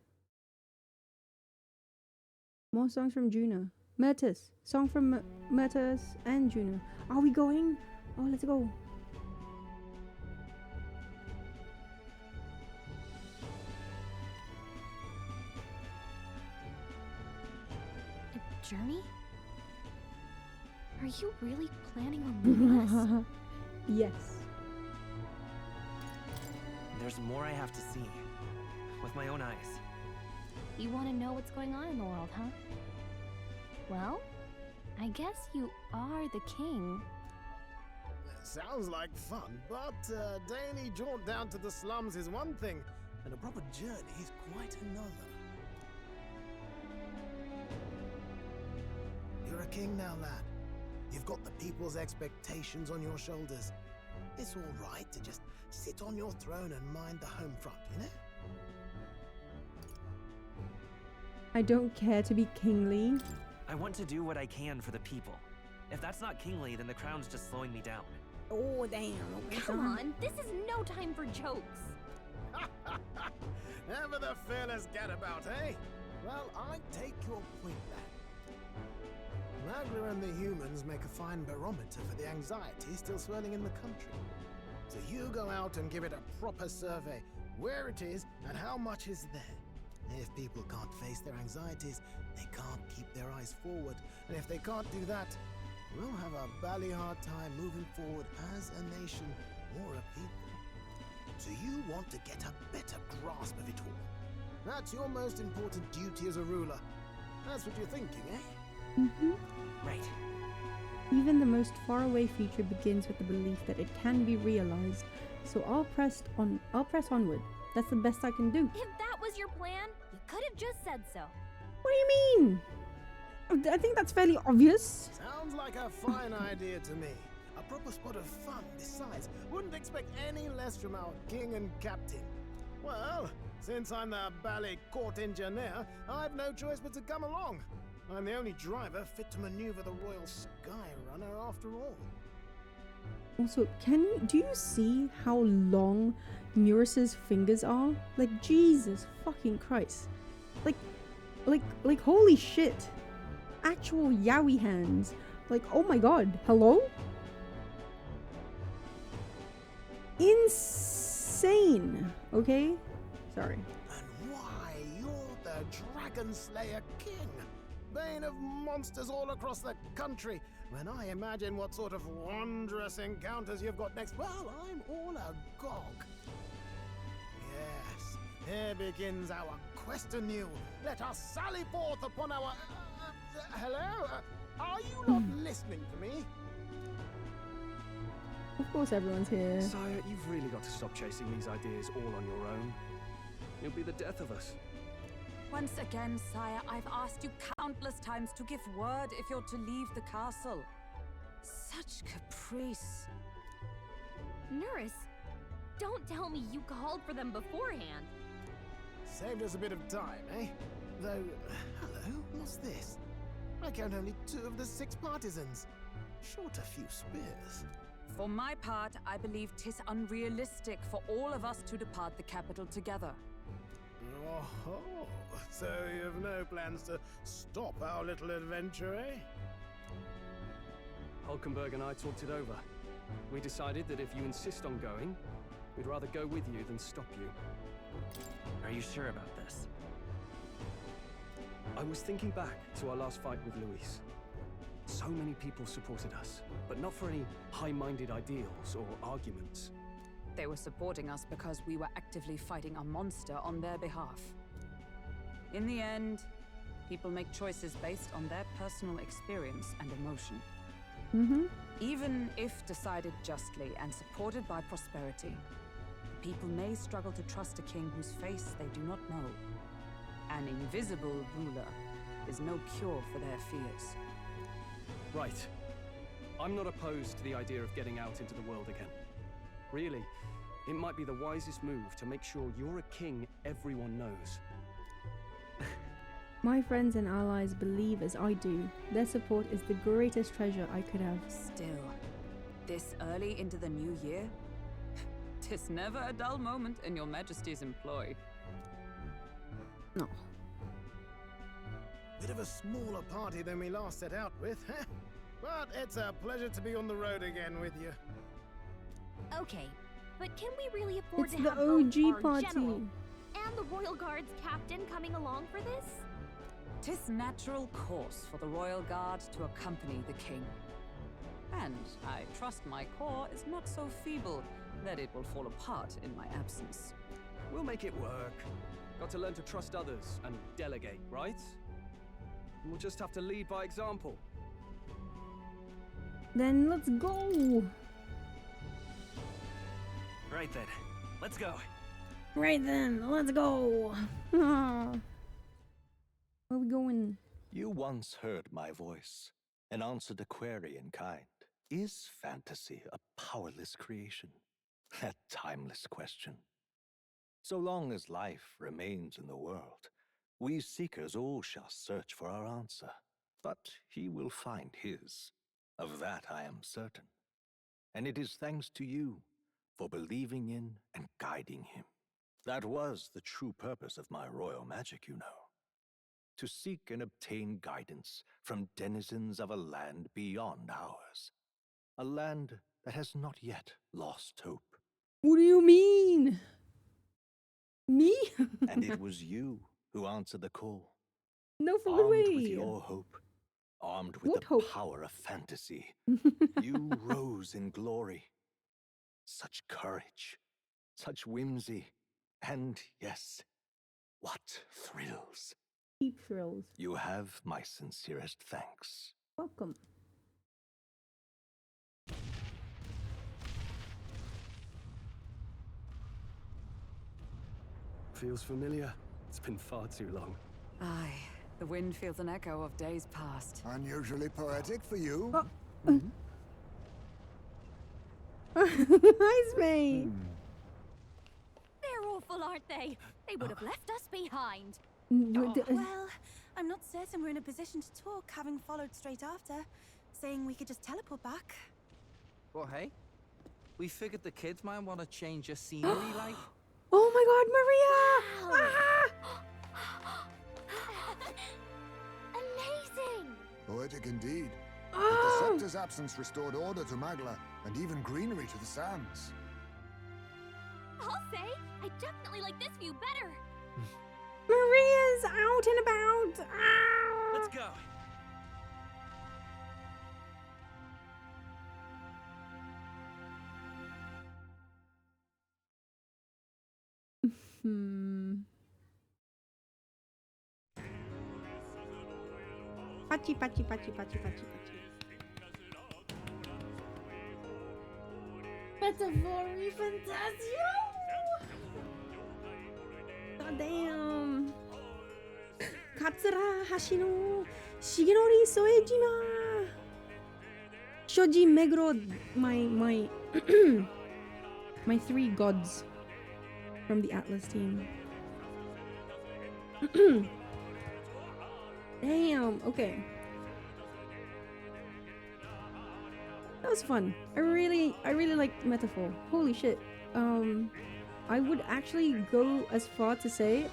More songs from Juna. Mertus. Song from Mertus and Juna. Are we going? Oh, let's go. A journey? Are you really planning on leaving us? Yes. There's more I have to see. With my own eyes. You want to know what's going on in the world, huh? Well, I guess you are the king. Sounds like fun, but a daily jaunt down to the slums is one thing, and a proper journey is quite another. You're a king now, lad. You've got the people's expectations on your shoulders. It's all right to just sit on your throne and mind the home front, you know? I don't care to be kingly. I want to do what I can for the people. If that's not kingly, then the crown's just slowing me down. Oh, damn. Come on, this is no time for jokes. Ever the fearless gadabout, eh? Well, I take your point back. Magla and the humans make a fine barometer for the anxiety still swirling in the country. So you go out and give it a proper survey, where it is and how much is there. If people can't face their anxieties, they can't keep their eyes forward. And if they can't do that, we'll have a bally hard time moving forward as a nation or a people. So you want to get a better grasp of it all. That's your most important duty as a ruler. That's what you're thinking, eh? Mm-hmm. Right. Even the most faraway future begins with the belief that it can be realized. So I'll press onward. That's the best I can do. If that was your plan, you could have just said so. What do you mean? I think that's fairly obvious. Sounds like a fine idea to me. A proper spot of fun, besides. Wouldn't expect any less from our king and captain. Well, since I'm the ballet court engineer, I've no choice but to come along. I'm the only driver fit to maneuver the Royal Skyrunner after all. Also, do you see how long Neurus's fingers are? Like, Jesus fucking Christ. Like holy shit. Actual yaoi hands. Like, oh my god. Hello? Insane. Okay? Sorry. And why, you're the Dragon Slayer King. Bane of monsters all across the country. When I imagine what sort of wondrous encounters you've got next, well, I'm all agog. Yes, here begins our quest anew. Let us sally forth upon our... hello? Are you not listening to me? Of course everyone's here. Sire, you've really got to stop chasing these ideas all on your own. You'll be the death of us. Once again, sire, I've asked you countless times to give word if you're to leave the castle. Such caprice. Nurse, don't tell me you called for them beforehand. Saved us a bit of time, eh? Though, hello, what's this? I count only 2 of the 6 partisans. Short a few spears. For my part, I believe 'tis unrealistic for all of us to depart the capital together. Oh, so you have no plans to stop our little adventure, eh? Hulkenberg and I talked it over. We decided that if you insist on going, we'd rather go with you than stop you. Are you sure about this? I was thinking back to our last fight with Luis. So many people supported us, but not for any high-minded ideals or arguments. They were supporting us because we were actively fighting a monster on their behalf. In the end, people make choices based on their personal experience and emotion. Even if decided justly and supported by prosperity, people may struggle to trust a king whose face they do not know. An invisible ruler is no cure for their fears. Right. I'm not opposed to the idea of getting out into the world again. Really, it might be the wisest move to make sure you're a king everyone knows. My friends and allies believe as I do. Their support is the greatest treasure I could have. Still, this early into the new year, 'tis never a dull moment in your majesty's employ. No. Bit of a smaller party than we last set out with, huh? But it's a pleasure to be on the road again with you. Okay, but can we really afford It's to the have both OG our party. general and the Royal Guard's captain coming along for this? 'Tis natural course for the Royal Guard to accompany the king. And I trust my corps is not so feeble that it will fall apart in my absence. We'll make it work. Got to learn to trust others and delegate, right? We'll just have to lead by example. Then let's go. Right then, let's go. Right then, let's go. Where are we going? You once heard my voice and answered a query in kind. Is fantasy a powerless creation? That timeless question. So long as life remains in the world, we seekers all shall search for our answer. But he will find his. Of that I am certain. And it is thanks to you for believing in and guiding him. That was the true purpose of my royal magic, you know. To seek and obtain guidance from denizens of a land beyond ours. A land that has not yet lost hope. What do you mean? Me? And it was you who answered the call. No fucking armed way. with your hope. Armed with What the hope? power of fantasy. You rose in glory. Such courage. Such whimsy. And yes, what thrills. Deep thrills. You have my sincerest thanks. Welcome. Feels familiar. It's been far too long. Aye, the wind feels an echo of days past. Unusually poetic for you. Nice, mate. They're awful, aren't they? They would have left us behind. Well, I'm not certain we're in a position to talk, having followed straight after, saying we could just teleport back. Well, hey, we figured the kids might want to change your scenery, like. Oh my God, Maria! Ah! Amazing! Poetic indeed. But the scepter's absence restored order to Magla, and even greenery to the sands. I'll say, I definitely like this view better. Maria's out and about. Ah! Let's go. Pachi, pachi, pachi, pachi, pachi, pachi. Metaphor ReFantazio! God damn! Katsura Hashino Shigenori Soejima! Shoji Meguro, my my 3 gods from the Atlas team. Damn, okay. That was fun. I really liked Metaphor. Holy shit. I would actually go as far to say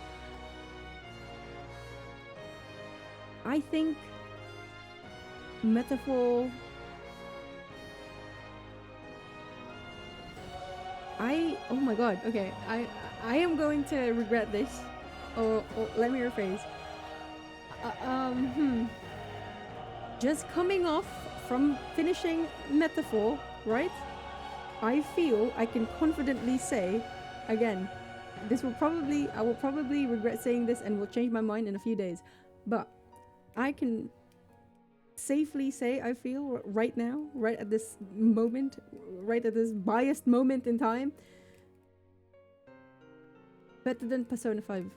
I think Metaphor oh my god, okay. I am going to regret this. Or let me rephrase. Just coming off from finishing Metaphor, right? I feel I can confidently say, again, I will probably regret saying this and will change my mind in a few days, but I can safely say I feel right now, right at this moment, right at this biased moment in time, better than Persona 5.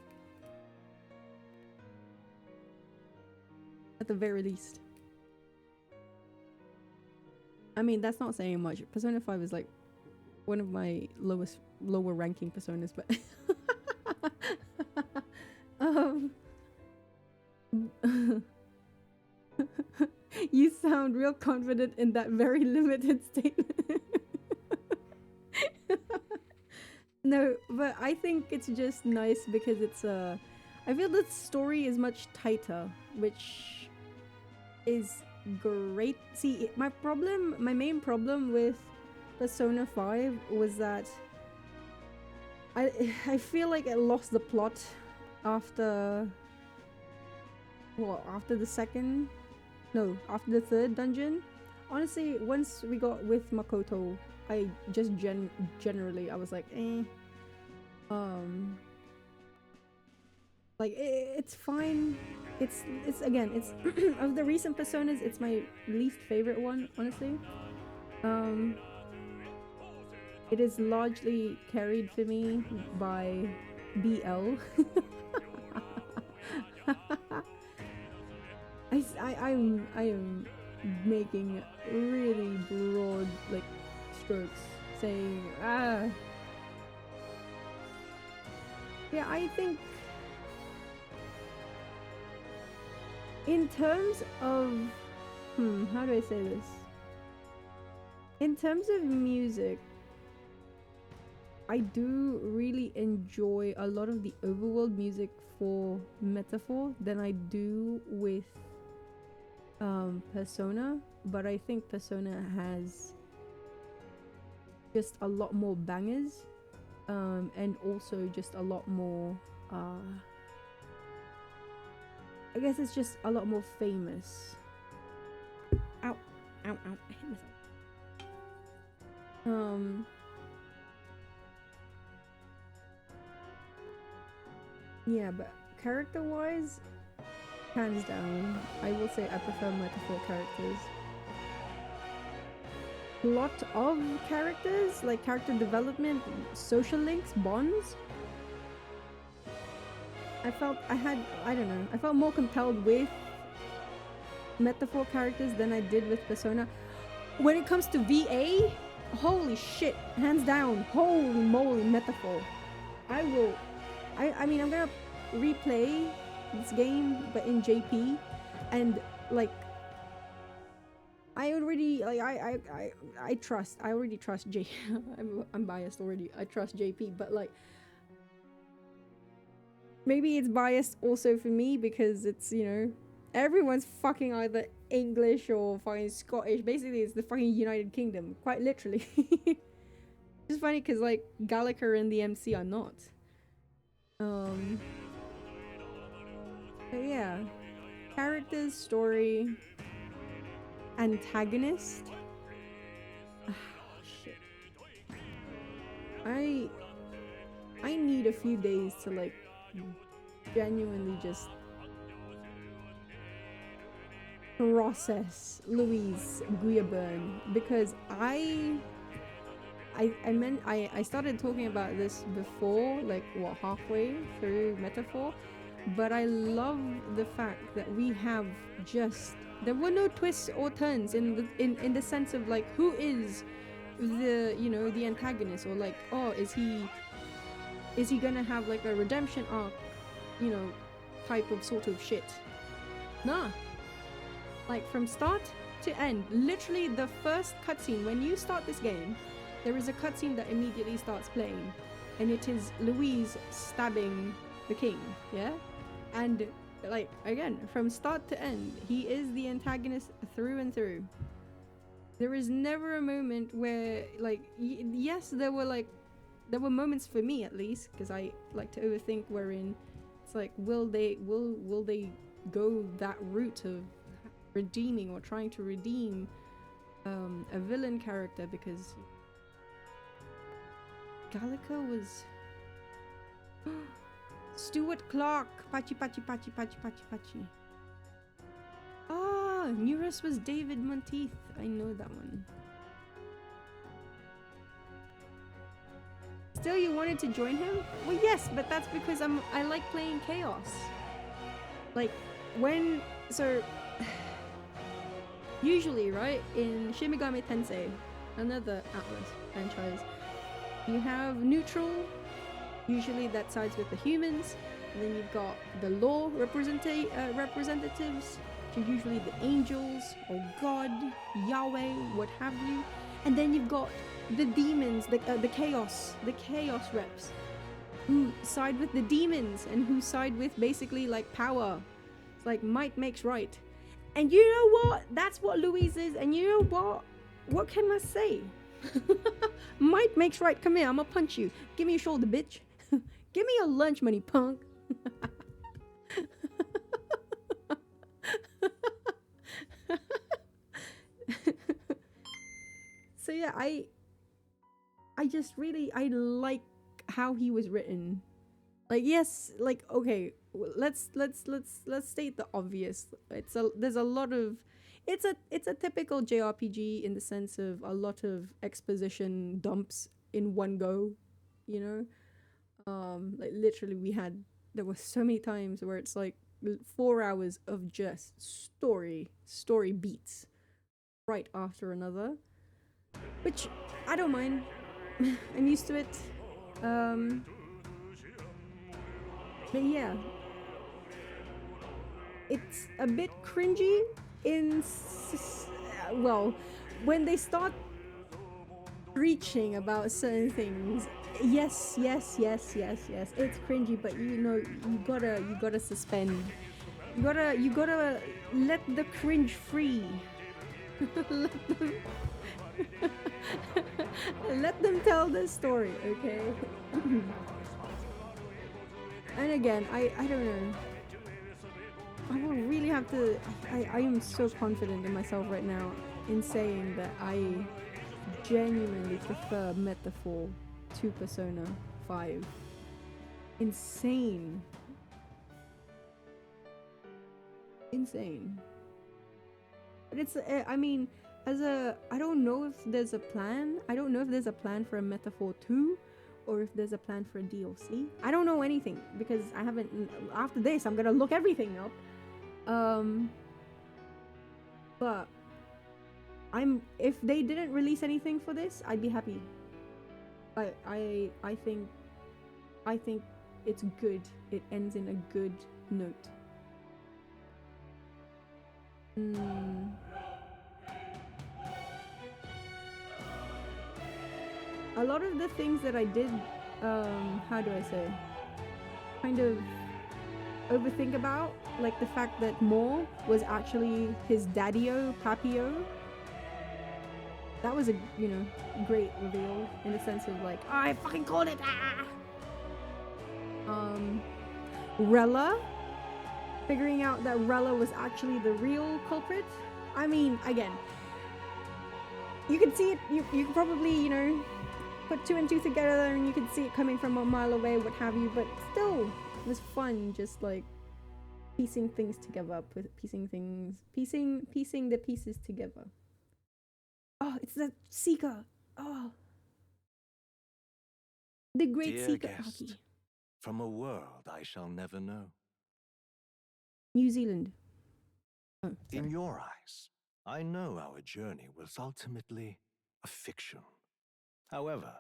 At the very least. I mean, that's not saying much. Persona 5 is like one of my lower ranking personas, but you sound real confident in that very limited statement. No, but I think it's just nice because it's I feel the story is much tighter, which is great. See, my main problem with Persona 5 was that I feel like it lost the plot after after the third dungeon. Honestly, once we got with Makoto, I just generally I was like, like it's fine. It's again, it's of the recent Personas, it's my least favorite one, honestly. It is largely carried for me by BL. I am making really broad like strokes, saying yeah, I think in terms of how do I say this? In terms of music, I do really enjoy a lot of the overworld music for Metaphor than I do with Persona, but I think Persona has just a lot more bangers, and also just a lot more I guess it's just a lot more famous. Ow, ow, ow, I hit myself. Yeah, but character-wise, hands down, I will say I prefer Metaphor characters. Plot of characters, like character development, social links, bonds, I felt I don't know, I felt more compelled with Metaphor characters than I did with Persona. When it comes to VA, holy shit, hands down, holy moly, Metaphor. I mean, I'm gonna replay this game, but in JP, and like, I already, like, I already trust J. I'm biased already. I trust JP, but like, maybe it's biased also for me because it's, you know, everyone's fucking either English or fucking Scottish. Basically, it's the fucking United Kingdom, quite literally. It's funny because like Gallagher and the MC are not. But yeah, characters, story, antagonist. Oh, shit. I need a few days to like genuinely just process Louise Guyaburn, because I started talking about this before, like what, halfway through Metaphor, but I love the fact that we have just, there were no twists or turns in the sense of like, who is the, you know, the antagonist, or like, oh, is he gonna have like a redemption arc, you know, type of sort of shit. Nah. Like from start to end, literally the first cutscene, when you start this game, there is a cutscene that immediately starts playing, and it is Louise stabbing the king, yeah? And like, again, from start to end, he is the antagonist through and through. There is never a moment where, like, yes, there were moments for me at least, because I like to overthink, wherein it's like, will they go that route of redeeming or trying to redeem a villain character, because Gallagher was Stuart Clark. Pachi. Ah, Neurus was David Monteith. I know that one. Still, you wanted to join him? Well, yes, but that's because I like playing Chaos. Like, usually, right, in Shin Megami Tensei, another Atlas franchise, you have neutral, usually that sides with the humans, and then you've got the law representatives, which are usually the angels, or God, Yahweh, what have you, and then you've got the demons, the chaos reps, who side with the demons, and who side with basically like power. It's like might makes right. And you know what? That's what Louise is. And you know what? What can I say? Might makes right. Come here, I'ma punch you. Give me your shoulder, bitch. Give me your lunch money, punk. So yeah, I just really, I like how he was written. Like, yes, like, okay, let's state the obvious. There's a lot of, it's a typical JRPG in the sense of a lot of exposition dumps in one go, you know? Like literally there were so many times where it's like 4 hours of just story beats right after another, which I don't mind. I'm used to it. But yeah, it's a bit cringy well, when they start preaching about certain things. Yes, it's cringy, but you know, you gotta suspend. You gotta let the cringe free. Let them tell their story, okay? And again, I don't know. I will really have to. I am so confident in myself right now in saying that I genuinely prefer Metaphor to Persona 5. Insane. But it's, I mean, I don't know if there's a plan. I don't know if there's a plan for a Metaphor 2, or if there's a plan for a DLC. I don't know anything because I haven't. After this, I'm gonna look everything up. But if they didn't release anything for this, I'd be happy. I think it's good. It ends in a good note. A lot of the things that I did, how do I say, kind of overthink about, like the fact that Moore was actually his daddy-o, papi-o. That was a, great reveal in the sense of like, oh, I fucking called it! Ah! Rella, figuring out that Rella was actually the real culprit. I mean, again, you can see it, you can probably, put 2 and 2 together and you can see it coming from a mile away, what have you, but still, it was fun just like piecing things together, piecing the pieces together. Oh, it's the Seeker. Oh. The great Dear Seeker. guest, Hockey. from a world I shall never know. New Zealand. Oh, in your eyes, I know our journey was ultimately a fiction. However,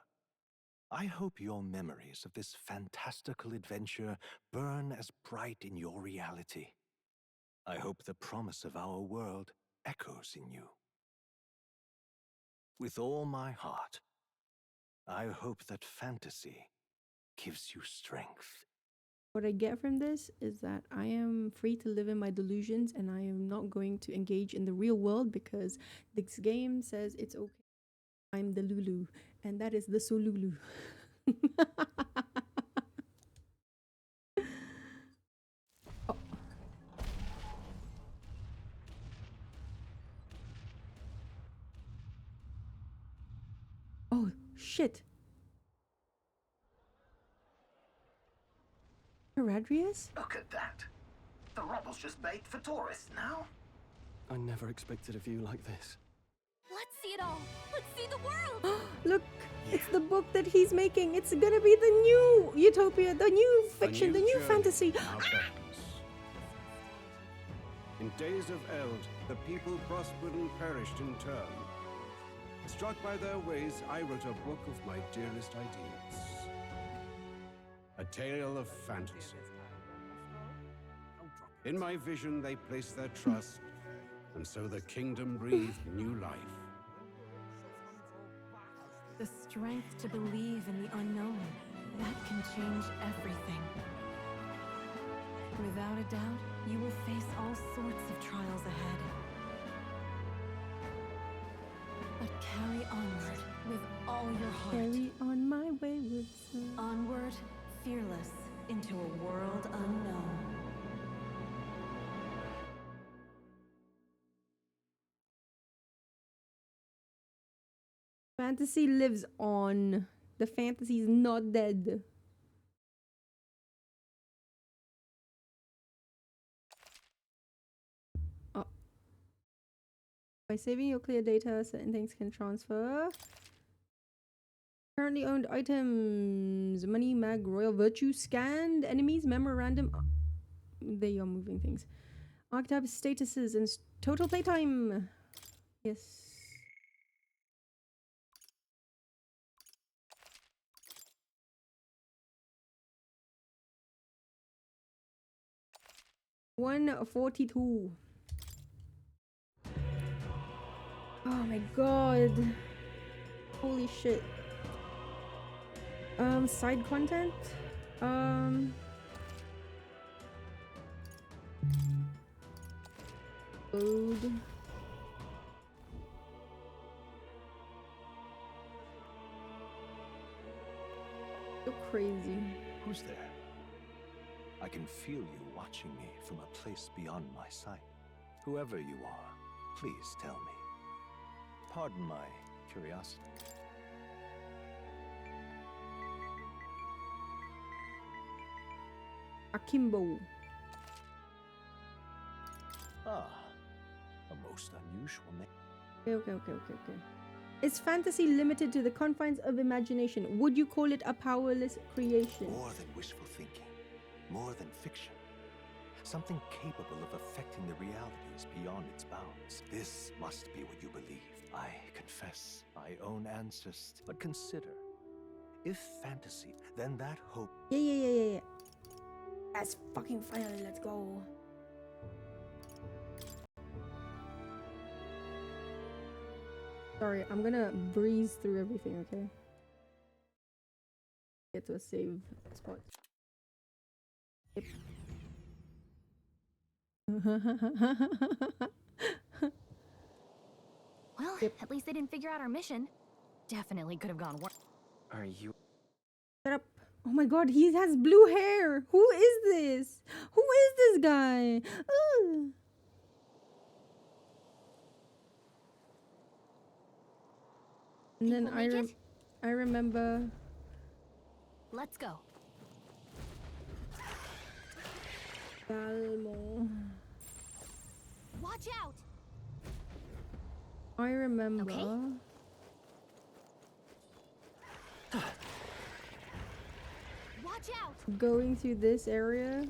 I hope your memories of this fantastical adventure burn as bright in your reality. I hope the promise of our world echoes in you. With all my heart, I hope that fantasy gives you strength. What I get from this is that I am free to live in my delusions and I am not going to engage in the real world because this game says it's okay. I'm the Lulu, and that is the Solulu. Oh. Oh, shit. Heradrius? Look at that. The rubble's just bait for tourists now. I never expected a view like this. Let's see it all. Let's see the world. Look, it's the book that he's making. It's gonna be the new utopia, the new fiction, the new fantasy. In days of eld, the people prospered and perished in turn. Struck by their ways, I wrote a book of my dearest ideas. A tale of fantasy. In my vision, they placed their trust, and so the kingdom breathed new life. The strength to believe in the unknown, that can change everything. Without a doubt, you will face all sorts of trials ahead. But carry onward with all your heart. Carry on my wayward son. Onward, fearless, into a world unknown. Fantasy lives on. The fantasy is not dead. Oh. By saving your clear data, certain things can transfer. Currently owned items. Money, mag, royal virtue, scanned enemies, memorandum. There you are moving things. Archetype statuses and total playtime. Yes. $142. Oh my god. Holy shit. Side content? Load. So crazy. Who's there? I can feel you watching me from a place beyond my sight. Whoever you are, please tell me. Pardon my curiosity. Akimbo. Ah, a most unusual name. Okay. Is fantasy limited to the confines of imagination? Would you call it a powerless creation? More than wishful thinking, more than fiction. Something capable of affecting the realities beyond its bounds. This must be what you believe. I confess my own answers. But consider, if fantasy, then that hope... Yeah. That's fucking finally, let's go. Sorry, I'm gonna breeze through everything, okay? Get to a save spot. Yep. Well, at least they didn't figure out our mission. Definitely could have gone worse. Are you... Shut up. Oh my god, he has blue hair. Who is this? Who is this guy? Ugh. And then I remember. Let's go. Balmo. Watch out. I remember. Okay. Watch out. Going through this area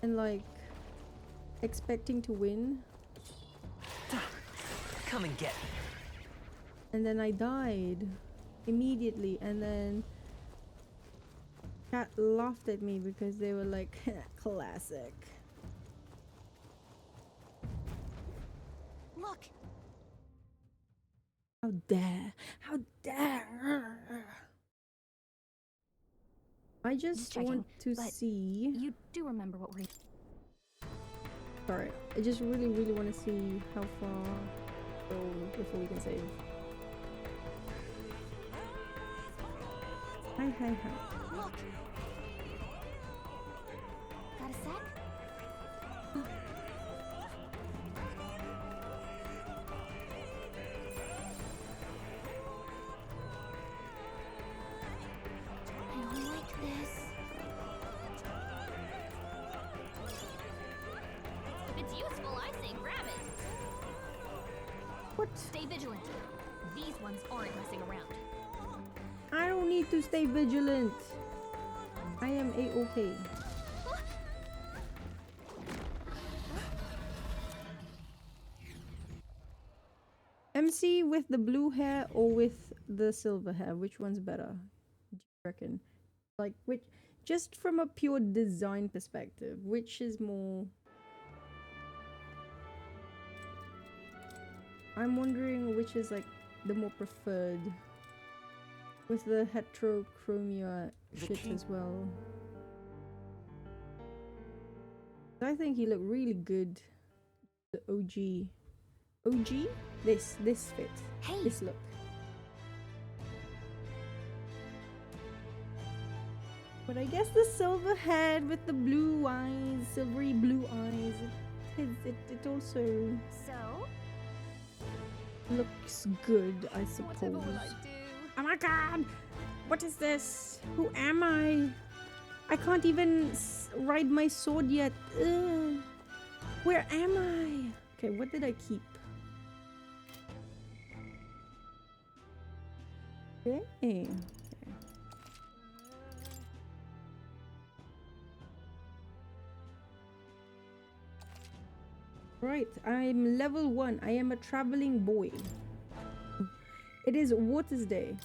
and like expecting to win. Come and get me. And then I died immediately, and then chat laughed at me because they were like, classic. Look. How dare! How dare! I just want to see. You do remember what we're. Sorry, I just really want to see how far go before we can save. Hi. Look. Got a sec? I don't like this. If it's useful, I say grab it. What? Stay vigilant. These ones aren't messing around. I don't need to stay vigilant. I am a-okay. MC with the blue hair or with the silver hair? Which one's better? Do you reckon? Like, which, just from a pure design perspective, which is more... I'm wondering which is like the more preferred. With the heterochromia shit as well. I think he looked really good. The OG. OG? This fit. Hey. This look. But I guess the silver head with the blue eyes, silvery blue eyes, it also So? looks good, I suppose. Whatever will I do? Oh my god! What is this? Who am I? I can't even ride my sword yet. Ugh. Where am I? Okay, what did I keep? Okay. Right, I'm level 1. I am a traveling boy. It is Water's Day.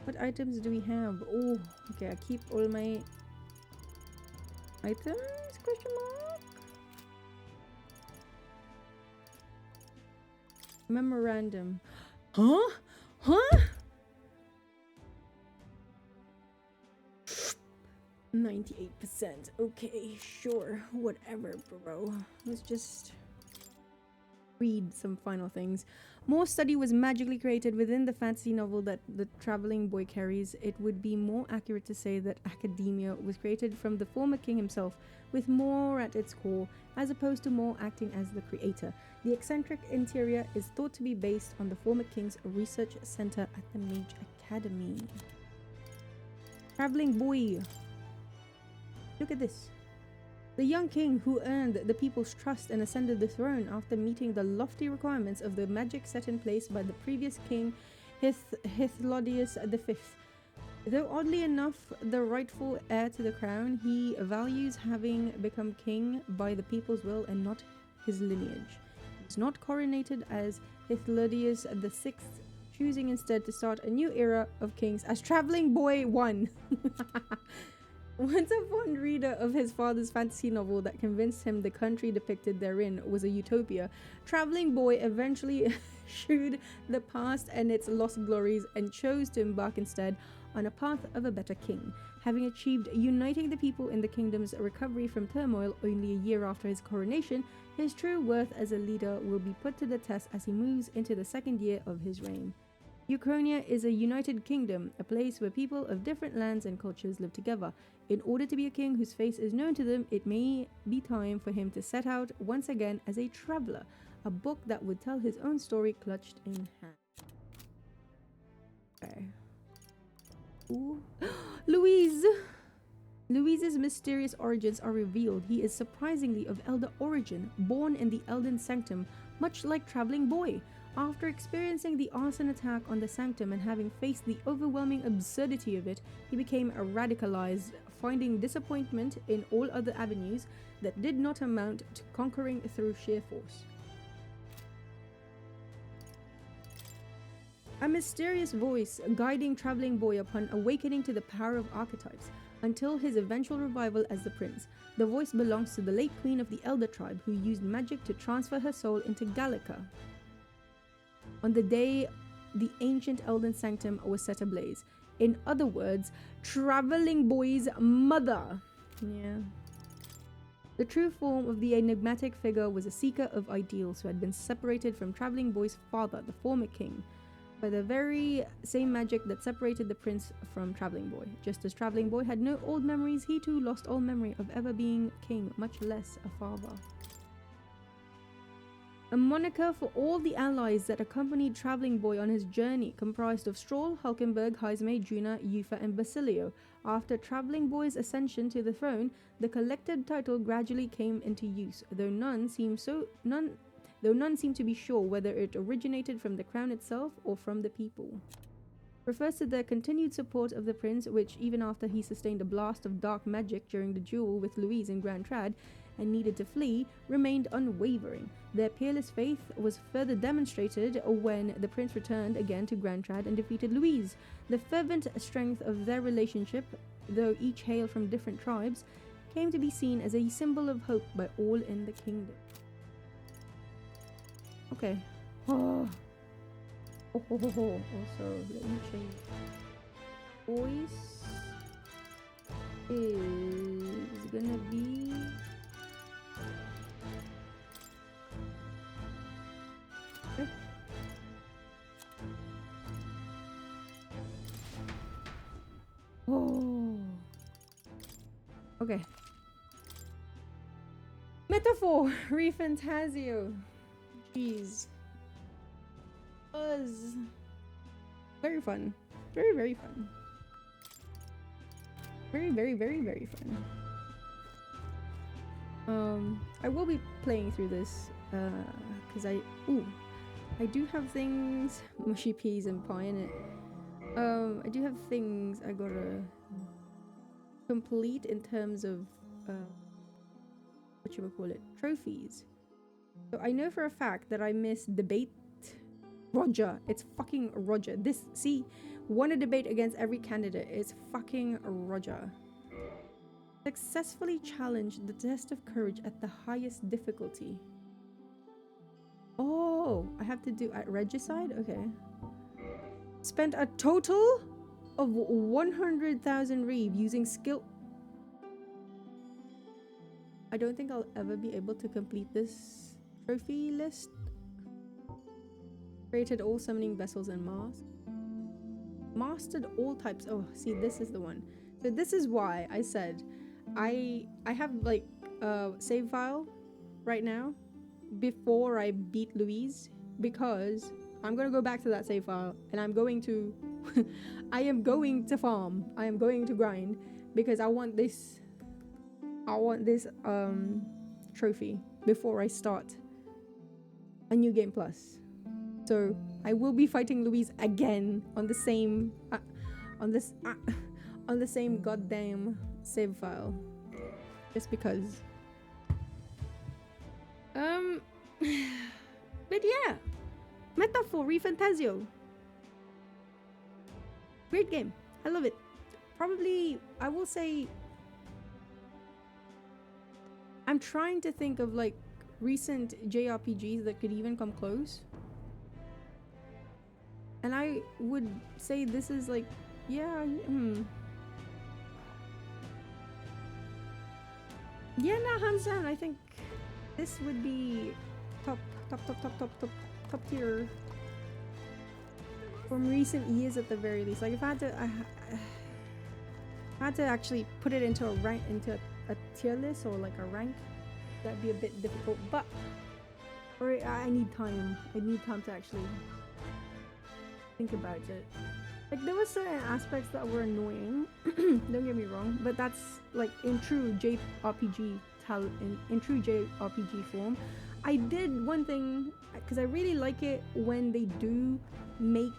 What items do we have? Oh, okay, I keep all my items? Question mark? Memorandum. Huh? Huh? 98%. Okay, sure. Whatever, bro. Let's just read some final things. More study was magically created within the fantasy novel that the traveling boy carries. It would be more accurate to say that academia was created from the former king himself, with more at its core, as opposed to more acting as the creator. The eccentric interior is thought to be based on the former king's research center at the Mage Academy. Traveling boy. Look at this. The young king who earned the people's trust and ascended the throne after meeting the lofty requirements of the magic set in place by the previous king, Hythlodaeus V. Though oddly enough the rightful heir to the crown, he values having become king by the people's will and not his lineage. He was not coronated as Hythlodaeus VI, choosing instead to start a new era of kings as Traveling Boy 1. Once a fond reader of his father's fantasy novel that convinced him the country depicted therein was a utopia, Traveling Boy eventually eschewed the past and its lost glories and chose to embark instead on a path of a better king, having achieved uniting the people in the kingdom's recovery from turmoil only a year after his coronation. His true worth as a leader will be put to the test as he moves into the second year of his reign. Ukrainia is a united kingdom, a place where people of different lands and cultures live together. In order to be a king whose face is known to them, it may be time for him to set out once again as a traveler, a book that would tell his own story clutched in hand. Okay. Ooh. Louise! Louise's mysterious origins are revealed. He is surprisingly of Elder origin, born in the Elden Sanctum, much like Traveling Boy. After experiencing the arson attack on the Sanctum and having faced the overwhelming absurdity of it, he became radicalized, finding disappointment in all other avenues that did not amount to conquering through sheer force. A mysterious voice guiding Traveling Boy upon awakening to the power of archetypes, until his eventual revival as the prince. The voice belongs to the late queen of the Elder tribe, who used magic to transfer her soul into Gallica on the day the ancient Elden Sanctum was set ablaze. In other words, Traveling Boy's mother. Yeah. The true form of the enigmatic figure was a seeker of ideals who had been separated from Traveling Boy's father, the former king, by the very same magic that separated the prince from Traveling Boy. Just as Traveling Boy had no old memories, he too lost all memory of ever being king, much less a father. A moniker for all the allies that accompanied Traveling Boy on his journey, comprised of Stroll, Hulkenberg, Heisme, Juna, Yufa, and Basilio. After Traveling Boy's ascension to the throne, the collected title gradually came into use, though none seem to be sure whether it originated from the crown itself or from the people. Refers to their continued support of the prince, which, even after he sustained a blast of dark magic during the duel with Louise in Grand Trad and needed to flee, remained unwavering. Their peerless faith was further demonstrated when the prince returned again to Grand Trad and defeated Louise. The fervent strength of their relationship, though each hail from different tribes, came to be seen as a symbol of hope by all in the kingdom. Okay. Oh. Also, let me change. Voice is gonna be okay. Oh. Okay. Metaphor, ReFantazio. Jeez. Was very fun. Very, very fun. Very, very, very, very fun. I will be playing through this because I do have things, mushy peas and pie in it. I do have things I gotta complete in terms of what you would call it, trophies. So I know for a fact that I missed debate Roger. It's fucking Roger. This, see, won a debate against every candidate. It's fucking Roger. Successfully challenged the test of courage at the highest difficulty. Oh, I have to do at regicide? Okay. Spent a total of 100,000 reeb using skill. I don't think I'll ever be able to complete this trophy list. Created all summoning vessels and masks. Mastered all types. Oh, see, this is the one. So this is why I said I have like a save file right now before I beat Louise, because I'm gonna go back to that save file and I'm going to I am going to farm. I am going to grind because I want this I want this trophy before I start a new game plus. So I will be fighting Louise again on the same on the same goddamn save file, just because. But yeah, Metaphor ReFantazio. Great game. I love it. Probably, I will say, I'm trying to think of like recent JRPGs that could even come close. And I would say this is like, yeah, yeah, no, hands down, I think this would be top tier from recent years at the very least. Like if I had to actually put it into a rank, into a tier list or like a rank, that'd be a bit difficult. But I need time. I need time to actually think about it. Like there were certain aspects that were annoying. Don't get me wrong, but that's like in true JRPG in true JRPG form. I did one thing because I really like it when they do make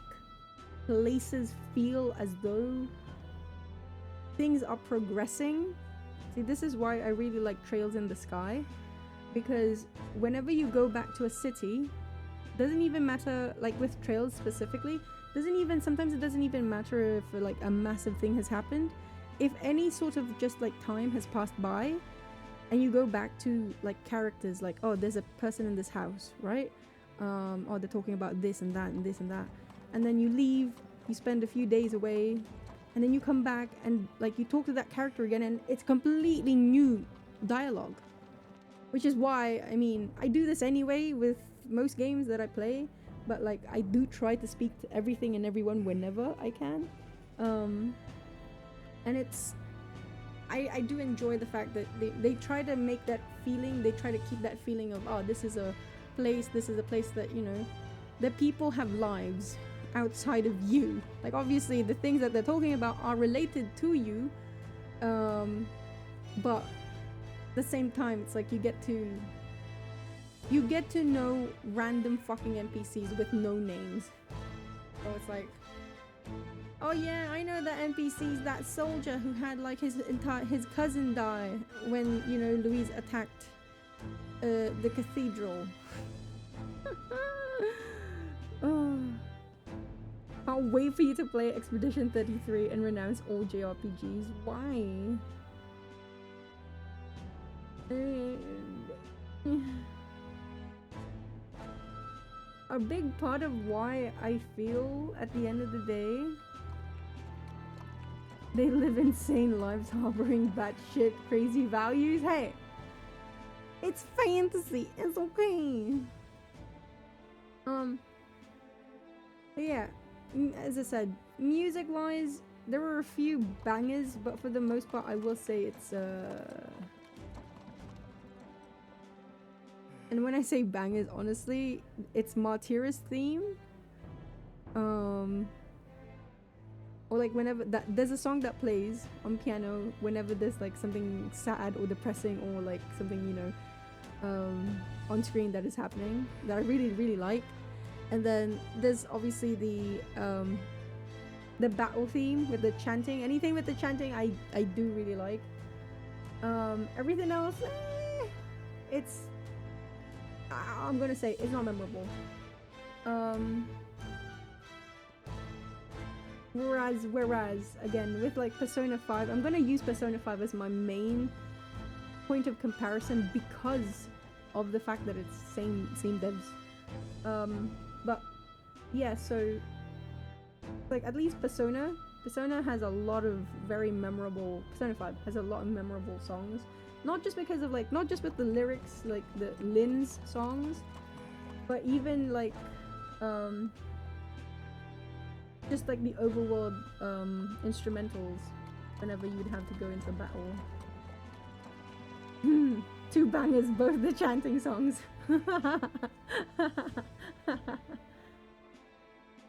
places feel as though things are progressing. See, this is why I really like Trails in the Sky, because whenever you go back to a city, doesn't even matter, like with Trails specifically, sometimes it doesn't even matter if like a massive thing has happened. If any sort of just like time has passed by and you go back to like characters, like, oh, there's a person in this house, right? Or they're talking about this and that and this and that, and then you leave, you spend a few days away, and then you come back and like you talk to that character again, and it's completely new dialogue. Which is why, I mean, I do this anyway with most games that I play, but like I do try to speak to everything and everyone whenever I can. And it's, I do enjoy the fact that they try to make that feeling, they try to keep that feeling of, oh, this is a place that, you know, that people have lives outside of you. Like obviously the things that they're talking about are related to you, but at the same time it's like you get to know random fucking NPCs with no names. So it's like, oh yeah, I know that NPC's that soldier who had like his cousin die when, you know, Louise attacked the cathedral. Oh. Can't wait for you to play Expedition 33 and renounce all JRPGs. Why? A big part of why I feel at the end of the day they live insane lives harboring batshit crazy values. Hey, it's fantasy. It's okay. But yeah, as I said, music-wise, there were a few bangers, but for the most part, I will say it's and when I say bangers, honestly, it's Martira's theme. Or like whenever there's a song that plays on piano whenever there's like something sad or depressing or like something, you know, on screen that is happening that I really, really like. And then there's obviously the battle theme with the chanting. Anything with the chanting, I do really like. Everything else, it's, I'm gonna say it's not memorable. Whereas again with like Persona 5, I'm gonna use Persona 5 as my main point of comparison because of the fact that it's same devs. But yeah, so like at least Persona has a lot of very memorable, Persona 5 has a lot of memorable songs. Not just because of like, not just with the lyrics, like the Lynn's songs, but even like just like the overworld instrumentals whenever you'd have to go into battle. Two bangers, both the chanting songs.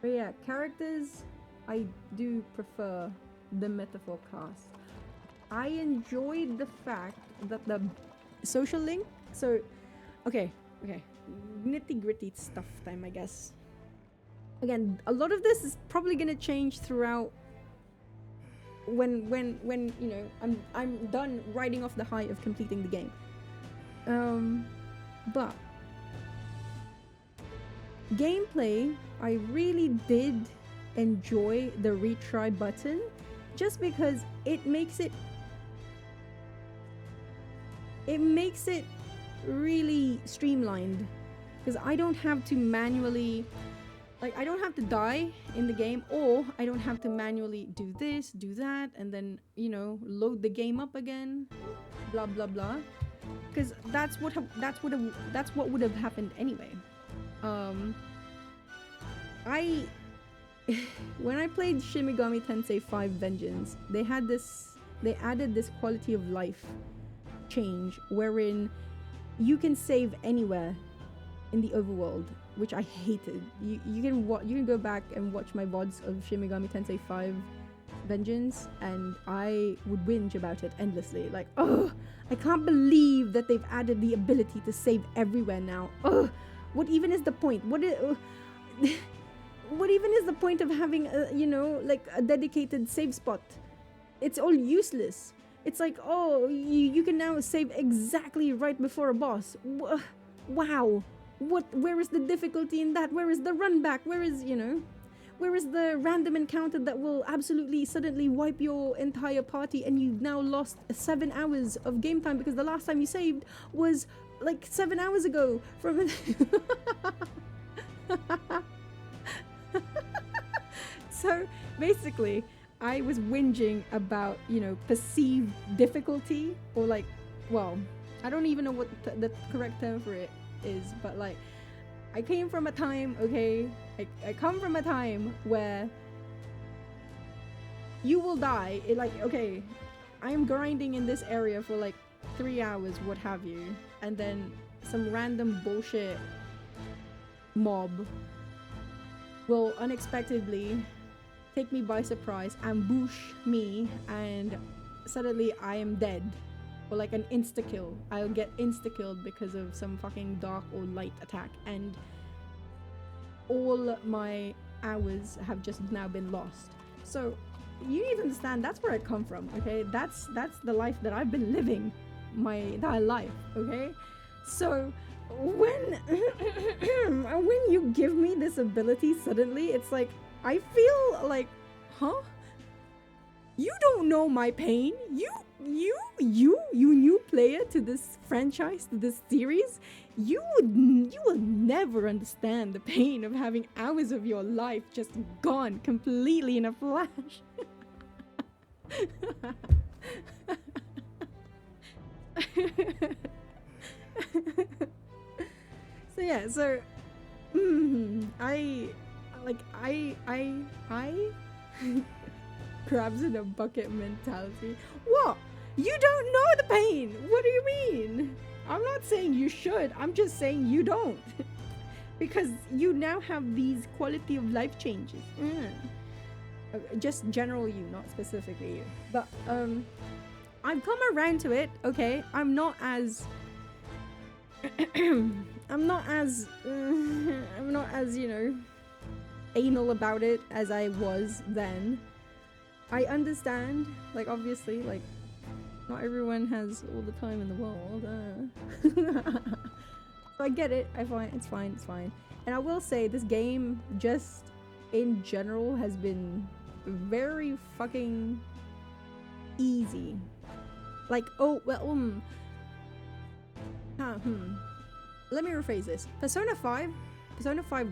But yeah, characters, I do prefer the Metaphor cast. I enjoyed the fact that the social link. So, okay, nitty gritty stuff time, I guess. Again, a lot of this is probably gonna change throughout. When you know I'm done riding off the high of completing the game. But gameplay, I really did enjoy the retry button, just because it makes it really streamlined, because I don't have to manually, like, I don't have to die in the game, or I don't have to manually do this, do that, and then, you know, load the game up again, blah blah blah, because that's what would have happened anyway. When I played Shin Megami Tensei 5 Vengeance, they added this quality of life change wherein you can save anywhere in the overworld, which I hated. You can go back and watch my VODs of Shin Megami Tensei 5 Vengeance, and I would whinge about it endlessly. Like, oh, I can't believe that they've added the ability to save everywhere now. Oh, what even is the point? What even is the point of having a, you know, like a dedicated save spot? It's all useless. It's like, oh, you can now save exactly right before a boss. Wow. Where is the difficulty in that? Where is the run back? Where is the random encounter that will absolutely suddenly wipe your entire party and you've now lost 7 hours of game time because the last time you saved was like 7 hours ago from So basically, I was whinging about, you know, perceived difficulty, or like, well, I don't even know what the correct term for it is, but like, I came from a time, okay, I come from a time where you will die. Okay, I am grinding in this area for like 3 hours, what have you, and then some random bullshit mob will unexpectedly take me by surprise, ambush me, and suddenly I am dead. Or like an insta-kill. I'll get insta-killed because of some fucking dark or light attack, and all my hours have just now been lost. So you need to understand, that's where I come from, okay? That's the life that I've been living my entire life, okay? So when you give me this ability suddenly, it's like, I feel like, huh? You don't know my pain. You new player to this franchise, to this series, you will never understand the pain of having hours of your life just gone completely in a flash. So yeah, so I crabs in a bucket mentality. What? You don't know the pain. What do you mean? I'm not saying you should. I'm just saying you don't. Because you now have these quality of life changes. Just general you, not specifically you. But I've come around to it, okay? I'm not as you know, anal about it as I was then. I understand, like, obviously, like, not everyone has all the time in the world. So I get it. It's fine. And I will say, this game, just in general, has been very fucking easy. Like, oh, well, let me rephrase this. Persona 5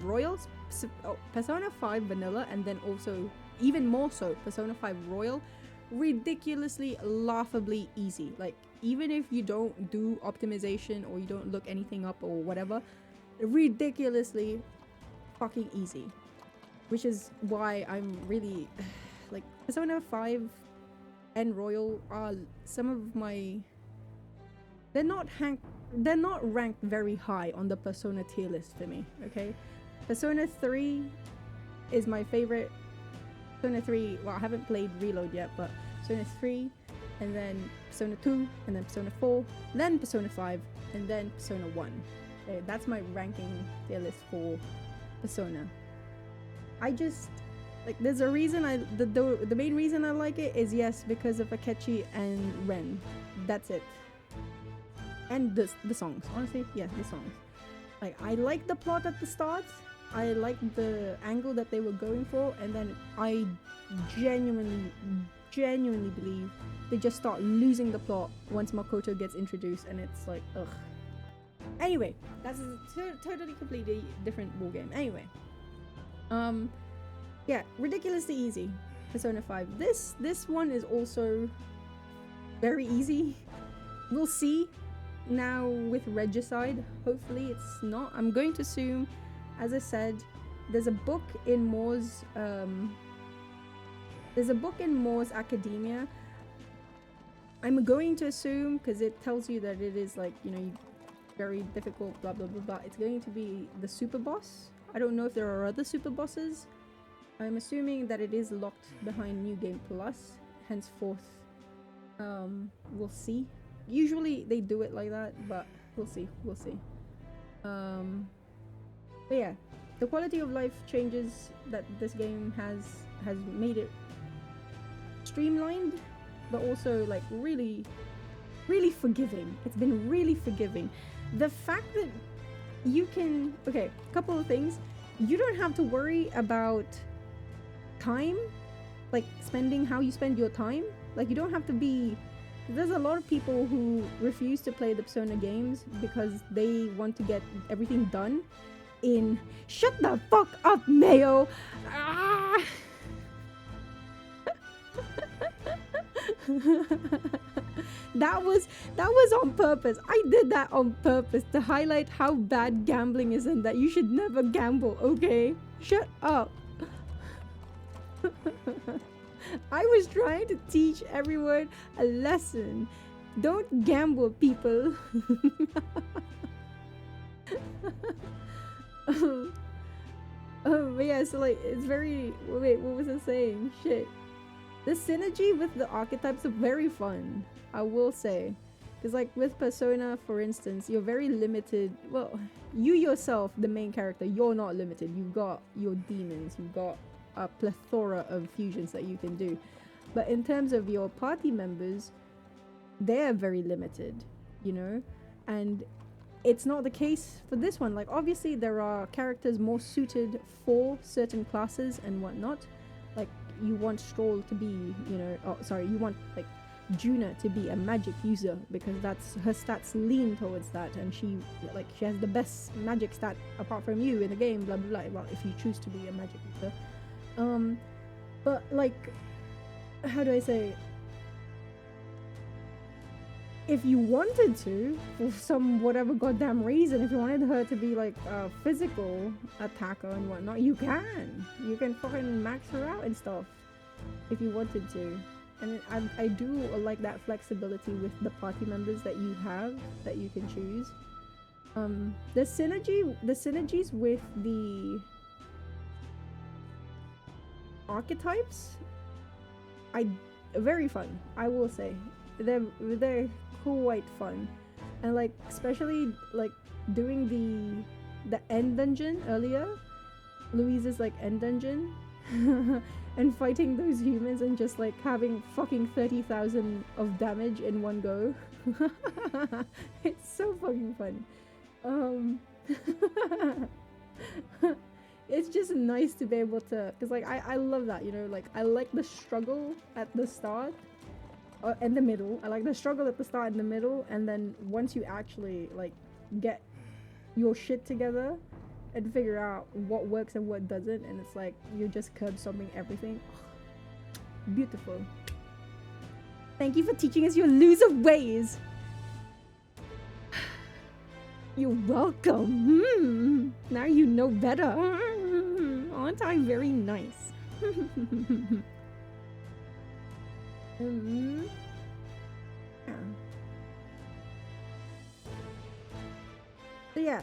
Royal, Persona 5 Vanilla, and then also, even more so, Persona 5 Royal, ridiculously, laughably easy. Like, even if you don't do optimization or you don't look anything up or whatever, ridiculously fucking easy. Which is why I'm really, like, Persona 5 and Royal are some of my... They're not ranked very high on the Persona tier list for me, okay? Persona 3 is my favorite. Persona 3, well, I haven't played Reload yet, but Persona 3 and then Persona 2, and then Persona 4, then Persona 5, and then Persona 1. Okay, that's my ranking tier list for Persona. I just like, there's a reason the main reason I like it is, yes, because of Akechi and Ren. That's it. And the songs, honestly, yeah, the songs. Like, I like the plot at the start, I like the angle that they were going for, and then I genuinely believe they just start losing the plot once Makoto gets introduced, and it's like, ugh. Anyway, that's a totally completely different ballgame. Anyway, yeah, ridiculously easy. Persona 5. This one is also very easy. We'll see now with Regicide. Hopefully it's not. I'm going to assume, as I said, there's a book in Moore's Academia. I'm going to assume, because it tells you that it is, like, you know, very difficult, blah blah blah blah. It's going to be the super boss. I don't know if there are other super bosses. I'm assuming that it is locked behind New Game Plus. Henceforth, we'll see. Usually they do it like that, but we'll see. We'll see. But yeah, the quality of life changes that this game has made it streamlined, but also like really forgiving. It's been really forgiving. The fact that you can, okay, couple of things. You don't have to worry about time, like how you spend your time. Like, you don't have to be, there's a lot of people who refuse to play the Persona games because they want to get everything done in, shut the fuck up, Mayo. Ah! That was on purpose. I did that on purpose to highlight how bad gambling is and that you should never gamble, okay? Shut up. I was trying to teach everyone a lesson. Don't gamble, people. But yeah, so like, it's very, wait, what was I saying? Shit. The synergy with the archetypes are very fun, I will say. Because like with Persona, for instance, you're very limited. Well, you yourself, the main character, you're not limited. You've got your demons, you've got a plethora of fusions that you can do. But in terms of your party members, they're very limited, you know? And it's not the case for this one. Like, obviously there are characters more suited for certain classes and whatnot. Like, you want Stroll to be, you know, you want like Juna to be a magic user because that's her stats lean towards that, and she has the best magic stat apart from you in the game, blah blah blah. Well, if you choose to be a magic user. But like, how do I say, if you wanted to, for some whatever goddamn reason, if you wanted her to be like a physical attacker and whatnot, you can fucking max her out and stuff if you wanted to. And I do like that flexibility with the party members that you have, that you can choose. The synergies with the archetypes, very fun, I will say. They're quite fun. And like, especially like doing the end dungeon earlier, Louise's like end dungeon, and fighting those humans and just like having fucking 30,000 of damage in one go. It's so fucking fun. It's just nice to be able to, because like I love that, you know, like I like the struggle at the start and the middle. I like the struggle at the start and the middle, and then once you actually like get your shit together and figure out what works and what doesn't, and it's like you're just curb stomping everything. Beautiful. Thank you for teaching us your loser ways. You're welcome. Now you know better. Aren't I very nice? Yeah. So yeah,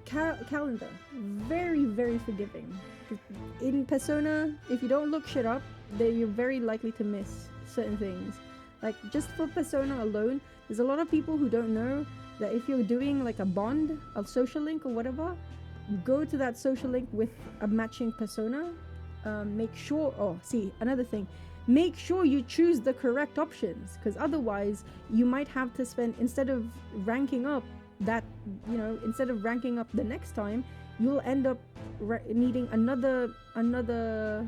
calendar, very, very forgiving. In Persona, if you don't look shit up, then you're very likely to miss certain things. Like, just for Persona alone, there's a lot of people who don't know that if you're doing like a bond, a social link or whatever, go to that social link with a matching Persona. Make sure, oh, see, another thing, make sure you choose the correct options, because otherwise you might have to spend, instead of ranking up that, you know, instead of ranking up the next time, you'll end up needing another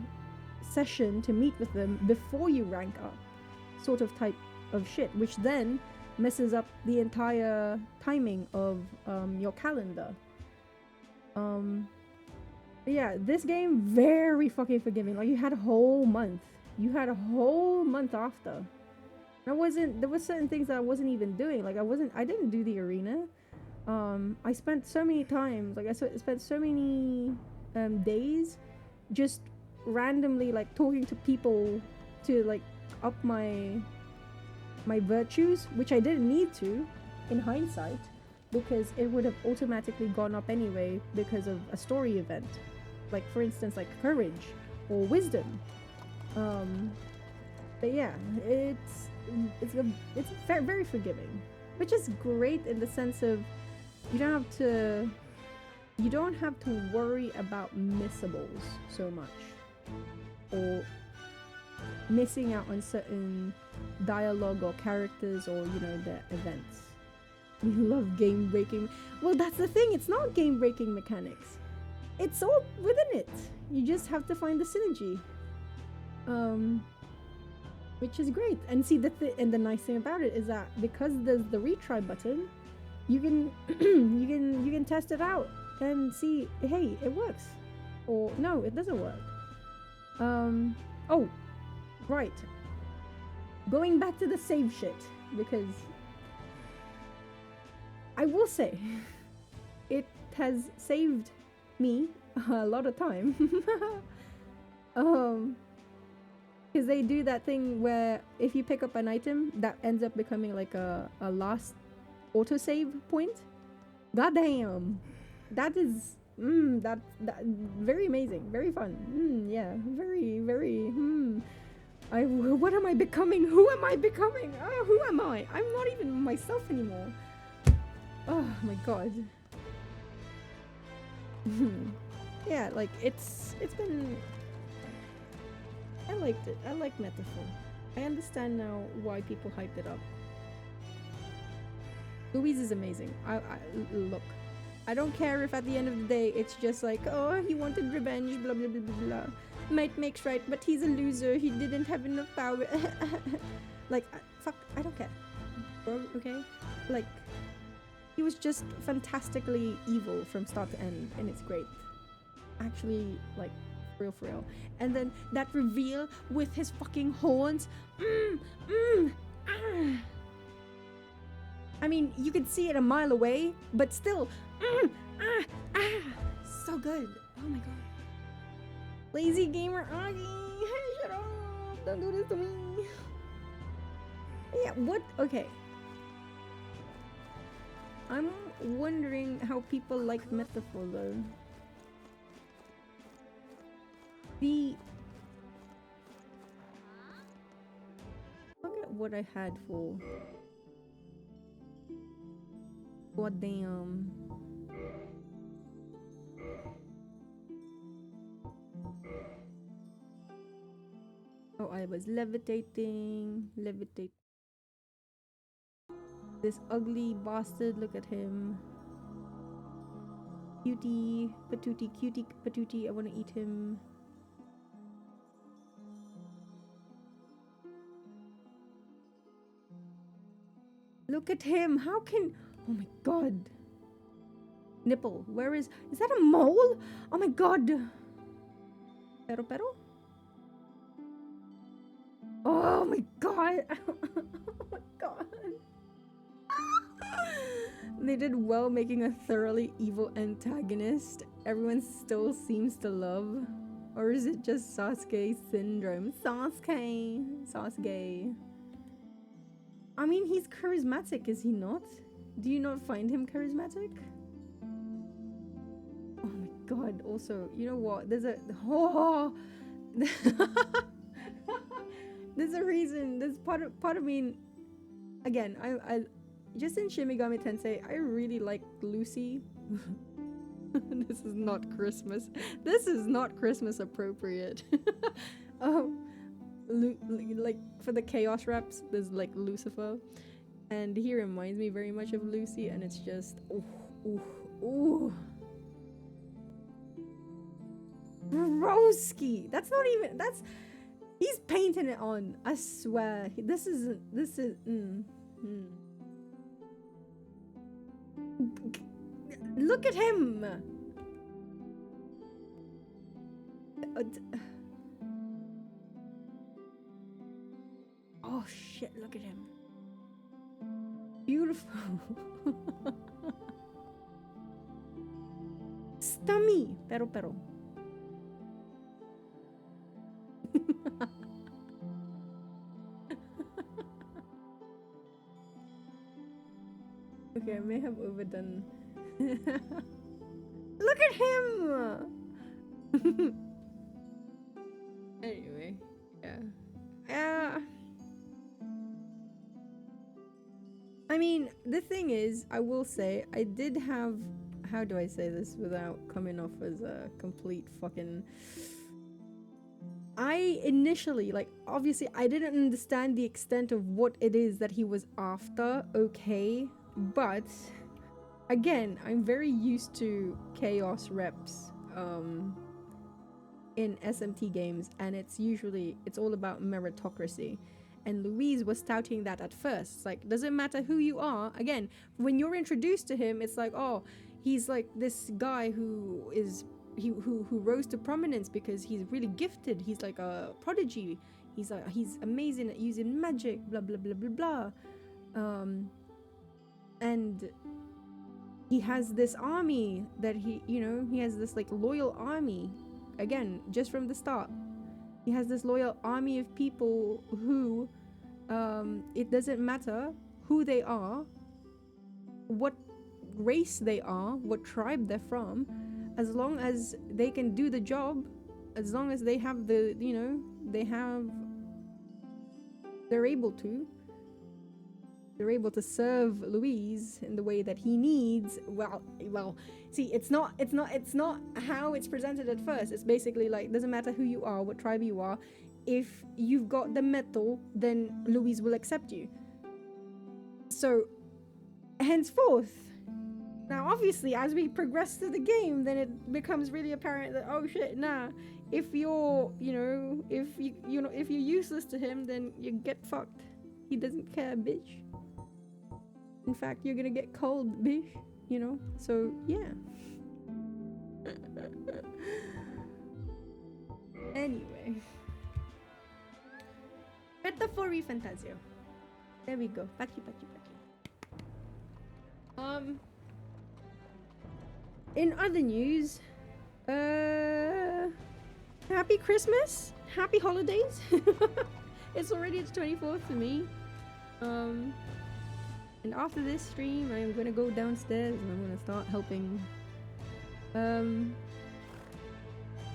session to meet with them before you rank up, sort of type of shit, which then messes up the entire timing of your calendar. But yeah, this game very fucking forgiving. Like, you had a whole month. You had a whole month after. There was certain things that I wasn't even doing. Like, I didn't do the arena. I spent so many times, like I spent so many days just randomly like talking to people to like up my virtues, which I didn't need to in hindsight, because it would have automatically gone up anyway because of a story event, like for instance like courage or wisdom. But yeah, it's very forgiving, which is great in the sense of you don't have to worry about missables so much, or missing out on certain dialogue or characters, or you know, the events. We love game breaking. Well, that's the thing, it's not game breaking mechanics, it's all within it. You just have to find the synergy, which is great. And see, the nice thing about it is that because there's the retry button, you can you can test it out and see, hey, it works, or no, it doesn't work. Oh, right, going back to the save shit, because I will say it has saved me a lot of time. Because they do that thing where if you pick up an item that ends up becoming like a last autosave point. Goddamn, that is that very amazing, very fun. Yeah, very. What am I becoming? Who am I becoming? Oh, who am I? I'm not even myself anymore. Oh my god. Yeah, like it's been. I liked it. I like Metaphor. I understand now why people hyped it up. Louise is amazing. Look, I don't care if at the end of the day it's just like, oh, he wanted revenge, blah blah blah blah blah. Might makes right, but he's a loser. He didn't have enough power. Like, fuck, I don't care, bro. Okay, like, he was just fantastically evil from start to end, and it's great. Actually, like, for real. And then that reveal with his fucking horns. I mean, you could see it a mile away, but still, so good. Oh my god. Lazy gamer Augie, shut up! Don't do this to me. Yeah, what? Okay. I'm wondering how people like Metaphor though. Look at what I had for. God damn. Oh, I was levitating. This ugly bastard, look at him. Cutie patootie, I want to eat him. Look at him. How can... Oh my god. Nipple. Where is that a mole? Oh my god. Pero? Oh my god. Oh my god. They did well making a thoroughly evil antagonist everyone still seems to love. Or is it just Sasuke syndrome? Sasuke. I mean, he's charismatic, is he not? Do you not find him charismatic? Oh my god, also, you know what? There's a... Oh! There's a reason. There's part of me. Again, I just in Shin Megami Tensei, I really like Lucy. This is not Christmas. This is not Christmas appropriate. Like for the Chaos reps, there's like Lucifer, and he reminds me very much of Lucy, and it's just ooh. Broski. That's not even. That's. He's painting it on. I swear. This is. Look at him. Oh shit! Look at him. Beautiful. Stummy. Pero. Okay, I may have overdone. Look at him! Anyway, yeah. I mean, the thing is, I will say, I did have... How do I say this without coming off as a complete fucking... I initially, like, obviously, I didn't understand the extent of what it is that he was after, okay? But, again, I'm very used to chaos reps in SMT games, and it's all about meritocracy. And Louise was touting that at first. It's like, doesn't matter who you are. Again, when you're introduced to him, it's like, oh, he's like this guy who rose to prominence because he's really gifted. He's like a prodigy. He's amazing at using magic, blah blah blah blah blah. And he has this army that he has this like loyal army. Again, just from the start, he has this loyal army of people who, it doesn't matter who they are, what race they are, what tribe they're from, as long as they can do the job, as long as they have they're able to serve Louise in the way that he needs. Well, see, it's not how it's presented at first. It's basically like, doesn't matter who you are, what tribe you are, if you've got the metal, then Louise will accept you. So, henceforth, now obviously as we progress through the game, then it becomes really apparent that, oh shit, nah, if you're useless to him, then you get fucked. He doesn't care, bitch. In fact, you're gonna get cold, bitch. So yeah. Anyway, better for ReFantazio. There we go. Pachi. In other news, happy Christmas, happy holidays. It's already the 24th for me. And after this stream, I'm gonna go downstairs and I'm gonna start helping.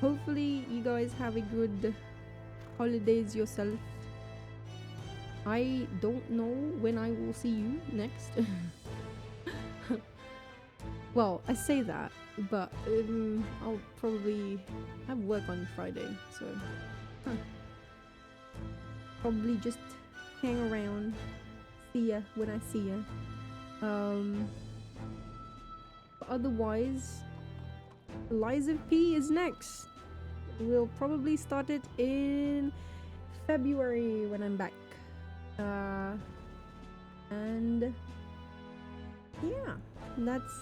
Hopefully you guys have a good holidays yourself. I don't know when I will see you next. Well, I say that, but I'll probably have work on Friday, so probably just hang around. See ya when I see ya. Otherwise, Lies of P is next. We'll probably start it in February when I'm back. And yeah, that's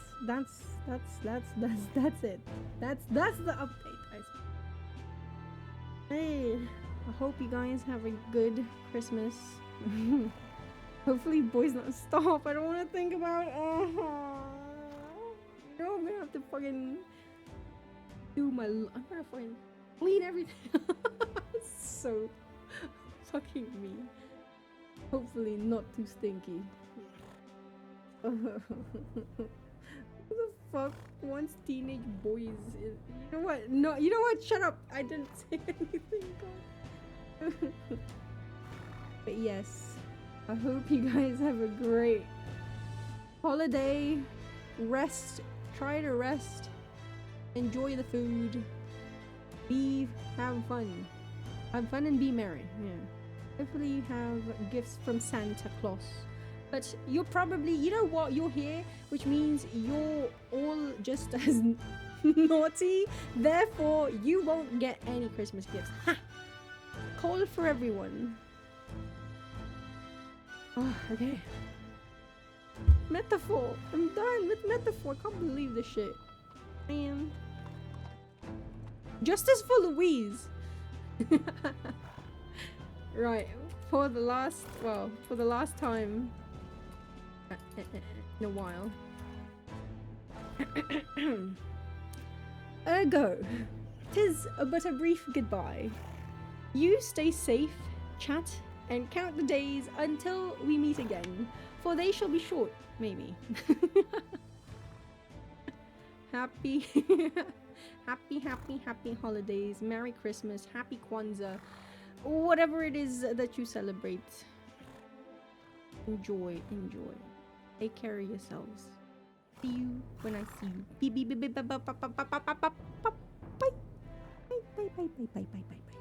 it. That's the update. Hey, I hope you guys have a good Christmas. Hopefully boys don't stop. I don't want to think about I'm gonna have to fucking do I'm gonna fucking clean everything. So fucking mean. Hopefully not too stinky. Who the fuck wants teenage boys? You know what? No, you know what? Shut up. I didn't say anything. But yes, I hope you guys have a great holiday. Rest. Try to rest. Enjoy the food. Have fun. Have fun and be merry. Yeah. Hopefully you have gifts from Santa Claus. But you're probably, you know what, you're here, which means you're all just as naughty. Therefore, you won't get any Christmas gifts. Ha! Call for everyone. Oh, okay. Metaphor. I'm done with metaphor. I can't believe this shit. Man. Justice for Louise. Right. For the last time in a while. Ergo, 'tis but a brief goodbye. You stay safe, chat, and count the days until we meet again, for they shall be short, maybe. Happy holidays, Merry Christmas, Happy Kwanzaa, whatever it is that you celebrate. Enjoy. Take care of yourselves. See you when I see you. Bye.